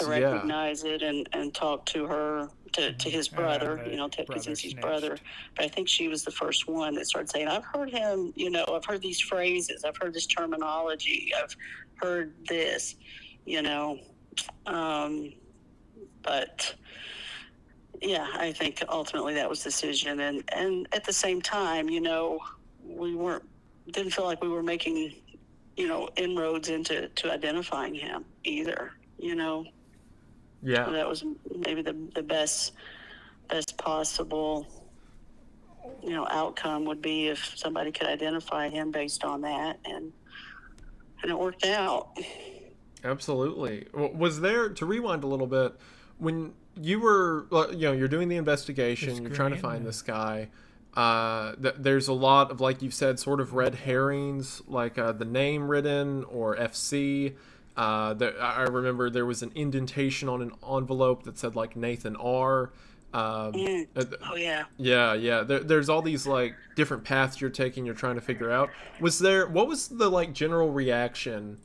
recognize it and talk to her, to his brother, Ted Kaczynski's brother. But I think she was the first one that started saying, I've heard him, I've heard these phrases, I've heard this terminology, I've heard this, but yeah, I think ultimately that was the decision. And at the same time, we didn't feel like we were making, inroads into identifying him either, Yeah. So that was maybe the best possible, outcome would be if somebody could identify him based on that, and it worked out. Absolutely. Was there, to rewind a little bit, when you were, you're doing the investigation, you're trying to find this guy, there's a lot of, like you've said, sort of red herrings, like the name written or FC. I remember there was an indentation on an envelope that said like Nathan R. Oh yeah. Yeah. There's all these like different paths you're taking. You're trying to figure out. What was the like general reaction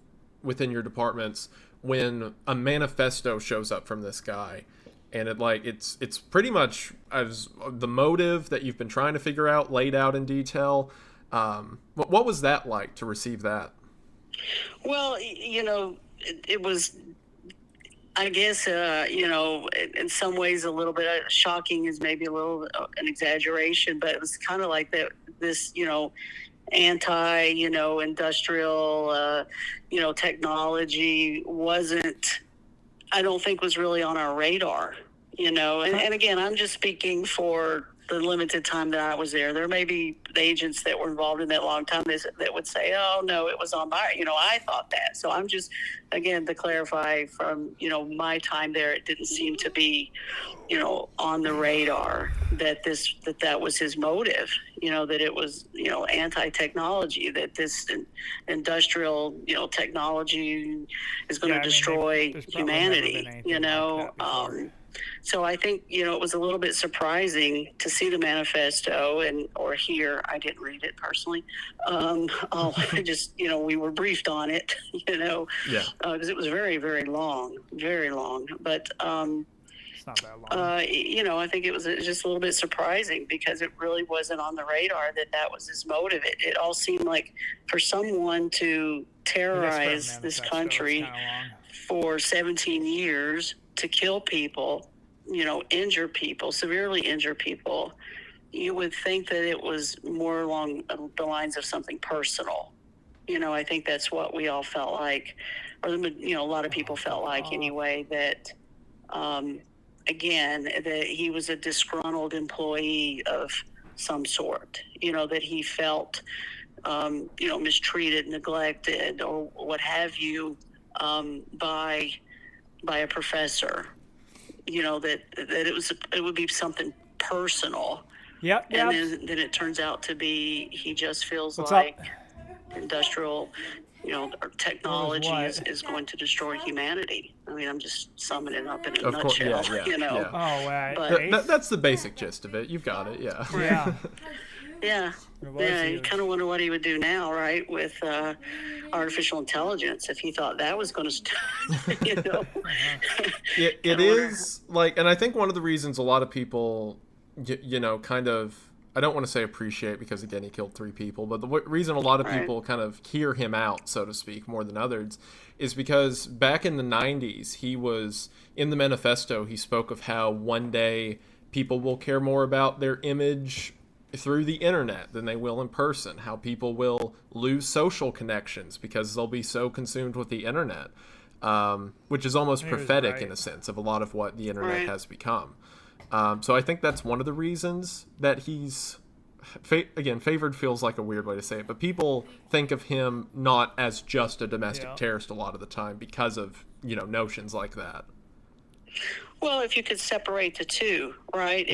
within your departments when a manifesto shows up from this guy, and it's pretty much as the motive that you've been trying to figure out laid out in detail. What was that like to receive that? Well, it was, I guess, in some ways a little bit shocking is maybe a little an exaggeration, but it was kind of like this, industrial, technology wasn't, I don't think was really on our radar, you know. And again, I'm just speaking for the limited time that I was there. There may be agents that were involved in that long time that would say, oh, no, it was on my, you know, I thought that. So I'm just, again, to clarify from, you know, my time there, it didn't seem to be, you know, on the radar that that was his motive, you know, that it was, you know, anti-technology, that this industrial, you know, technology is going to destroy humanity, you know. So I think, you know, it was a little bit surprising to see the manifesto or hear. I didn't read it personally. I just, you know, we were briefed on it, you know, because it was very, very long, very long. But, it's not that long. You know, I think it was just a little bit surprising because it really wasn't on the radar that was his motive. It all seemed like for someone to terrorize this country for 17 years, to kill people, you know, injure people, severely injure people, you would think that it was more along the lines of something personal. You know, I think that's what we all felt like, or, you know, a lot of people felt like anyway, that, again, that he was a disgruntled employee of some sort, you know, that he felt, you know, mistreated, neglected, or what have you, by a professor, you know, that it would be something personal. Yep. And then it turns out to be he just feels What's like up? industrial, you know, technology is going to destroy humanity. I mean, I'm just summing it up in a nutshell, you know. Oh, But that's the basic gist of it. You've got it, yeah. Yeah. Yeah, you kind of wonder what he would do now, right, with artificial intelligence, if he thought that was going to, you know. It is, like, and I think one of the reasons a lot of people, you know, kind of, I don't want to say appreciate, because, again, he killed 3 people, but the reason a lot of people kind of hear him out, so to speak, more than others, is because back in the 90s, he was, in the manifesto, he spoke of how one day people will care more about their image through the internet than they will in person, how people will lose social connections because they'll be so consumed with the internet, which is almost prophetic in a sense of a lot of what the internet has become. So I think that's one of the reasons that he's, again, favored feels like a weird way to say it, but people think of him not as just a domestic terrorist a lot of the time because of, you know, notions like that. Well, if you could separate the two, right?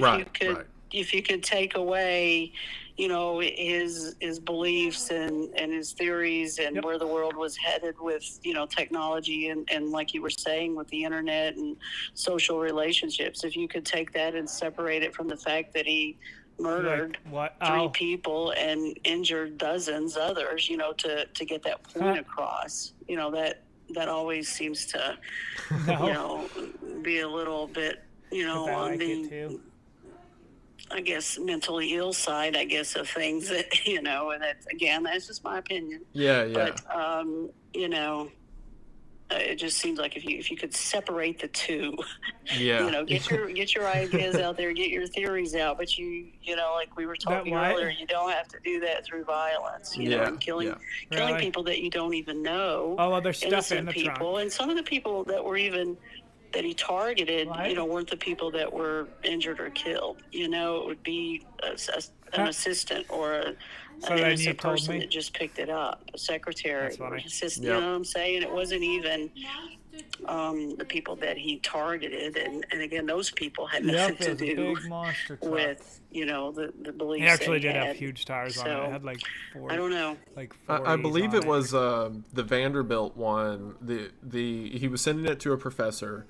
If you could take away, you know, his beliefs and his theories and where the world was headed with, you know, technology and like you were saying with the internet and social relationships, if you could take that and separate it from the fact that he murdered 3 people and injured dozens others, you know, to get that point across, you know, that always seems to, you know, be a little bit, you know, on the, I guess, mentally ill side, I guess, of things that, you know, and that's just my opinion. Yeah. But, you know, it just seems like if you could separate the two, you know, get your ideas out there, get your theories out, but you know, like we were talking earlier, you don't have to do that through violence, you know, and killing people that you don't even know. Oh, well, there's stuff innocent in the people, trunk. and some of the people that were even that he targeted, you know, weren't the people that were injured or killed. You know, it would be an assistant or an innocent person that just picked it up, a secretary or assistant. You know what I'm saying? It wasn't even the people that he targeted, and again, those people had nothing to do with, you know, the beliefs. He actually did have huge tires on it. It had like 4. I don't know. Like I believe it was the Vanderbilt one. He was sending it to a professor,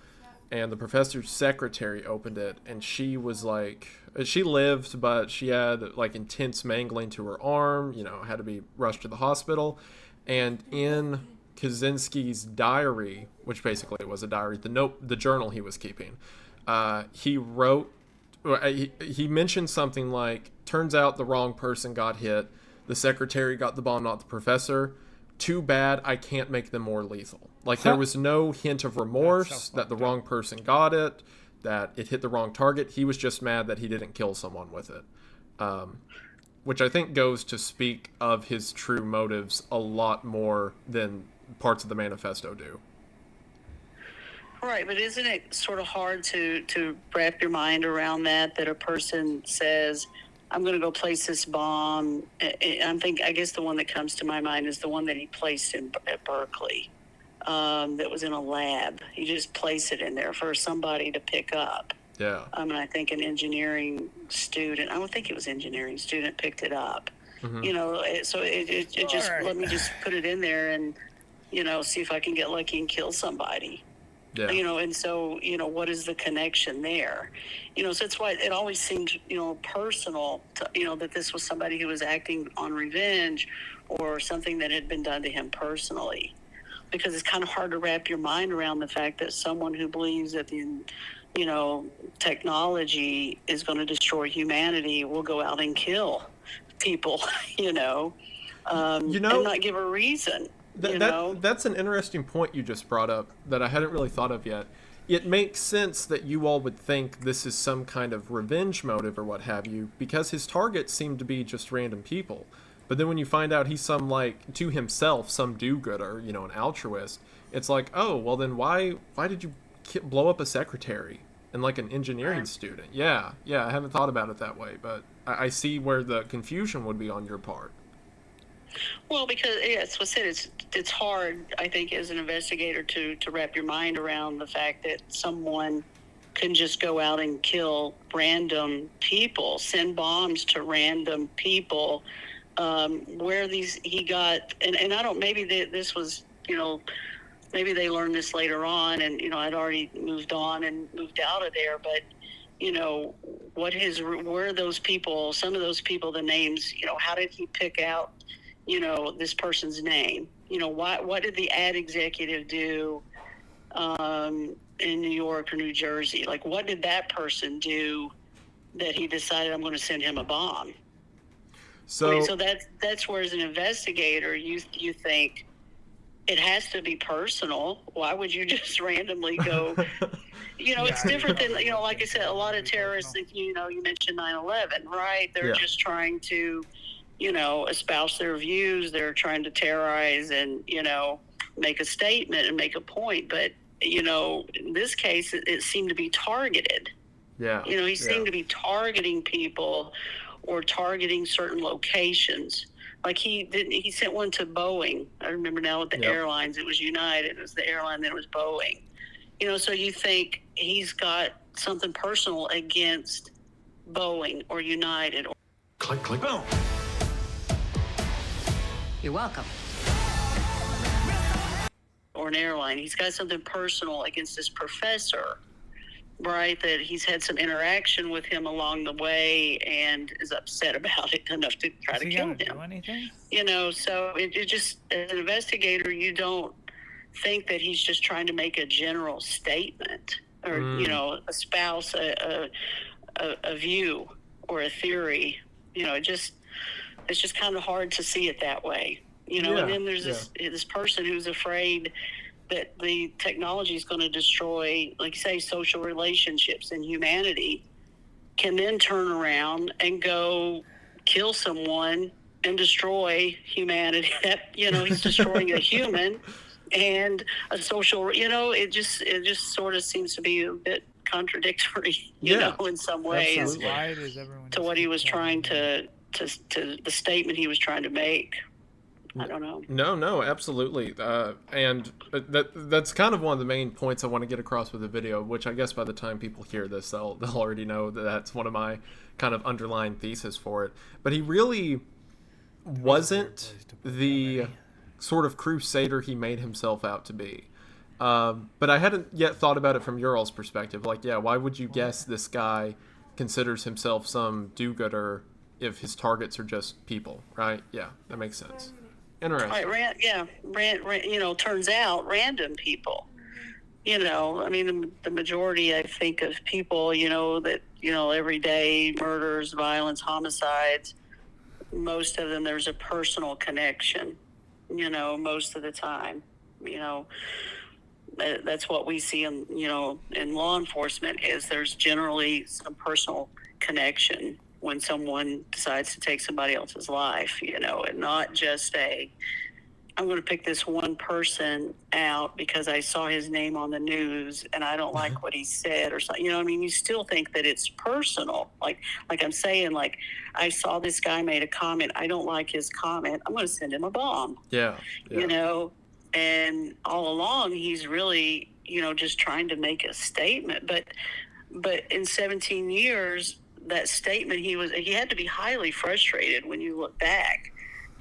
and the professor's secretary opened it, and she was like, she lived, but she had like intense mangling to her arm, you know, had to be rushed to the hospital. And in Kaczynski's diary, which basically was a diary, the journal he was keeping, he wrote, he mentioned something like, turns out the wrong person got hit, the secretary got the bomb, not the professor. Too bad I can't make them more lethal. Like, there was no hint of remorse that the wrong person got it, that it hit the wrong target. He was just mad that he didn't kill someone with it. Which I think goes to speak of his true motives a lot more than parts of the manifesto do. Right, but isn't it sort of hard to wrap your mind around that a person says, I'm going to go place this bomb. I guess the one that comes to my mind is the one that he placed at Berkeley, that was in a lab. He just placed it in there for somebody to pick up. Yeah. And I think an engineering student, I don't think it was engineering student, picked it up. Mm-hmm. You know, so it just, let me just put it in there and, you know, see if I can get lucky and kill somebody. Yeah. You know, and so, you know, what is the connection there? You know, so that's why it always seemed, you know, personal to, you know, that this was somebody who was acting on revenge or something that had been done to him personally. Because it's kind of hard to wrap your mind around the fact that someone who believes that the, you know, technology is going to destroy humanity will go out and kill people, you know, and not give a reason. That's an interesting point you just brought up that I hadn't really thought of yet. It makes sense that you all would think this is some kind of revenge motive or what have you, because his targets seem to be just random people. But then when you find out he's some, like, to himself, some do-gooder, you know, an altruist, it's like, oh, well then why did you blow up a secretary and, like, an engineering student? Yeah, I haven't thought about it that way, but I see where the confusion would be on your part. Well, because it's what I said, it's hard, I think, as an investigator to wrap your mind around the fact that someone can just go out and kill random people, send bombs to random people. Where he got, and I don't, maybe this was, you know, maybe they learned this later on, and, you know, I'd already moved on and moved out of there, but, you know, where those people, some of those people, the names, you know, how did he pick out, you know, this person's name? You know, what did the ad executive do in New York or New Jersey? Like, what did that person do that he decided, I'm going to send him a bomb? So, I mean, so that's where, as an investigator, you think it has to be personal. Why would you just randomly go? You know, it's different than, you know, like I said, a lot of terrorists, you know, you mentioned 9/11, right? They're just trying to, you know, espouse their views. They're trying to terrorize and, you know, make a statement and make a point. But, you know, in this case, it seemed to be targeted. Yeah. You know, he seemed to be targeting people or targeting certain locations. Like he sent one to Boeing. I remember now with the airlines, it was United, it was the airline, then it was Boeing. You know, so you think he's got something personal against Boeing or United. Click, click, boom. You're welcome. Or an airline. He's got something personal against this professor, right? That he's had some interaction with him along the way and is upset about it enough to try to kill him. Do anything? You know, so it just, as an investigator, you don't think that he's just trying to make a general statement or, you know, espouse a view or a theory. You know, it's just kind of hard to see it that way. You know, and then there's this person who's afraid that the technology is going to destroy, like you say, social relationships and humanity, can then turn around and go kill someone and destroy humanity. That, you know, he's destroying a human and a social, you know, it just sort of seems to be a bit contradictory, you know, in some ways to what he was trying to the statement he was trying to make. I don't know. No, absolutely. And that's kind of one of the main points I want to get across with the video, which I guess by the time people hear this, they'll already know that that's one of my kind of underlying thesis for it. But he really wasn't the sort of crusader he made himself out to be. But I hadn't yet thought about it from your all's perspective. Like, why would you guess this guy considers himself some do-gooder if his targets are just people, right? Yeah, that makes sense. Interesting. Right, you know, turns out random people. You know, I mean, the majority, I think, of people, you know, that, you know, everyday murders, violence, homicides, most of them, there's a personal connection, you know, most of the time. You know, that's what we see in, you know, in law enforcement, is there's generally some personal connection when someone decides to take somebody else's life, you know, and not just a, I'm going to pick this one person out because I saw his name on the news and I don't like what he said or something. You know what I mean? You still think that it's personal. Like I'm saying, like, I saw this guy made a comment. I don't like his comment. I'm going to send him a bomb. Yeah. You know, and all along he's really, you know, just trying to make a statement. But in 17 years, that statement, he had to be highly frustrated when you look back,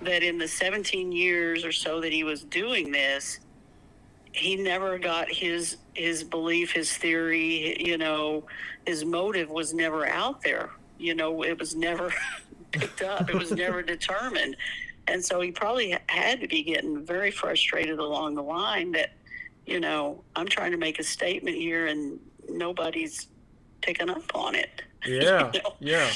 that in the 17 years or so that he was doing this, he never got his belief, his theory, you know, his motive was never out there. You know, it was never picked up. It was never determined. And so he probably had to be getting very frustrated along the line that, you know, I'm trying to make a statement here and nobody's picking up on it. Yeah, you know? yeah.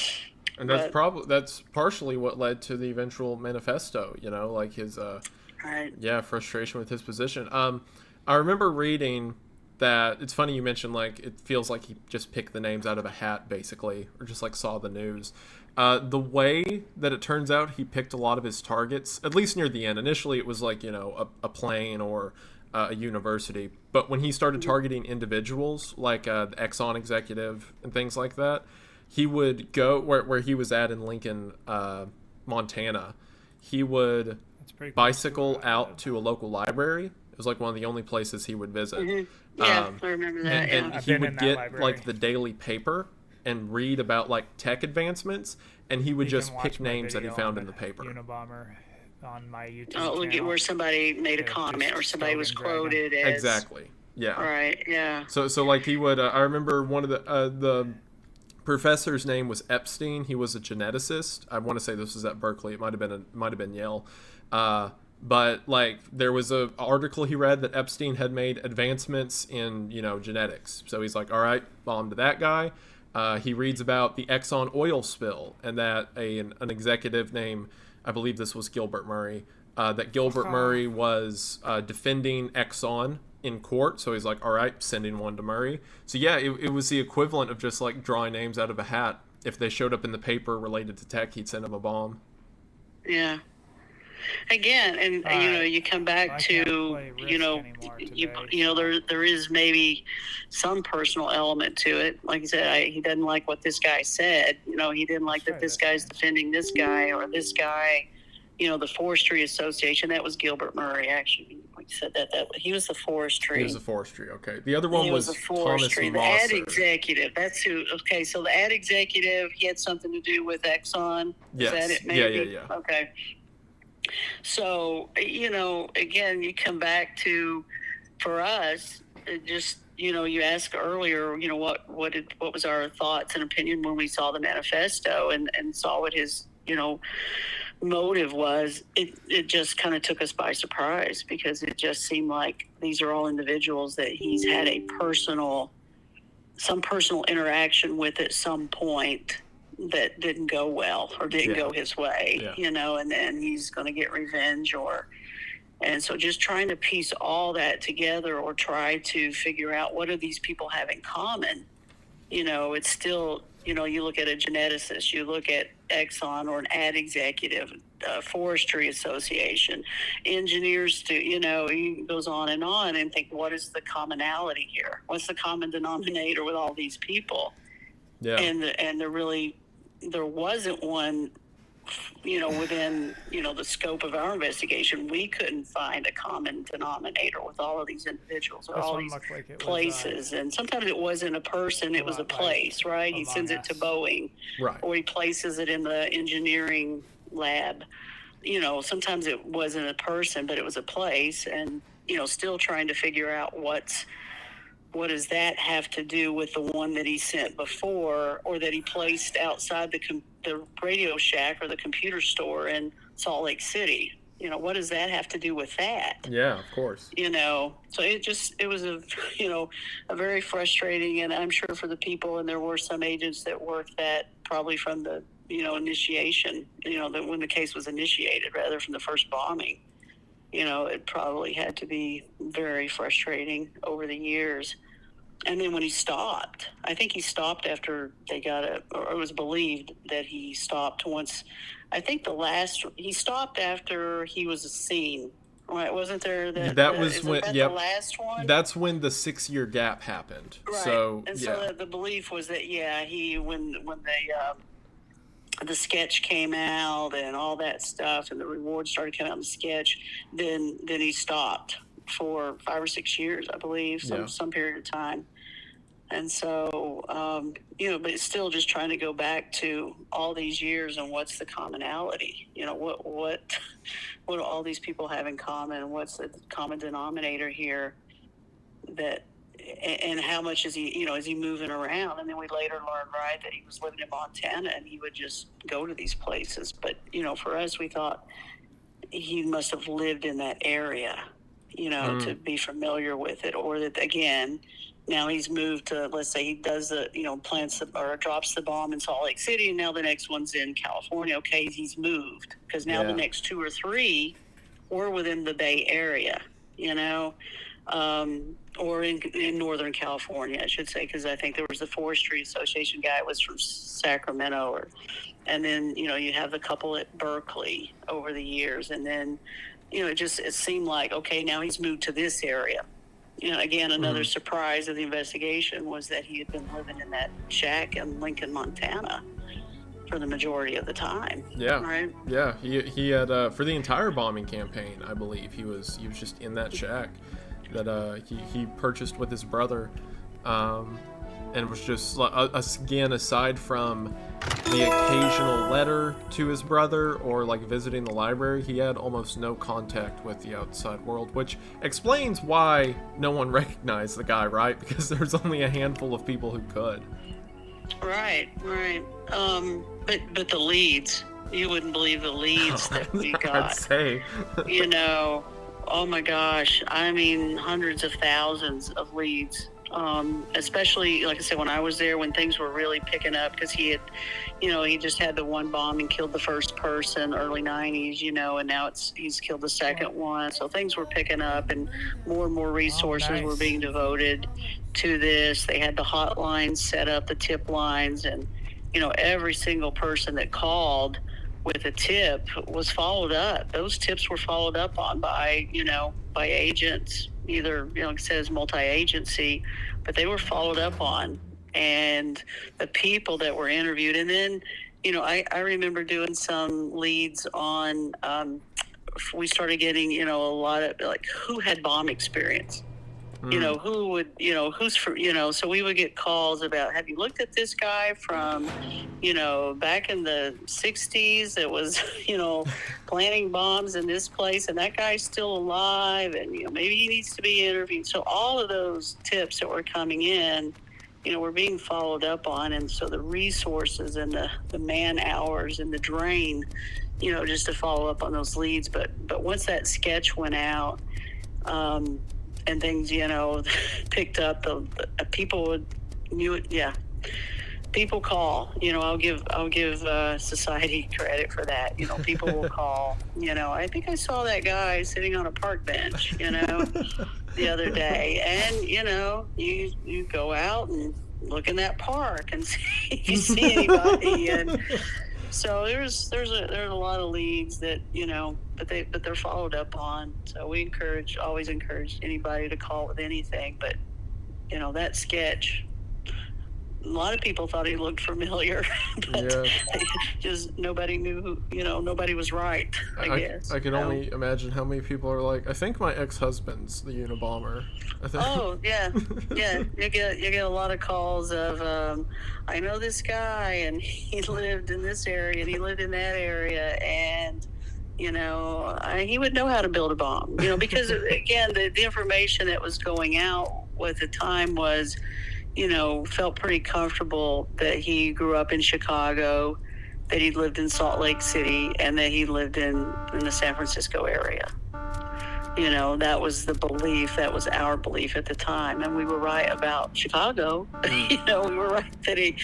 And that's partially what led to the eventual manifesto, you know, like his right. Frustration with his position. I remember reading that it's funny you mentioned, like, it feels like he just picked the names out of a hat, basically, or just like saw the news. The way that it turns out he picked a lot of his targets, at least near the end. Initially it was like, you know, a plane or a university, but when he started targeting individuals like the Exxon executive and things like that, he would go where he was at in Lincoln, Montana. He would bicycle out to a local library. It was like one of the only places he would visit. Mm-hmm. Yeah, I remember that. And he would get like the daily paper and read about like tech advancements, and he would just pick names that he found in the paper. Unabomber on my YouTube look channel. at where somebody made a comment or somebody was quoted as... Exactly. Yeah. Right. Yeah. So like he would. I remember one of the professor's name was Epstein. He was a geneticist. I want to say this was at Berkeley. It might have been Yale. But like there was a article he read that Epstein had made advancements in, you know, genetics. So he's like, all right, bomb to that guy. He reads about the Exxon oil spill and that an executive named, I believe this was Gilbert Murray, that Gilbert Murray was defending Exxon in court. So he's like, all right, sending one to Murray. So yeah, it was the equivalent of just like drawing names out of a hat. If they showed up in the paper related to tech, he'd send them a bomb. Yeah. Again, and you know, you come back to, you know, you know, there is maybe some personal element to it. Like I said, he doesn't like what this guy said. You know, he didn't like that this guy's defending this guy or this guy. You know, the Forestry Association. That was Gilbert Murray, actually. Like you said, that he was the Forestry. He was the Forestry. Okay. The other one was the Forestry. The ad executive. That's who. Okay, so the ad executive, he had something to do with Exxon. Yes. Is that it? Maybe? Yeah. Okay. So, you know, again, you come back to, for us, just, you know, you asked earlier, you know, what was our thoughts and opinion when we saw the manifesto and saw what his, you know, motive was. It just kind of took us by surprise because it just seemed like these are all individuals that he's had some personal interaction with at some point that didn't go well or didn't go his way, you know, and then he's going to get revenge and so just trying to piece all that together or try to figure out what do these people have in common. You know, it's still, you know, you look at a geneticist, you look at Exxon or an ad executive, Forestry Association, engineers, you know, he goes on and think, what is the commonality here? What's the common denominator with all these people? Yeah. And there wasn't one, you know, within, you know, the scope of our investigation. We couldn't find a common denominator with all of these individuals or all these places. And sometimes it wasn't a person, it was a place, right? He sends it to Boeing. Right. Or he places it in the engineering lab. You know, sometimes it wasn't a person, but it was a place. And, you know, still trying to figure out what does that have to do with the one that he sent before or that he placed outside the Radio Shack or the computer store in Salt Lake City? You know, what does that have to do with that? Yeah, of course. You know, so it was a very frustrating, and I'm sure for the people, and there were some agents that worked that probably from the, you know, initiation, you know, that when the case was initiated rather from the first bombing. You know, it probably had to be very frustrating over the years. And then when he stopped, I think he stopped after they or it was believed that he stopped once. I think he stopped after he was seen Right, wasn't there that was when the last one? That's when the 6-year gap happened. Right. So so the belief was that he when the sketch came out and all that stuff and the rewards started coming out in the sketch, then he stopped for 5 or 6 years, I believe, some period of time. And so, but it's still just trying to go back to all these years and what's the commonality? What do all these people have in common? What's the common denominator here? And how much is he moving around? And then we later learned, right, that he was living in Montana and he would just go to these places. But, for us, we thought he must have lived in that area, to be familiar with it, or that, again, now he's moved to, let's say he does plants or drops the bomb in Salt Lake City, and now the next one's in California. Okay, he's moved because now the next 2 or 3 were within the Bay Area, or in Northern California, I should say, because I think there was the Forestry Association guy was from Sacramento, and then you have the couple at Berkeley over the years, and then it seemed like, okay, now he's moved to this area. Again, another surprise of the investigation was that he had been living in that shack in Lincoln, Montana for the majority of the time. Yeah. Right? Yeah. He had for the entire bombing campaign, I believe, he was just in that shack that he purchased with his brother. And it was just, again, aside from the occasional letter to his brother or like visiting the library, he had almost no contact with the outside world, which explains why no one recognized the guy, right? Because there's only a handful of people who could. Right. But the leads, you wouldn't believe the leads that we got. I'd say. Oh my gosh, I mean, hundreds of thousands of leads. Especially, like I said, when I was there, when things were really picking up, because he had, he just had the one bomb and killed the first person, early 90s, and now he's killed the second one. So things were picking up, and more resources were being devoted to this. They had the hotlines set up, the tip lines, and, every single person that called with a tip was followed up. Those tips were followed up on by agents, either, like it says, multi-agency, but they were followed up on. And the people that were interviewed, and then, I remember doing some leads on, we started getting, a lot of, like, who had bomb experience? Who would, who's for, so we would get calls about, have you looked at this guy from, back in the 60s that was, planting bombs in this place, and that guy's still alive, and, maybe he needs to be interviewed. So all of those tips that were coming in, were being followed up on. And so the resources and the man hours and the drain, just to follow up on those leads. But once that sketch went out, and things, picked up, the people would knew it. Yeah, people call. I'll give society credit for that. People will call. I think I saw that guy sitting on a park bench. The other day, and you go out and look in that park and see if you see anybody. And so there's a lot of leads that but they're followed up on. So we always encourage anybody to call with anything. But that sketch, a lot of people thought he looked familiar, but just nobody knew who. Nobody was right. I guess. I can only imagine how many people are like, I think my ex-husband's the Unabomber. Oh yeah. You get a lot of calls of, I know this guy, and he lived in this area, and he lived in that area, and he would know how to build a bomb. Because again, the information that was going out at the time was, felt pretty comfortable that he grew up in Chicago, that he lived in Salt Lake City, and that he lived in the San Francisco area. That was the belief. That was our belief at the time, and we were right about Chicago. We were right that he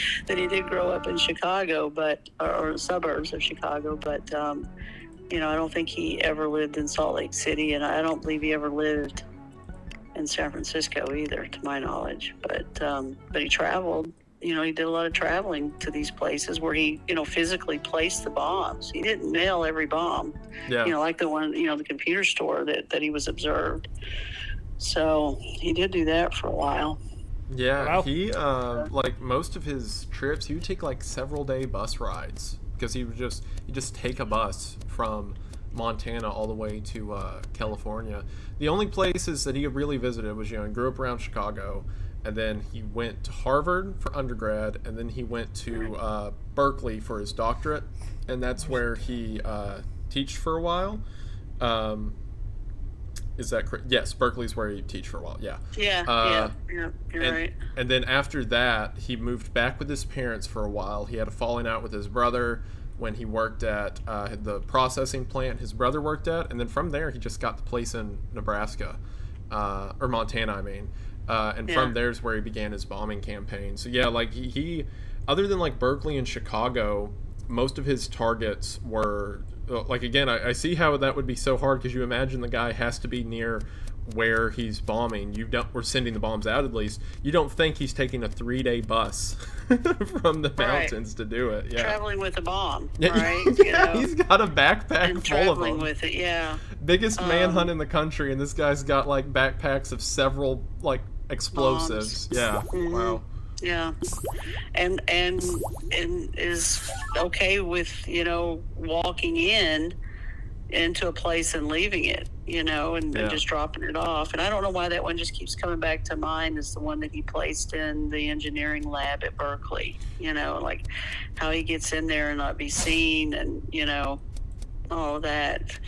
did grow up in Chicago, but or suburbs of Chicago. But I don't think he ever lived in Salt Lake City, and I don't believe he ever lived in San Francisco either, to my knowledge. But he traveled, you know, he did a lot of traveling to these places where he, you know, physically placed the bombs. He didn't nail every bomb, Yeah. you know, like the one, you know, the computer store that he was observed. So he did do that for a while. Yeah, he like most of his trips, he would take like several day bus rides because he'd just take a bus from Montana all the way to California. The only places that he had really visited was, you know, he grew up around Chicago, and then he went to Harvard for undergrad, and then he went to Berkeley for his doctorate, and that's where he teached for a while. Is that correct? Yes, Berkeley's where he teach for a while. Yeah. Yeah, you're right. And then after that, he moved back with his parents for a while. He had a falling out with his brother when he worked at the processing plant his brother worked at, and then from there he just got the place in Nebraska, or Montana, I mean. And from there's where he began his bombing campaign. So yeah, like he other than like Berkeley and Chicago, most of his targets were like, again, I see how that would be so hard because you imagine the guy has to be near where he's bombing. We're sending the bombs out at least. You don't think he's taking a 3-day bus from the mountains to do it. Yeah. Traveling with a bomb, Yeah, right? yeah, You know? he's got a backpack And full of traveling them. with it, yeah. Biggest manhunt in the country, and this guy's got like backpacks of several like explosives. Bombs. Yeah. Mhm. Wow. Yeah, and is okay with, you know, walking into a place and leaving it, you know, and just dropping it off. And I don't know why that one just keeps coming back to mind as the one that he placed in the engineering lab at Berkeley, you know, like how he gets in there and not be seen, and, you know, all that.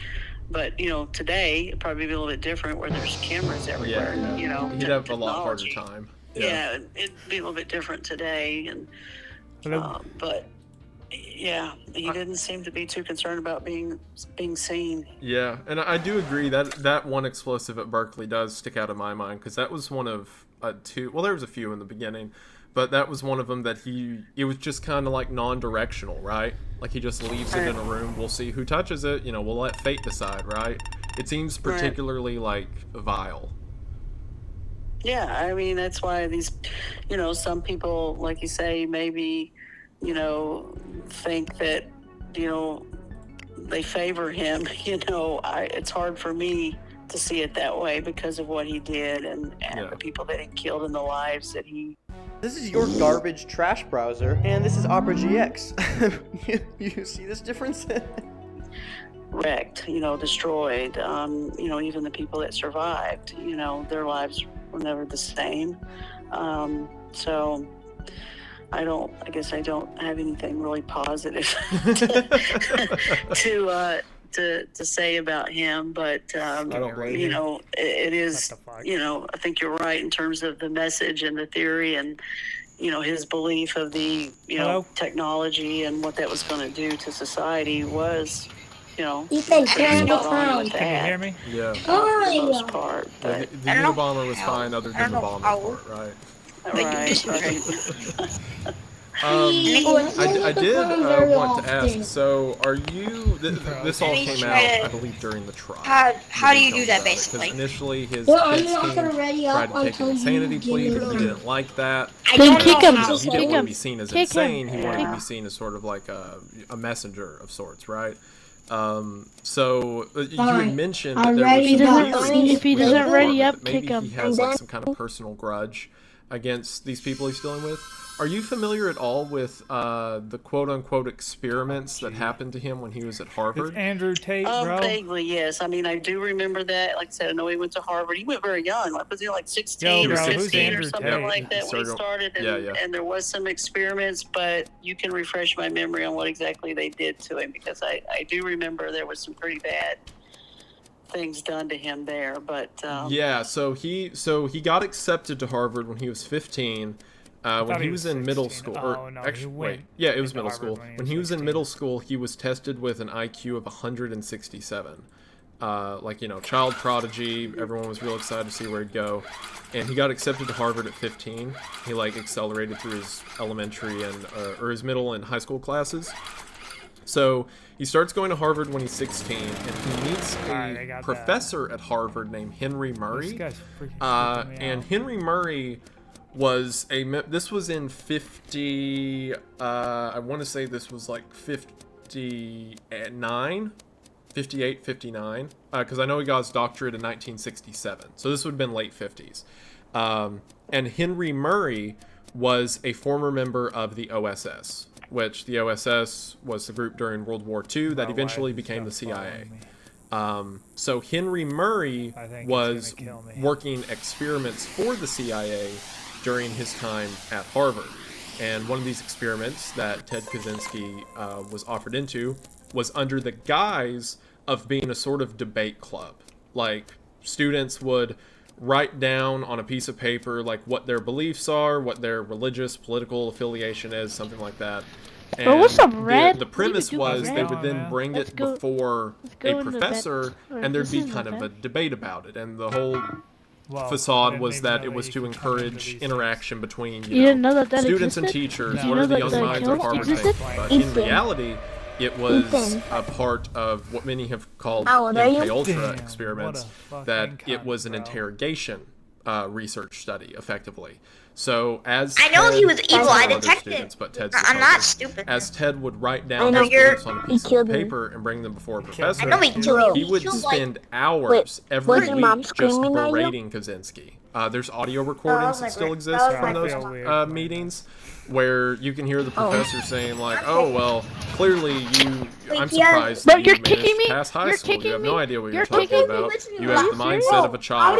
But, you know, today it'd probably be a little bit different where there's cameras everywhere. Yeah. You know, He'd have a lot harder time. Yeah, it'd be a little bit different today, and but yeah, he didn't seem to be too concerned about being seen. Yeah, and I do agree that one explosive at Berkeley does stick out in my mind because that was one of two. Well, there was a few in the beginning, but that was one of them that it was just kind of like non-directional, right? Like he just leaves it in a room. We'll see who touches it. You know, we'll let fate decide, right? It seems particularly like vile. Yeah, I mean, that's why these, you know, some people, like you say, maybe, you know, think that, you know, they favor him. You know, it's hard for me to see it that way because of what he did and the people that he killed and the lives that he... This is your garbage trash browser, and this is Opera GX. You see this difference? Wrecked, you know, destroyed. You know, even the people that survived, you know, their lives were never the same. So I guess I don't have anything really positive to say about him, but you know, it is, you know, I think you're right in terms of the message and the theory and, you know, his belief of the, you know, technology and what that was going to do to society was, you know, Ethan, turn spot on around. with Can you that. hear me? Yeah. For the most part, Yeah, but the Unabomber was fine other than the bomber part, right? right. I did want to ask, so are you, this all came out, I believe, during the trial. How do you do that, basically? Because initially his Well, are defense you not team gonna ready up tried to take an until insanity you plea, get but he didn't like that. I don't Kick know him, how. he didn't want to be seen as Kick him. insane, he wanted to Yeah. be seen as sort of like a messenger of sorts, right? So you had mentioned that there was If he doesn't ready up, maybe kick him. he has like some kind of personal grudge against these people he's dealing with. Are you familiar at all with the quote-unquote experiments that happened to him when he was at Harvard? It's Andrew Tate, bro. Vaguely, yes. I mean, I do remember that. Like I said, I know he went to Harvard. He went very young. Like, was he like 16 or 15 or something like that when he started? And, and there was some experiments, but you can refresh my memory on what exactly they did to him, because I do remember there was some pretty bad things done to him there. But yeah, so he got accepted to Harvard when he was 15. When he was in middle school, it was middle school. When he was in middle school, he was tested with an IQ of 167. Like, you know, child prodigy. Everyone was real excited to see where he'd go, and he got accepted to Harvard at 15. He like accelerated through his elementary and or his middle and high school classes. So he starts going to Harvard when he's 16, and he meets a professor at Harvard named Henry Murray. This guy's freaking me and out. Henry Murray was this was in 50, I want to say this was like 59, 58, 59, because I know he got his doctorate in 1967, so this would have been late 50s. And Henry Murray was a former member of the OSS, which the OSS was the group during World War II that eventually became the CIA. So Henry Murray was working experiments for the CIA during his time at Harvard. And one of these experiments that Ted Kaczynski was offered into was under the guise of being a sort of debate club. Like, students would write down on a piece of paper like what their beliefs are, what their religious, political affiliation is, something like that. And the premise was they would then bring it before a professor, and there'd be kind of a debate about it. And the whole facade was that it was to encourage interaction between students and teachers. What are the young minds of Harvard think? But in reality, it was a part of what many have called MKUltra experiments, that it was an interrogation research study, effectively. So as I know Ted, he was evil. I detected. Students, but Ted's I'm not stupid. As Ted would write down his beliefs on a piece of paper and bring them before a professor, he would spend hours every week just berating Kaczynski. There's audio recordings that still exist from those meetings, where you can hear the professor saying like, "Oh well, clearly I'm surprised that you managed to pass high school. You have no idea what you're talking about. You have the mindset of a child."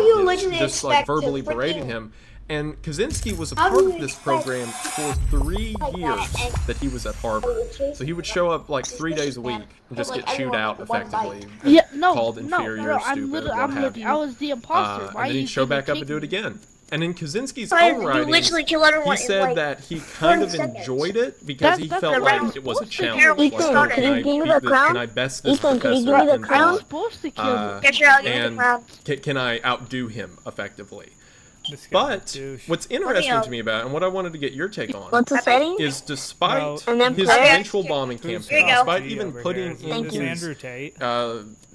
Just like verbally berating him. And Kaczynski was a part of this program for 3 years that he was at Harvard. So he would show up like 3 days a week and just get chewed out effectively. Called inferior, stupid, what have you. I was the imposter. And then he'd show back up and do it again. And in Kaczynski's own writings, he said that he kind of enjoyed it because he felt like it was a challenge. Like, can I best this professor in thought? And can I outdo him effectively? But what's interesting to me about it, and what I wanted to get your take on, is despite his eventual bombing campaign, despite even putting in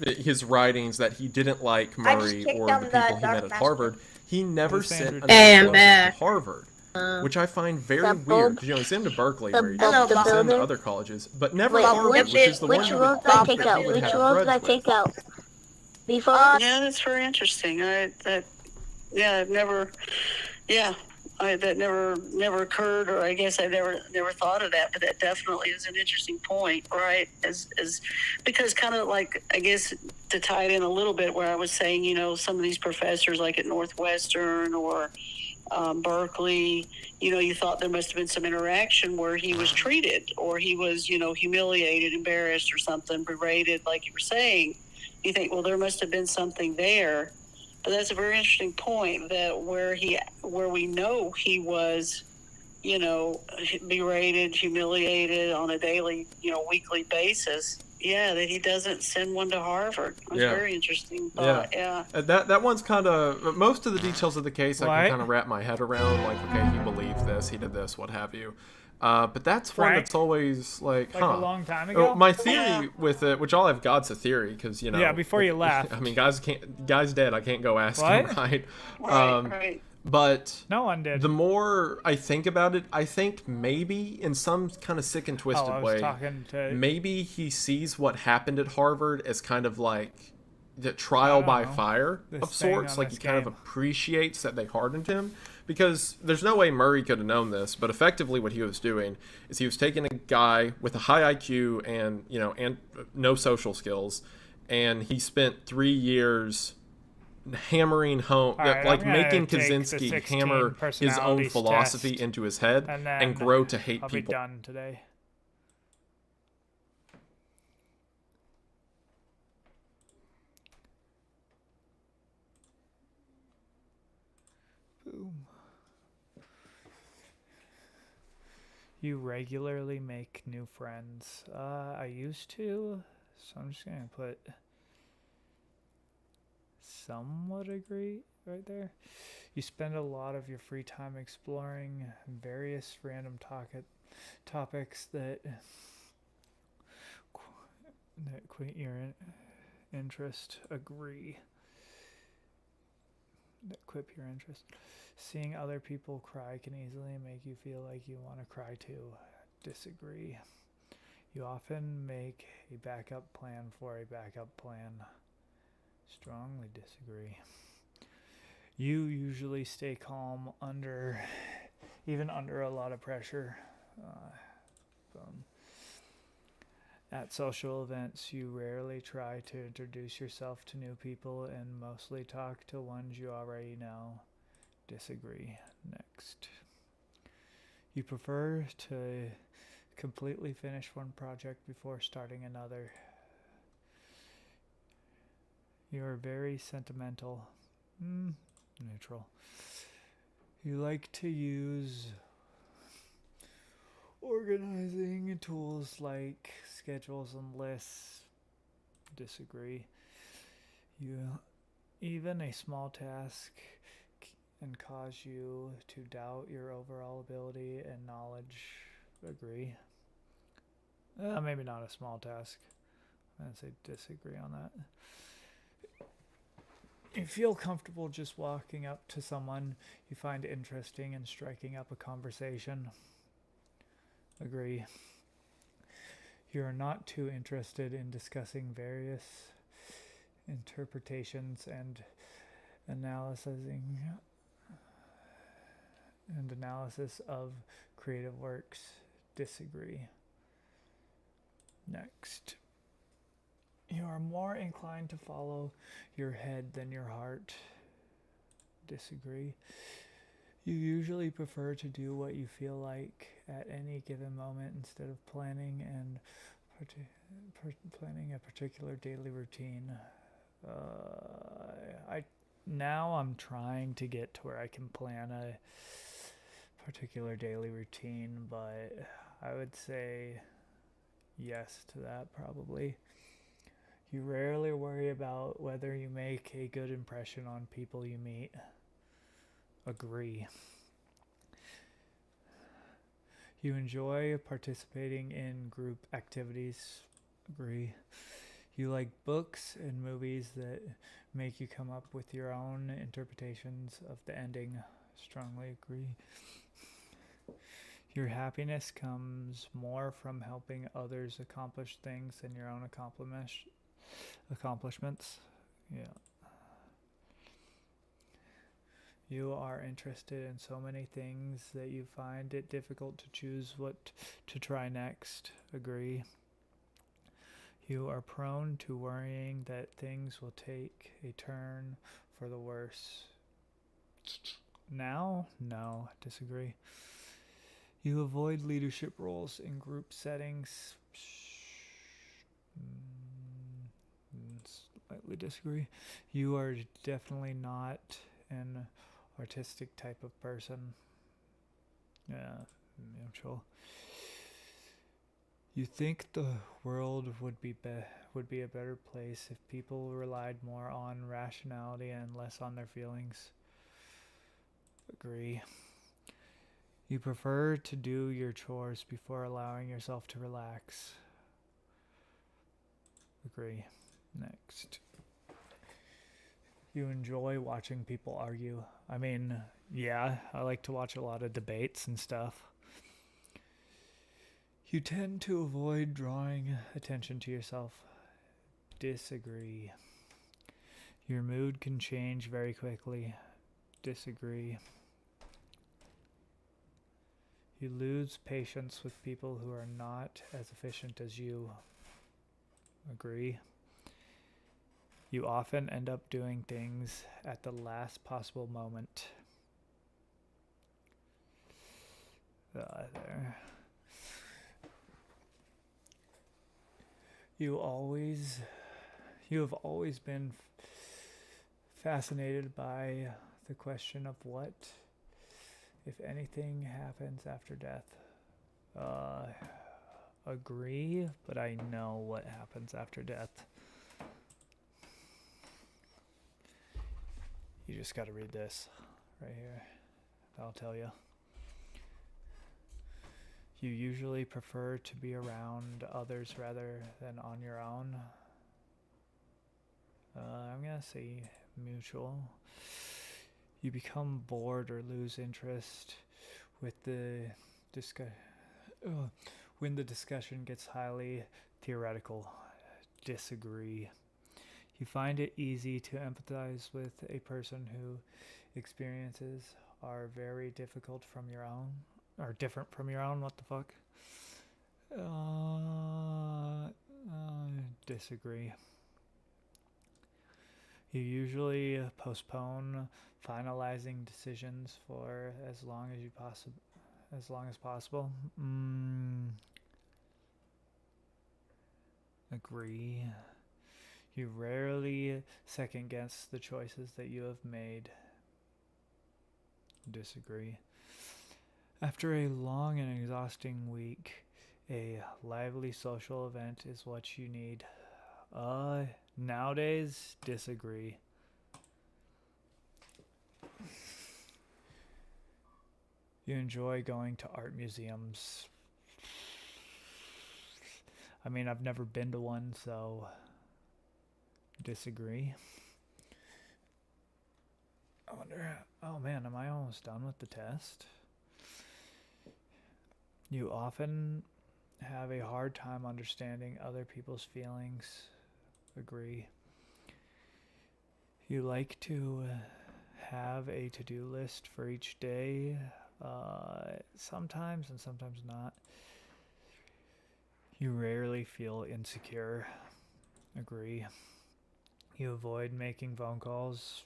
his writings that he didn't like Murray or the people he met at Harvard, he never sent an to Harvard, which I find very weird. Because he sent him to Berkeley, where he sent him to other colleges, but never Harvard, which is the one you would think that he would have a grudge with. Yeah, that's very interesting. That never occurred, or I guess I never thought of that. But that definitely is an interesting point, right? As because kind of like, I guess, to tie it in a little bit, where I was saying, some of these professors like at Northwestern or Berkeley, you thought there must have been some interaction where he was treated, or he was, humiliated, embarrassed, or something, berated, like you were saying. You think, well, there must have been something there. But that's a very interesting point, that where we know he was, berated, humiliated on a daily, weekly basis. Yeah, that he doesn't send one to Harvard. That's very interesting. But, That one's kind of, most of the details of the case I can kind of wrap my head around. Like, okay, he believed this, he did this, what have you. But that's one that's always like a long time ago. My theory with it, which I'll have God's a theory, because Yeah, before you left. I mean, guy's dead. I can't go ask him, right? Right. But no one did. The more I think about it, I think maybe in some kind of sick and twisted way, maybe he sees what happened at Harvard as kind of like the trial by fire of sorts. Like he kind of appreciates that they hardened him. Because there's no way Murray could have known this, but effectively what he was doing is he was taking a guy with a high IQ and no social skills, and he spent 3 years hammering home, making Kaczynski hammer his own philosophy into his head and grow to hate people. I'll be done today. Boom. You regularly make new friends. I used to, so I'm just gonna put somewhat agree right there. You spend a lot of your free time exploring various random topics that quit your interest. Agree. that quip your interest. Seeing other people cry can easily make you feel like you want to cry too. Disagree. You often make a backup plan for a backup plan. Strongly disagree. You usually stay calm even under a lot of pressure. At social events, you rarely try to introduce yourself to new people and mostly talk to ones you already know. Disagree. Next. You prefer to completely finish one project before starting another. You are very sentimental. Neutral. You like to use organizing tools like schedules and lists. Disagree. Even a small task can cause you to doubt your overall ability and knowledge. Agree. Maybe not a small task. I'd say disagree on that. You feel comfortable just walking up to someone you find interesting and striking up a conversation. Agree. You are not too interested in discussing various interpretations and analysis of creative works. Disagree. Next. You are more inclined to follow your head than your heart. Disagree. You usually prefer to do what you feel like at any given moment instead of planning a particular daily routine. I'm trying to get to where I can plan a particular daily routine, but I would say yes to that probably. You rarely worry about whether you make a good impression on people you meet. Agree. You enjoy participating in group activities. Agree. You like books and movies that make you come up with your own interpretations of the ending. Strongly agree. Your happiness comes more from helping others accomplish things than your own accomplishments. Yeah. You are interested in so many things that you find it difficult to choose what to try next. Agree. You are prone to worrying that things will take a turn for the worse. Now? No, disagree. You avoid leadership roles in group settings. Slightly disagree. You are definitely not an artistic type of person. Yeah, neutral. You think the world would be a better place if people relied more on rationality and less on their feelings. Agree. You prefer to do your chores before allowing yourself to relax. Agree. Next. You enjoy watching people argue. I mean, yeah, I like to watch a lot of debates and stuff. You tend to avoid drawing attention to yourself. Disagree. Your mood can change very quickly. Disagree. You lose patience with people who are not as efficient as you. Agree. You often end up doing things at the last possible moment. There. You have always been fascinated by the question of what, if anything, happens after death. Agree, but I know what happens after death. You just got to read this right here. I'll tell you. You usually prefer to be around others rather than on your own. I'm going to say mutual. You become bored or lose interest with the when the discussion gets highly theoretical. Disagree. You find it easy to empathize with a person who experiences are very difficult from your own, or different from your own. What the fuck? Disagree. You usually postpone finalizing decisions for as long as possible. Agree. You rarely second guess the choices that you have made. Disagree. After a long and exhausting week, a lively social event is what you need. Nowadays, disagree. You enjoy going to art museums. I mean, I've never been to one, so disagree. I wonder, oh man, am I almost done with the test? You often have a hard time understanding other people's feelings. Agree. You like to have a to-do list for each day, sometimes and sometimes not. You rarely feel insecure. Agree. You avoid making phone calls.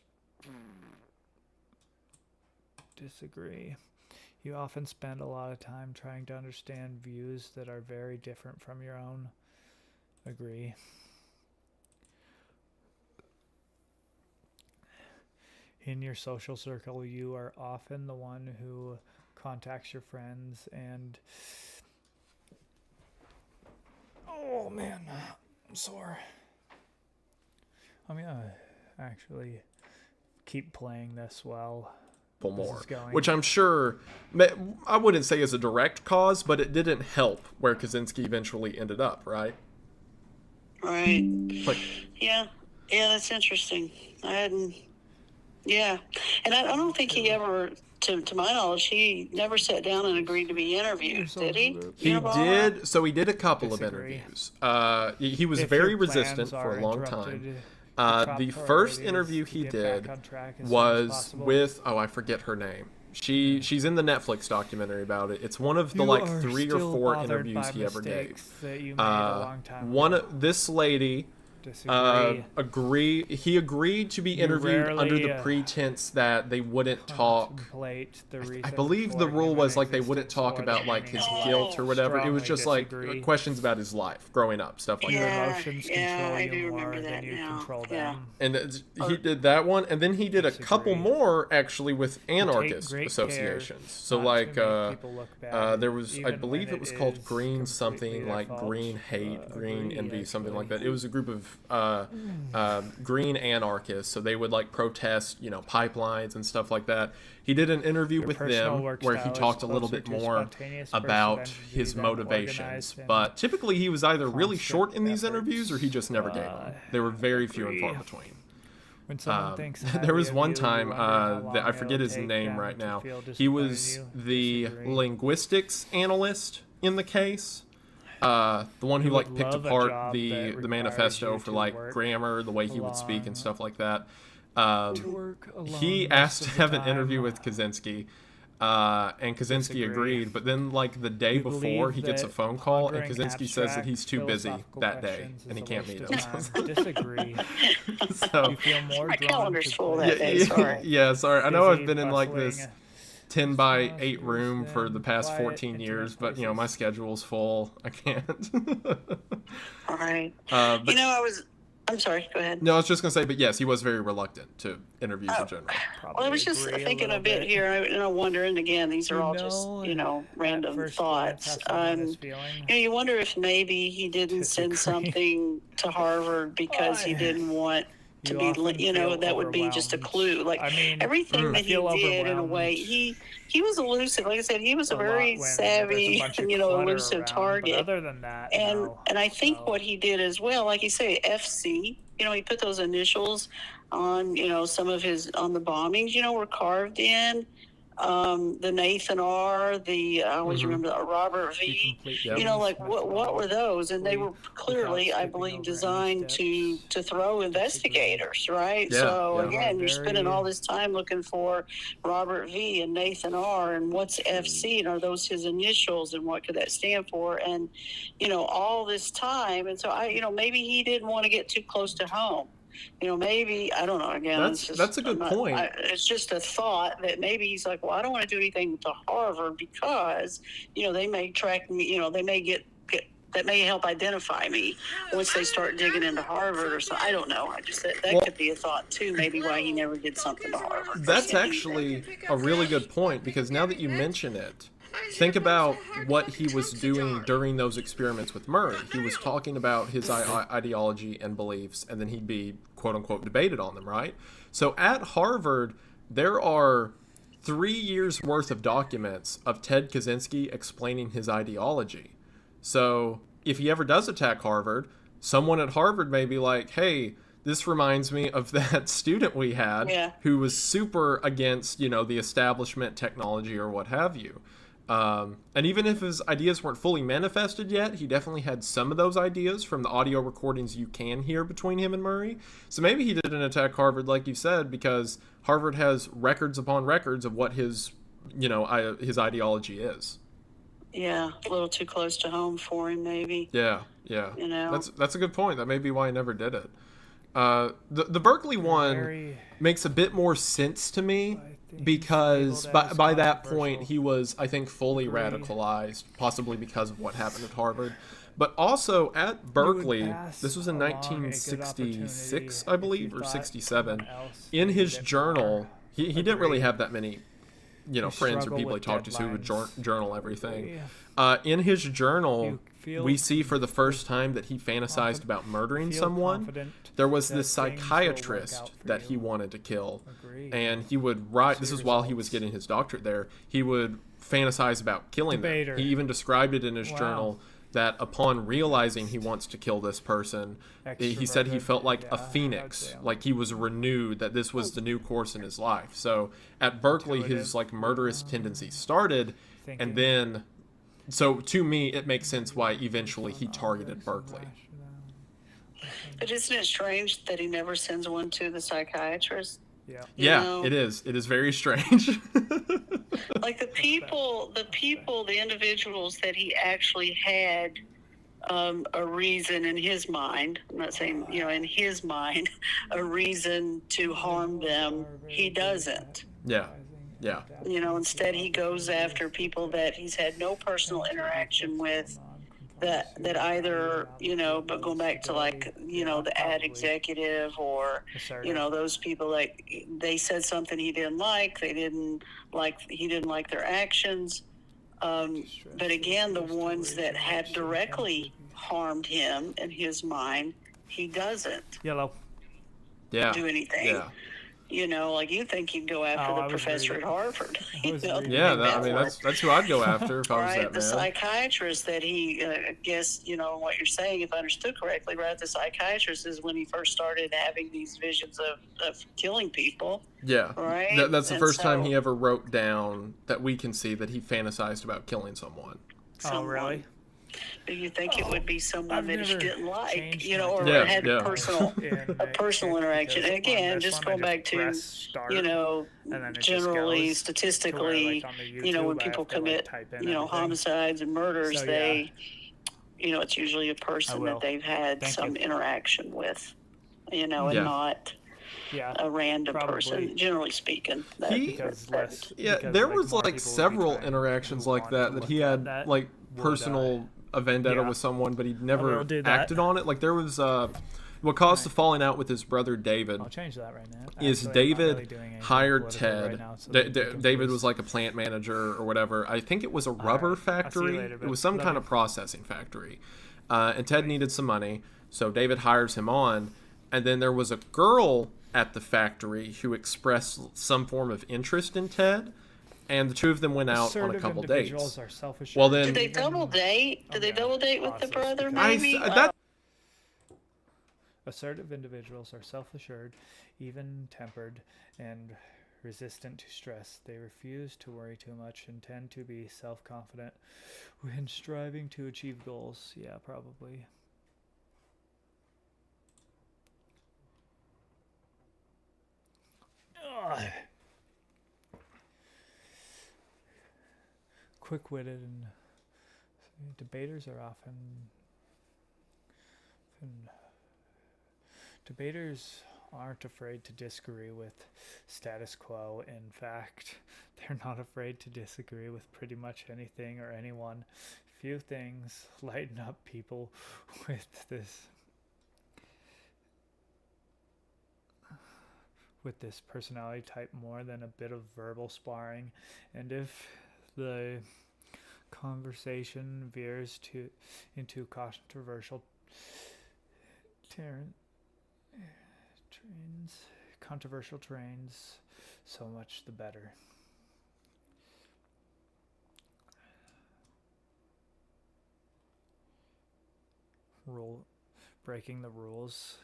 Disagree. You often spend a lot of time trying to understand views that are very different from your own. Agree. In your social circle, you are often the one who contacts your friends and... Oh man, I'm sore. I'm gonna actually keep playing this while more, which I'm sure, I wouldn't say is a direct cause, but it didn't help where Kaczynski eventually ended up, right? Right. Like, yeah, that's interesting. I hadn't, and I don't think he ever, to my knowledge, he never sat down and agreed to be interviewed, did he? He did, so he did a couple of interviews. He was very resistant for a long time. The first interview he did was with, I forget her name. She's in the Netflix documentary about it. It's one of the like 3 or 4 interviews he ever gave. This lady he agreed to be interviewed under the pretense that they wouldn't talk. I believe the rule was like they wouldn't talk about like his guilt or whatever. It was just like questions about his life growing up, stuff like that. Your emotions control you more than you control them. And he did that one, and then he did a couple more actually with anarchist associations. So like there was, I believe it was called Green something, like Green Hate, Green Envy, something like that. It was a group of green anarchists, so they would like protest, pipelines and stuff like that. He did an interview with them where he talked a little bit more about his motivations, but typically he was either really short in these interviews or he just never gave them. They were very few and far between. There was one time that I forget his name right now. He was the linguistics analyst in the case. The one who like picked apart the manifesto for like grammar, the way he would speak and stuff like that. He asked to have an interview with Kaczynski, and Kaczynski agreed. But then like the day before, he gets a phone call, and Kaczynski says that he's too busy that day and he can't meet him. Disagree. So you feel more my calendar's full that day. Sorry. Yeah, sorry. I know I've been in like this 10 by 8 room for the past 14 years, but my schedule's full. I can't. All right. I'm sorry, go ahead. No, I was just gonna say, but yes, he was very reluctant to interviews in general. Well, I was just thinking a bit here, and I wonder, and again, these are all just, random thoughts. You wonder if maybe he didn't send something to Harvard because he didn't want to be, that would be just a clue. Like, everything that he did, in a way, he was elusive. Like I said, he was a very savvy, elusive target. Other than that, and I think what he did as well, like you say, FC, he put those initials on, some of his, on the bombings, were carved in. The Nathan R, I always remember that, Robert V. What were those? And they were clearly, I believe, designed to throw investigators, right? Again, you're spending all this time looking for Robert V and Nathan R, and what's FC, and are those his initials, and what could that stand for? And all this time, and so maybe he didn't want to get too close to home. Maybe, I don't know, again, that's a good point. It's just a thought that maybe he's like, well, I don't want to do anything to Harvard because, they may track me, they may get that may help identify me once they start digging into Harvard or so. I don't know. I just that could be a thought too, maybe why he never did something to Harvard. That's actually a really good point, because now that you mention it, think about what he was doing during those experiments with Murray. He was talking about his ideology and beliefs, and then he'd be, quote-unquote, debated on them, right? So at Harvard, there are 3 years' worth of documents of Ted Kaczynski explaining his ideology. So if he ever does attack Harvard, someone at Harvard may be like, hey, this reminds me of that student we had who was super against, the establishment, technology, or what have you. And even if his ideas weren't fully manifested yet, he definitely had some of those ideas from the audio recordings you can hear between him and Murray. So maybe he didn't attack Harvard, like you said, because Harvard has records upon records of what his ideology is. Yeah, a little too close to home for him, maybe. Yeah. That's a good point. That may be why he never did it. The Berkeley one makes a bit more sense to me, because by that point he was, I think, fully radicalized, possibly because of what happened at Harvard. But also at Berkeley, this was in 1966, I believe, or 67. In his journal, he didn't really have that many, friends or people he talked to who would journal everything. In his journal, we see for the first time that he fantasized about murdering someone. There was this psychiatrist that he wanted to kill, and he would write, this is while he was getting his doctorate there, he would fantasize about killing them. He even described it in his journal that upon realizing he wants to kill this person, he said he felt like a phoenix, like he was renewed, that this was the new course in his life. So at Berkeley, his murderous tendency started, and then, so to me, it makes sense why eventually he targeted Berkeley. But isn't it strange that he never sends one to the psychiatrist? It is. It is very strange. Like the individuals that he actually had a reason in his mind, I'm not saying, in his mind, a reason to harm them, he doesn't. Yeah. Instead he goes after people that he's had no personal interaction with, that either, but going back to the ad executive or, those people, they said something he didn't like, he didn't like their actions. But again, the ones that had directly harmed him in his mind, he doesn't do anything. Yeah. You think he'd go after the professor at Harvard. That's who I'd go after if I was that man. The psychiatrist that he, I guess, what you're saying, if I understood correctly, right? The psychiatrist is when he first started having these visions of killing people. Yeah. Right? That's the first time he ever wrote down that we can see that he fantasized about killing someone. Oh, really? Do you think it would be someone that he didn't like, or had a personal interaction? And again, just going back to, generally, statistically, when people commit, homicides and murders, they, it's usually a person that they've had some interaction with, and not a random person, generally speaking. There was several interactions like that he had, personal a vendetta with someone, but he never acted on it. There was what caused the falling out with his brother David. I'll change that right now. Is David hired Ted? David was like a plant manager or whatever. I think it was a rubber factory. It was some kind of processing factory, and Ted needed some money, so David hires him on. And then there was a girl at the factory who expressed some form of interest in Ted. And the two of them went out on a couple dates. Well, then, did they double date? Did they double date with the brother? Maybe. Assertive individuals are self-assured, even-tempered, and resistant to stress. They refuse to worry too much and tend to be self-confident when striving to achieve goals. Yeah, probably. Ugh. Quick-witted and debaters are often debaters aren't afraid to disagree with status quo. In fact, they're not afraid to disagree with pretty much anything or anyone. Few things lighten up people with this personality type more than a bit of verbal sparring. And if the conversation veers into controversial terrains, so much the better. Breaking the rules.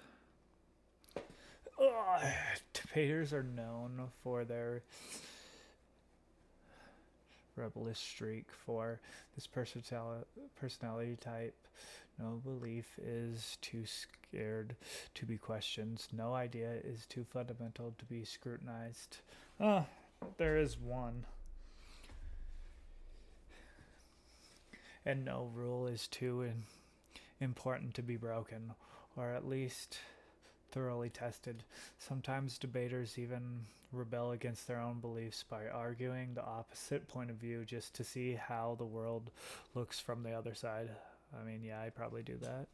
Debaters are known for their rebellious streak. For this personality type, no belief is too scared to be questioned. No idea is too fundamental to be scrutinized. There is one. And no rule is too important to be broken, or at least thoroughly tested. Sometimes debaters even rebel against their own beliefs by arguing the opposite point of view just to see how the world looks from the other side. I mean, yeah, I probably do that.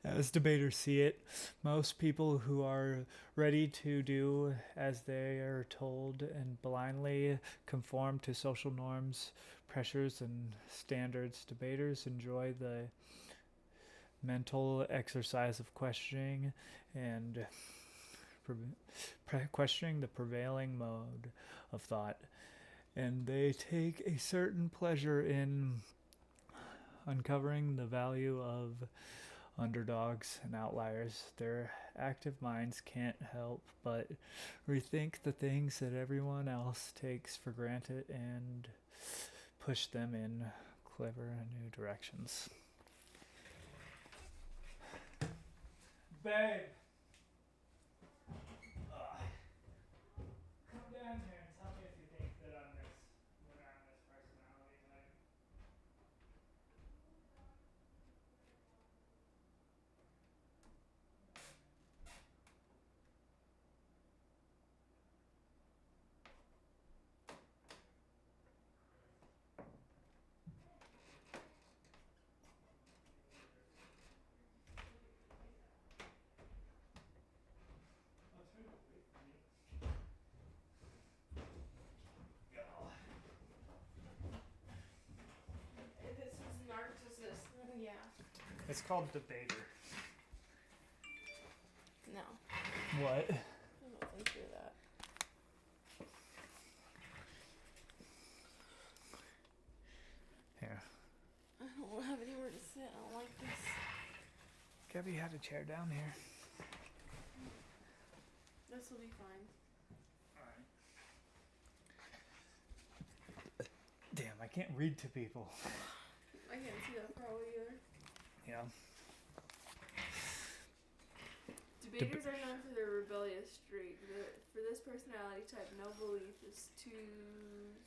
As debaters see it, most people who are ready to do as they are told and blindly conform to social norms, pressures, and standards, debaters enjoy the mental exercise of questioning and questioning the prevailing mode of thought. And they take a certain pleasure in uncovering the value of underdogs and outliers. Their active minds can't help but rethink the things that everyone else takes for granted and push them in clever new directions. Babe! Come down here and tell me if you think that I'm this personality type. This is narcissist. Yeah. It's called debater. No. What? I don't think you're that. Here. I don't have anywhere to sit. I don't like this. Gabby had a chair down here. This will be fine. Alright. Damn, I can't read to people. I can't see that probably either. Yeah. Debaters are known for their rebellious streak. For this personality type, no belief is too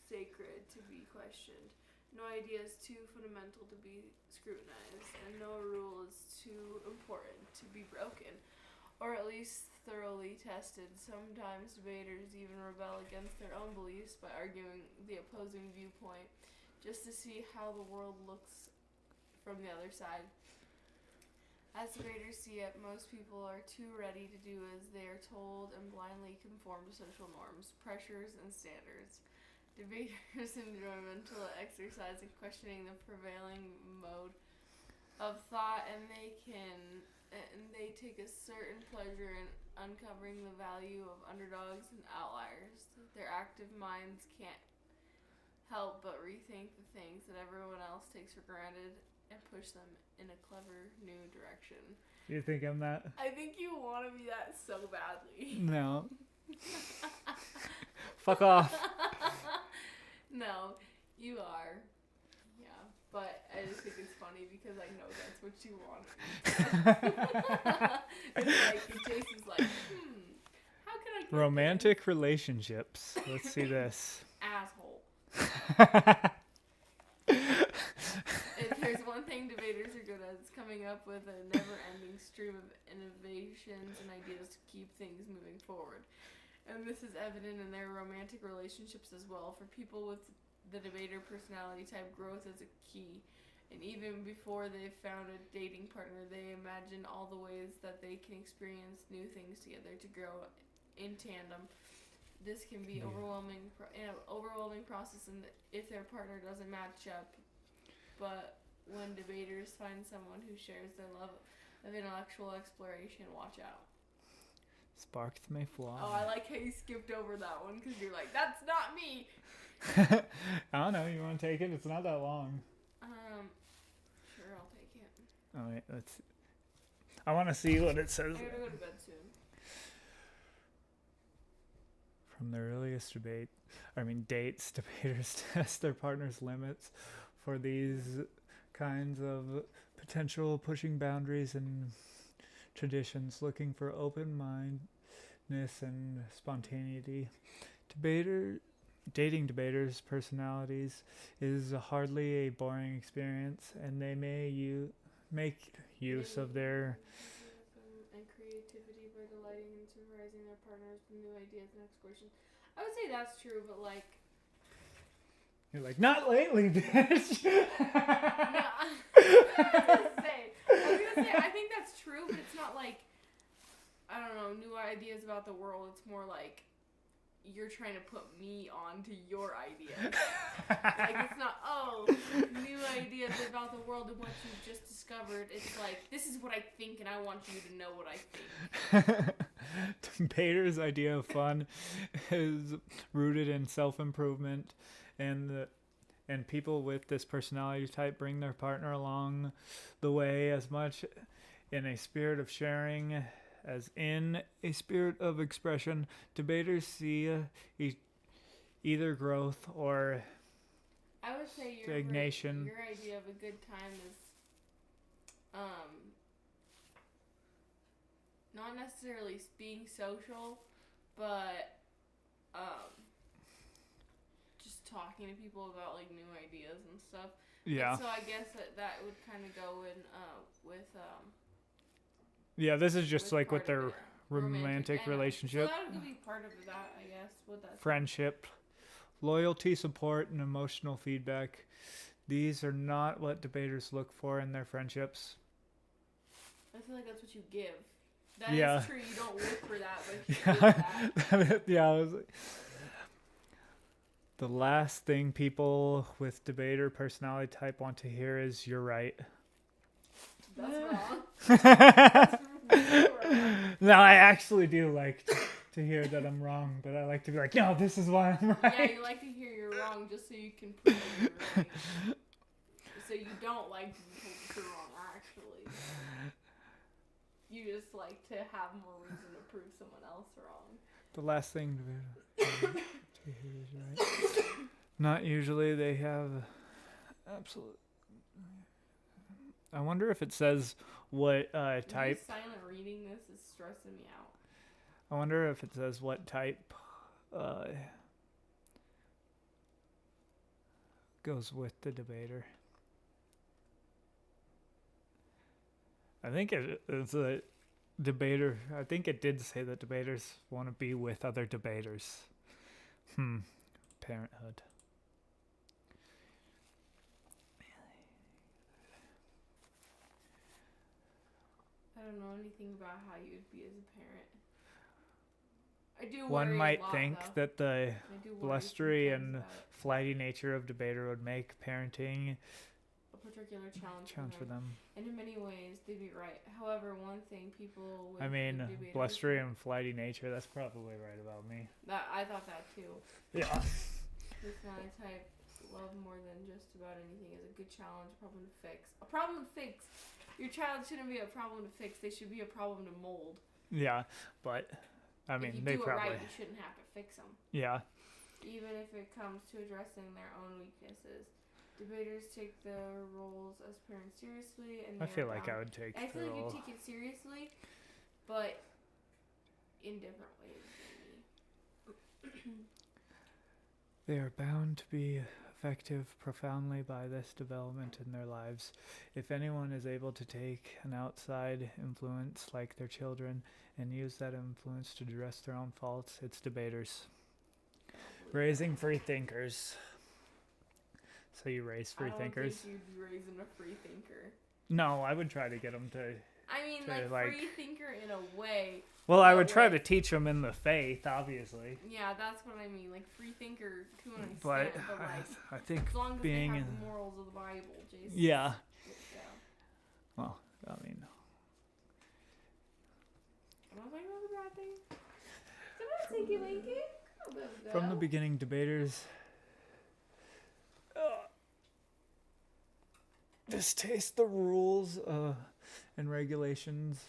sacred to be questioned. No idea is too fundamental to be scrutinized, and no rule is too important to be broken, or at least thoroughly tested. Sometimes debaters even rebel against their own beliefs by arguing the opposing viewpoint, just to see how the world looks from the other side. As debaters see it, most people are too ready to do as they are told and blindly conform to social norms, pressures, and standards. Debaters enjoy mental exercise in questioning the prevailing mode of thought, and they can and they take a certain pleasure in uncovering the value of underdogs and outliers. Their active minds can't help but rethink the things that everyone else takes for granted and push them in a clever new direction. You think I'm that? I think you want to be that so badly. No. Fuck off. No, you are. Yeah, but I just think it's funny because I know that's what you want. It's like, Jason's like, how can I get Romantic relationships. Let's see this. Asshole. If there's one thing debaters are good at, it's coming up with a never-ending stream of innovations and ideas to keep things moving forward. And this is evident in their romantic relationships as well. For people with the debater personality type, growth is a key. And even before they've found a dating partner, they imagine all the ways that they can experience new things together to grow in tandem. This can be overwhelming process and if their partner doesn't match up. But when debaters find someone who shares their love of intellectual exploration, watch out. Sparks may fly. Oh, I like how you skipped over that one because you're like, that's not me. I don't know. You want to take it? It's not that long. Sure, I'll take it. All right, let's. I want to see what it says. I gotta go to bed soon. From the earliest dates, debaters test their partner's limits for these kinds of potential pushing boundaries and traditions, looking for open-mindedness and spontaneity. Dating debaters' personalities is hardly a boring experience, and they may make use of their and creativity by delighting and surprising their partners with new ideas and explorations. I would say that's true, but like you're like, not lately, bitch. I was gonna say I think that's true, but it's not like I don't know, new ideas about the world. It's more like you're trying to put me on to your ideas. Like it's not new ideas about the world and what you've just discovered. It's like this is what I think and I want you to know what I think. Debater's idea of fun is rooted in self-improvement, and people with this personality type bring their partner along the way as much in a spirit of sharing as in a spirit of expression. Debaters see either growth or I would say stagnation. Your idea of a good time is not necessarily being social, but just talking to people about like new ideas and stuff. Yeah. And so I guess that would kind of go in with yeah, this is just like with their romantic relationship. So that would be part of that, I guess. What that's friendship, loyalty, support, and emotional feedback. These are not what debaters look for in their friendships. I feel like that's what you give. That is true. You don't look for that, but you give that. Yeah, I was like, the last thing people with debater personality type want to hear is "you're right." That's wrong. That's wrong. No, I actually do like to hear that I'm wrong, but I like to be like, no, this is why I'm right. Yeah, you like to hear you're wrong just so you can prove you're right. So you don't like to be told that you're wrong, actually. You just like to have more reason to prove someone else wrong. The last thing to hear is right. Not usually. They have absolute. I wonder if it says what type. Silent reading this is stressing me out. I wonder if it says what type goes with the debater. I think it's a debater. I think it did say that debaters want to be with other debaters. Parenthood. I don't know anything about how you would be as a parent. I do. One might lot, think though. that the blustery and flighty nature of debater would make parenting particular challenge for them. And in many ways, they'd be right. However, one thing people with blustery and flighty nature, that's probably right about me. I thought that too. Yeah. This kind of type love more than just about anything is a good challenge, a problem to fix. A problem to fix. Your child shouldn't be a problem to fix. They should be a problem to mold. Yeah, but I mean, if you they do probably. it right, you shouldn't have to fix them. Yeah. Even if it comes to addressing their own weaknesses. Debaters take their roles as parents seriously, and I feel like I would take the role. I feel like you take it seriously, but in different ways. Maybe. They are bound to be effective profoundly by this development in their lives. If anyone is able to take an outside influence like their children and use that influence to address their own faults, it's debaters. Raising free thinkers. So you raise free thinkers? I don't think you'd be raising a free thinker. No, I would try to get them to... I mean, free thinker in a way. Well, I would try to teach them in the faith, obviously. Yeah, that's what I mean. Like, free thinker to an extent. But I think as long as being... they have the morals of the Bible, Jason. Yeah. Well, I mean... I'm not talking about the bad thing. Come on, Tinky Winky. From the beginning, debaters... distaste the rules and regulations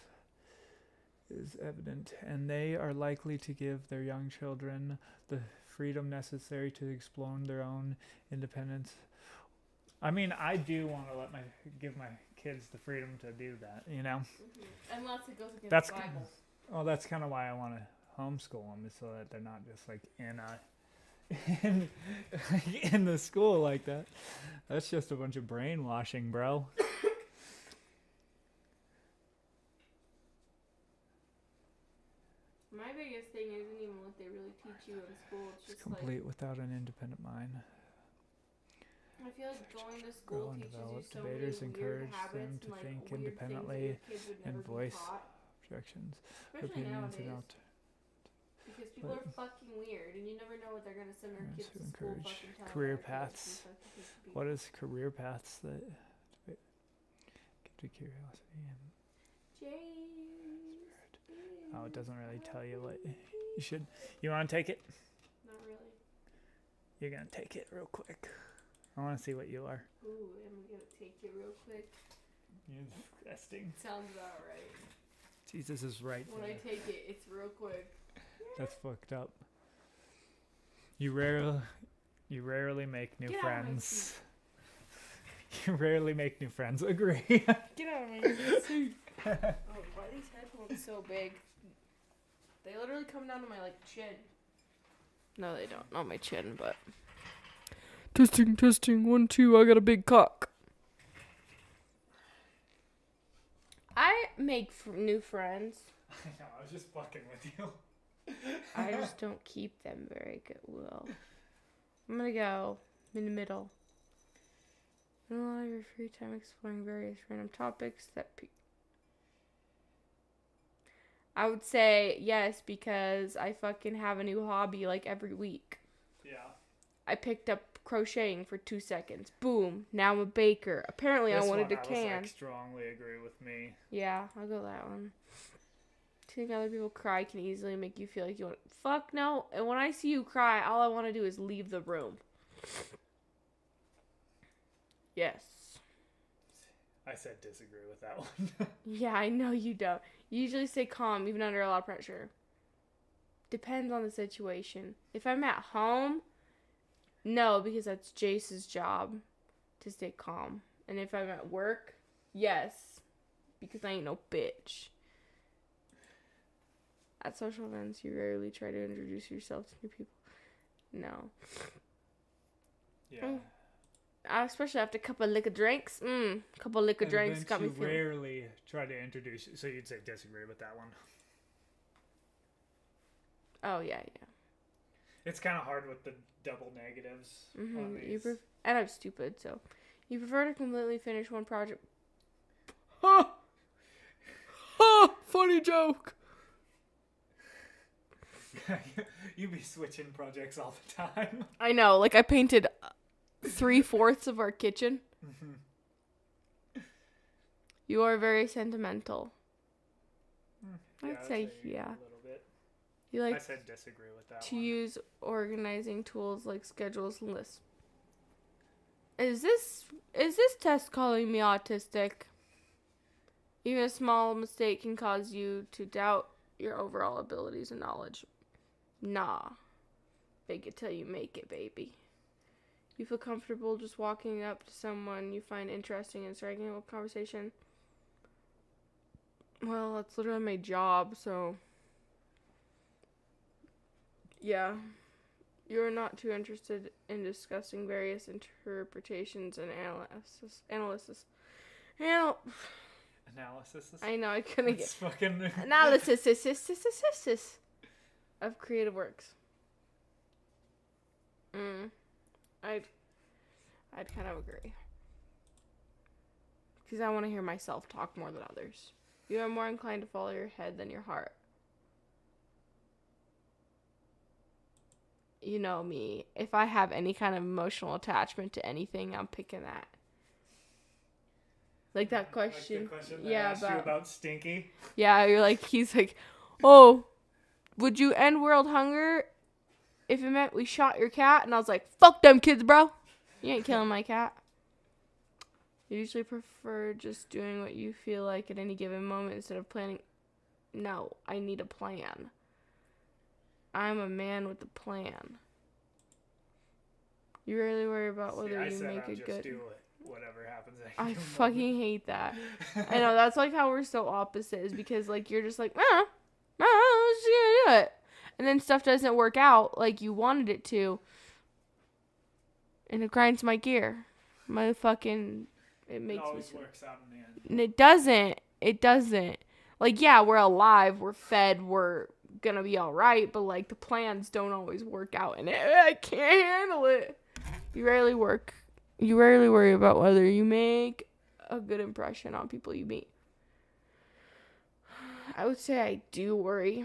is evident, and they are likely to give their young children the freedom necessary to explore their own independence. I mean, I do want to give my kids the freedom to do that, you know? Mm-hmm. Unless it goes against the Bible. Oh, that's kind of why I want to homeschool them, is so that they're not just like in the school like that. That's just a bunch of brainwashing, bro. My biggest thing isn't even what they really teach you in school. It's just complete without an independent mind. I feel like going to school teaches you so many weird habits them to and think weird independently and voice objections, opinions, and out. Because people are fucking weird, and you never know what they're gonna send their kids to school fucking telling career paths. What is career paths that give to curiosity and? Oh, it doesn't really tell you what you should. You want to take it? Not really. You're gonna take it real quick. I want to see what you are. Ooh, I'm gonna take it real quick. You're disgusting. Sounds about right. Jesus is right. When I take it, it's real quick. That's fucked up. You rarely make new friends. You rarely make new friends. Agree. Get out of my seat. Oh, why are these headphones so big? They literally come down to my chin. No, they don't. Not my chin, but. Testing, 1, 2. I got a big cock. I make new friends. I know. I was just fucking with you. I just don't keep them very good. Well, I'm gonna go in the middle. Spend a lot of your free time exploring various random topics that I would say yes, because I fucking have a new hobby every week. Yeah. I picked up crocheting for 2 seconds. Boom. Now I'm a baker. Apparently I wanted to can. I strongly agree with me. Yeah, I'll go that one. Seeing other people cry can easily make you feel like you want. Fuck no. And when I see you cry, all I want to do is leave the room. Yes. I said disagree with that one. Yeah, I know you don't. You usually stay calm even under a lot of pressure. Depends on the situation. If I'm at home, no, because that's Jace's job to stay calm. And if I'm at work, yes, because I ain't no bitch. At social events, you rarely try to introduce yourself to new people. No. Yeah. Especially after a couple of liquor drinks. Couple of liquor drinks got me feeling. You rarely try to introduce. So you'd say disagree with that one. Oh yeah. It's kind of hard with the double negatives. Mm-hmm. And I'm stupid, so you prefer to completely finish one project. Funny joke. You be switching projects all the time. I know. I painted 3/4 of our kitchen. Mm-hmm. You are very sentimental. Yeah, I'd say yeah. A little bit. You like I said disagree with that to one. use organizing tools like schedules and lists. Is this test calling me autistic? Even a small mistake can cause you to doubt your overall abilities and knowledge. Nah. Fake it till you make it, baby. You feel comfortable just walking up to someone you find interesting and striking up a conversation. Well, that's literally my job, so... Yeah. You're not too interested in discussing various interpretations and analysis. I know, I couldn't get... fucking... Analysis of creative works. I'd kind of agree. Because I want to hear myself talk more than others. You are more inclined to follow your head than your heart. You know me. If I have any kind of emotional attachment to anything, I'm picking that. Like that question. Like the question that I asked you about Stinky? Yeah, he's like, oh, would you end world hunger if it meant we shot your cat? And I was like, fuck them kids, bro. You ain't killing my cat. You usually prefer just doing what you feel like at any given moment instead of planning. No, I need a plan. I'm a man with a plan. You rarely worry about whether you make it good. Do whatever happens. I fucking hate that. I know, that's like how we're so opposite, is because like you're just like, I'm just gonna do it. And then stuff doesn't work out like you wanted it to. And it grinds my gear. It makes always me works out in the end. And it doesn't. Like, yeah, we're alive, we're fed, we're gonna be alright, but like the plans don't always work out and I can't handle it. You rarely worry about whether you make a good impression on people you meet. I would say I do worry.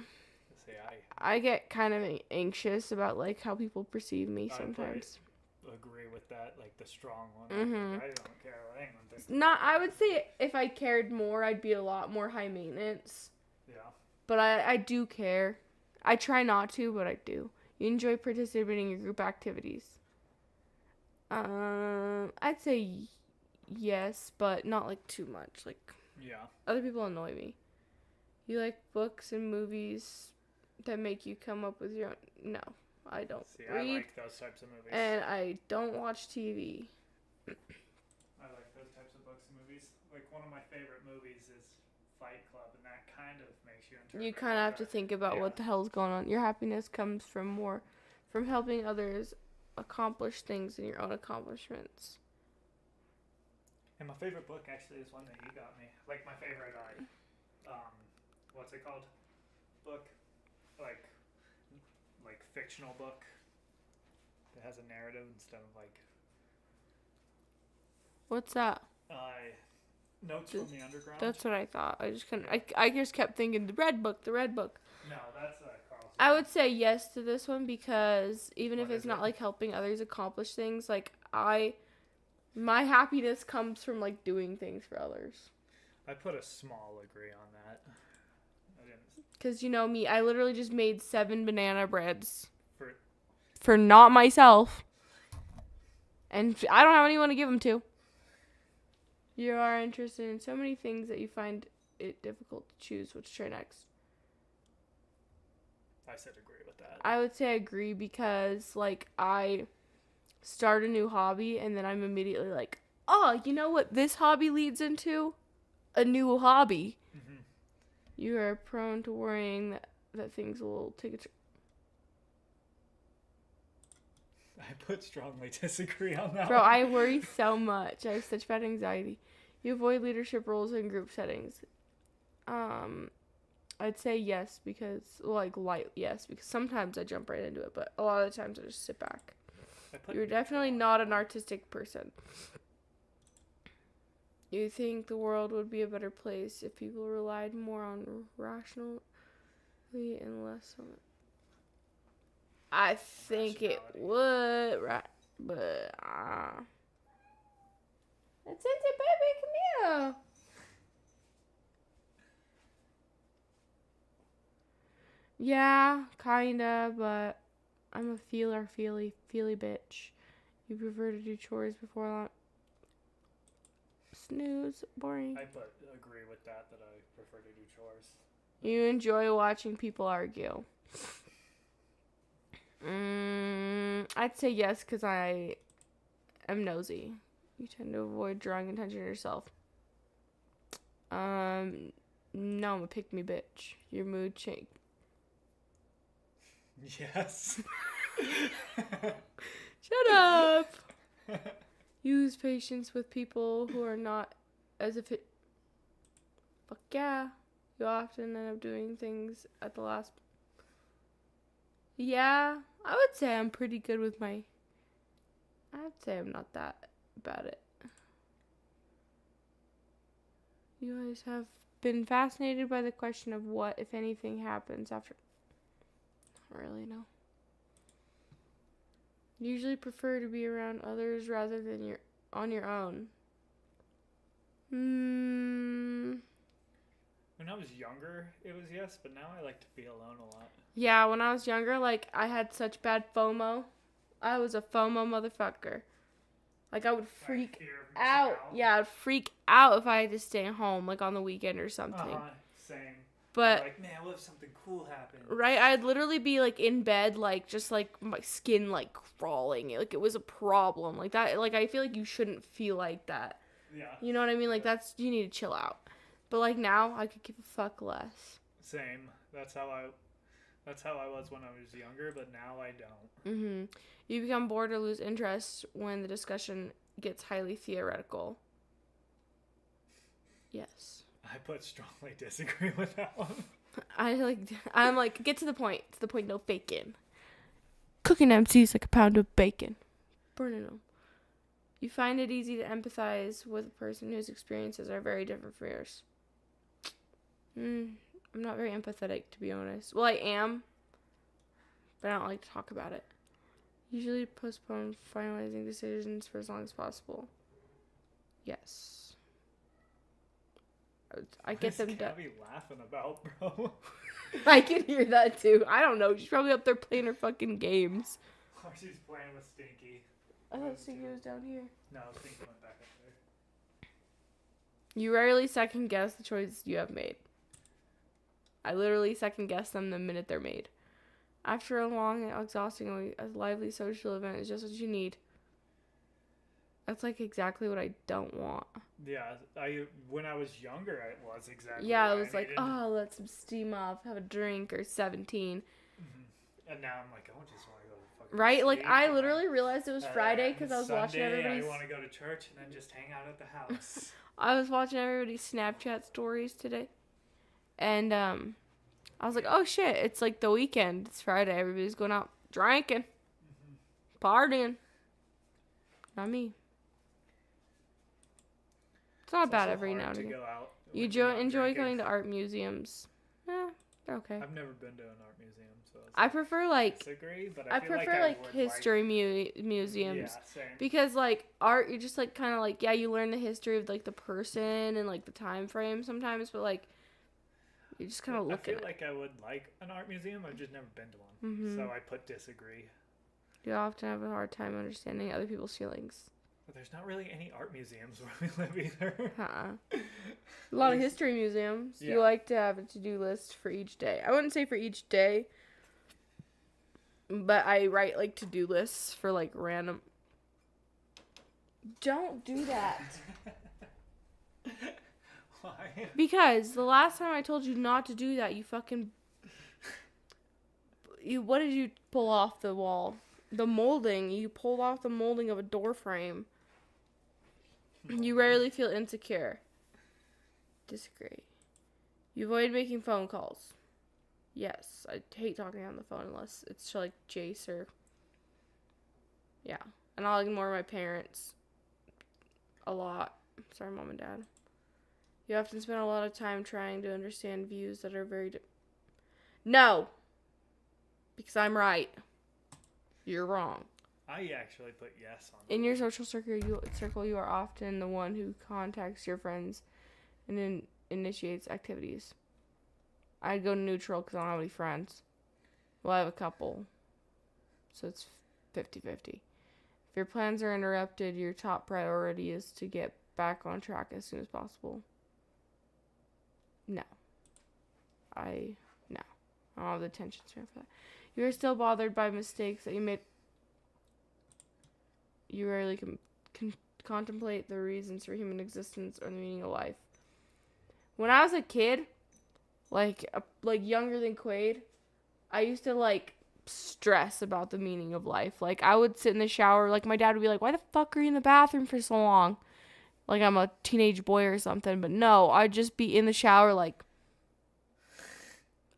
I get kind of anxious about like how people perceive me sometimes. I agree with that, like the strong one. Mm-hmm. I don't care what anyone thinks. I would say if I cared more, I'd be a lot more high maintenance. Yeah. But I do care. I try not to, but I do. You enjoy participating in group activities. I'd say yes, but not like too much. Like, yeah. Other people annoy me. You like books and movies that make you come up with your own. No, I don't read. I like those types of movies. And I don't watch TV. I like those types of books and movies. Like, one of my favorite movies is Fight Club, and that kind of makes you interpret. You kind of have to think about what the hell's going on. Your happiness comes from helping others accomplish things and your own accomplishments. And my favorite book actually is one that you got me. Like, my favorite, what's it called? Book? Like fictional book that has a narrative instead of like. What's that? Notes from the Underground. That's what I thought. I just couldn't. I just kept thinking the red book. No, that's Carl's. I would say yes to this one because even if it's not like helping others accomplish things, like my happiness comes from like doing things for others. I put a small agree on that. Because you know me, I literally just made 7 banana breads for not myself, and I don't have anyone to give them to. You are interested in so many things that you find it difficult to choose what to try next. I said agree with that. I would say agree because, like, I start a new hobby and then I'm immediately like, oh, you know what this hobby leads into? A new hobby. Mm-hmm. You are prone to worrying that things will take a I put strongly disagree on that. Bro, I worry so much. I have such bad anxiety. You avoid leadership roles in group settings. I'd say yes because, yes, because sometimes I jump right into it, but a lot of the times I just sit back. You're definitely not an artistic person. You think the world would be a better place if people relied more on rationally and less on it. I think it would, right? But, It's baby, come here. Yeah, kinda, but I'm a feely bitch. You prefer to do chores before lunch? Snooze, boring. I agree with that I prefer to do chores. You enjoy watching people argue. I'd say yes, because I am nosy. You tend to avoid drawing attention to yourself. No, I'm a pick-me bitch. Your mood change. Yes. Shut up. Use patience with people who are not as if it. Fuck yeah. You often end up doing things at the last. Yeah, I would say I'm pretty good with my. I'd say I'm not that bad at it. You guys have been fascinated by the question of what, if anything, happens after. I don't really know. Usually prefer to be around others rather than on your own. When I was younger, it was yes, but now I like to be alone a lot. Yeah, when I was younger, like, I had such bad FOMO. I was a FOMO motherfucker. Like, I would freak out. Yeah, I'd freak out if I had to stay home, like, on the weekend or something. Same. But, like, man, what if something cool happened? Right, I'd literally be, like, in bed, like, just, like, my skin, like, crawling. Like, it was a problem. Like, that, like, I feel like you shouldn't feel like that. Yeah. You know what I mean? Like, you need to chill out. But, like, now, I could give a fuck less. Same. That's how I was when I was younger, but now I don't. You become bored or lose interest when the discussion gets highly theoretical. Yes. I strongly disagree with that one. I'm like, get to the point. To the point, no faking. Cooking MCs like a pound of bacon. Burning them. You find it easy to empathize with a person whose experiences are very different from yours. I'm not very empathetic, to be honest. Well, I am, but I don't like to talk about it. Usually postpone finalizing decisions for as long as possible. Yes. I get them done. What is Gabby laughing about, bro? I can hear that too. I don't know. She's probably up there playing her fucking games. Or she's playing with Stinky. I thought Stinky was down here. No, Stinky went back up there. You rarely second guess the choices you have made. I literally second guess them the minute they're made. After a long and exhausting, a lively social event is just what you need. That's like exactly what I don't want. Yeah, when I was younger, it was exactly. Yeah, what it was I like, needed. let some steam off, have a drink, or 17. And now I'm like, I just want to go to fucking Right? sleep. Like, I literally realized it was Friday because I was watching everybody's. I want to go to church and then just hang out at the house. I was watching everybody's Snapchat stories today, and I was like, oh shit, it's like the weekend. It's Friday. Everybody's going out drinking, partying. Not me. It's not bad every now and again. You enjoy going to art museums. Yeah, they're okay. I've never been to an art museum, so I prefer like disagree, but I prefer like history museums. Yeah, same. Because like art, you just like kind of like you learn the history of like the person and like the time frame sometimes, but like you just kind of look at it. I feel like I would like an art museum. I've just never been to one, so I put disagree. You often have a hard time understanding other people's feelings. But there's not really any art museums where we live either. A lot of history museums. Yeah. You like to have a to-do list for each day. I wouldn't say for each day, but I write like to-do lists for like random. Don't do that. Why? Because the last time I told you not to do that, you fucking. What did you pull off the wall? The molding. You pulled off the molding of a door frame. You rarely feel insecure. Disagree. You avoid making phone calls. Yes, I hate talking on the phone unless it's to like Jace or. Yeah. And I'll ignore my parents a lot. Sorry, Mom and Dad. You often spend a lot of time trying to understand views that are very. No! Because I'm right. You're wrong. I actually put yes on. In your social circle, you are often the one who contacts your friends and then initiates activities. I'd go neutral because I don't have any friends. Well, I have a couple. So it's 50-50. If your plans are interrupted, your top priority is to get back on track as soon as possible. No. I don't have the attention span for that. You are still bothered by mistakes that you made. You rarely can contemplate the reasons for human existence or the meaning of life. When I was a kid, like younger than Quaid, I used to like stress about the meaning of life. Like I would sit in the shower, like my dad would be like, "Why the fuck are you in the bathroom for so long?" Like I'm a teenage boy or something. But no, I'd just be in the shower like,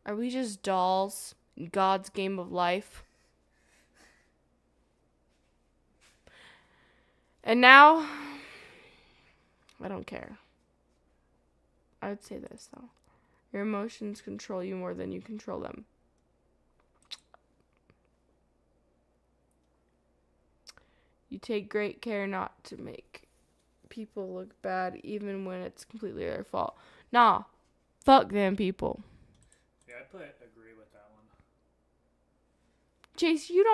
are we just dolls in God's game of life? And now, I don't care. I would say this, though. Your emotions control you more than you control them. You take great care not to make people look bad, even when it's completely their fault. Nah, fuck them people. Yeah, I agree with that one. Chase, you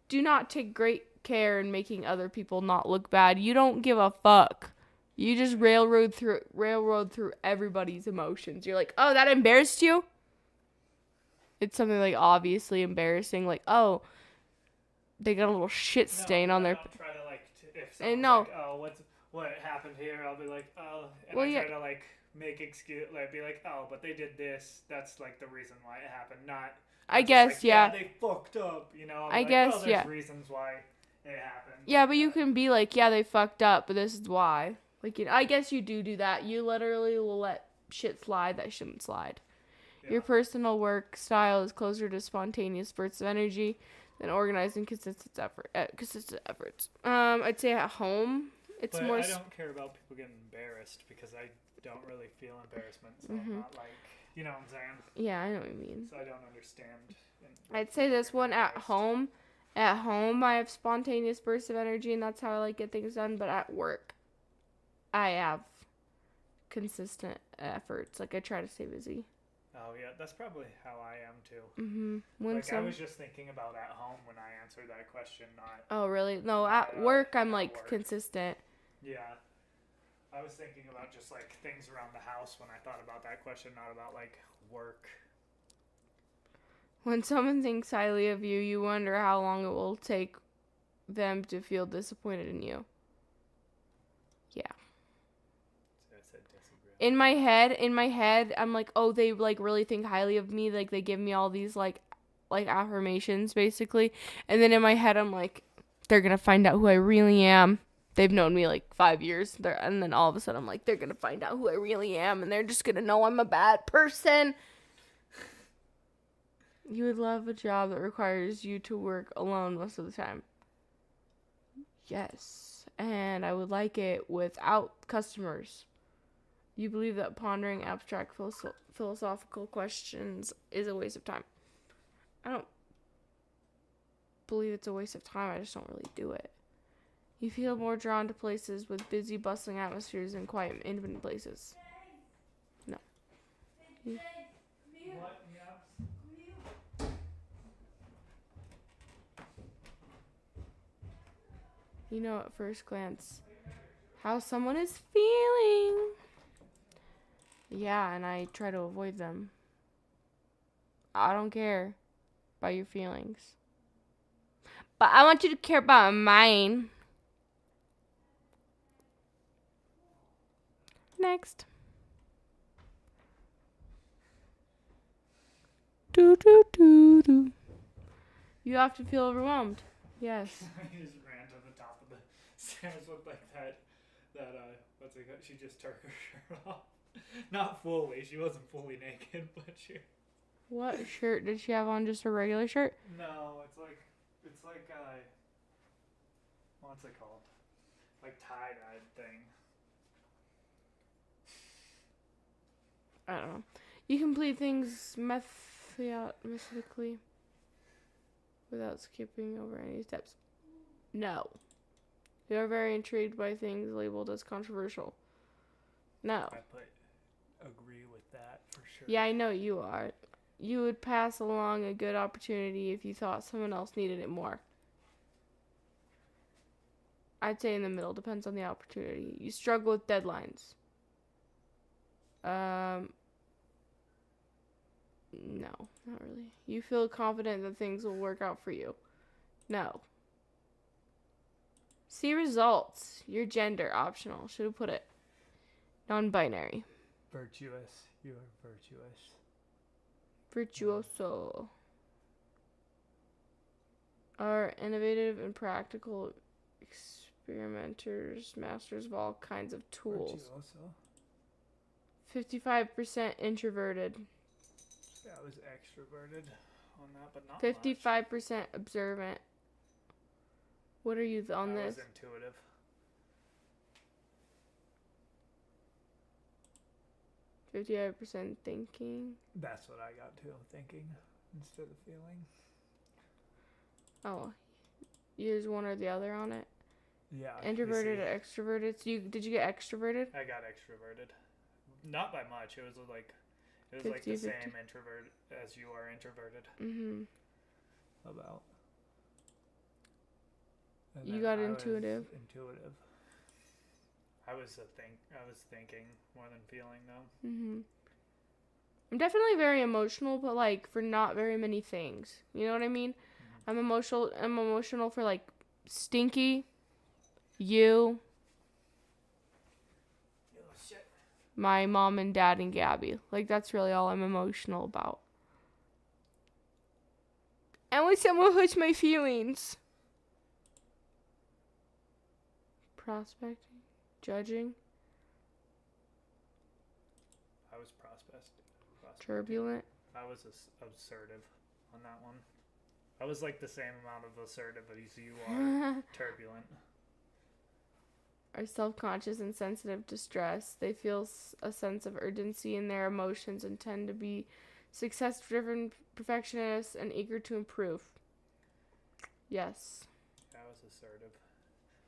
do not take great care in making other people not look bad. You don't give a fuck. You just railroad through everybody's emotions. You're like, oh, that embarrassed you? It's something like obviously embarrassing, like, oh, they got a little shit stain on their. Don't try to like, if someone's like, oh, what happened here? I'll be like, oh, and I try to like make excuse, like be like, oh, but they did this. That's like the reason why it happened. Not I guess, like, yeah. They fucked up, you know. I like, guess, well, there's yeah. reasons why it happened. Yeah, but you can be like, yeah, they fucked up, but this is why. Like, you know, I guess you do that. You literally will let shit slide that shouldn't slide. Yeah. Your personal work style is closer to spontaneous bursts of energy than organized and consistent efforts. I'd say at home, it's but more. I don't care about people getting embarrassed because I don't really feel embarrassment, so I'm not like, you know what I'm saying? Yeah, I know what you mean. So I don't understand. I'd say this one at home. At home, I have spontaneous bursts of energy, and that's how I like get things done. But at work, I have consistent efforts. Like I try to stay busy. Oh yeah, that's probably how I am too. Mm-hmm. I was just thinking about at home when I answered that question, not. Oh really? No, at work I'm like consistent. Yeah, I was thinking about just like things around the house when I thought about that question, not about like work. When someone thinks highly of you, you wonder how long it will take them to feel disappointed in you. Yeah. In my head, I'm like, oh, they like really think highly of me. Like they give me all these like affirmations basically. And then in my head, I'm like, they're going to find out who I really am. They've known me like 5 years. And then all of a sudden I'm like, they're going to find out who I really am. And they're just going to know I'm a bad person. You would love a job that requires you to work alone most of the time. Yes. And I would like it without customers. You believe that pondering abstract philosophical questions is a waste of time. I don't believe it's a waste of time. I just don't really do it. You feel more drawn to places with busy, bustling atmospheres than quiet, independent places. No. You know at first glance how someone is feeling. Yeah, and I try to avoid them. I don't care about your feelings. But I want you to care about mine. Next. Do do do do. You have to feel overwhelmed. Yes. I just ran to the top of the stairs, looked like that what's it called? She just took her shirt off. Not fully. She wasn't fully naked, but she. What shirt did she have on? Just a regular shirt? No, it's like what's it called? Like tie-dye thing. I don't know. You complete things methodically without skipping over any steps. No. You are very intrigued by things labeled as controversial. No. I agree with that for sure. Yeah, I know you are. You would pass along a good opportunity if you thought someone else needed it more. I'd say in the middle, depends on the opportunity. You struggle with deadlines. No, not really. You feel confident that things will work out for you. No. See results. Your gender, optional. Should have put it. Non-binary. Virtuous. You are virtuous. Virtuoso. Are innovative and practical experimenters, masters of all kinds of tools. Virtuoso. 55% introverted. Yeah, I was extroverted on that, but not 55% observant. What are you on I this? was intuitive. %55% thinking. That's what I got too, thinking instead of feeling. Oh, use one or the other on it. Yeah. Introverted or extroverted. So did you get extroverted? I got extroverted. Not by much. It was like 50, like the 50. same introvert as you are introverted. Mm-hmm. About. And You then got intuitive. Intuitive. I was thinking more than feeling though. Mm-hmm. I'm definitely very emotional, but like for not very many things. You know what I mean? Mm-hmm. I'm emotional for like Stinky, you, my mom and dad and Gabby. Like that's really all I'm emotional about. And when someone hurts my feelings. Prospecting. Judging. I was prospecting. Turbulent. I was assertive on that one. I was like the same amount of assertive as you are. Turbulent. Are self-conscious and sensitive to stress. They feel a sense of urgency in their emotions and tend to be success-driven perfectionists and eager to improve. Yes. I was assertive.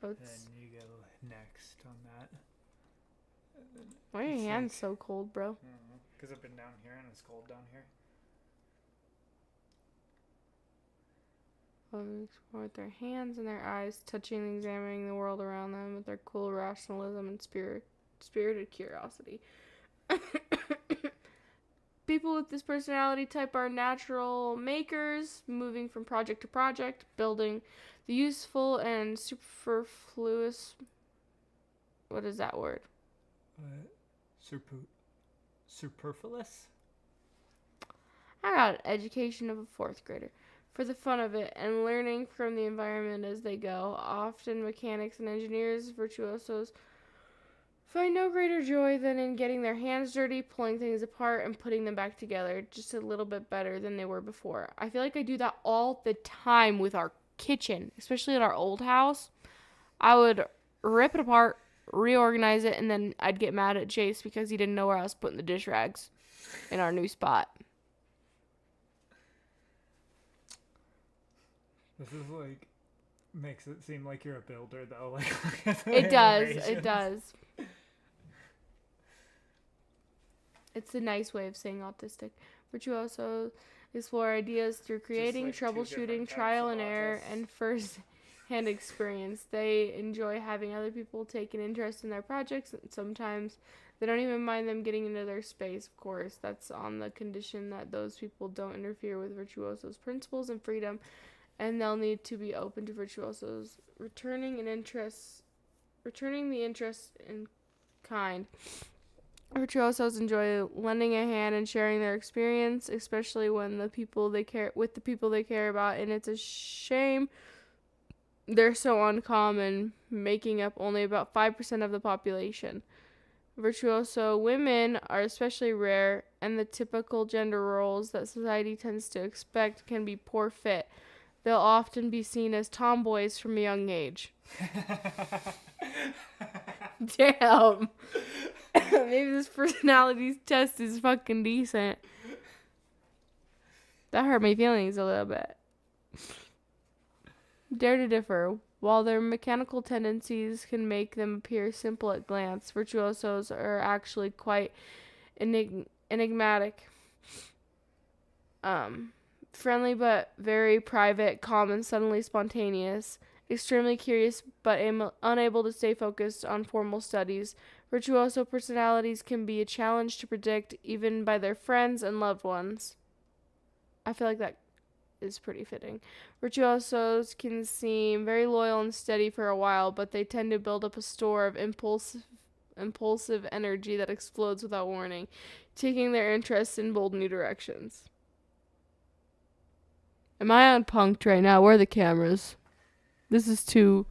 And you go next on that. Why are your hands so cold, bro? Because I've been down here and it's cold down here. Explore with their hands and their eyes, touching and examining the world around them with their cool rationalism and spirited curiosity. People with this personality type are natural makers, moving from project to project, building the useful and superfluous. What is that word? Superfluous? I got an education of a 4th grader. For the fun of it and learning from the environment as they go. Often mechanics and engineers, virtuosos, find no greater joy than in getting their hands dirty, pulling things apart, and putting them back together just a little bit better than they were before. I feel like I do that all the time with our kitchen, especially at our old house. I would rip it apart, reorganize it, and then I'd get mad at Jace because he didn't know where I was putting the dish rags in our new spot. This is like makes it seem like you're a builder though. Like it does. It's a nice way of saying autistic. Virtuoso explore ideas through creating, like troubleshooting, trial and error, and first-hand experience. They enjoy having other people take an interest in their projects, and sometimes they don't even mind them getting into their space. Of course, that's on the condition that those people don't interfere with virtuosos' principles and freedom. And they'll need to be open to virtuosos returning the interest in kind. Virtuosos enjoy lending a hand and sharing their experience, especially when the people they care about, and it's a shame they're so uncommon, making up only about 5% of the population. Virtuoso women are especially rare, and the typical gender roles that society tends to expect can be poor fit. They'll often be seen as tomboys from a young age. Damn. Maybe this personality test is fucking decent. That hurt my feelings a little bit. Dare to differ. While their mechanical tendencies can make them appear simple at glance, virtuosos are actually quite enigmatic, friendly but very private, calm and suddenly spontaneous, extremely curious but unable to stay focused on formal studies. Virtuoso personalities can be a challenge to predict even by their friends and loved ones. I feel like that is pretty fitting. Virtuosos can seem very loyal and steady for a while, but they tend to build up a store of impulsive energy that explodes without warning, taking their interests in bold new directions. Am I on punked right now? Where are the cameras? This is too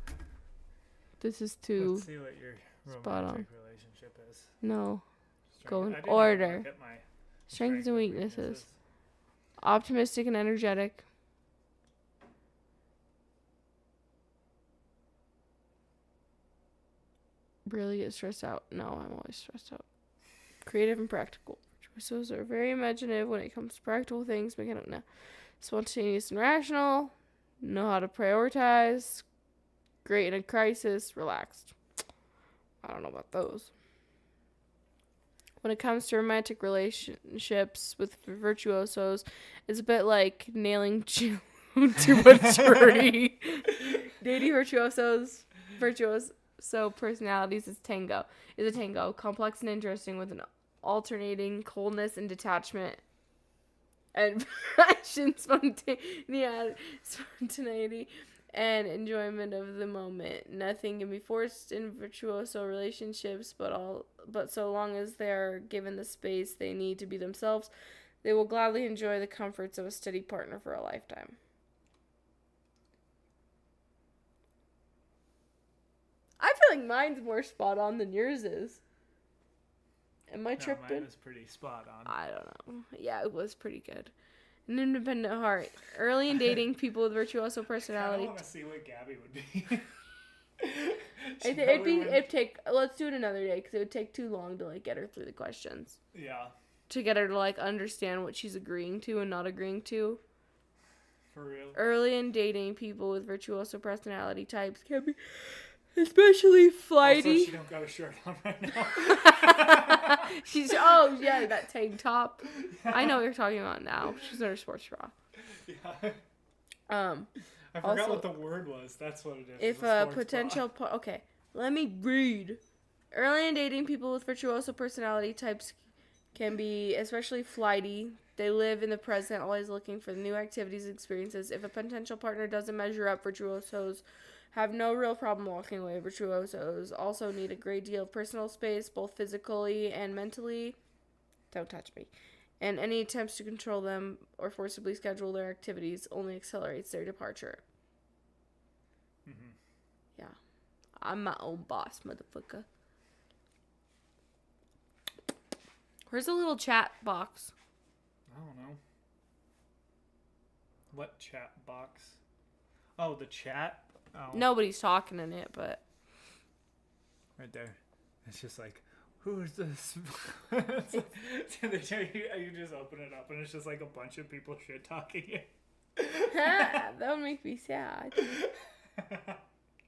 Let's see what your spot on. Relationship is. No. Go in I didn't order. look at my Strengths and weaknesses. Optimistic and energetic. Really get stressed out. No, I'm always stressed out. Creative and practical. Virtuosos are very imaginative when it comes to practical things. Spontaneous and rational. Know how to prioritize. Great in a crisis. Relaxed. I don't know about those. When it comes to romantic relationships with virtuosos, it's a bit like nailing to a tree. Dating virtuoso personalities is a tango. Complex and interesting with an alternating coldness and detachment and passion, spontaneity, and enjoyment of the moment. Nothing can be forced in virtuoso relationships, but so long as they are given the space they need to be themselves, they will gladly enjoy the comforts of a steady partner for a lifetime. I feel like mine's more spot on than yours is. Am I tripping? Mine was pretty spot on. I don't know. Yeah, it was pretty good. An independent heart. Early in dating, people with virtuoso personality. I want to see what Gabby would be. It'd take. Let's do it another day because it would take too long to like get her through the questions. Yeah. To get her to like understand what she's agreeing to and not agreeing to. For real. Early in dating, people with virtuoso personality types can be especially flighty. Also, she don't got a shirt on right now. That tank top. Yeah. I know what you're talking about now. She's in her sports bra. Yeah. I forgot what the word was. That's what it is. If a potential okay, let me read. Early in dating, people with virtuoso personality types can be especially flighty. They live in the present, always looking for new activities and experiences. If a potential partner doesn't measure up, virtuosos have no real problem walking away. Virtuosos also need a great deal of personal space, both physically and mentally. Don't touch me. And any attempts to control them or forcibly schedule their activities only accelerates their departure. Mm-hmm. Yeah. I'm my own boss, motherfucker. Where's the little chat box? I don't know. What chat box? Oh, the chat? Oh. Nobody's talking in it, but... Right there. It's just like, who is this? So they tell you, you just open it up and it's just like a bunch of people shit talking it. That would make me sad.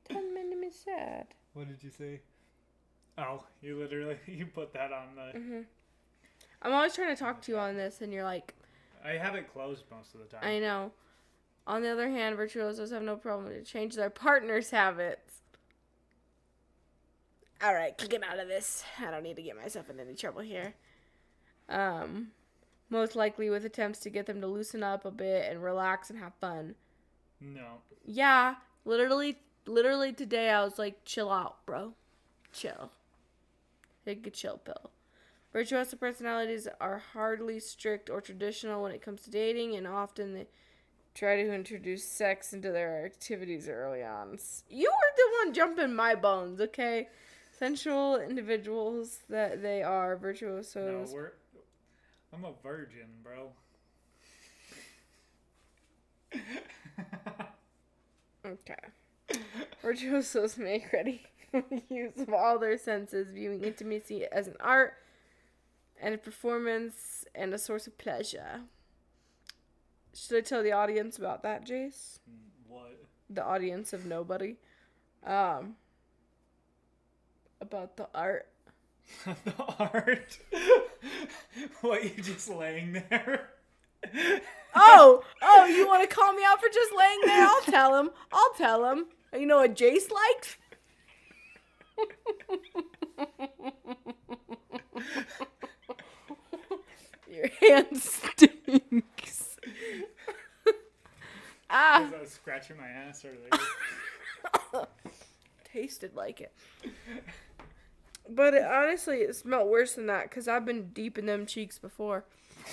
Don't make me sad. What did you say? Oh, you put that on the... Mm-hmm. I'm always trying to talk to you on this and you're like... I have it closed most of the time. I know. On the other hand, virtuosos have no problem to change their partner's habits. Alright, get out of this. I don't need to get myself in any trouble here. Most likely with attempts to get them to loosen up a bit and relax and have fun. No. Yeah, literally today I was like, chill out, bro. Chill. Take a chill pill. Virtuoso personalities are hardly strict or traditional when it comes to dating, and often they try to introduce sex into their activities early on. You were the one jumping my bones, okay? Sensual individuals that they are, virtuosos. No, I'm a virgin, bro. Okay. Virtuosos make ready use of all their senses, viewing intimacy as an art and a performance and a source of pleasure. Should I tell the audience about that, Jace? What? The audience of nobody. About the art. The art? What, you just laying there? Oh, you want to call me out for just laying there? I'll tell him. You know what Jace likes? Your hand stinks. Because I was scratching my ass earlier. Tasted like it. But honestly, it smelled worse than that because I've been deep in them cheeks before.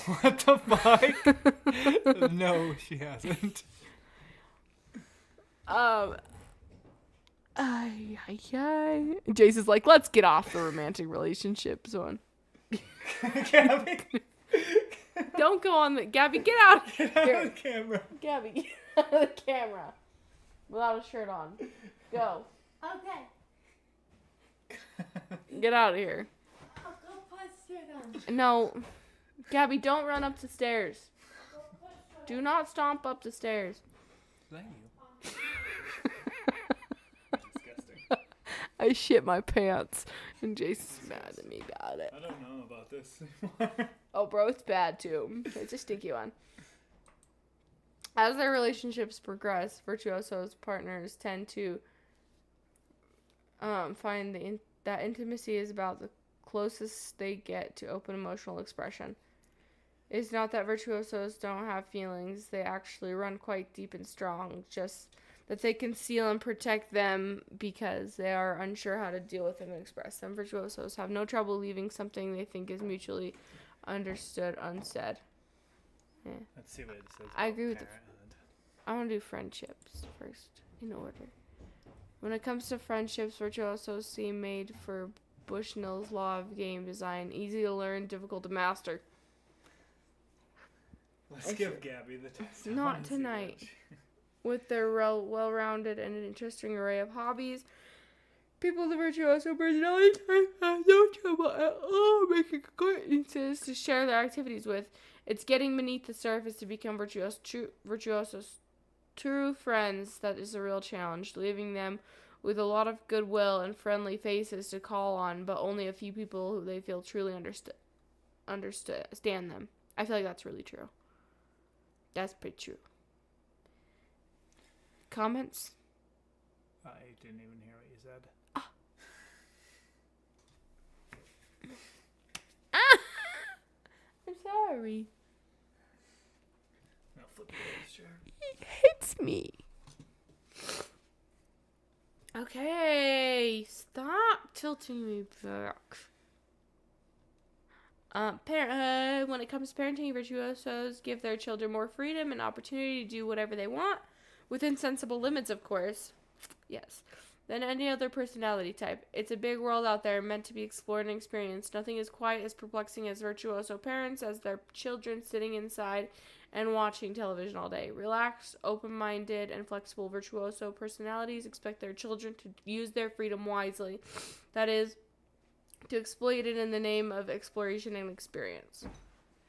What the fuck? No, she hasn't. Jace is like, let's get off the romantic relationships one. Gabby. Don't go on the... Gabby, get out of here. Get out of the camera. Gabby, get out of the camera. Without a shirt on. Go. Okay. Get out of here. I'll go put a shirt on. No. Gabby, don't run up the stairs. Do not stomp up the stairs. Is that you? Disgusting. I shit my pants. And Jason's mad at me about it. I don't know about this anymore. Oh, bro, it's bad too. It's a stinky one. As their relationships progress, virtuosos partners tend to find that intimacy is about the closest they get to open emotional expression. It's not that virtuosos don't have feelings. They actually run quite deep and strong, just that they conceal and protect them because they are unsure how to deal with them and express them. Virtuosos have no trouble leaving something they think is mutually understood unsaid. Yeah. Let's see what it says. I agree with I want to do friendships first, in order. When it comes to friendships, virtuosos seem made for Bushnell's law of game design. Easy to learn, difficult to master. Let's give Gabby the test. Not tonight. With their well-rounded and interesting array of hobbies, people with a virtuoso personality type have no trouble at all making acquaintances to share their activities with. It's getting beneath the surface to become virtuosos. True friends, that is a real challenge, leaving them with a lot of goodwill and friendly faces to call on, but only a few people who they feel truly understand them. I feel like that's really true. That's pretty true. Comments? I didn't even hear what you said. I'm sorry. No, flip it, sure. He hits me. Okay, stop tilting me back. Parenthood. When it comes to parenting, virtuosos give their children more freedom and opportunity to do whatever they want, within sensible limits, of course. Yes. Than any other personality type. It's a big world out there meant to be explored and experienced. Nothing is quite as perplexing as virtuoso parents as their children sitting inside and watching television all day. Relaxed, open-minded, and flexible virtuoso personalities expect their children to use their freedom wisely. That is, to exploit it in the name of exploration and experience.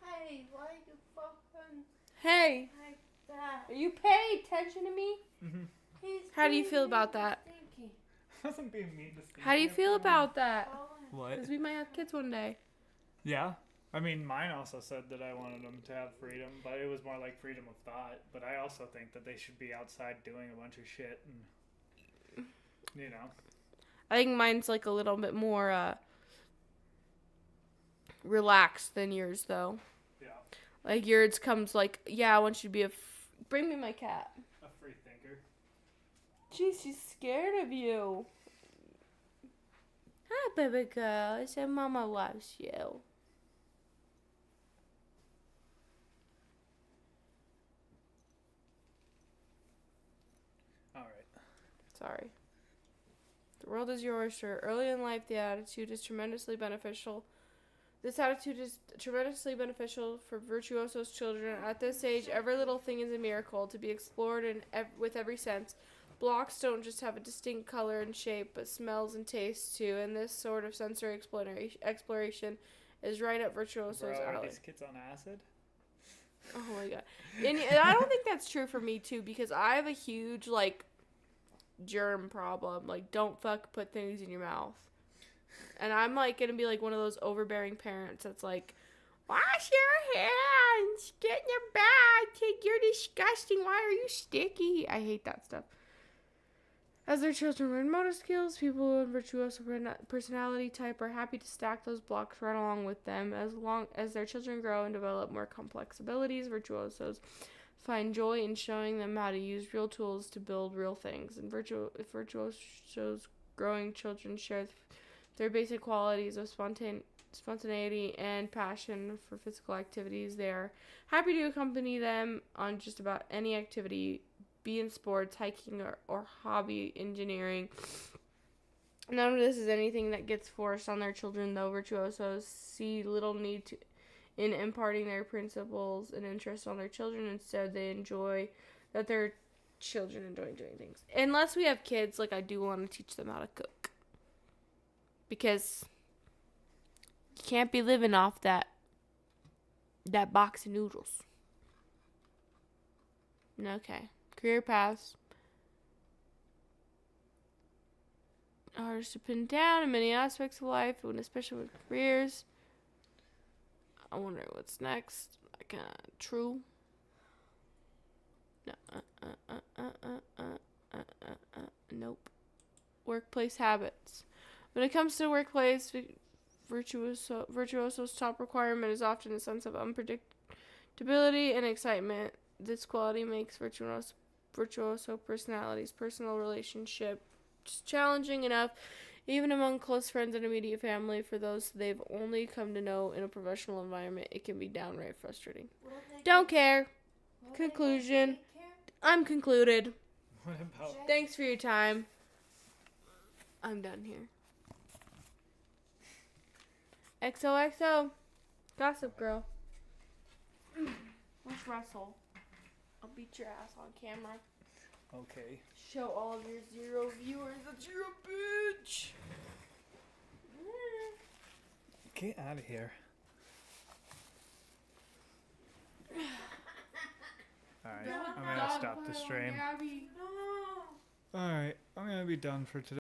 Hey, why you fucking Hey! like that? Are you paying attention to me? Mm-hmm. How do you feel about that? I wasn't being mean to Steve. How do you feel about that? What? Because we might have kids one day. Yeah. I mean, mine also said that I wanted them to have freedom, but it was more like freedom of thought. But I also think that they should be outside doing a bunch of shit and, you know. I think mine's like a little bit more relaxed than yours, though. Yeah. Like yours comes like, yeah, I want you to be bring me my cat. A free thinker. Jeez, she's scared of you. Hi, baby girl. I said Mama loves you. Alright. Sorry. The world is yours, sir. Early in life, the attitude is tremendously beneficial. This attitude is tremendously beneficial for virtuosos children. At this age, every little thing is a miracle to be explored with every sense. Blocks don't just have a distinct color and shape, but smells and tastes too, and this sort of sensory exploration is right up virtuosos' Bro, are alley. these kids on acid? Oh my god. And I don't think that's true for me too, because I have a huge, like, germ problem. Like, don't put things in your mouth. And I'm like gonna be like one of those overbearing parents that's like, wash your hands, get in your bag, you're disgusting, why are you sticky? I hate that stuff. As their children learn motor skills, people with virtuoso personality type are happy to stack those blocks right along with them. As long as their children grow and develop more complex abilities, virtuosos find joy in showing them how to use real tools to build real things. And virtuosos growing children share their basic qualities of spontaneity and passion for physical activities. They are happy to accompany them on just about any activity, be in sports, hiking, or hobby engineering. None of this is anything that gets forced on their children, though. Virtuosos see little need in imparting their principles and interests on their children. Instead, they enjoy that their children enjoy doing things. Unless we have kids, like I do want to teach them how to cook. Because you can't be living off that box of noodles. Okay. Career paths are to pin down in many aspects of life, and especially with careers. I wonder what's next. True. No. Nope. Workplace habits. When it comes to workplace, virtuoso's top requirement is often a sense of unpredictability and excitement. This quality makes virtuoso personalities' personal relationships challenging enough, even among close friends and immediate family. For those they've only come to know in a professional environment, it can be downright frustrating. Don't care. Conclusion. I'm concluded. What about? Thanks for your time. I'm done here. XOXO. Gossip Girl. Let's wrestle. I'll beat your ass on camera. Okay. Show all of your 0 viewers that you're a bitch. Get out of here. Alright, I'm gonna stop the stream. Alright, I'm gonna be done for today.